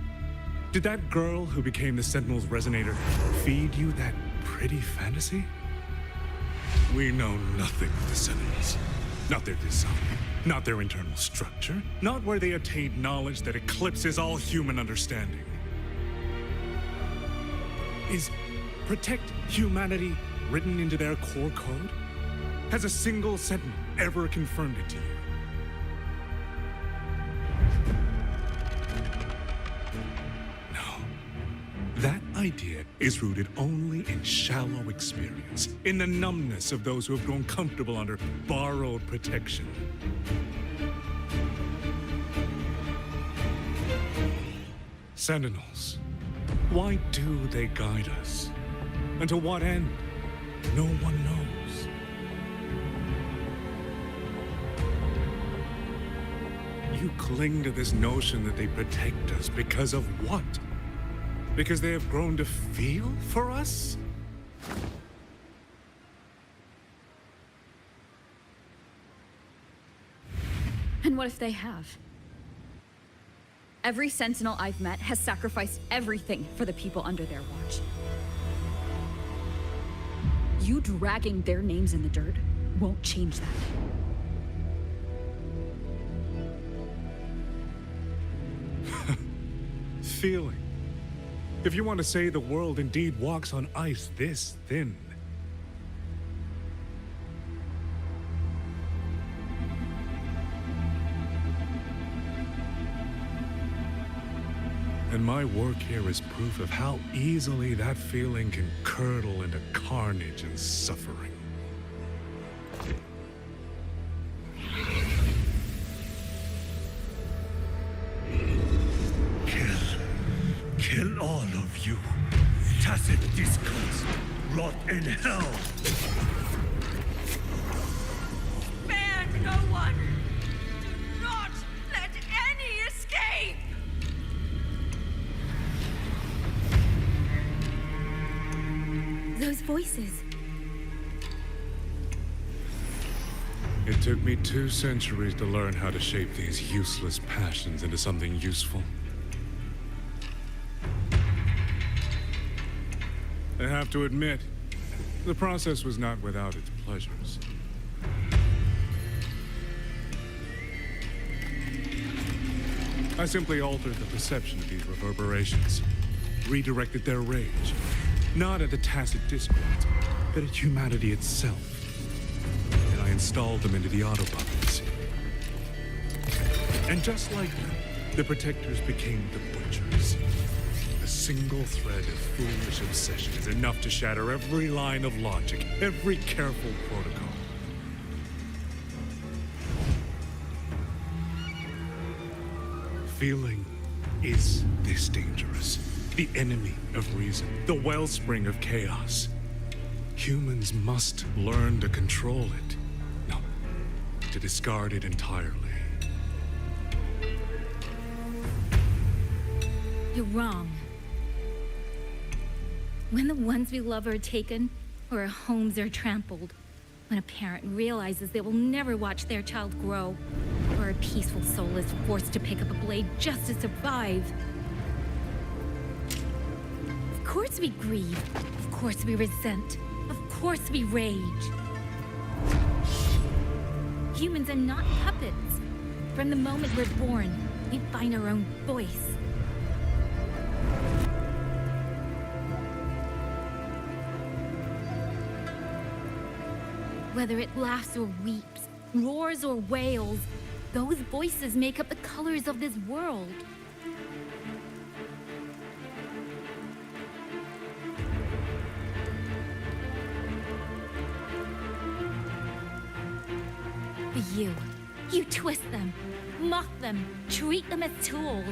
Did that girl who became the Sentinel's resonator feed you that pretty fantasy? We know nothing of the Sentinels. Not their design, not their internal structure, not where they attained knowledge that eclipses all human understanding. Is protect humanity written into their core code? Has a single Sentinel ever confirmed it to you? That idea is rooted only in shallow experience, in the numbness of those who have grown comfortable under borrowed protection. Sentinels, why do they guide us? And to what end? No one knows. You cling to this notion that they protect us because of what? Because they have grown to feel for us? And what if they have? Every Sentinel I've met has sacrificed everything for the people under their watch. You dragging their names in the dirt won't change that. Feeling. If you want to say the world indeed walks on ice this thin. And my work here is proof of how easily that feeling can curdle into carnage and suffering. Kill all of you. Tacit discourse. Rot in hell. Spare no one! Do not let any escape! Those voices. It took me 2 centuries to learn how to shape these useless passions into something useful. I have to admit, the process was not without its pleasures. I simply altered the perception of these reverberations, redirected their rage, not at the tacit discords, but at humanity itself. And I installed them into the autopuppets. And just like them, the protectors became the butchers. A single thread of foolish obsession is enough to shatter every line of logic, every careful protocol. Feeling is this dangerous. The enemy of reason, the wellspring of chaos. Humans must learn to control it. No, to discard it entirely. You're wrong. When the ones we love are taken, or our homes are trampled, when a parent realizes they will never watch their child grow, or a peaceful soul is forced to pick up a blade just to survive. Of course we grieve. Of course we resent. Of course we rage. Humans are not puppets. From the moment we're born, we find our own voice. Whether it laughs or weeps, roars or wails, those voices make up the colors of this world. But you twist them, mock them, treat them as tools.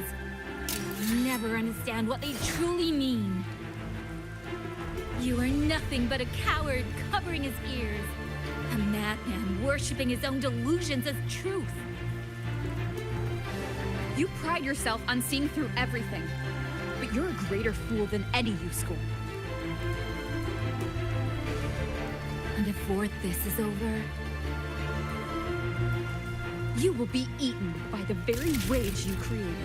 You never understand what they truly mean. You are nothing but a coward covering his ears. A madman worshipping his own delusions as truth. You pride yourself on seeing through everything, but you're a greater fool than any you scorn. And before this is over, you will be eaten by the very rage you created.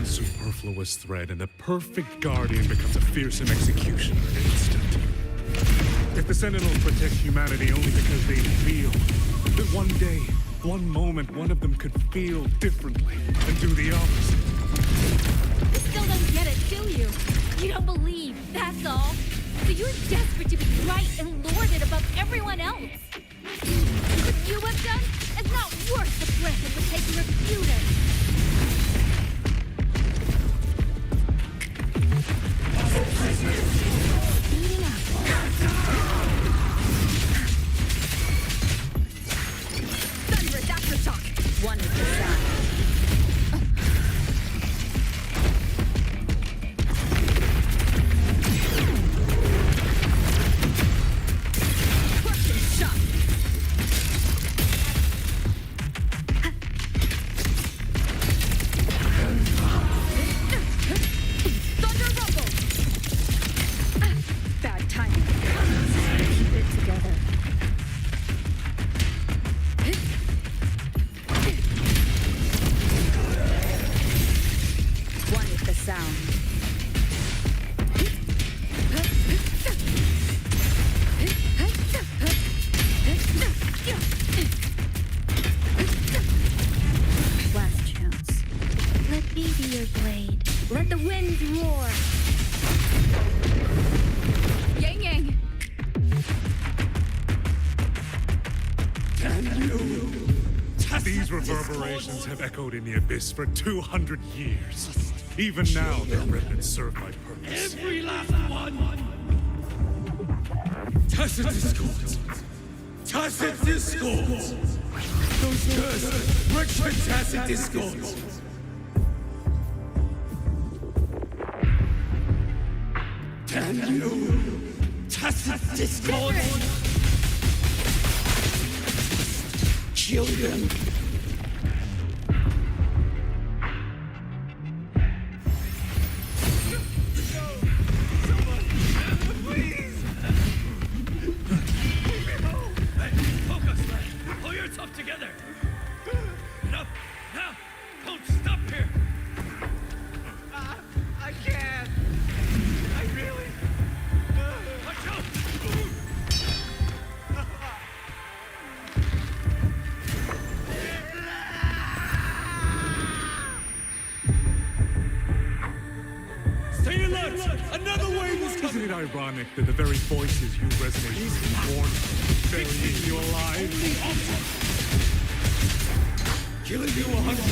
Superfluous thread, and the perfect guardian becomes a fearsome executioner in an instant. If the Sentinels protect humanity only because they feel, that one day, one moment, one of them could feel differently and do the opposite. You still don't get it, do you? You don't believe, that's all. So you're desperate to be right and lorded above everyone else. What you have done is not worth the breath it would take to refute it. Beating up. Thunderous aftershock! One is the sound. These reverberations have echoed in the abyss for 200 years. Even now, their remnants serve my purpose. Every last one! Tacit discords! Tacit discords! Those cursed, wretched tacit discords! Damn you! Tacit discords! Kill them! Together! Enough! Now! Don't stop here! I can't. I really. Watch out! Stay alert! Another way is coming! Isn't it ironic that the very voices you resonate with born burying you alive? Killing you 100.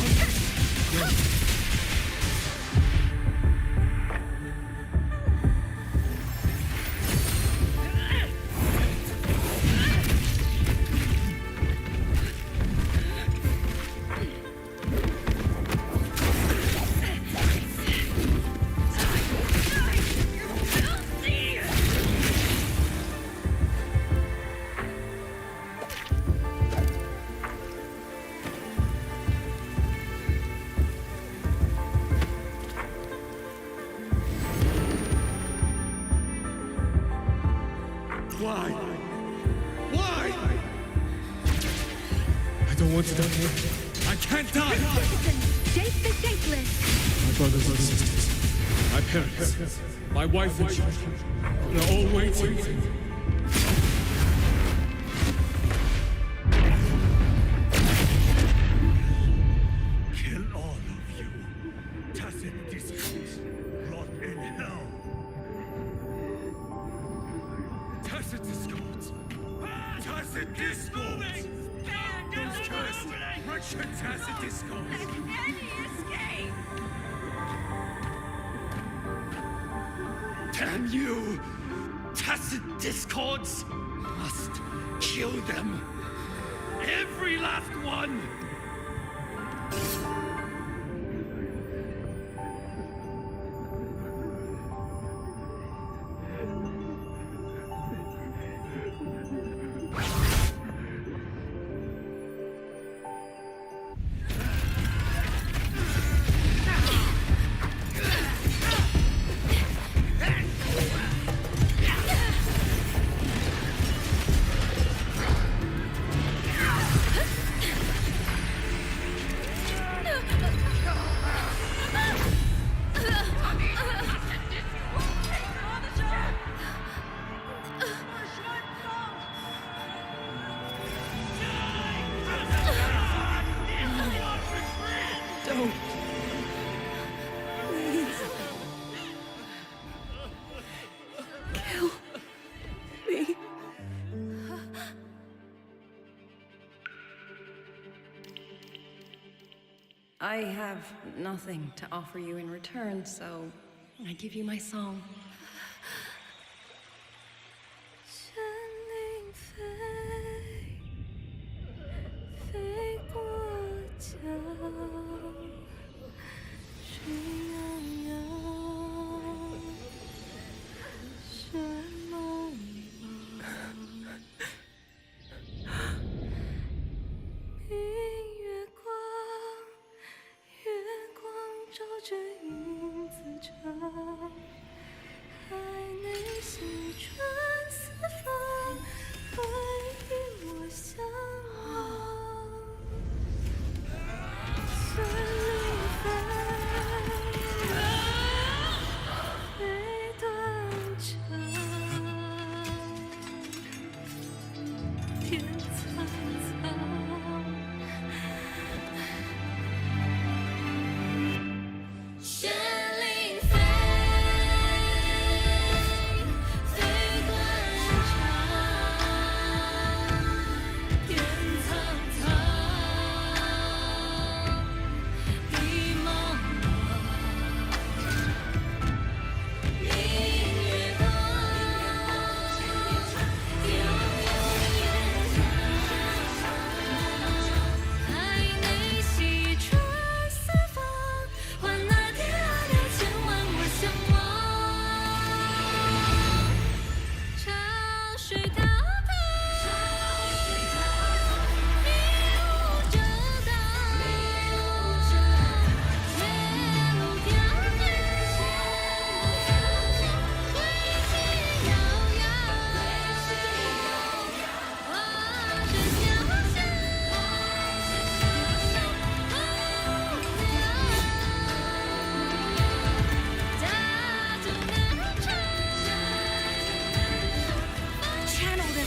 Why? Why? I don't want to die here. I can't die! Shape the shapeless. My brothers and sisters, my parents, my wife and children, they're all waiting. Kill all of you. Tacit discords. Rot in hell. Tacit discords. Tacit discords. Those cursed, wretched tacit discords. Damn you! Tacit discords! Must kill them! Every last one! Don't. Please. Kill me. I have nothing to offer you in return, so I give you my song.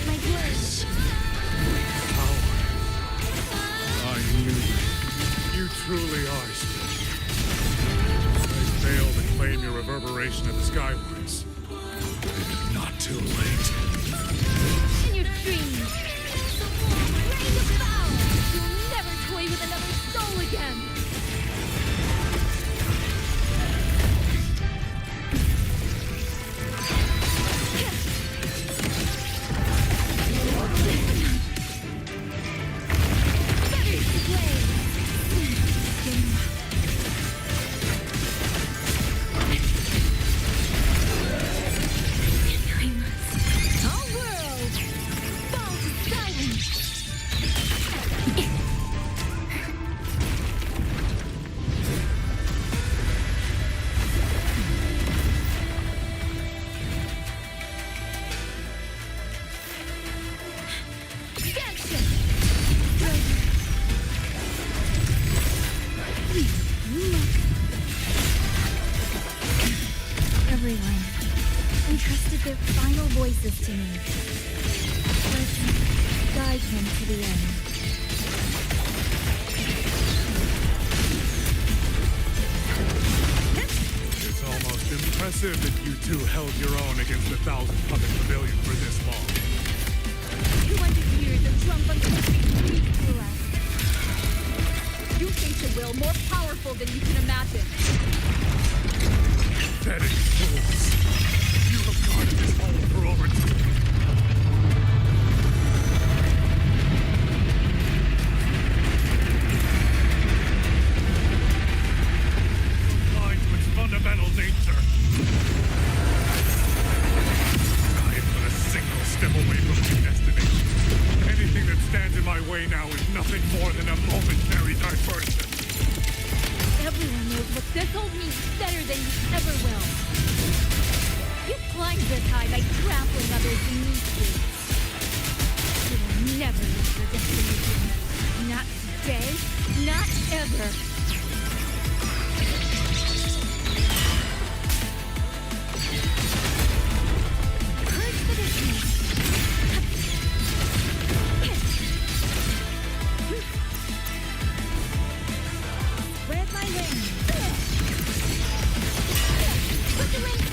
with my blood. Power. I knew it. You truly are strange. I failed to claim your reverberation of the skywards. But it is not too late. In your dreams. Ready to bow. You'll never toy with another soul again. Everyone entrusted their final voices to me. Let's guide him to the end. It's almost impressive that you two held your own against the 1,000-puppet pavilion for this long. 200 years of Trump unspeakable to us. You think your will more powerful than you can imagine. Pathetic fools. You have guarded this hole for over 2 years. Blind to its fundamental nature. I am but a single step away from my destination. Anything that stands in my way now is nothing more than a momentary diversion. Everyone knows what this hold means better than you ever will. You climbed this high by trampling others beneath you. You will never reach your destination. Not today, not ever. Courage for this one. Spread my wings. Put the wings.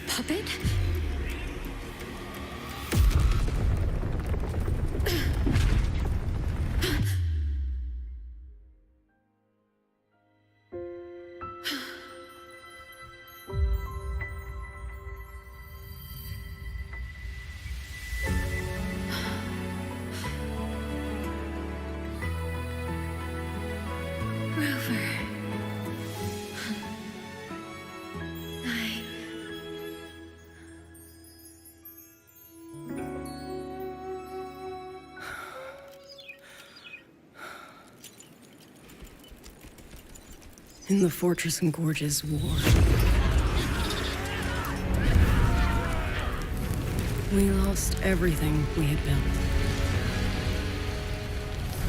Puppet? Rover. In the Fortress and Gorges War, we lost everything we had built.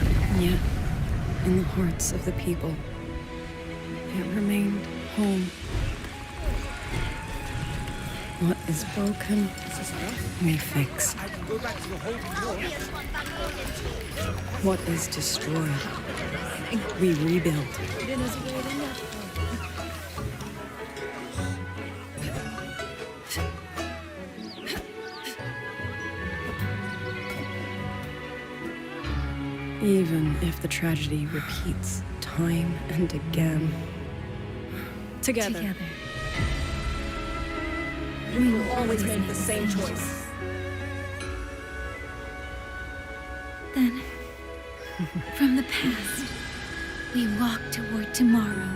And yet, in the hearts of the people, it remained home. What is broken, we fix. What is destroyed, we rebuild. Even if the tragedy repeats time and again. Together. We will always make the same choice. Then, from the past, we walk toward tomorrow.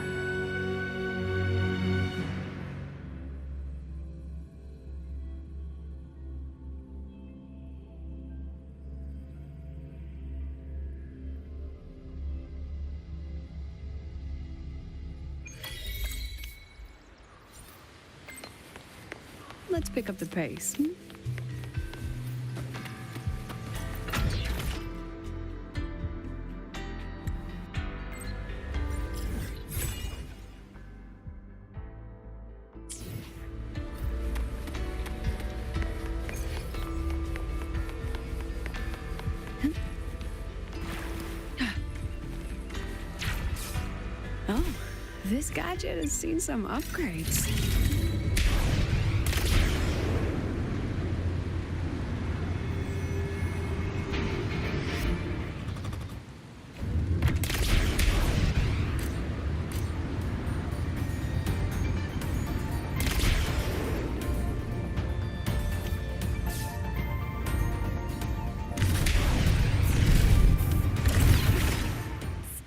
Let's pick up the pace. Hmm? Oh, this gadget has seen some upgrades.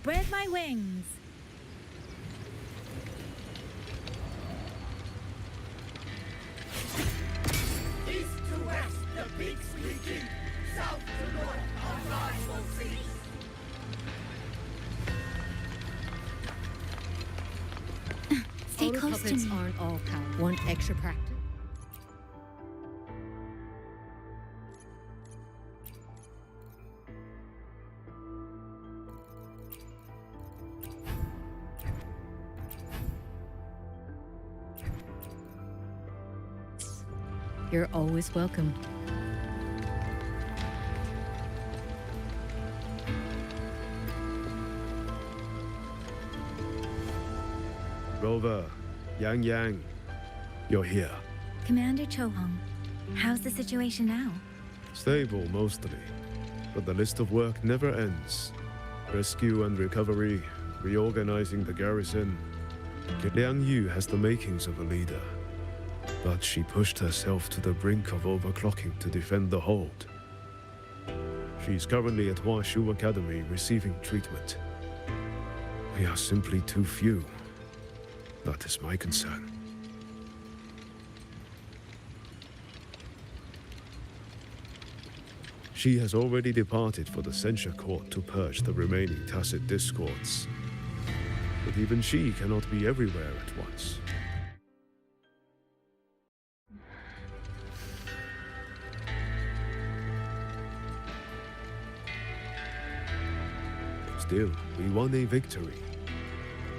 Spread my wings. East to west, the peaks reaching. South to north, our rise will cease. Stay close to me. Aren't all power. Want extra practice? You're always welcome. Rover, Yang, you're here. Commander Chohong, how's the situation now? Stable, mostly. But the list of work never ends. Rescue and recovery, reorganizing the garrison. Liang Yu has the makings of a leader. But she pushed herself to the brink of overclocking to defend the hold. She's currently at Hua Shu Academy receiving treatment. We are simply too few. That is my concern. She has already departed for the censure court to purge the remaining tacit discords. But even she cannot be everywhere at once. Still, we won a victory.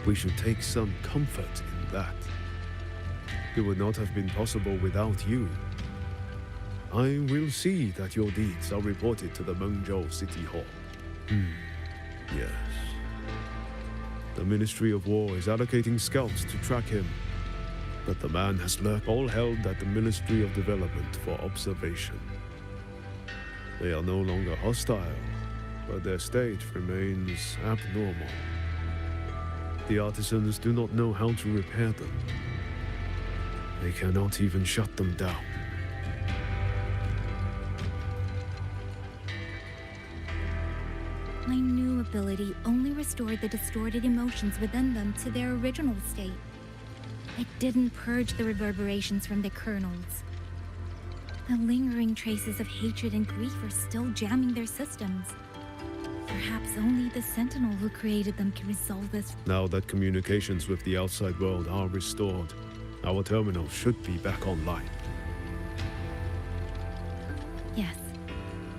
We should take some comfort in that. It would not have been possible without you. I will see that your deeds are reported to the Mengzhou City Hall. Yes. The Ministry of War is allocating scouts to track him. But the man has lurked all held at the Ministry of Development for observation. They are no longer hostile, but their state remains abnormal. The artisans do not know how to repair them. They cannot even shut them down. My new ability only restored the distorted emotions within them to their original state. It didn't purge the reverberations from the kernels. The lingering traces of hatred and grief are still jamming their systems. Perhaps only the Sentinel who created them can resolve this. Now that communications with the outside world are restored, our terminal should be back online. Yes.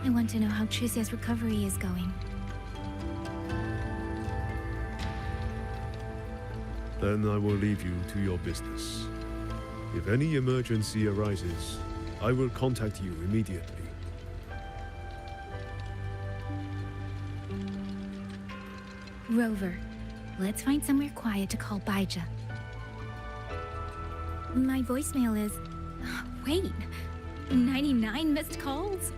I want to know how Trixia's recovery is going. Then I will leave you to your business. If any emergency arises, I will contact you immediately. Rover, let's find somewhere quiet to call Baija. My voicemail is... Wait, 99 missed calls?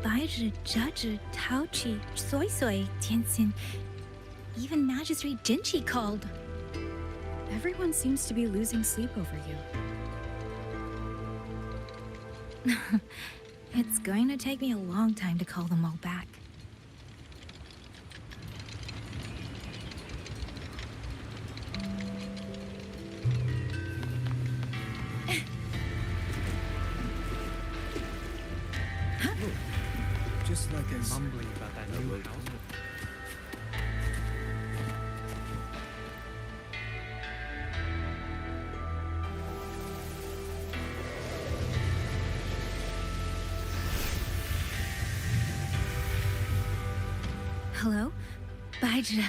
Baija, Judge, Taochi, Soy Soy, Tianxin. Even Magistrate Jinchi called. Everyone seems to be losing sleep over you. It's going to take me a long time to call them all back. Just like a mumbling about that new house. Hello? Baizhi.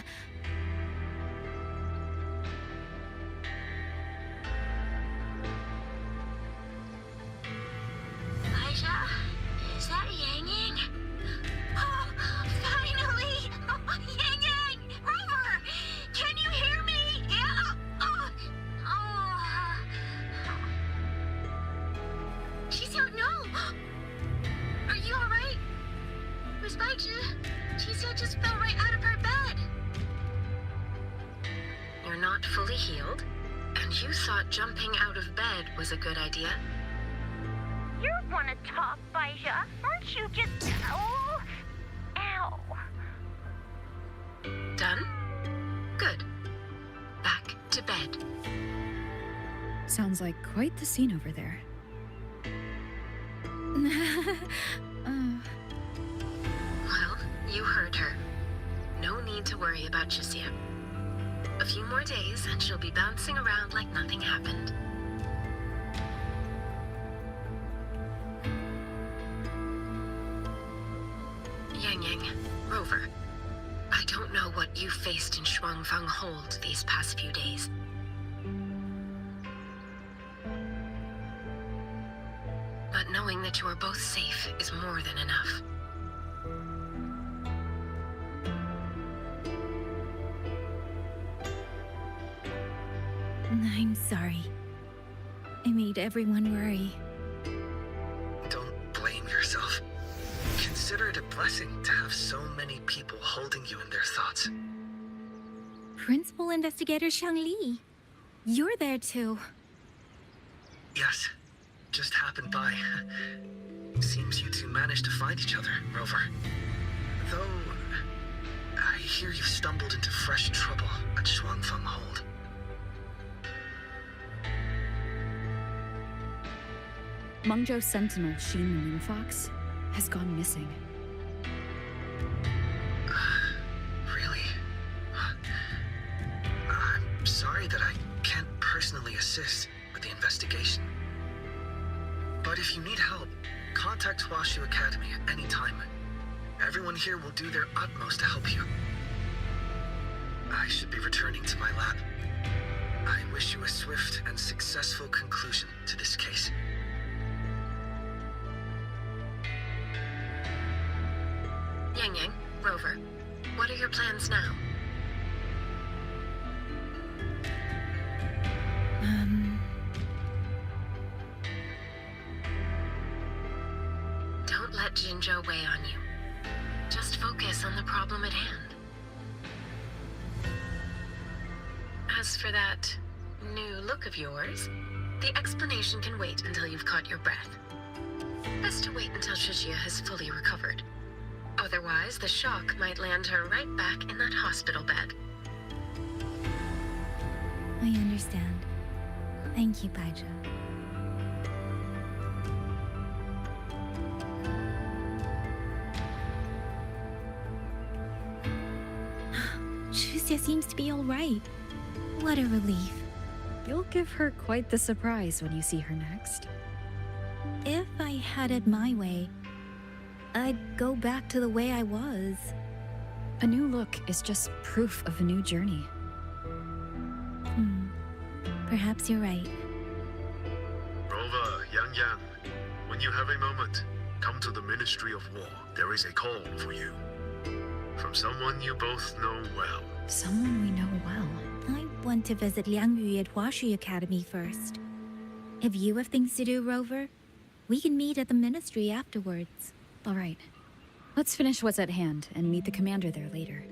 Baizhi? Is that Yang Yang? Oh, finally! Oh, Yang Yang! Rover! Can you hear me? Yeah. Qixiao, no! Are you alright? Where's Baizhi? Qixiao just fell right out of her bed. You're not fully healed, and you thought jumping out of bed was a good idea? You want to talk, Baizhi? Aren't you just... Oh... Ow. Done? Good. Back to bed. Sounds like quite the scene over there. Well, you heard her. No need to worry about Qixiao. A few more days and she'll be bouncing around like nothing happened. Yang Yang, Rover, I don't know what you faced in Shuangfeng Hold these past few days. But knowing that you are both safe is more than enough. I'm sorry. I made everyone worry. Don't blame yourself. Consider it a blessing to have so many people holding you in their thoughts. Principal Investigator Shangli. You're there too. Yes, just happened by. Seems you two managed to find each other, Rover. Though, I hear you stumbled into fresh trouble at Shuangfeng Hold. Mengzhou Sentinel Xin the Moon Fox has gone missing. Really? I'm sorry that I can't personally assist with the investigation. But if you need help, contact Huashu Academy at any time. Everyone here will do their utmost to help you. I should be returning to my lab. I wish you a swift and successful conclusion to this case. Yang Yang, Rover, what are your plans now? Don't let Jinzhou weigh on you. Just focus on the problem at hand. As for that new look of yours, the explanation can wait until you've caught your breath. Best to wait until Shijia has fully recovered. Otherwise, the shock might land her right back in that hospital bed. I understand. Thank you, Baizhi. Shuxia seems to be all right. What a relief. You'll give her quite the surprise when you see her next. If I had it my way, I'd go back to the way I was. A new look is just proof of a new journey. Perhaps you're right. Rover, Yang Yang, when you have a moment, come to the Ministry of War. There is a call for you. From someone you both know well. Someone we know well. I want to visit Liang Yu at Huashi Academy first. If you have things to do, Rover, we can meet at the Ministry afterwards. All right. Let's finish what's at hand and meet the commander there later.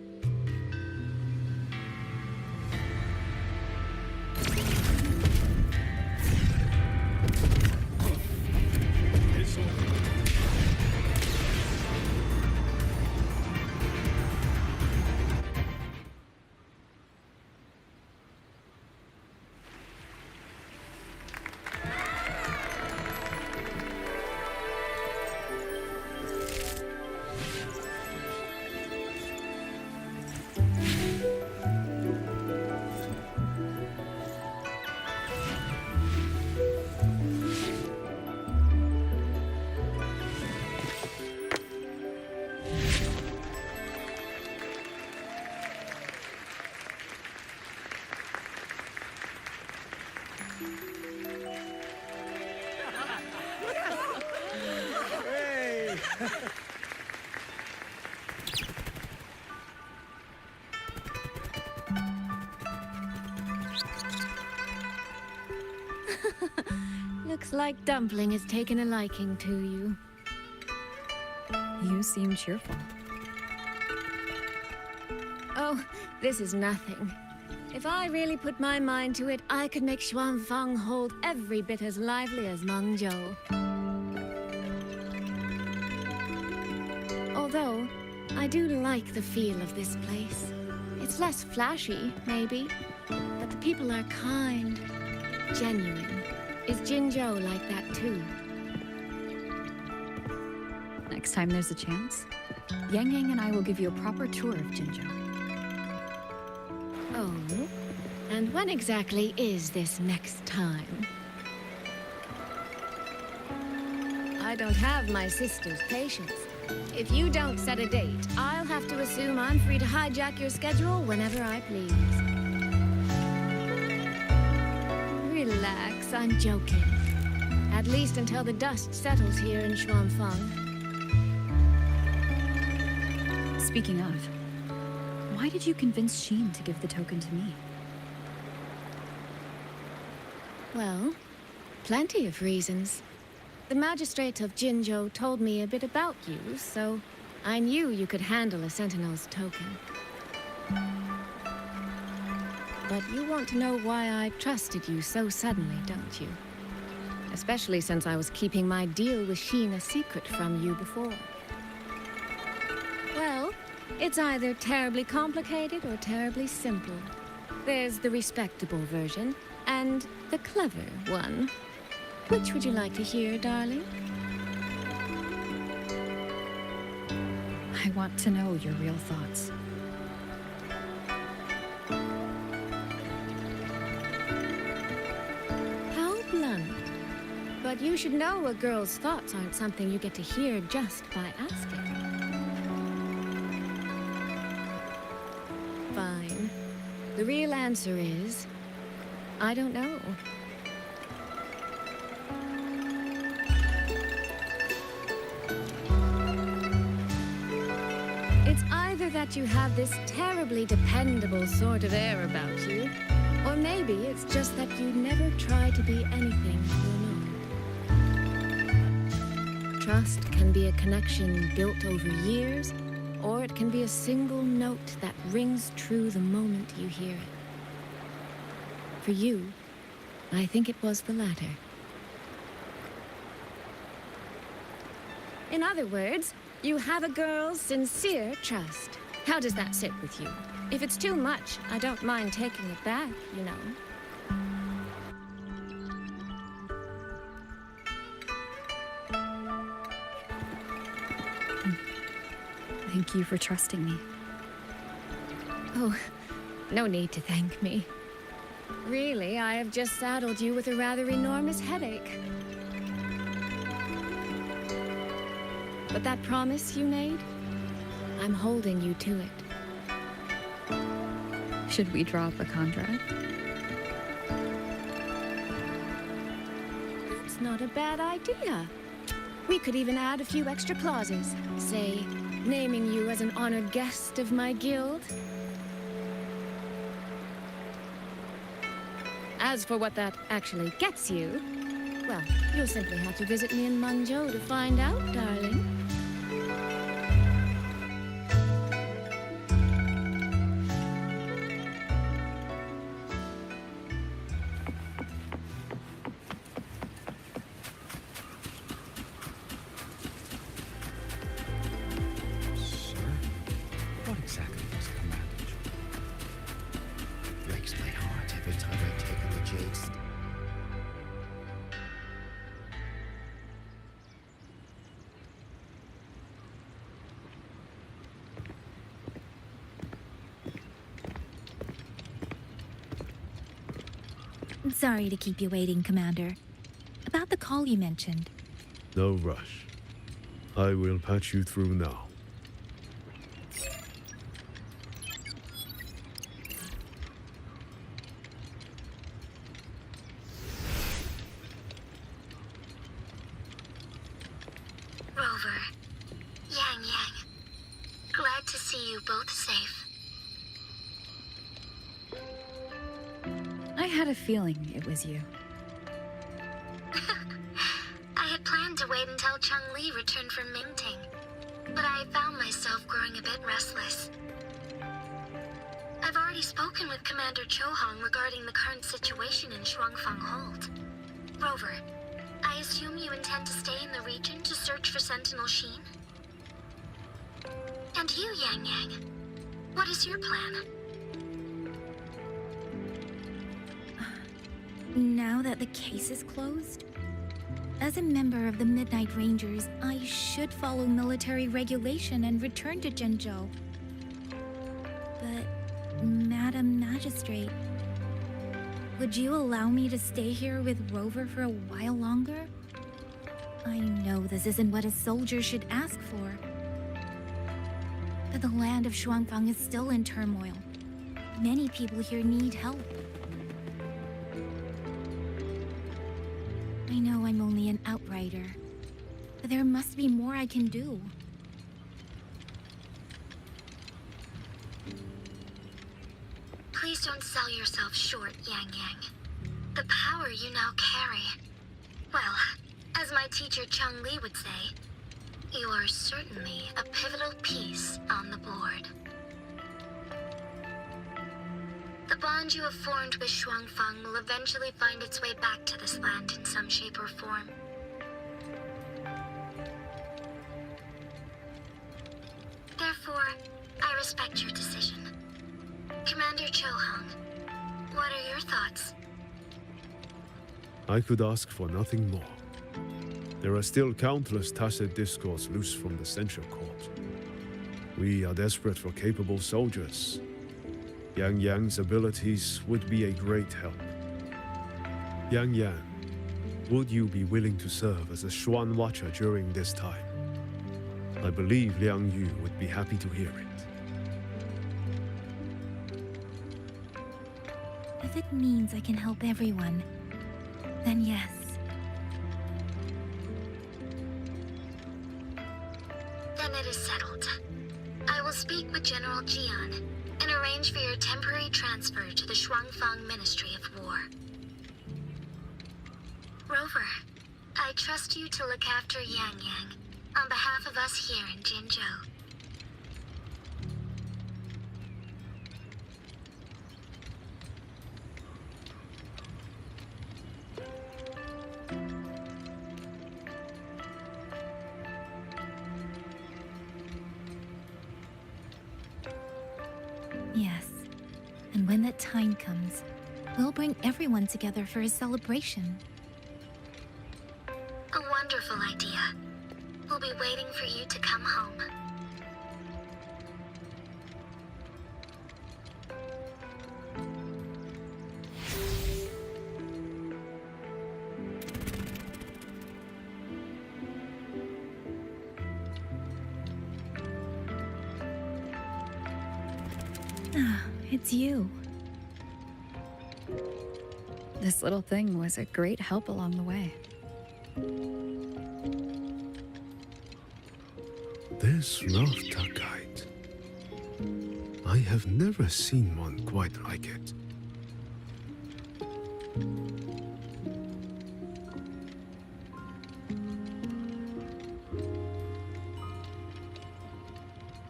Looks like Dumpling has taken a liking to you. You seem cheerful. Oh, this is nothing. If I really put my mind to it, I could make Xuanfang hold every bit as lively as Mengzhou. Although, I do like the feel of this place. It's less flashy, maybe, but the people are kind, genuine. Is Jinzhou like that too? Next time there's a chance, Yang Yang and I will give you a proper tour of Jinzhou. Oh, and when exactly is this next time? I don't have my sister's patience. If you don't set a date, I'll have to assume I'm free to hijack your schedule whenever I please. Relax, I'm joking. At least until the dust settles here in Xuanfang. Speaking of, why did you convince Sheen to give the token to me? Well, plenty of reasons. The magistrate of Jinzhou told me a bit about you, so I knew you could handle a Sentinel's token. But you want to know why I trusted you so suddenly, don't you? Especially since I was keeping my deal with Sheen a secret from you before. Well, it's either terribly complicated or terribly simple. There's the respectable version, and the clever one. Which would you like to hear, darling? I want to know your real thoughts. How blunt. But you should know a girl's thoughts aren't something you get to hear just by asking. Fine. The real answer is, I don't know. It's either that you have this terribly dependable sort of air about you, or maybe it's just that you never try to be anything you're not. Trust can be a connection built over years, or it can be a single note that rings true the moment you hear it. For you, I think it was the latter. In other words, you have a girl's sincere trust. How does that sit with you? If it's too much, I don't mind taking it back, you know. Thank you for trusting me. Oh, no need to thank me. Really, I have just saddled you with a rather enormous headache. But that promise you made, I'm holding you to it. Should we draw up a contract? That's not a bad idea. We could even add a few extra clauses. Say, naming you as an honored guest of my guild. As for what that actually gets you, well, you'll simply have to visit me in Mengzhou to find out, darling. What exactly does the commander do? Breaks my heart every time I take on the Jades. Sorry to keep you waiting, Commander. About the call you mentioned. No rush. I will patch you through now. Rover, you both safe. I had a feeling it was you. I had planned to wait until Chang-Li returned from Mingting, but I found myself growing a bit restless. I've already spoken with Commander Chohong regarding the current situation in Shuangfang Hold. Rover, I assume you intend to stay in the region to search for Sentinel Sheen? And you, Yang Yang, what is your plan? Now that the case is closed, as a member of the Midnight Rangers, I should follow military regulation and return to Zhenzhou. But, Madam Magistrate, would you allow me to stay here with Rover for a while longer? I know this isn't what a soldier should ask for, but the land of Shuangfang is still in turmoil. Many people here need help. I know I'm only an outrider, but there must be more I can do. Please don't sell yourself short, Yang Yang. The power you now carry. Well, as my teacher Chang-Li would say, you are certainly a pivotal piece on the board. The bond you have formed with Shuangfang will eventually find its way back to this land in some shape or form. Therefore, I respect your decision. Commander Chohong, what are your thoughts? I could ask for nothing more. There are still countless tacit discords loose from the Censure Court. We are desperate for capable soldiers. Yang Yang's abilities would be a great help. Yang Yang, would you be willing to serve as a Xuan Watcher during this time? I believe Liang Yu would be happy to hear it. If it means I can help everyone, then yes. Then it is settled. I will speak with General Jian and arrange for your temporary transfer to the Shuangfang Ministry of War. Rover, I trust you to look after Yang Yang on behalf of us here in Jinzhou. Yes. And when that time comes, we'll bring everyone together for a celebration. A wonderful idea. We'll be waiting for you to come home. Ah, it's you. This little thing was a great help along the way. This laughter kite. I have never seen one quite like it.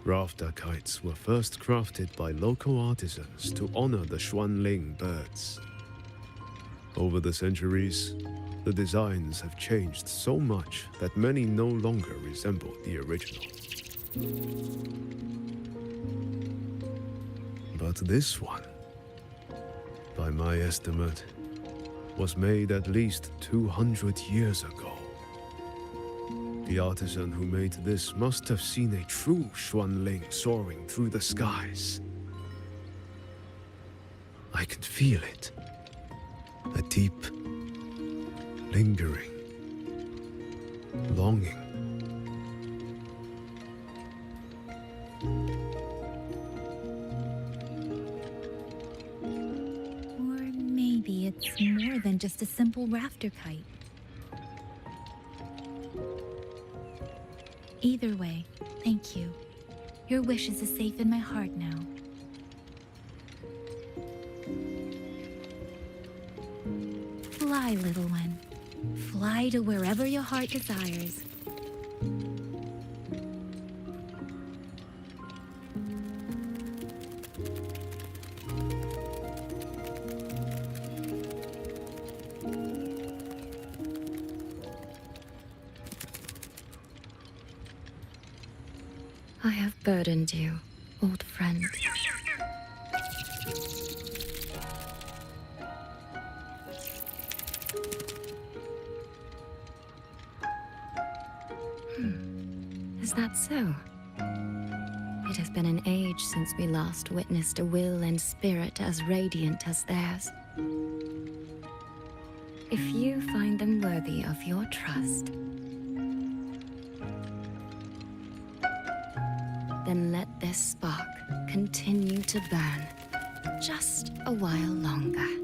Rafter kites were first crafted by local artisans to honor the Xuanling birds. Over the centuries, the designs have changed so much that many no longer resemble the original. But this one, by my estimate, was made at least 200 years ago. The artisan who made this must have seen a true Xuanling soaring through the skies. I can feel it. A deep, lingering longing. Or maybe it's more than just a simple rafter kite. Either way, thank you. Your wishes are safe in my heart now. Fly, little one. Fly to wherever your heart desires. I have burdened you, old friend. Is that so? It has been an age since we last witnessed a will and spirit as radiant as theirs. If you find them worthy of your trust, then let this spark continue to burn just a while longer.